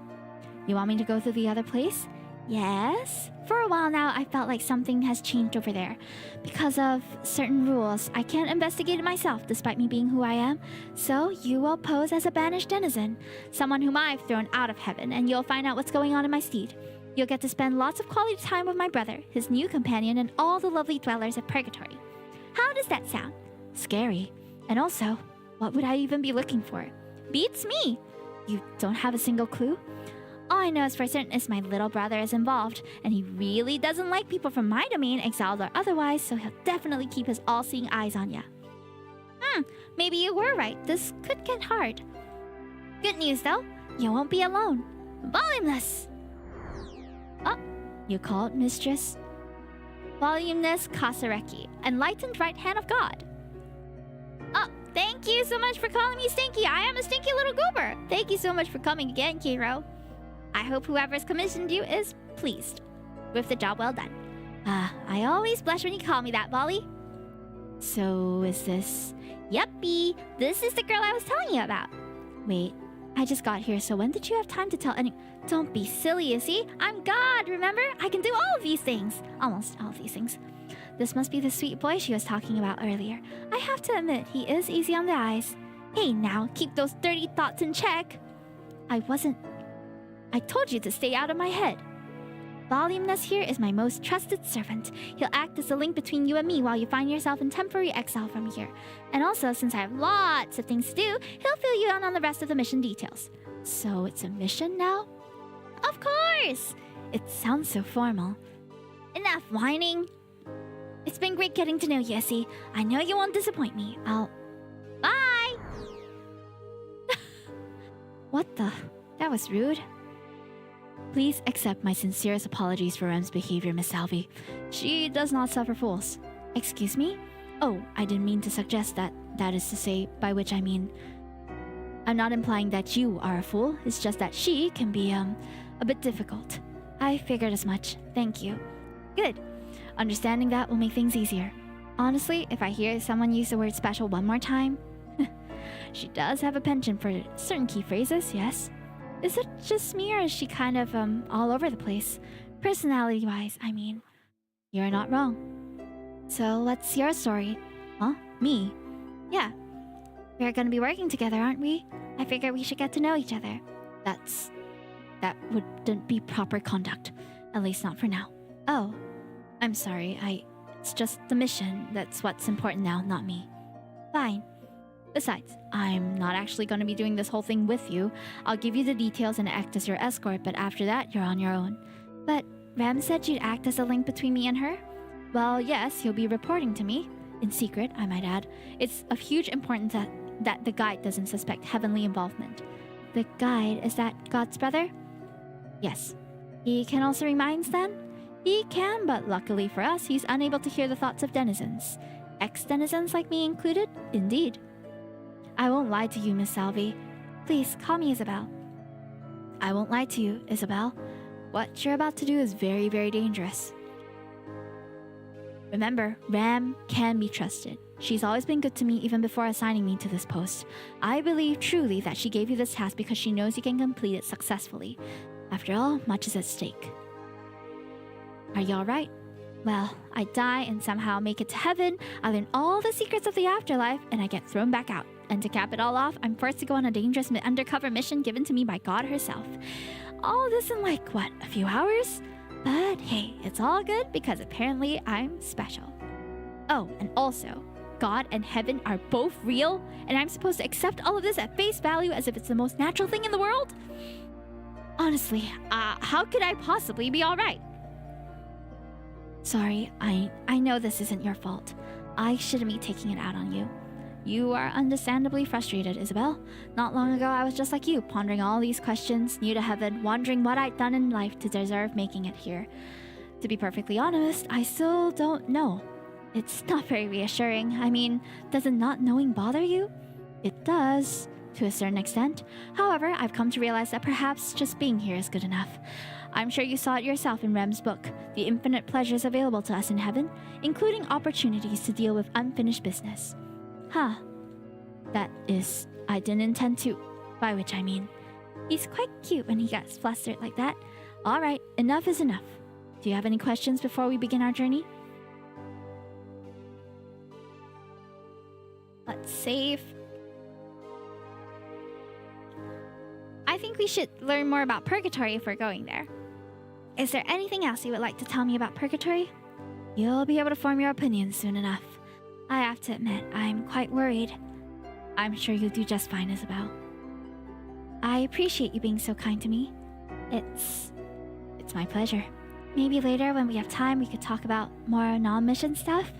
You want me to go through the other place? Yes. For a while now, I felt like something has changed over there. Because of certain rules, I can't investigate it myself, despite me being who I am. So you will pose as a banished denizen, someone whom I've thrown out of heaven, and you'll find out what's going on in my stead. You'll get to spend lots of quality time with my brother, his new companion, and all the lovely dwellers of Purgatory. How does that sound? Scary. And also, what would I even be looking for? Beats me. You don't have a single clue? All I know is for certain is my little brother is involved, and he really doesn't like people from my domain, exiled or otherwise, so he'll definitely keep his all-seeing eyes on ya. Maybe you were right. This could get hard. Good news, though. You won't be alone. Voluminous! Oh, you called, mistress? Voluminous Kasareki, enlightened right hand of God. Oh, thank you so much for calling me Stinky. I am a stinky little goober. Thank you so much for coming again, Kiro. I hope whoever's commissioned you is pleased with the job well done. I always blush when you call me that, Volley. So is this... Yuppie, this is the girl I was telling you about. Wait, I just got here, so when did you have time to tell any... Don't be silly, Issy. I'm God, remember? I can do all of these things. Almost all of these things. This must be the sweet boy she was talking about earlier. I have to admit, he is easy on the eyes. Hey now, keep those dirty thoughts in check. I told you to stay out of my head. Voluminous here is my most trusted servant. He'll act as a link between you and me while you find yourself in temporary exile from here. And also, since I have lots of things to do, he'll fill you in on the rest of the mission details. So it's a mission now? Of course! It sounds so formal. Enough whining. It's been great getting to know you, Essie. I know you won't disappoint me. Bye! What the? That was rude. Please accept my sincerest apologies for Rem's behavior, Miss Salvi. She does not suffer fools. Excuse me? Oh, I didn't mean to suggest that. That is to say, by which I mean... I'm not implying that you are a fool. It's just that she can be, a bit difficult. I figured as much. Thank you. Good. Understanding that will make things easier. Honestly, if I hear someone use the word special one more time... She does have a penchant for certain key phrases, yes? Is it just me, or is she kind of, all over the place? Personality-wise, I mean. You're not wrong. So, what's your story? Huh? Me? Yeah. We're gonna be working together, aren't we? I figure we should get to know each other. That wouldn't be proper conduct. At least not for now. Oh. I'm sorry, it's just the mission that's what's important now, not me. Fine. Besides, I'm not actually going to be doing this whole thing with you. I'll give you the details and act as your escort, but after that, you're on your own. But Rem said you'd act as a link between me and her? Well, yes, you'll be reporting to me. In secret, I might add. It's of huge importance that the guide doesn't suspect heavenly involvement. The guide, is that God's brother? Yes. He can also read minds then? He can, but luckily for us, he's unable to hear the thoughts of denizens. Ex-denizens like me included? Indeed. I won't lie to you, Miss Salvi. Please, call me Isabel. I won't lie to you, Isabel. What you're about to do is very, very dangerous. Remember, Ram can be trusted. She's always been good to me even before assigning me to this post. I believe truly that she gave you this task because she knows you can complete it successfully. After all, much is at stake. Are you alright? Well, I die and somehow make it to heaven, I learn all the secrets of the afterlife, and I get thrown back out. And to cap it all off, I'm forced to go on a dangerous undercover mission given to me by God herself. All this in like, what, a few hours? But hey, it's all good because apparently I'm special. Oh, and also, God and heaven are both real, and I'm supposed to accept all of this at face value as if it's the most natural thing in the world? Honestly, how could I possibly be alright? Sorry, I know this isn't your fault. I shouldn't be taking it out on you. You are understandably frustrated, Isabel. Not long ago, I was just like you, pondering all these questions, new to heaven, wondering what I'd done in life to deserve making it here. To be perfectly honest, I still don't know. It's not very reassuring. I mean, doesn't not knowing bother you? It does, to a certain extent. However, I've come to realize that perhaps just being here is good enough. I'm sure you saw it yourself in Rem's book, The Infinite Pleasures Available to Us in Heaven, including opportunities to deal with unfinished business. Huh. That is, I didn't intend to, by which I mean, he's quite cute when he gets flustered like that. Alright, enough is enough. Do you have any questions before we begin our journey? Let's save. I think we should learn more about Purgatory if we're going there. Is there anything else you would like to tell me about Purgatory? You'll be able to form your opinion soon enough. I have to admit, I'm quite worried. I'm sure you'll do just fine, Isabel. I appreciate you being so kind to me. It's my pleasure. Maybe later when we have time we could talk about more non-mission stuff?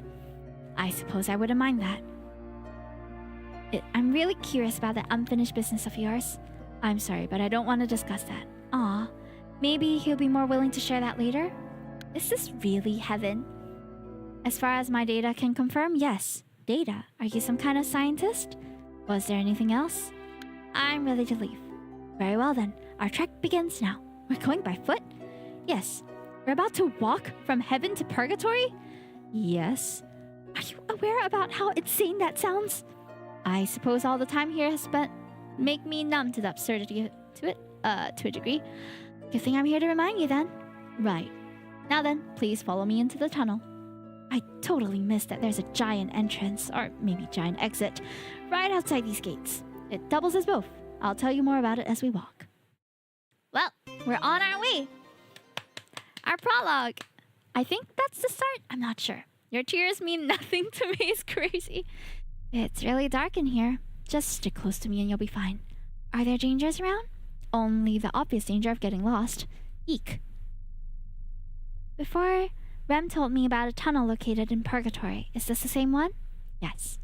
I suppose I wouldn't mind that. I'm really curious about that unfinished business of yours. I'm sorry, but I don't want to discuss that. Aw, maybe he'll be more willing to share that later? Is this really heaven? As far as my data can confirm, yes. Data? Are you some kind of scientist? Was there anything else? I'm ready to leave. Very well then, our trek begins now. We're going by foot? Yes. We're about to walk from heaven to purgatory? Yes. Are you aware about how insane that sounds? I suppose all the time here has spent make me numb to the absurdity to it, to a degree. Good thing I'm here to remind you then. Right. Now then, please follow me into the tunnel. I totally missed that there's a giant entrance, or maybe giant exit, right outside these gates. It doubles as both. I'll tell you more about it as we walk. Well, we're on our way. Our prologue. I think that's the start. I'm not sure. Your tears mean nothing to me. It's crazy. It's really dark in here. Just stick close to me and you'll be fine. Are there dangers around? Only the obvious danger of getting lost. Eek. Before, Rem told me about a tunnel located in Purgatory. Is this the same one? Yes.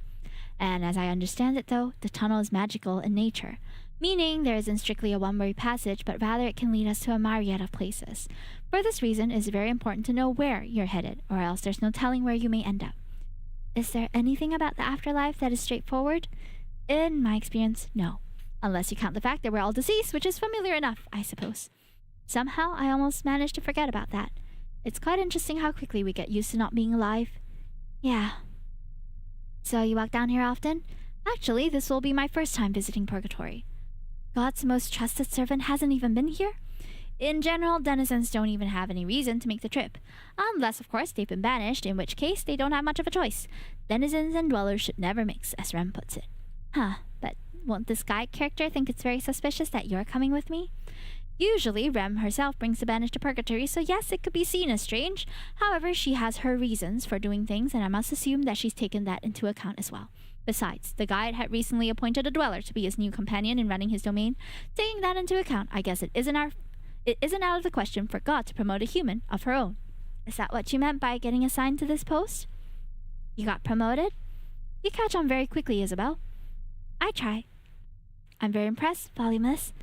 And as I understand it though, the tunnel is magical in nature. Meaning there isn't strictly a one-way passage, but rather it can lead us to a myriad of places. For this reason, it is very important to know where you're headed, or else there's no telling where you may end up. Is there anything about the afterlife that is straightforward? In my experience, no. Unless you count the fact that we're all deceased, which is familiar enough, I suppose. Somehow, I almost managed to forget about that. It's quite interesting how quickly we get used to not being alive. Yeah. So you walk down here often? Actually, this will be my first time visiting Purgatory. God's most trusted servant hasn't even been here? In general, denizens don't even have any reason to make the trip. Unless, of course, they've been banished, in which case they don't have much of a choice. Denizens and dwellers should never mix, as Rem puts it. Huh, but won't this guide character think it's very suspicious that you're coming with me? Usually, Rem herself brings the banished to Purgatory, so yes, it could be seen as strange. However, she has her reasons for doing things, and I must assume that she's taken that into account as well. Besides, the guide had recently appointed a dweller to be his new companion in running his domain. Taking that into account, I guess it isn't out of the question for God to promote a human of her own. Is that what you meant by getting assigned to this post? You got promoted? You catch on very quickly, Isabel. I try. I'm very impressed, Voluminous.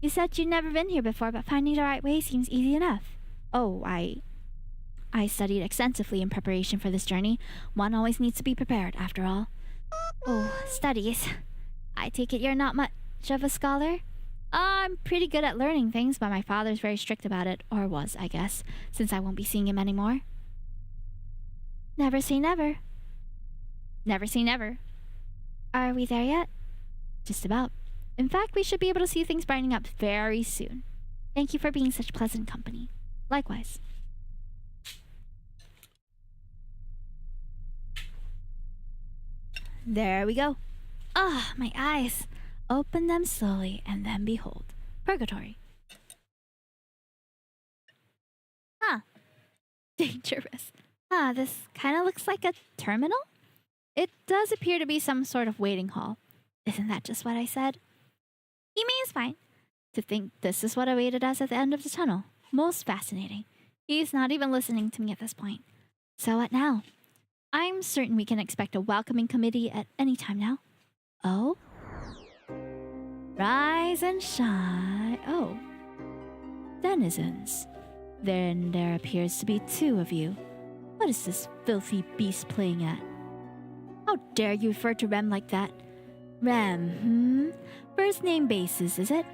You said you'd never been here before, but finding the right way seems easy enough. Oh, I studied extensively in preparation for this journey. One always needs to be prepared, after all. Oh, studies. I take it you're not much of a scholar? I'm pretty good at learning things, but my father's very strict about it. Or was, I guess, since I won't be seeing him anymore. Never say never. Never say never. Are we there yet? Just about. In fact, we should be able to see things brightening up very soon. Thank you for being such pleasant company. Likewise. There we go. Ah, my eyes. Open them slowly, and then behold, Purgatory. Huh. Dangerous. This kind of looks like a terminal? It does appear to be some sort of waiting hall. Isn't that just what I said? He means fine. To think this is what awaited us at the end of the tunnel. Most fascinating. He's not even listening to me at this point. So what now? I'm certain we can expect a welcoming committee at any time now. Oh? Rise and shine. Oh. Denizens. Then there appears to be two of you. What is this filthy beast playing at? How dare you refer to Rem like that? Rem, First name basis, is it?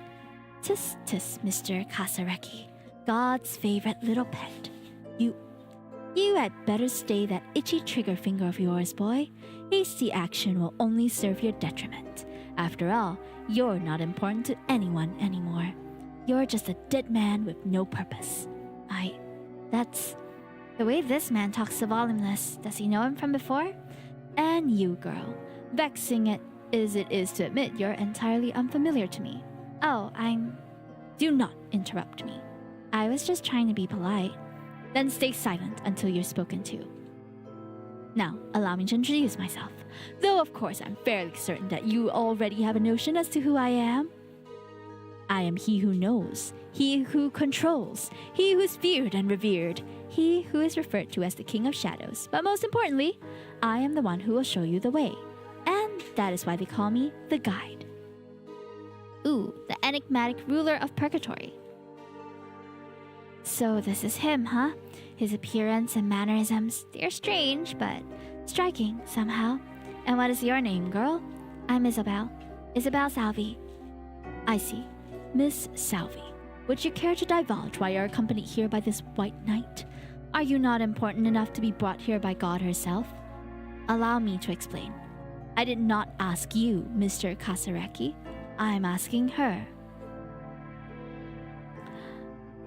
Tis, Mr. Kasareki. God's favorite little pet. You had better stay that itchy trigger finger of yours, boy. Hasty action will only serve your detriment. After all, you're not important to anyone anymore. You're just a dead man with no purpose. That's... The way this man talks to Voluminous, does he know him from before? And you, girl. Vexing it is to admit you're entirely unfamiliar to me. Oh, Do not interrupt me. I was just trying to be polite. Then stay silent until you're spoken to. Now, allow me to introduce myself. Though, of course, I'm fairly certain that you already have a notion as to who I am. I am he who knows, he who controls, he who is feared and revered, he who is referred to as the King of Shadows. But most importantly, I am the one who will show you the way. And that is why they call me the Guide. Ooh, the enigmatic ruler of Purgatory. So this is him, huh? His appearance and mannerisms, they're strange, but striking somehow. And what is your name, girl? I'm Isabel. Isabel Salvi. I see. Miss Salvi. Would you care to divulge why you're accompanied here by this white knight? Are you not important enough to be brought here by God herself? Allow me to explain. I did not ask you, Mr. Kasareki. I'm asking her.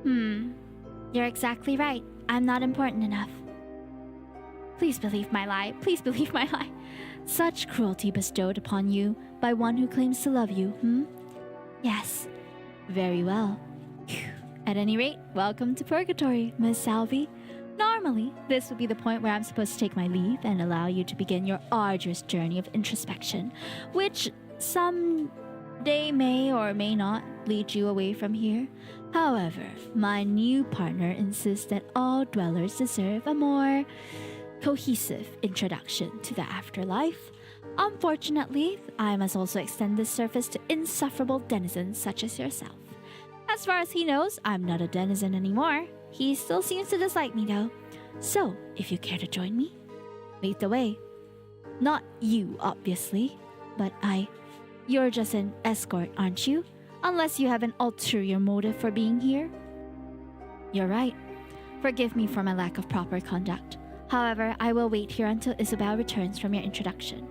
You're exactly right. I'm not important enough. Please believe my lie. Please believe my lie. Such cruelty bestowed upon you by one who claims to love you, Yes. Very well. Phew. At any rate, welcome to Purgatory, Miss Salvi. Normally, this would be the point where I'm supposed to take my leave and allow you to begin your arduous journey of introspection, which some day may or may not lead you away from here. However, my new partner insists that all dwellers deserve a more cohesive introduction to the afterlife. Unfortunately, I must also extend this service to insufferable denizens such as yourself. As far as he knows, I'm not a denizen anymore. He still seems to dislike me though. So, if you care to join me, lead the way. Not you, obviously, but You're just an escort, aren't you? Unless you have an ulterior motive for being here. You're right. Forgive me for my lack of proper conduct. However, I will wait here until Isabel returns from your introduction.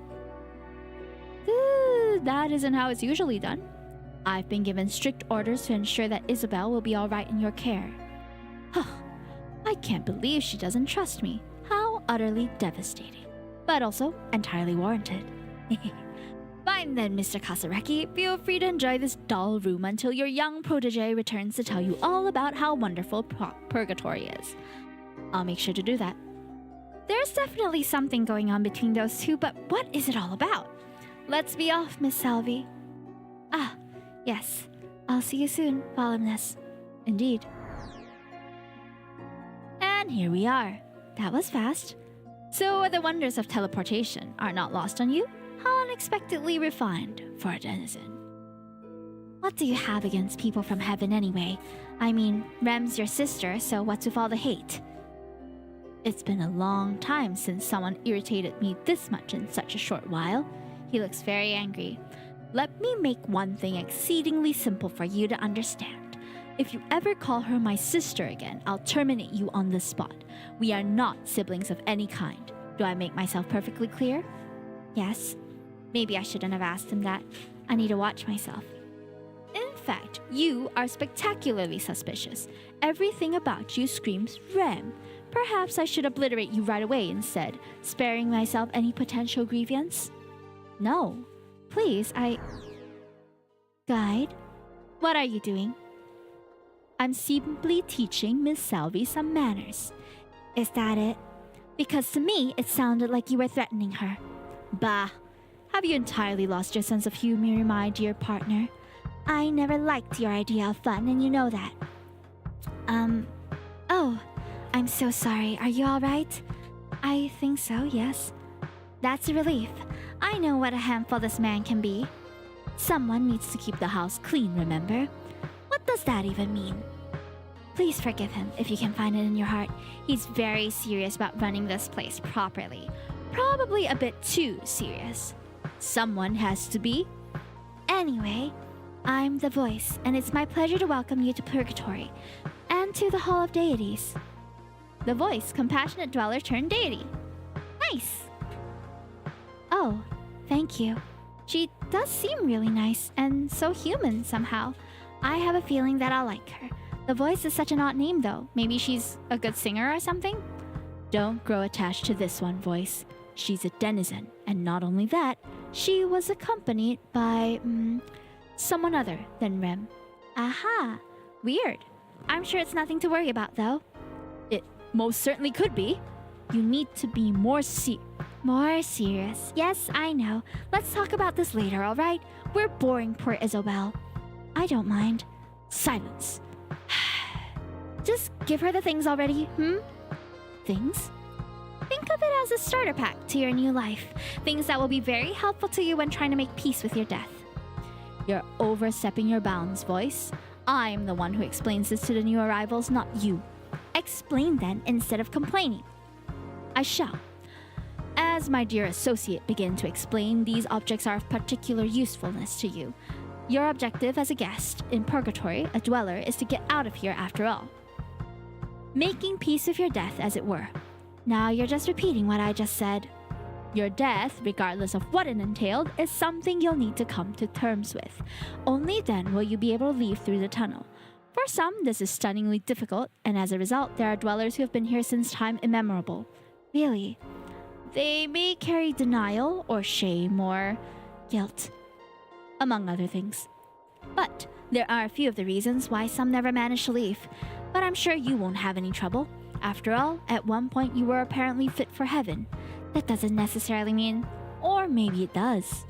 That isn't how it's usually done. I've been given strict orders to ensure that Isabel will be alright in your care. I can't believe she doesn't trust me. How utterly devastating. But also entirely warranted. Fine then, Mr. Kasareki. Feel free to enjoy this dull room until your young protege returns to tell you all about how wonderful Purgatory is. I'll make sure to do that. There's definitely something going on between those two, but what is it all about? Let's be off, Miss Salvi. Yes. I'll see you soon, Voluminous. Indeed. And here we are. That was fast. So the wonders of teleportation are not lost on you? How unexpectedly refined for a denizen. What do you have against people from heaven anyway? I mean, Rem's your sister, so what's with all the hate? It's been a long time since someone irritated me this much in such a short while. He looks very angry. Let me make one thing exceedingly simple for you to understand. If you ever call her my sister again, I'll terminate you on the spot. We are not siblings of any kind. Do I make myself perfectly clear? Yes. Maybe I shouldn't have asked him that. I need to watch myself. In fact, you are spectacularly suspicious. Everything about you screams Rem. Perhaps I should obliterate you right away instead, sparing myself any potential grievance? No. Please, Guide? What are you doing? I'm simply teaching Miss Selby some manners. Is that it? Because to me, it sounded like you were threatening her. Bah! Have you entirely lost your sense of humor, my dear partner? I never liked your idea of fun, and you know that. Oh, I'm so sorry. Are you alright? I think so, yes. That's a relief. I know what a handful this man can be. Someone needs to keep the house clean, remember? What does that even mean? Please forgive him if you can find it in your heart. He's very serious about running this place properly. Probably a bit too serious. Someone has to be. Anyway, I'm the voice, and it's my pleasure to welcome you to Purgatory and to the Hall of Deities. The voice, compassionate dweller turned deity. Nice! Oh, thank you. She does seem really nice and so human somehow. I have a feeling that I'll like her. The voice is such an odd name though. Maybe she's a good singer or something? Don't grow attached to this one, voice. She's a denizen, and not only that, she was accompanied by, someone other than Rem. Aha! Weird. I'm sure it's nothing to worry about though. It most certainly could be. You need to be more serious. Yes, I know. Let's talk about this later, alright? We're boring poor Isabel. I don't mind. Silence. Just give her the things already, Things? Think of it as a starter pack to your new life. Things that will be very helpful to you when trying to make peace with your death. You're overstepping your bounds, voice. I'm the one who explains this to the new arrivals, not you. Explain then instead of complaining. I shall. As my dear associate began to explain, these objects are of particular usefulness to you. Your objective as a guest in Purgatory, a dweller, is to get out of here after all. Making peace with your death, as it were. Now you're just repeating what I just said. Your death, regardless of what it entailed, is something you'll need to come to terms with. Only then will you be able to leave through the tunnel. For some, this is stunningly difficult, and as a result, there are dwellers who have been here since time immemorable. Really. They may carry denial, or shame, or guilt, among other things. But there are a few of the reasons why some never manage to leave. But I'm sure you won't have any trouble. After all, at one point you were apparently fit for heaven. That doesn't necessarily mean... Or maybe it does.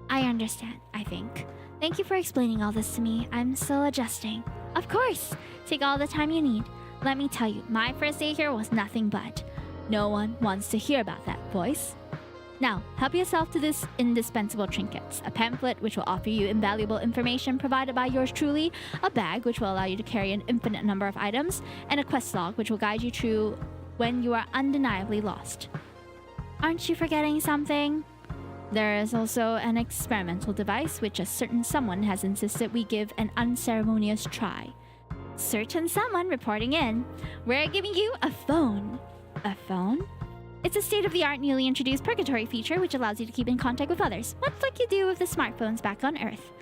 I understand, I think. Thank you for explaining all this to me. I'm still adjusting. Of course! Take all the time you need. Let me tell you, my first day here was nothing but. No one wants to hear about that, voice. Now, help yourself to this indispensable trinkets. A pamphlet which will offer you invaluable information provided by yours truly, a bag which will allow you to carry an infinite number of items, and a quest log which will guide you through when you are undeniably lost. Aren't you forgetting something? There is also an experimental device which a certain someone has insisted we give an unceremonious try. Certain someone reporting in. We're giving you a phone. A phone? It's a state-of-the-art newly introduced Purgatory feature which allows you to keep in contact with others, much like you do with the smartphones back on Earth.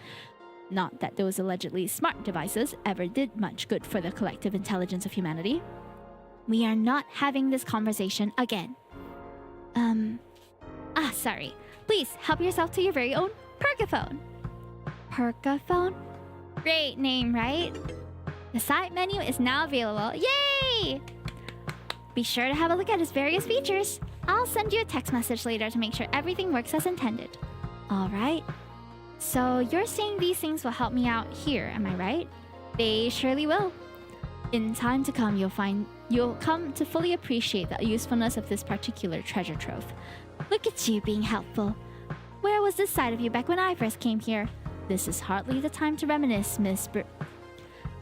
Not that those allegedly smart devices ever did much good for the collective intelligence of humanity. We are not having this conversation again. Sorry. Please help yourself to your very own Purgaphone. Purgaphone? Great name, right? The side menu is now available. Yay! Be sure to have a look at its various features. I'll send you a text message later to make sure everything works as intended. Alright. So you're saying these things will help me out here, am I right? They surely will. In time to come, you'll come to fully appreciate the usefulness of this particular treasure trove. Look at you being helpful. Where was this side of you back when I first came here? This is hardly the time to reminisce, Miss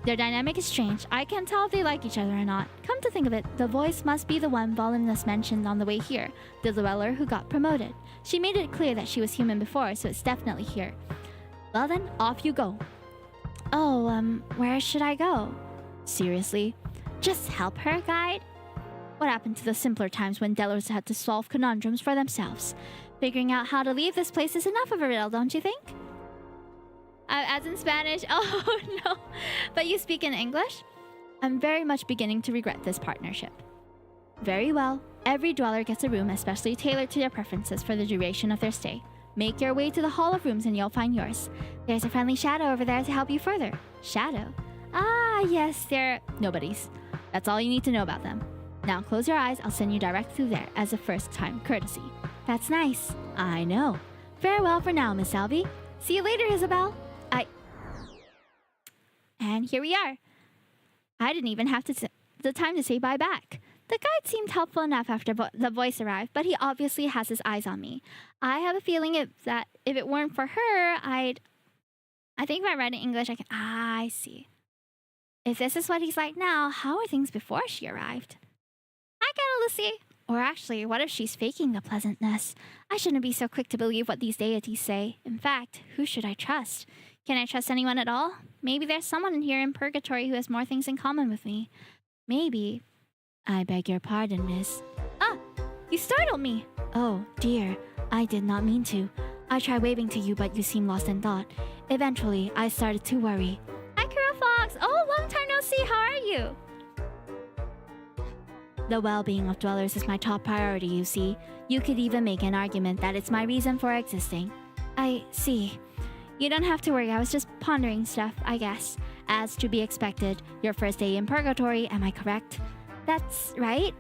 Their dynamic is strange. I can't tell if they like each other or not. Come to think of it, the voice must be the one Volumnus mentioned on the way here, the dweller who got promoted. She made it clear that she was human before, so it's definitely here. Well then, off you go. Oh, where should I go? Seriously? Just help her, guide? What happened to the simpler times when Dellers had to solve conundrums for themselves? Figuring out how to leave this place is enough of a riddle, don't you think? As in Spanish? Oh, no. But you speak in English? I'm very much beginning to regret this partnership. Very well. Every dweller gets a room especially tailored to their preferences for the duration of their stay. Make your way to the Hall of Rooms and you'll find yours. There's a friendly shadow over there to help you further. Shadow? Ah, yes, they're nobodies. That's all you need to know about them. Now close your eyes, I'll send you direct through there as a first-time courtesy. That's nice. I know. Farewell for now, Miss Salvi. See you later, Isabel. And here we are. I didn't even have the time to say bye back. The guide seemed helpful enough after the voice arrived, but he obviously has his eyes on me. I have a feeling that if it weren't for her, I think if I read in English, I can... I see. If this is what he's like now, how are things before she arrived? Hi, Catalysi. Or actually, what if she's faking the pleasantness? I shouldn't be so quick to believe what these deities say. In fact, who should I trust? Can I trust anyone at all? Maybe there's someone in here in Purgatory who has more things in common with me. Maybe. I beg your pardon, miss. Ah! You startled me! Oh, dear. I did not mean to. I tried waving to you, but you seemed lost in thought. Eventually, I started to worry. Hi, Kuro Fox! Oh, long time no see! How are you? The well-being of dwellers is my top priority, you see. You could even make an argument that it's my reason for existing. I see. You don't have to worry, I was just pondering stuff, I guess. As to be expected, your first day in Purgatory, am I correct? That's right.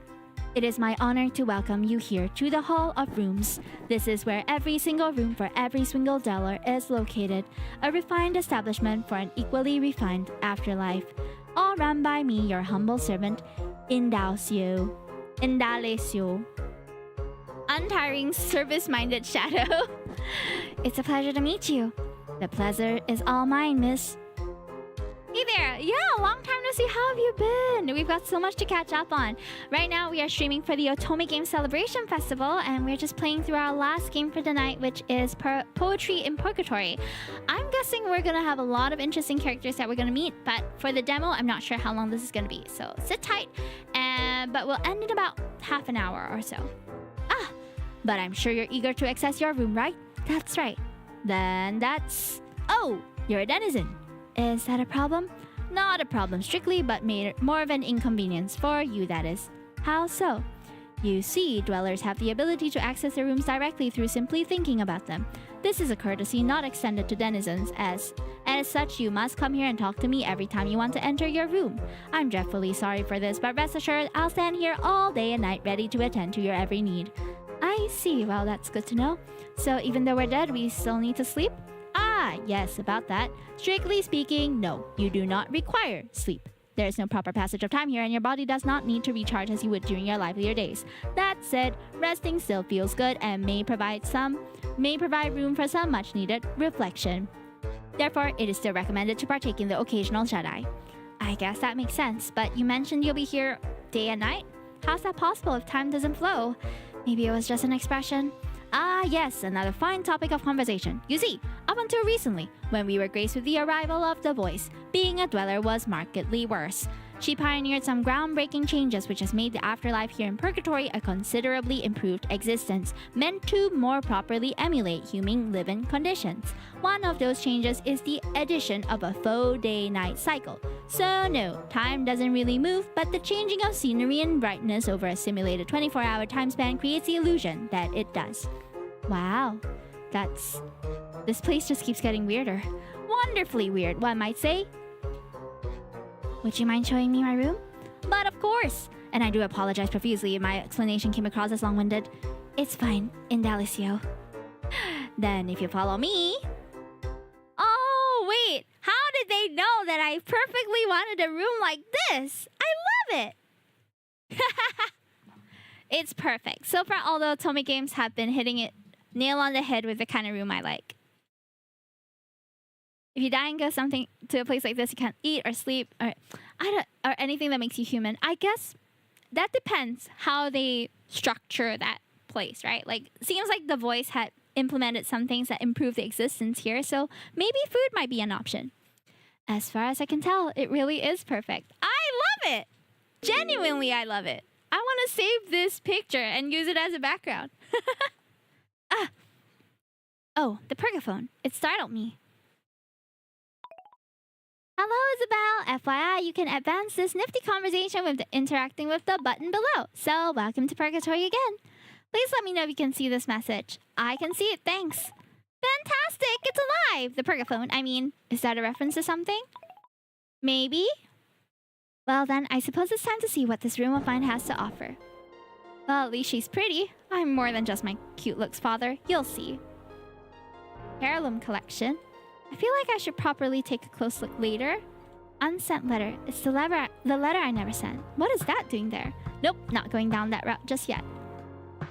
It is my honor to welcome you here to the Hall of Rooms. This is where every single room for every single dweller is located. A refined establishment for an equally refined afterlife. All run by me, your humble servant, Indalecio. Untiring, service-minded shadow. It's a pleasure to meet you. The pleasure is all mine, miss. Hey there! Yeah, long time no see. How have you been? We've got so much to catch up on. Right now, we are streaming for the Otome Games Celebration Festival, and we're just playing through our last game for the night, which is Poetry in Purgatory. I'm guessing we're gonna have a lot of interesting characters that we're gonna meet, but for the demo, I'm not sure how long this is gonna be. So sit tight, but we'll end in about half an hour or so. Ah, but I'm sure you're eager to access your room, right? That's right. Then that's... Oh, you're a denizen. Is that a problem? Not a problem strictly, but more of an inconvenience for you, that is. How so? You see, dwellers have the ability to access their rooms directly through simply thinking about them. This is a courtesy not extended to denizens, as such you must come here and talk to me every time you want to enter your room. I'm dreadfully sorry for this, but rest assured, I'll stand here all day and night ready to attend to your every need. I see, well that's good to know. So even though we're dead, we still need to sleep? Ah, yes, about that. Strictly speaking, no, you do not require sleep. There is no proper passage of time here, and your body does not need to recharge as you would during your livelier days. That said, resting still feels good and may provide room for some much-needed reflection. Therefore, it is still recommended to partake in the occasional shut-eye. I guess that makes sense, but you mentioned you'll be here day and night? How's that possible if time doesn't flow? Maybe it was just an expression. Ah, yes, another fine topic of conversation. You see, up until recently, when we were graced with the arrival of the voice, being a dweller was markedly worse. She pioneered some groundbreaking changes which has made the afterlife here in Purgatory a considerably improved existence, meant to more properly emulate human living conditions. One of those changes is the addition of a faux day-night cycle. So no, time doesn't really move, but the changing of scenery and brightness over a simulated 24-hour time span creates the illusion that it does. Wow, this place just keeps getting weirder. Wonderfully weird, one might say. Would you mind showing me my room? But of course! And I do apologize profusely if my explanation came across as long-winded. It's fine, Indalecio. Then if you follow me... Oh, wait! How did they know that I perfectly wanted a room like this? I love it! It's perfect. So far, although Otome Games have been hitting it nail on the head with the kind of room I like. If you die and go something to a place like this, you can't eat or sleep or or anything that makes you human. I guess that depends how they structure that place, right? Like, seems like the voice had implemented some things that improve the existence here, so maybe food might be an option. As far as I can tell, it really is perfect. I love it! Genuinely, I love it. I want to save this picture and use it as a background. Oh, the Pergaphone. It startled me. Hello, Isabel. FYI, you can advance this nifty conversation with interacting with the button below. So, welcome to Purgatory again. Please let me know if you can see this message. I can see it, thanks. Fantastic! It's alive! The Pergaphone, I mean, is that a reference to something? Maybe? Well then, I suppose it's time to see what this room of mine has to offer. Well, at least she's pretty. I'm more than just my cute looks, father. You'll see. Heirloom collection. I feel like I should properly take a close look later. Unsent letter. It's the letter I never sent. What is that doing there? Nope, not going down that route just yet.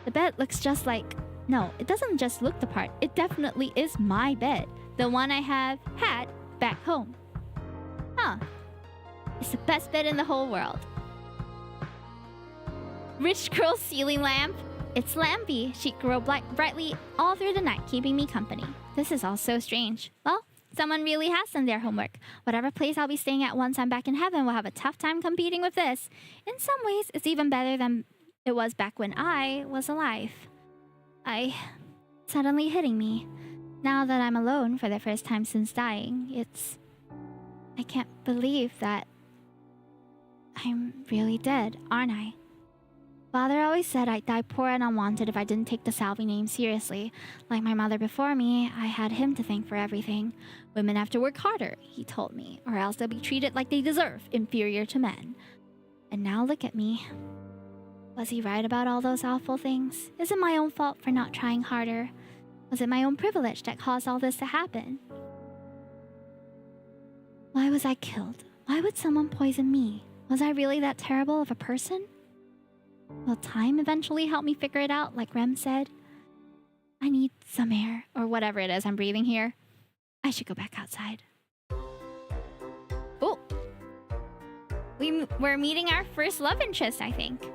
The bed looks just like... No, it doesn't just look the part. It definitely is my bed. The one I have had back home. Huh. It's the best bed in the whole world. Rich girl ceiling lamp. It's lampy. She glow brightly all through the night, keeping me company. This is all so strange. Well, someone really has done their homework. Whatever place I'll be staying at once I'm back in heaven will have a tough time competing with this. In some ways, it's even better than it was back when I was alive. Suddenly hitting me. Now that I'm alone for the first time since dying, I can't believe that I'm really dead, aren't I? Father always said I'd die poor and unwanted if I didn't take the Salvi name seriously. Like my mother before me, I had him to thank for everything. Women have to work harder, he told me, or else they'll be treated like they deserve, inferior to men. And now look at me. Was he right about all those awful things? Is it my own fault for not trying harder? Was it my own privilege that caused all this to happen? Why was I killed? Why would someone poison me? Was I really that terrible of a person? Will time eventually help me figure it out, like Rem said? I need some air, or whatever it is I'm breathing here. I should go back outside. Oh! We're meeting our first love interest, I think.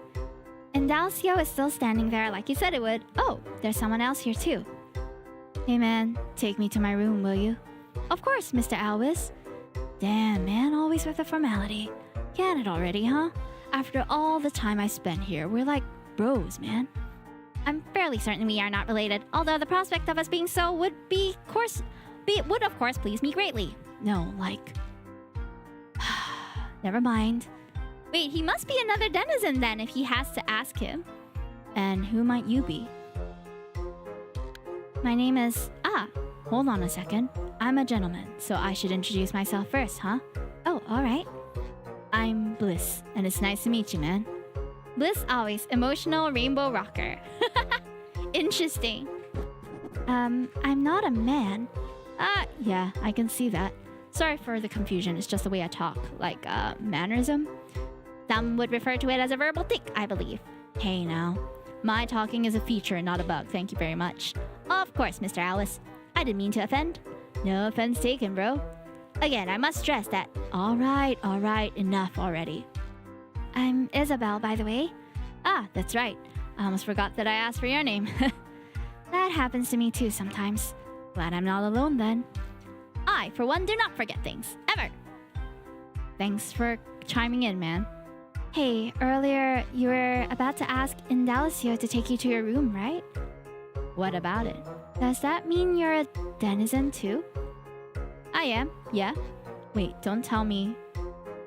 And Dalcio is still standing there like you said it would. Oh, there's someone else here too. Hey man, take me to my room, will you? Of course, Mr. Albus. Damn, man, always with the formality. Get it already, huh? After all the time I spent here, we're like bros, man. I'm fairly certain we are not related, although the prospect of us being so would of course please me greatly. No, like... Never mind. Wait, he must be another denizen then if he has to ask him. And who might you be? My name is... hold on a second. I'm a gentleman, so I should introduce myself first, huh? Oh, alright. I'm Bliss, and it's nice to meet you, man. Bliss always, emotional rainbow rocker. Interesting. I'm not a man. Yeah, I can see that. Sorry for the confusion, it's just the way I talk. Like, mannerism? Some would refer to it as a verbal tic, I believe. Hey now. My talking is a feature, not a bug, thank you very much. Of course, Mr. Alice. I didn't mean to offend. No offense taken, bro. Again, I must stress that... Alright, enough already. I'm Isabel, by the way. That's right. I almost forgot that I asked for your name. That happens to me too sometimes. Glad I'm not alone then. I, for one, do not forget things. Ever. Thanks for chiming in, man. Hey, earlier you were about to ask Indalicio to take you to your room, right? What about it? Does that mean you're a denizen too? I am, yeah. Wait, don't tell me.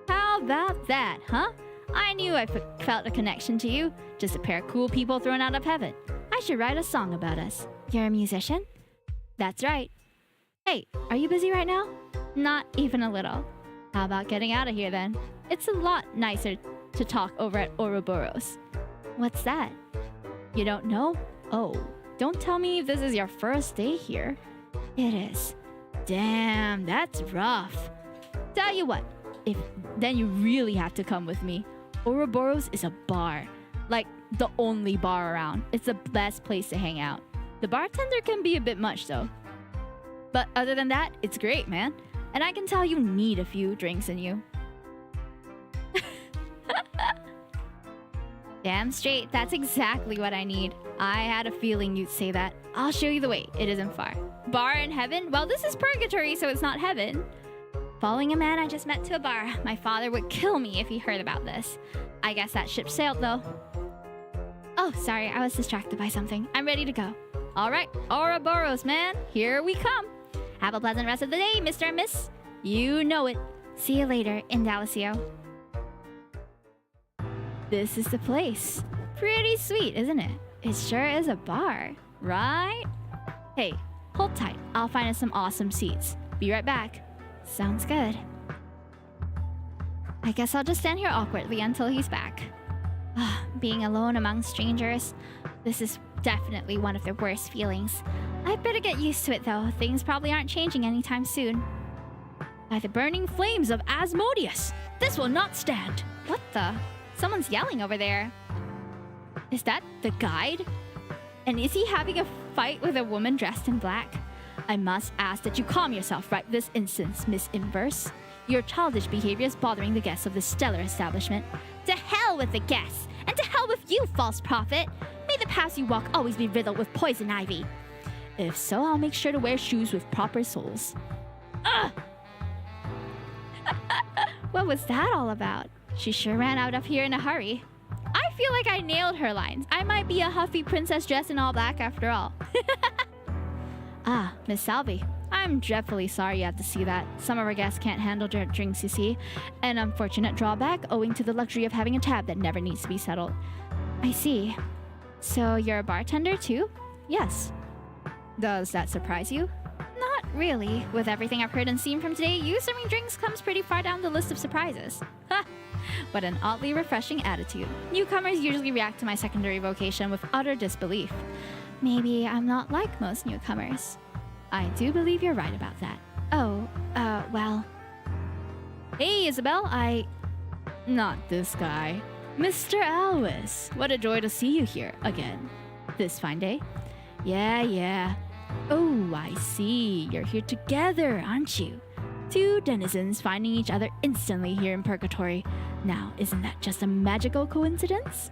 How about that, huh? I knew I felt a connection to you. Just a pair of cool people thrown out of heaven. I should write a song about us. You're a musician? That's right. Hey, are you busy right now? Not even a little. How about getting out of here then? It's a lot nicer to talk over at Ouroboros. What's that? You don't know? Oh, don't tell me this is your first day here. It is. Damn, that's rough. Tell you what, then you really have to come with me. Ouroboros is a bar. Like, the only bar around. It's the best place to hang out. The bartender can be a bit much though. But other than that, it's great, man. And I can tell you need a few drinks in you. Damn straight, that's exactly what I need. I had a feeling you'd say that. I'll show you the way, it isn't far. Bar in heaven? Well, this is purgatory, so it's not heaven. Following a man I just met to a bar. My father would kill me if he heard about this. I guess that ship sailed, though. Oh, sorry, I was distracted by something. I'm ready to go. All right, Ouroboros, man, here we come. Have a pleasant rest of the day, Mr. and Miss. You know it. See you later, Indalicio. This is the place. Pretty sweet, isn't it? It sure is a bar, right? Hey, hold tight. I'll find us some awesome seats. Be right back. Sounds good. I guess I'll just stand here awkwardly until he's back. Being alone among strangers, this is definitely one of the worst feelings. I'd better get used to it though. Things probably aren't changing anytime soon. By the burning flames of Asmodeus, this will not stand. What the? Someone's yelling over there. Is that the guide? And is he having a fight with a woman dressed in black? I must ask that you calm yourself right this instant, Miss Inverse. Your childish behavior is bothering the guests of this stellar establishment. To hell with the guests! And to hell with you, false prophet! May the paths you walk always be riddled with poison ivy. If so, I'll make sure to wear shoes with proper soles. Ugh! What was that all about? She sure ran out of here in a hurry. I feel like I nailed her lines. I might be a huffy princess dressed in all black after all. Ah, Miss Salvi. I'm dreadfully sorry you had to see that. Some of our guests can't handle their drinks, you see. An unfortunate drawback owing to the luxury of having a tab that never needs to be settled. I see. So you're a bartender too? Yes. Does that surprise you? Not really. With everything I've heard and seen from today, you serving drinks comes pretty far down the list of surprises. Ha! What an oddly refreshing attitude. Newcomers usually react to my secondary vocation with utter disbelief. Maybe I'm not like most newcomers. I do believe you're right about that. Oh, well. Hey, Isabel, Not this guy. Mr. Alwis, what a joy to see you here again. This fine day? Yeah. Oh, I see. You're here together, aren't you? Two denizens finding each other instantly here in Purgatory. Now, isn't that just a magical coincidence?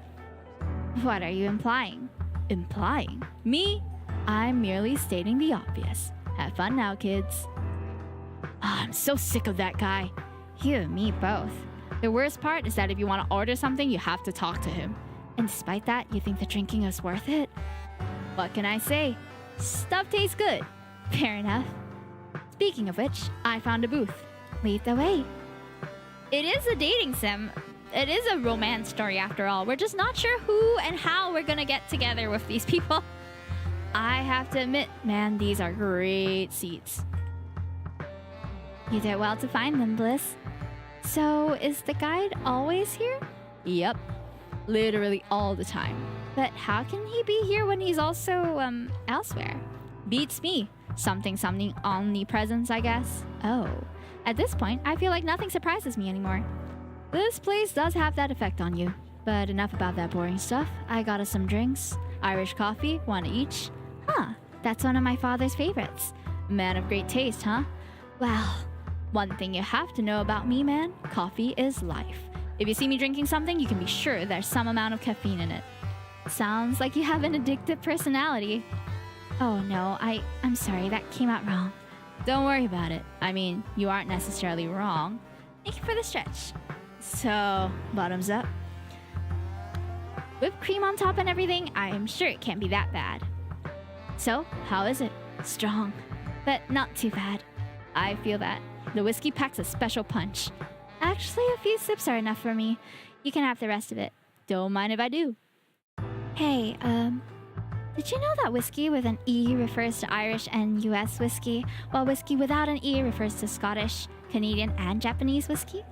What are you implying? Implying? Me? I'm merely stating the obvious. Have fun now, kids. I'm so sick of that guy. You and me both. The worst part is that if you want to order something, you have to talk to him. And despite that, you think the drinking is worth it? What can I say? Stuff tastes good. Fair enough. Speaking of which, I found a booth. Lead the way. It is a dating sim. It is a romance story after all. We're just not sure who and how we're gonna get together with these people. I have to admit, man, these are great seats. You did well to find them, Bliss. So, is the guide always here? Yep. Literally all the time. But how can he be here when he's also, elsewhere? Beats me. Something omnipresence, I guess. Oh. At this point, I feel like nothing surprises me anymore. This place does have that effect on you. But enough about that boring stuff. I got us some drinks. Irish coffee, one each. Huh, that's one of my father's favorites. Man of great taste, huh? Well, one thing you have to know about me, man, coffee is life. If you see me drinking something, you can be sure there's some amount of caffeine in it. Sounds like you have an addictive personality. Oh no, I'm sorry, that came out wrong. Don't worry about it. I mean, you aren't necessarily wrong. Thank you for the stretch. So, bottoms up. Whipped cream on top and everything, I'm sure it can't be that bad. So, how is it? Strong, but not too bad. I feel that. The whiskey packs a special punch. Actually, a few sips are enough for me. You can have the rest of it. Don't mind if I do. Hey, did you know that whiskey with an E refers to Irish and US whiskey, while whiskey without an E refers to Scottish, Canadian, and Japanese whiskey?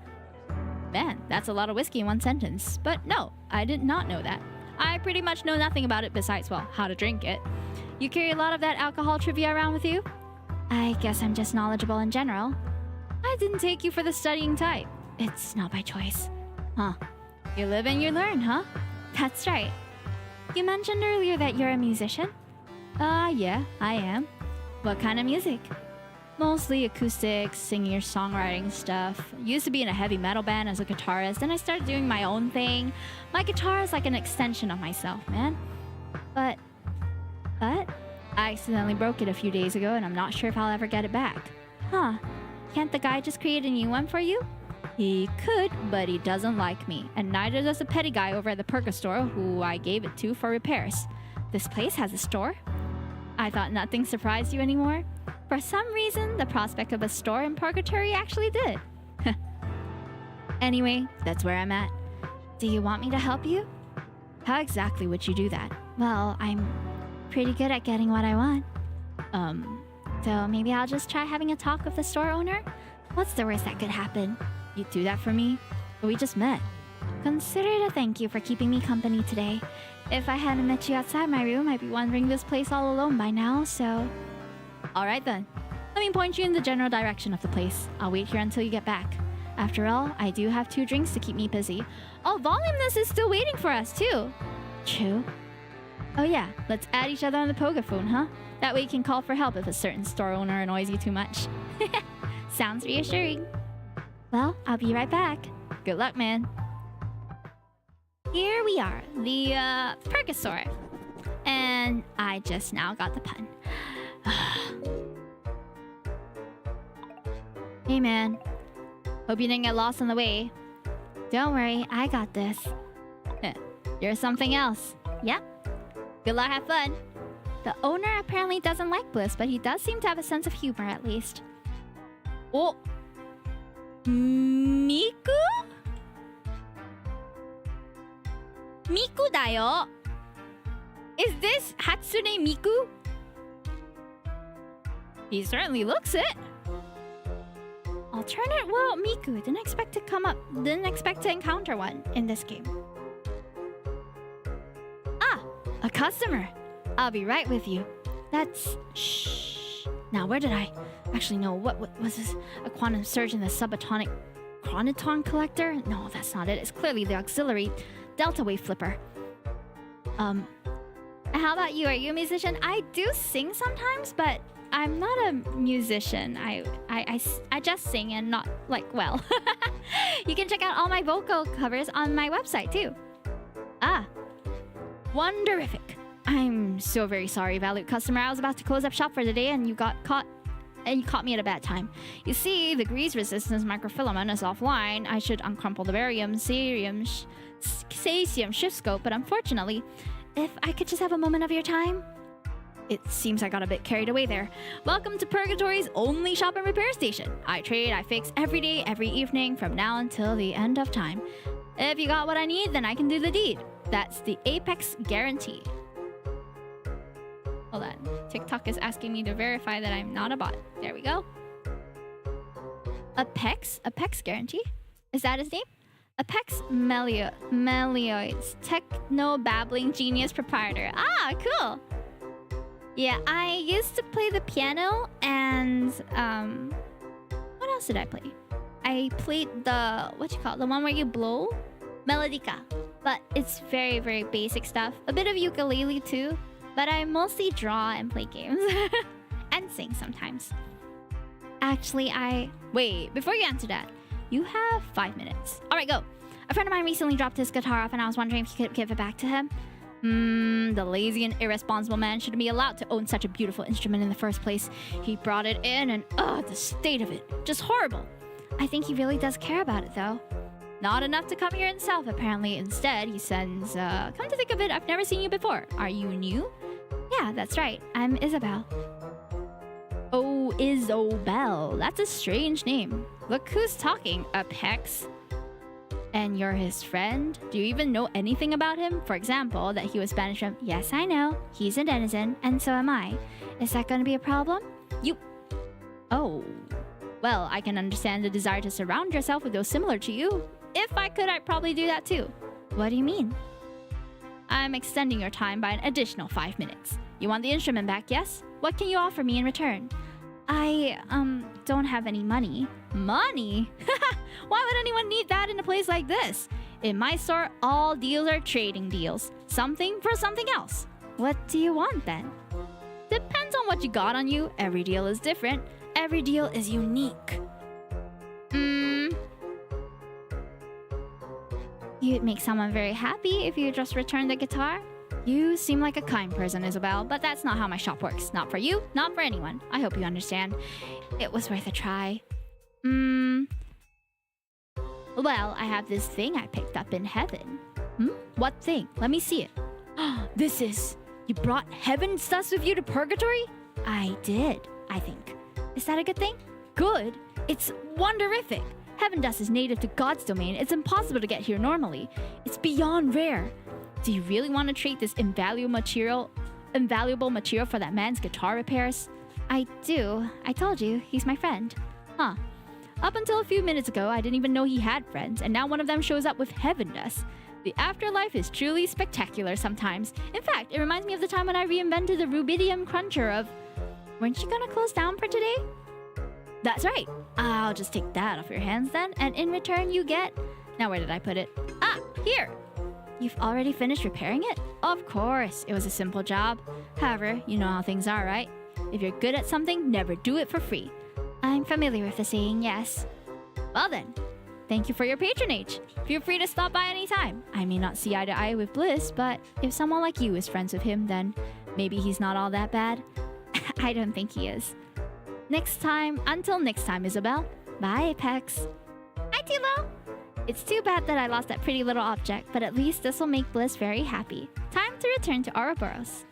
Man, that's a lot of whiskey in one sentence. But no, I did not know that. I pretty much know nothing about it besides, well, how to drink it. You carry a lot of that alcohol trivia around with you? I guess I'm just knowledgeable in general. I didn't take you for the studying type. It's not by choice. Huh. You live and you learn, huh? That's right. You mentioned earlier that you're a musician? Yeah, I am. What kind of music? Mostly acoustic, singing or songwriting stuff. Used to be in a heavy metal band as a guitarist, then I started doing my own thing. My guitar is like an extension of myself, man. But I accidentally broke it a few days ago and I'm not sure if I'll ever get it back. Huh. Can't the guy just create a new one for you? He could, but he doesn't like me. And neither does the petty guy over at the Purgatory who I gave it to for repairs. This place has a store? I thought nothing surprised you anymore. For some reason, the prospect of a store in Purgatory actually did. Anyway, that's where I'm at. Do you want me to help you? How exactly would you do that? Well, I'm pretty good at getting what I want. So maybe I'll just try having a talk with the store owner? What's the worst that could happen? You'd do that for me? We just met. Consider it a thank you for keeping me company today. If I hadn't met you outside my room, I'd be wandering this place all alone by now, so... Alright then. Let me point you in the general direction of the place. I'll wait here until you get back. After all, I do have 2 drinks to keep me busy. Oh, Voluminous is still waiting for us, too. True. Oh yeah, let's add each other on the Pogaphone, huh? That way you can call for help if a certain store owner annoys you too much. Sounds reassuring. Well, I'll be right back. Good luck, man. Here we are, the Purgatory. And I just now got the pun. Hey man, hope you didn't get lost on the way. Don't worry, I got this. You're something else. Yep. Good luck, have fun. The owner apparently doesn't like Bliss, but he does seem to have a sense of humor at least. Oh, Miku? Miku dayo. Is this Hatsune Miku? He certainly looks it. Alternate world Miku. Didn't expect to encounter one in this game. Ah, a customer. I'll be right with you. That's... Shh. Now, where did I... Actually, no, what was this? A quantum surge in the subatomic chronoton collector? No, that's not it. It's clearly the auxiliary delta wave flipper. How about you? Are you a musician? I do sing sometimes, but I'm not a musician. I just sing and not, like, well. You can check out all my vocal covers on my website, too. Ah. Wonderific. I'm so very sorry, valued customer. I was about to close up shop for the day and you caught me at a bad time. You see, the grease resistance microfilament is offline. I should uncrumple the barium, cesium shift scope, but unfortunately, if I could just have a moment of your time. It seems I got a bit carried away there. Welcome to Purgatory's only shop and repair station. I trade, I fix every day, every evening, from now until the end of time. If you got what I need, then I can do the deed. That's the Apex guarantee. Hold on. TikTok is asking me to verify that I'm not a bot. There we go. Apex guarantee? Is that his name? Apex Melioids. Techno-babbling genius proprietor. Ah, cool. Yeah, I used to play the piano and what else did I play? I played the the one where you blow? Melodica. But it's very, very basic stuff. A bit of ukulele too. But I mostly draw and play games. And sing sometimes. Actually, wait, before you answer that, you have 5 minutes. Alright, go. A friend of mine recently dropped his guitar off and I was wondering if you could give it back to him. The lazy and irresponsible man shouldn't be allowed to own such a beautiful instrument in the first place. He brought it in and, the state of it. Just horrible. I think he really does care about it, though. Not enough to come here himself, apparently. Instead, he sends, come to think of it, I've never seen you before. Are you new? Yeah, that's right. I'm Isabel. Oh, Isobel. That's a strange name. Look who's talking, Apex. And you're his friend? Do you even know anything about him? For example, that he was banished from... Yes, I know. He's a denizen, and so am I. Is that going to be a problem? Oh. Well, I can understand the desire to surround yourself with those similar to you. If I could, I'd probably do that too. What do you mean? I'm extending your time by an additional 5 minutes. You want the instrument back, yes? What can you offer me in return? I, don't have any money. Money? Why would anyone need that in a place like this? In my store, all deals are trading deals. Something for something else. What do you want then? Depends on what you got on you. Every deal is different. every deal is unique. You'd make someone very happy if you just returned the guitar. You seem like a kind person, Isabel, but that's not how my shop works. Not for you, not for anyone. I hope you understand. It was worth a try. Well, I have this thing I picked up in heaven. What thing? Let me see it. This is... You brought heaven dust with you to Purgatory? I did, I think. Is that a good thing? Good? It's wonderific. Heaven dust is native to God's domain. It's impossible to get here normally. It's beyond rare. Do you really want to trade this invaluable material for that man's guitar repairs? I do. I told you, he's my friend. Huh. Up until a few minutes ago, I didn't even know he had friends, and now one of them shows up with heaven dust. The afterlife is truly spectacular sometimes. In fact, it reminds me of the time when I reinvented the rubidium cruncher of... Weren't you gonna close down for today? That's right. I'll just take that off your hands then, and in return you get... Now where did I put it? Ah, here! You've already finished repairing it? Of course, it was a simple job. However, you know how things are, right? If you're good at something, never do it for free. I'm familiar with the saying, yes. Well then, thank you for your patronage. Feel free to stop by anytime. I may not see eye to eye with Bliss, but if someone like you is friends with him, then maybe he's not all that bad. I don't think he is. Until next time, Isabel. Bye, Apex. Hi, Tilo! It's too bad that I lost that pretty little object, but at least this will make Bliss very happy. Time to return to Ouroboros.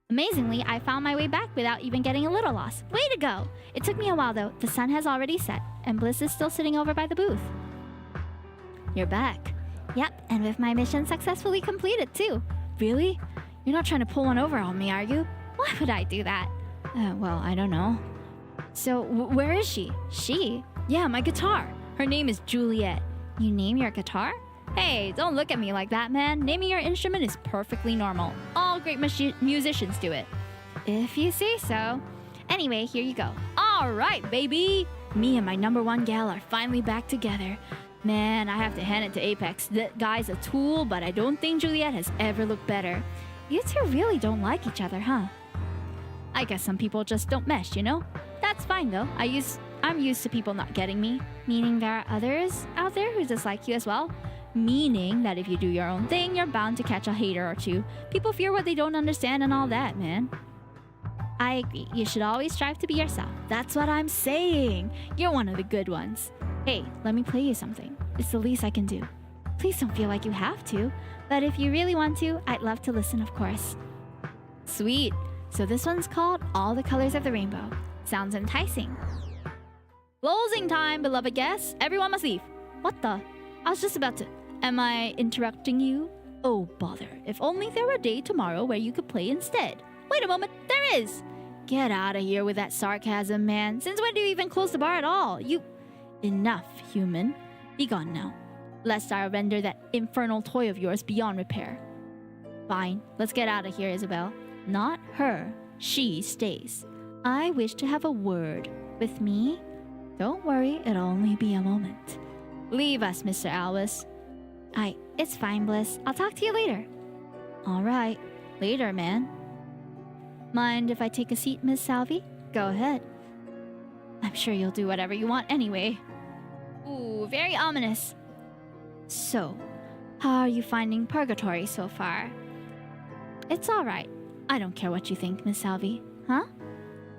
Amazingly, I found my way back without even getting a little lost. Way to go! It took me a while though. The sun has already set, and Bliss is still sitting over by the booth. You're back. Yep, and with my mission successfully completed too. Really? You're not trying to pull one over on me, are you? Why would I do that? Well, I don't know. So, where is she? She? Yeah, my guitar. Her name is Juliet. You name your guitar? Hey, don't look at me like that, man. Naming your instrument is perfectly normal. All great musicians do it. If you say so. Anyway, here you go. Alright, baby! Me and my #1 gal are finally back together. Man, I have to hand it to Apex. That guy's a tool, but I don't think Juliet has ever looked better. You two really don't like each other, huh? I guess some people just don't mesh, you know? That's fine though. I'm used to people not getting me. Meaning there are others out there who dislike you as well. Meaning that if you do your own thing, you're bound to catch a hater or two. People fear what they don't understand and all that, man. I agree. You should always strive to be yourself. That's what I'm saying. You're one of the good ones. Hey, let me play you something. It's the least I can do. Please don't feel like you have to. But if you really want to, I'd love to listen, of course. Sweet. So this one's called All the Colors of the Rainbow. Sounds enticing. Closing time, beloved guests. Everyone must leave. What the? I was just about to... Am I interrupting you? Oh, bother. If only there were a day tomorrow where you could play instead. Wait a moment. There is. Get out of here with that sarcasm, man. Since when do you even close the bar at all? You... Enough, human. Be gone now. Lest I render that infernal toy of yours beyond repair. Fine. Let's get out of here, Isabel. Not her. She stays. I wish to have a word with me. Don't worry, it'll only be a moment. Leave us, Mr. Albus. It's fine, Bliss. I'll talk to you later. Alright. Later, man. Mind if I take a seat, Miss Salvi? Go ahead. I'm sure you'll do whatever you want anyway. Ooh, very ominous. So, how are you finding Purgatory so far? It's alright. I don't care what you think, Miss Salvi. Huh?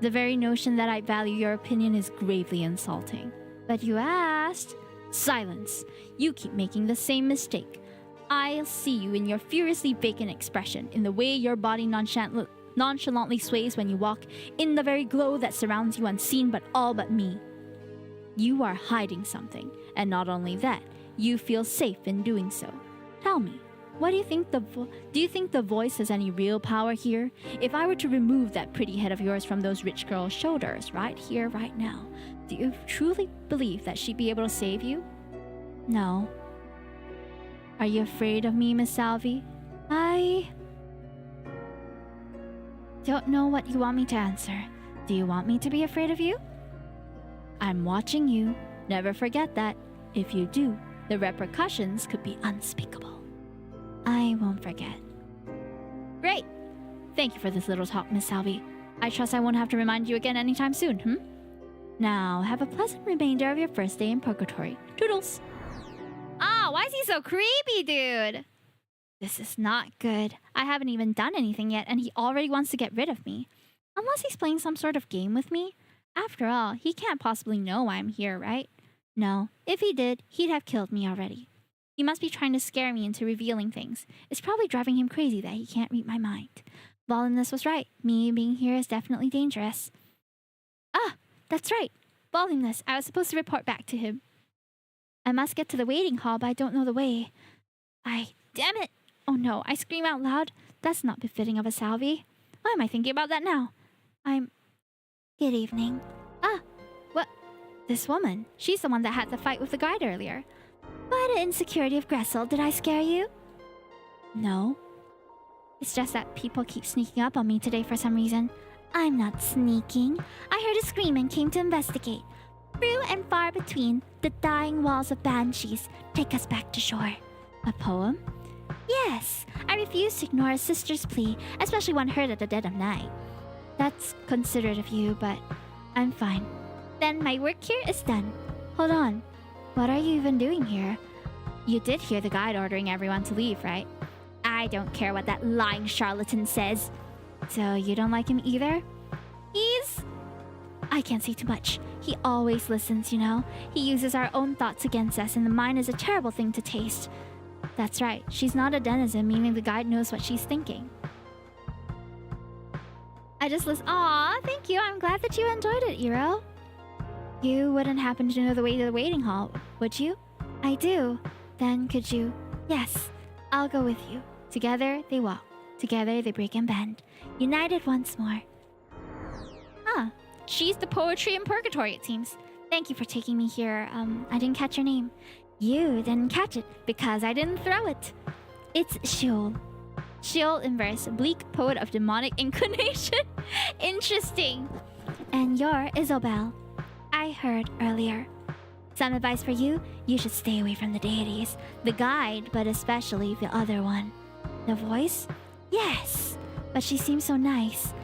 The very notion that I value your opinion is gravely insulting. But you asked. Silence. You keep making the same mistake. I'll see you in your furiously vacant expression, in the way your body nonchalantly sways when you walk, in the very glow that surrounds you unseen but all but me. You are hiding something, and not only that, you feel safe in doing so. Tell me, what do you think do you think the voice has any real power here? If I were to remove that pretty head of yours from those rich girls' shoulders right here, right now, do you truly believe that she'd be able to save you? No. Are you afraid of me, Miss Salvi? I don't know what you want me to answer. Do you want me to be afraid of you? I'm watching you. Never forget that. If you do, the repercussions could be unspeakable. I won't forget. Great. Thank you for this little talk, Miss Salvi. I trust I won't have to remind you again anytime soon, Now, have a pleasant remainder of your first day in Purgatory. Toodles! Ah, why is he so creepy, dude? This is not good. I haven't even done anything yet, and he already wants to get rid of me. Unless he's playing some sort of game with me. After all, he can't possibly know I'm here, right? No, if he did, he'd have killed me already. He must be trying to scare me into revealing things. It's probably driving him crazy that he can't read my mind. Voluminous was right. Me being here is definitely dangerous. Ah, that's right. Voluminous, I was supposed to report back to him. I must get to the waiting hall, but I don't know the way. Damn it! Oh no, I scream out loud. That's not befitting of a Salvi. Why am I thinking about that now? Good evening. Ah, what? This woman. She's the one that had the fight with the guide earlier. By the insecurity of Gressel, did I scare you? No. It's just that people keep sneaking up on me today for some reason. I'm not sneaking. I heard a scream and came to investigate. Few and far between, the dying walls of banshees take us back to shore. A poem? Yes, I refuse to ignore a sister's plea, especially one heard at the dead of night. That's considerate of you, but I'm fine. Then my work here is done. Hold on. What are you even doing here? You did hear the guide ordering everyone to leave, right? I don't care what that lying charlatan says. So you don't like him either? I can't say too much. He always listens, you know. He uses our own thoughts against us, and the mind is a terrible thing to taste. That's right. She's not a denizen, meaning the guide knows what she's thinking. I just listen. Aw, thank you. I'm glad that you enjoyed it, Iro. You wouldn't happen to know the way to the waiting hall, would you? I do. Then could you? Yes, I'll go with you. Together they walk. Together they break and bend. United once more. Ah, she's the poetry in Purgatory, it seems. Thank you for taking me here. I didn't catch your name. You didn't catch it because I didn't throw it. It's Sheol. Sheol in verse, bleak poet of demonic inclination. Interesting. And you're Isobel. I heard earlier. Some advice for you? You should stay away from the deities. The guide, but especially the other one. The voice? Yes, but she seems so nice.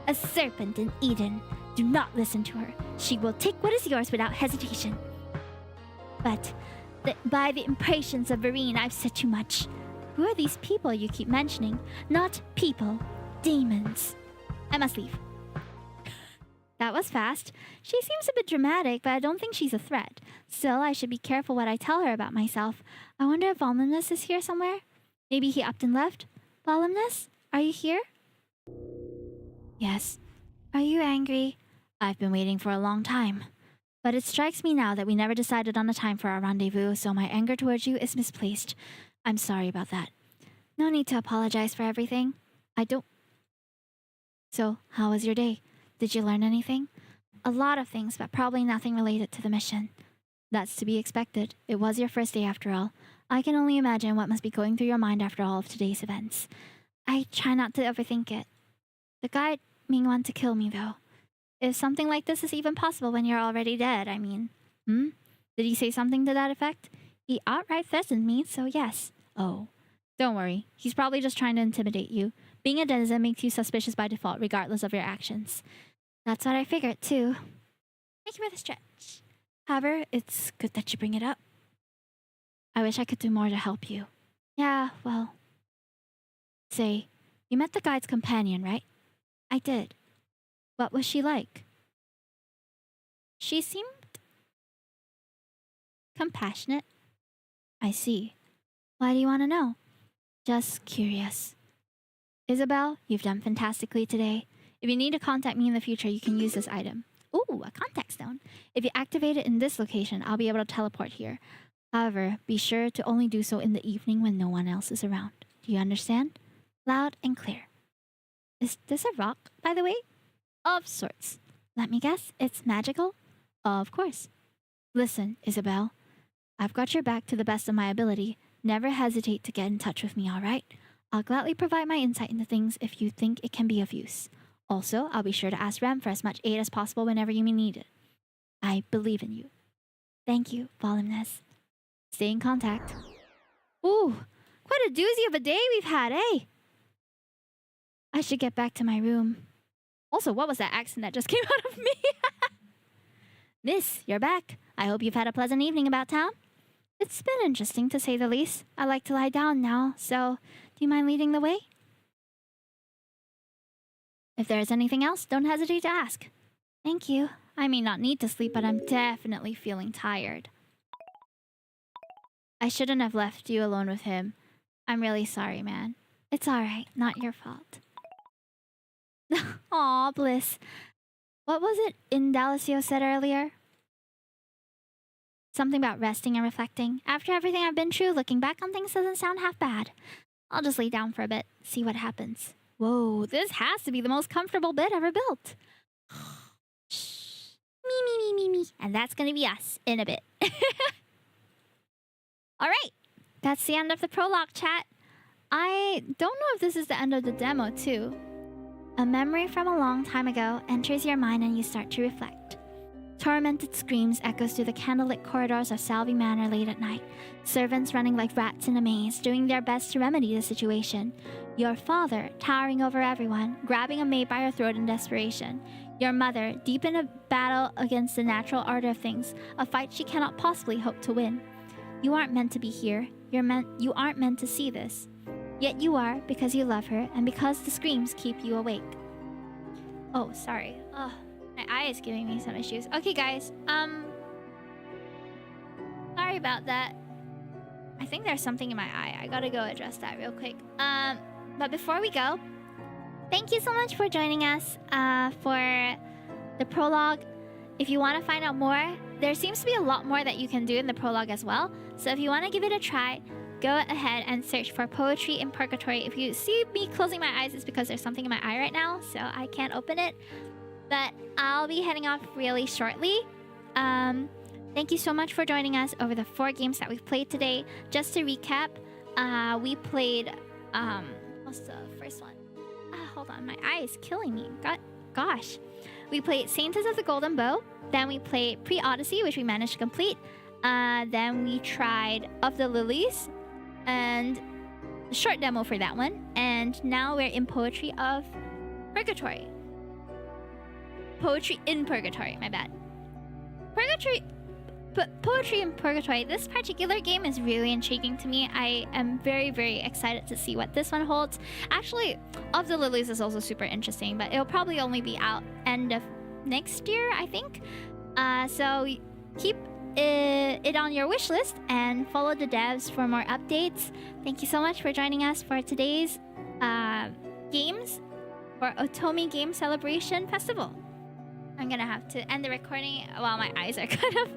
A serpent in Eden. Do not listen to her. She will take what is yours without hesitation. But by the impatience of Vereen, I've said too much. Who are these people you keep mentioning? Not people, demons. I must leave. That was fast. She seems a bit dramatic, but I don't think she's a threat. Still, I should be careful what I tell her about myself. I wonder if Voluminous is here somewhere? Maybe he upped and left? Voluminous, are you here? Yes. Are you angry? I've been waiting for a long time. But it strikes me now that we never decided on a time for our rendezvous, so my anger towards you is misplaced. I'm sorry about that. No need to apologize for everything. I don't... So, how was your day? Did you learn anything? A lot of things, but probably nothing related to the mission. That's to be expected. It was your first day after all. I can only imagine what must be going through your mind after all of today's events. I try not to overthink it. The guide may want to kill me, though. If something like this is even possible when you're already dead, I mean. Did he say something to that effect? He outright threatened me, so yes. Oh. Don't worry. He's probably just trying to intimidate you. Being a denizen makes you suspicious by default, regardless of your actions. That's what I figured, too. Thank you for the stretch. However, it's good that you bring it up. I wish I could do more to help you. Yeah, well... Say, you met the guide's companion, right? I did. What was she like? She seemed... compassionate. I see. Why do you want to know? Just curious. Isabel, you've done fantastically today. If you need to contact me in the future, you can use this item. Ooh, a contact stone. If you activate it in this location, I'll be able to teleport here. However, be sure to only do so in the evening when no one else is around. Do you understand? Loud and clear. Is this a rock, by the way? Of sorts. Let me guess, it's magical? Of course. Listen, Isabel. I've got your back to the best of my ability. Never hesitate to get in touch with me, alright? I'll gladly provide my insight into things if you think it can be of use. Also, I'll be sure to ask Rem for as much aid as possible whenever you may need it. I believe in you. Thank you, Voluminous. Stay in contact. Ooh, quite a doozy of a day we've had, eh? I should get back to my room. Also, what was that accent that just came out of me? Miss, you're back. I hope you've had a pleasant evening about town. It's been interesting, to say the least. I'd like to lie down now, so do you mind leading the way? If there's anything else, don't hesitate to ask. Thank you. I may not need to sleep, but I'm definitely feeling tired. I shouldn't have left you alone with him. I'm really sorry, man. It's alright, not your fault. Aw, Bliss. What was it Indalicio said earlier? Something about resting and reflecting. After everything I've been through, looking back on things doesn't sound half bad. I'll just lay down for a bit, see what happens. Whoa, this has to be the most comfortable bed ever built. Shh. Me. And that's gonna be us in a bit. Alright, that's the end of the prologue, chat. I don't know if this is the end of the demo, too. A memory from a long time ago enters your mind and you start to reflect. Tormented screams echoes through the candlelit corridors of Salvi Manor late at night. Servants running like rats in a maze, doing their best to remedy the situation. Your father, towering over everyone, grabbing a maid by her throat in desperation. Your mother, deep in a battle against the natural order of things, a fight she cannot possibly hope to win. You aren't meant to be here. You aren't meant to see this. Yet you are, because you love her, and because the screams keep you awake. Oh, sorry. Ugh. My eye is giving me some issues. Okay, guys. Sorry about that. I think there's something in my eye. I gotta go address that real quick. But before we go, thank you so much for joining us for the prologue. If you want to find out more, there seems to be a lot more that you can do in the prologue as well. So if you want to give it a try, go ahead and search for Poetry in Purgatory. If you see me closing my eyes, it's because there's something in my eye right now, so I can't open it. But I'll be heading off really shortly. Thank you so much for joining us over the 4 games that we've played today. Just to recap, we played... what's the first one? Hold on, my eye is killing me. Gosh. We played Saintess of the Golden Bow. Then we played Pre-Odyssey, which we managed to complete. Then we tried Of the Lilies. And a short demo for that one. And now we're in Poetry of Purgatory. Poetry in Purgatory, my bad. Poetry in Purgatory. This particular game is really intriguing to me. I am very, very excited to see what this one holds. Actually, Of the Lilies is also super interesting, but it'll probably only be out end of next year, I think. So keep it on your wish list and follow the devs for more updates. Thank you so much for joining us for today's games for Otome Games Celebration Festival. I'm gonna have to end the recording while my eyes are kind of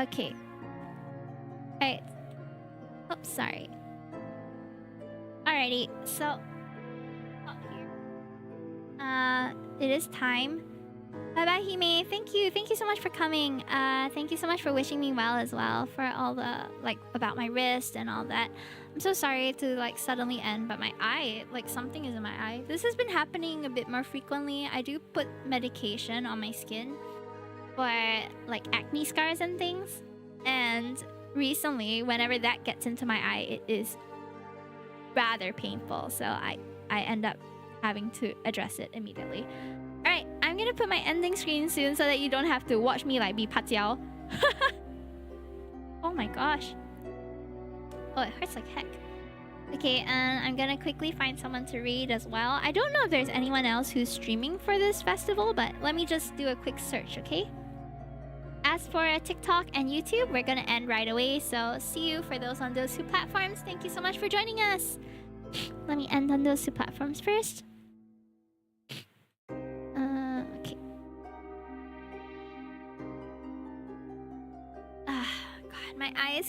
okay. Alright. Oops, sorry. Alrighty, so up here. It is time. Bye bye, Hime. Thank you so much for coming. Thank you so much for wishing me well as well, for all the about my wrist and all that. I'm so sorry to suddenly end, but my eye, something is in my eye. This has been happening a bit more frequently. I do put medication on my skin for acne scars and things, and recently whenever that gets into my eye, it is rather painful, so I end up having to address it immediately. Alright, I'm gonna put my ending screen soon so that you don't have to watch me be patiao. Oh my gosh. Oh, it hurts like heck. Okay, and I'm gonna quickly find someone to read as well. I don't know if there's anyone else who's streaming for this festival, but let me just do a quick search, okay? As for TikTok and YouTube, we're gonna end right away, so see you for those on those 2 platforms. Thank you so much for joining us. Let me end on those 2 platforms first. Okay. God, my eye is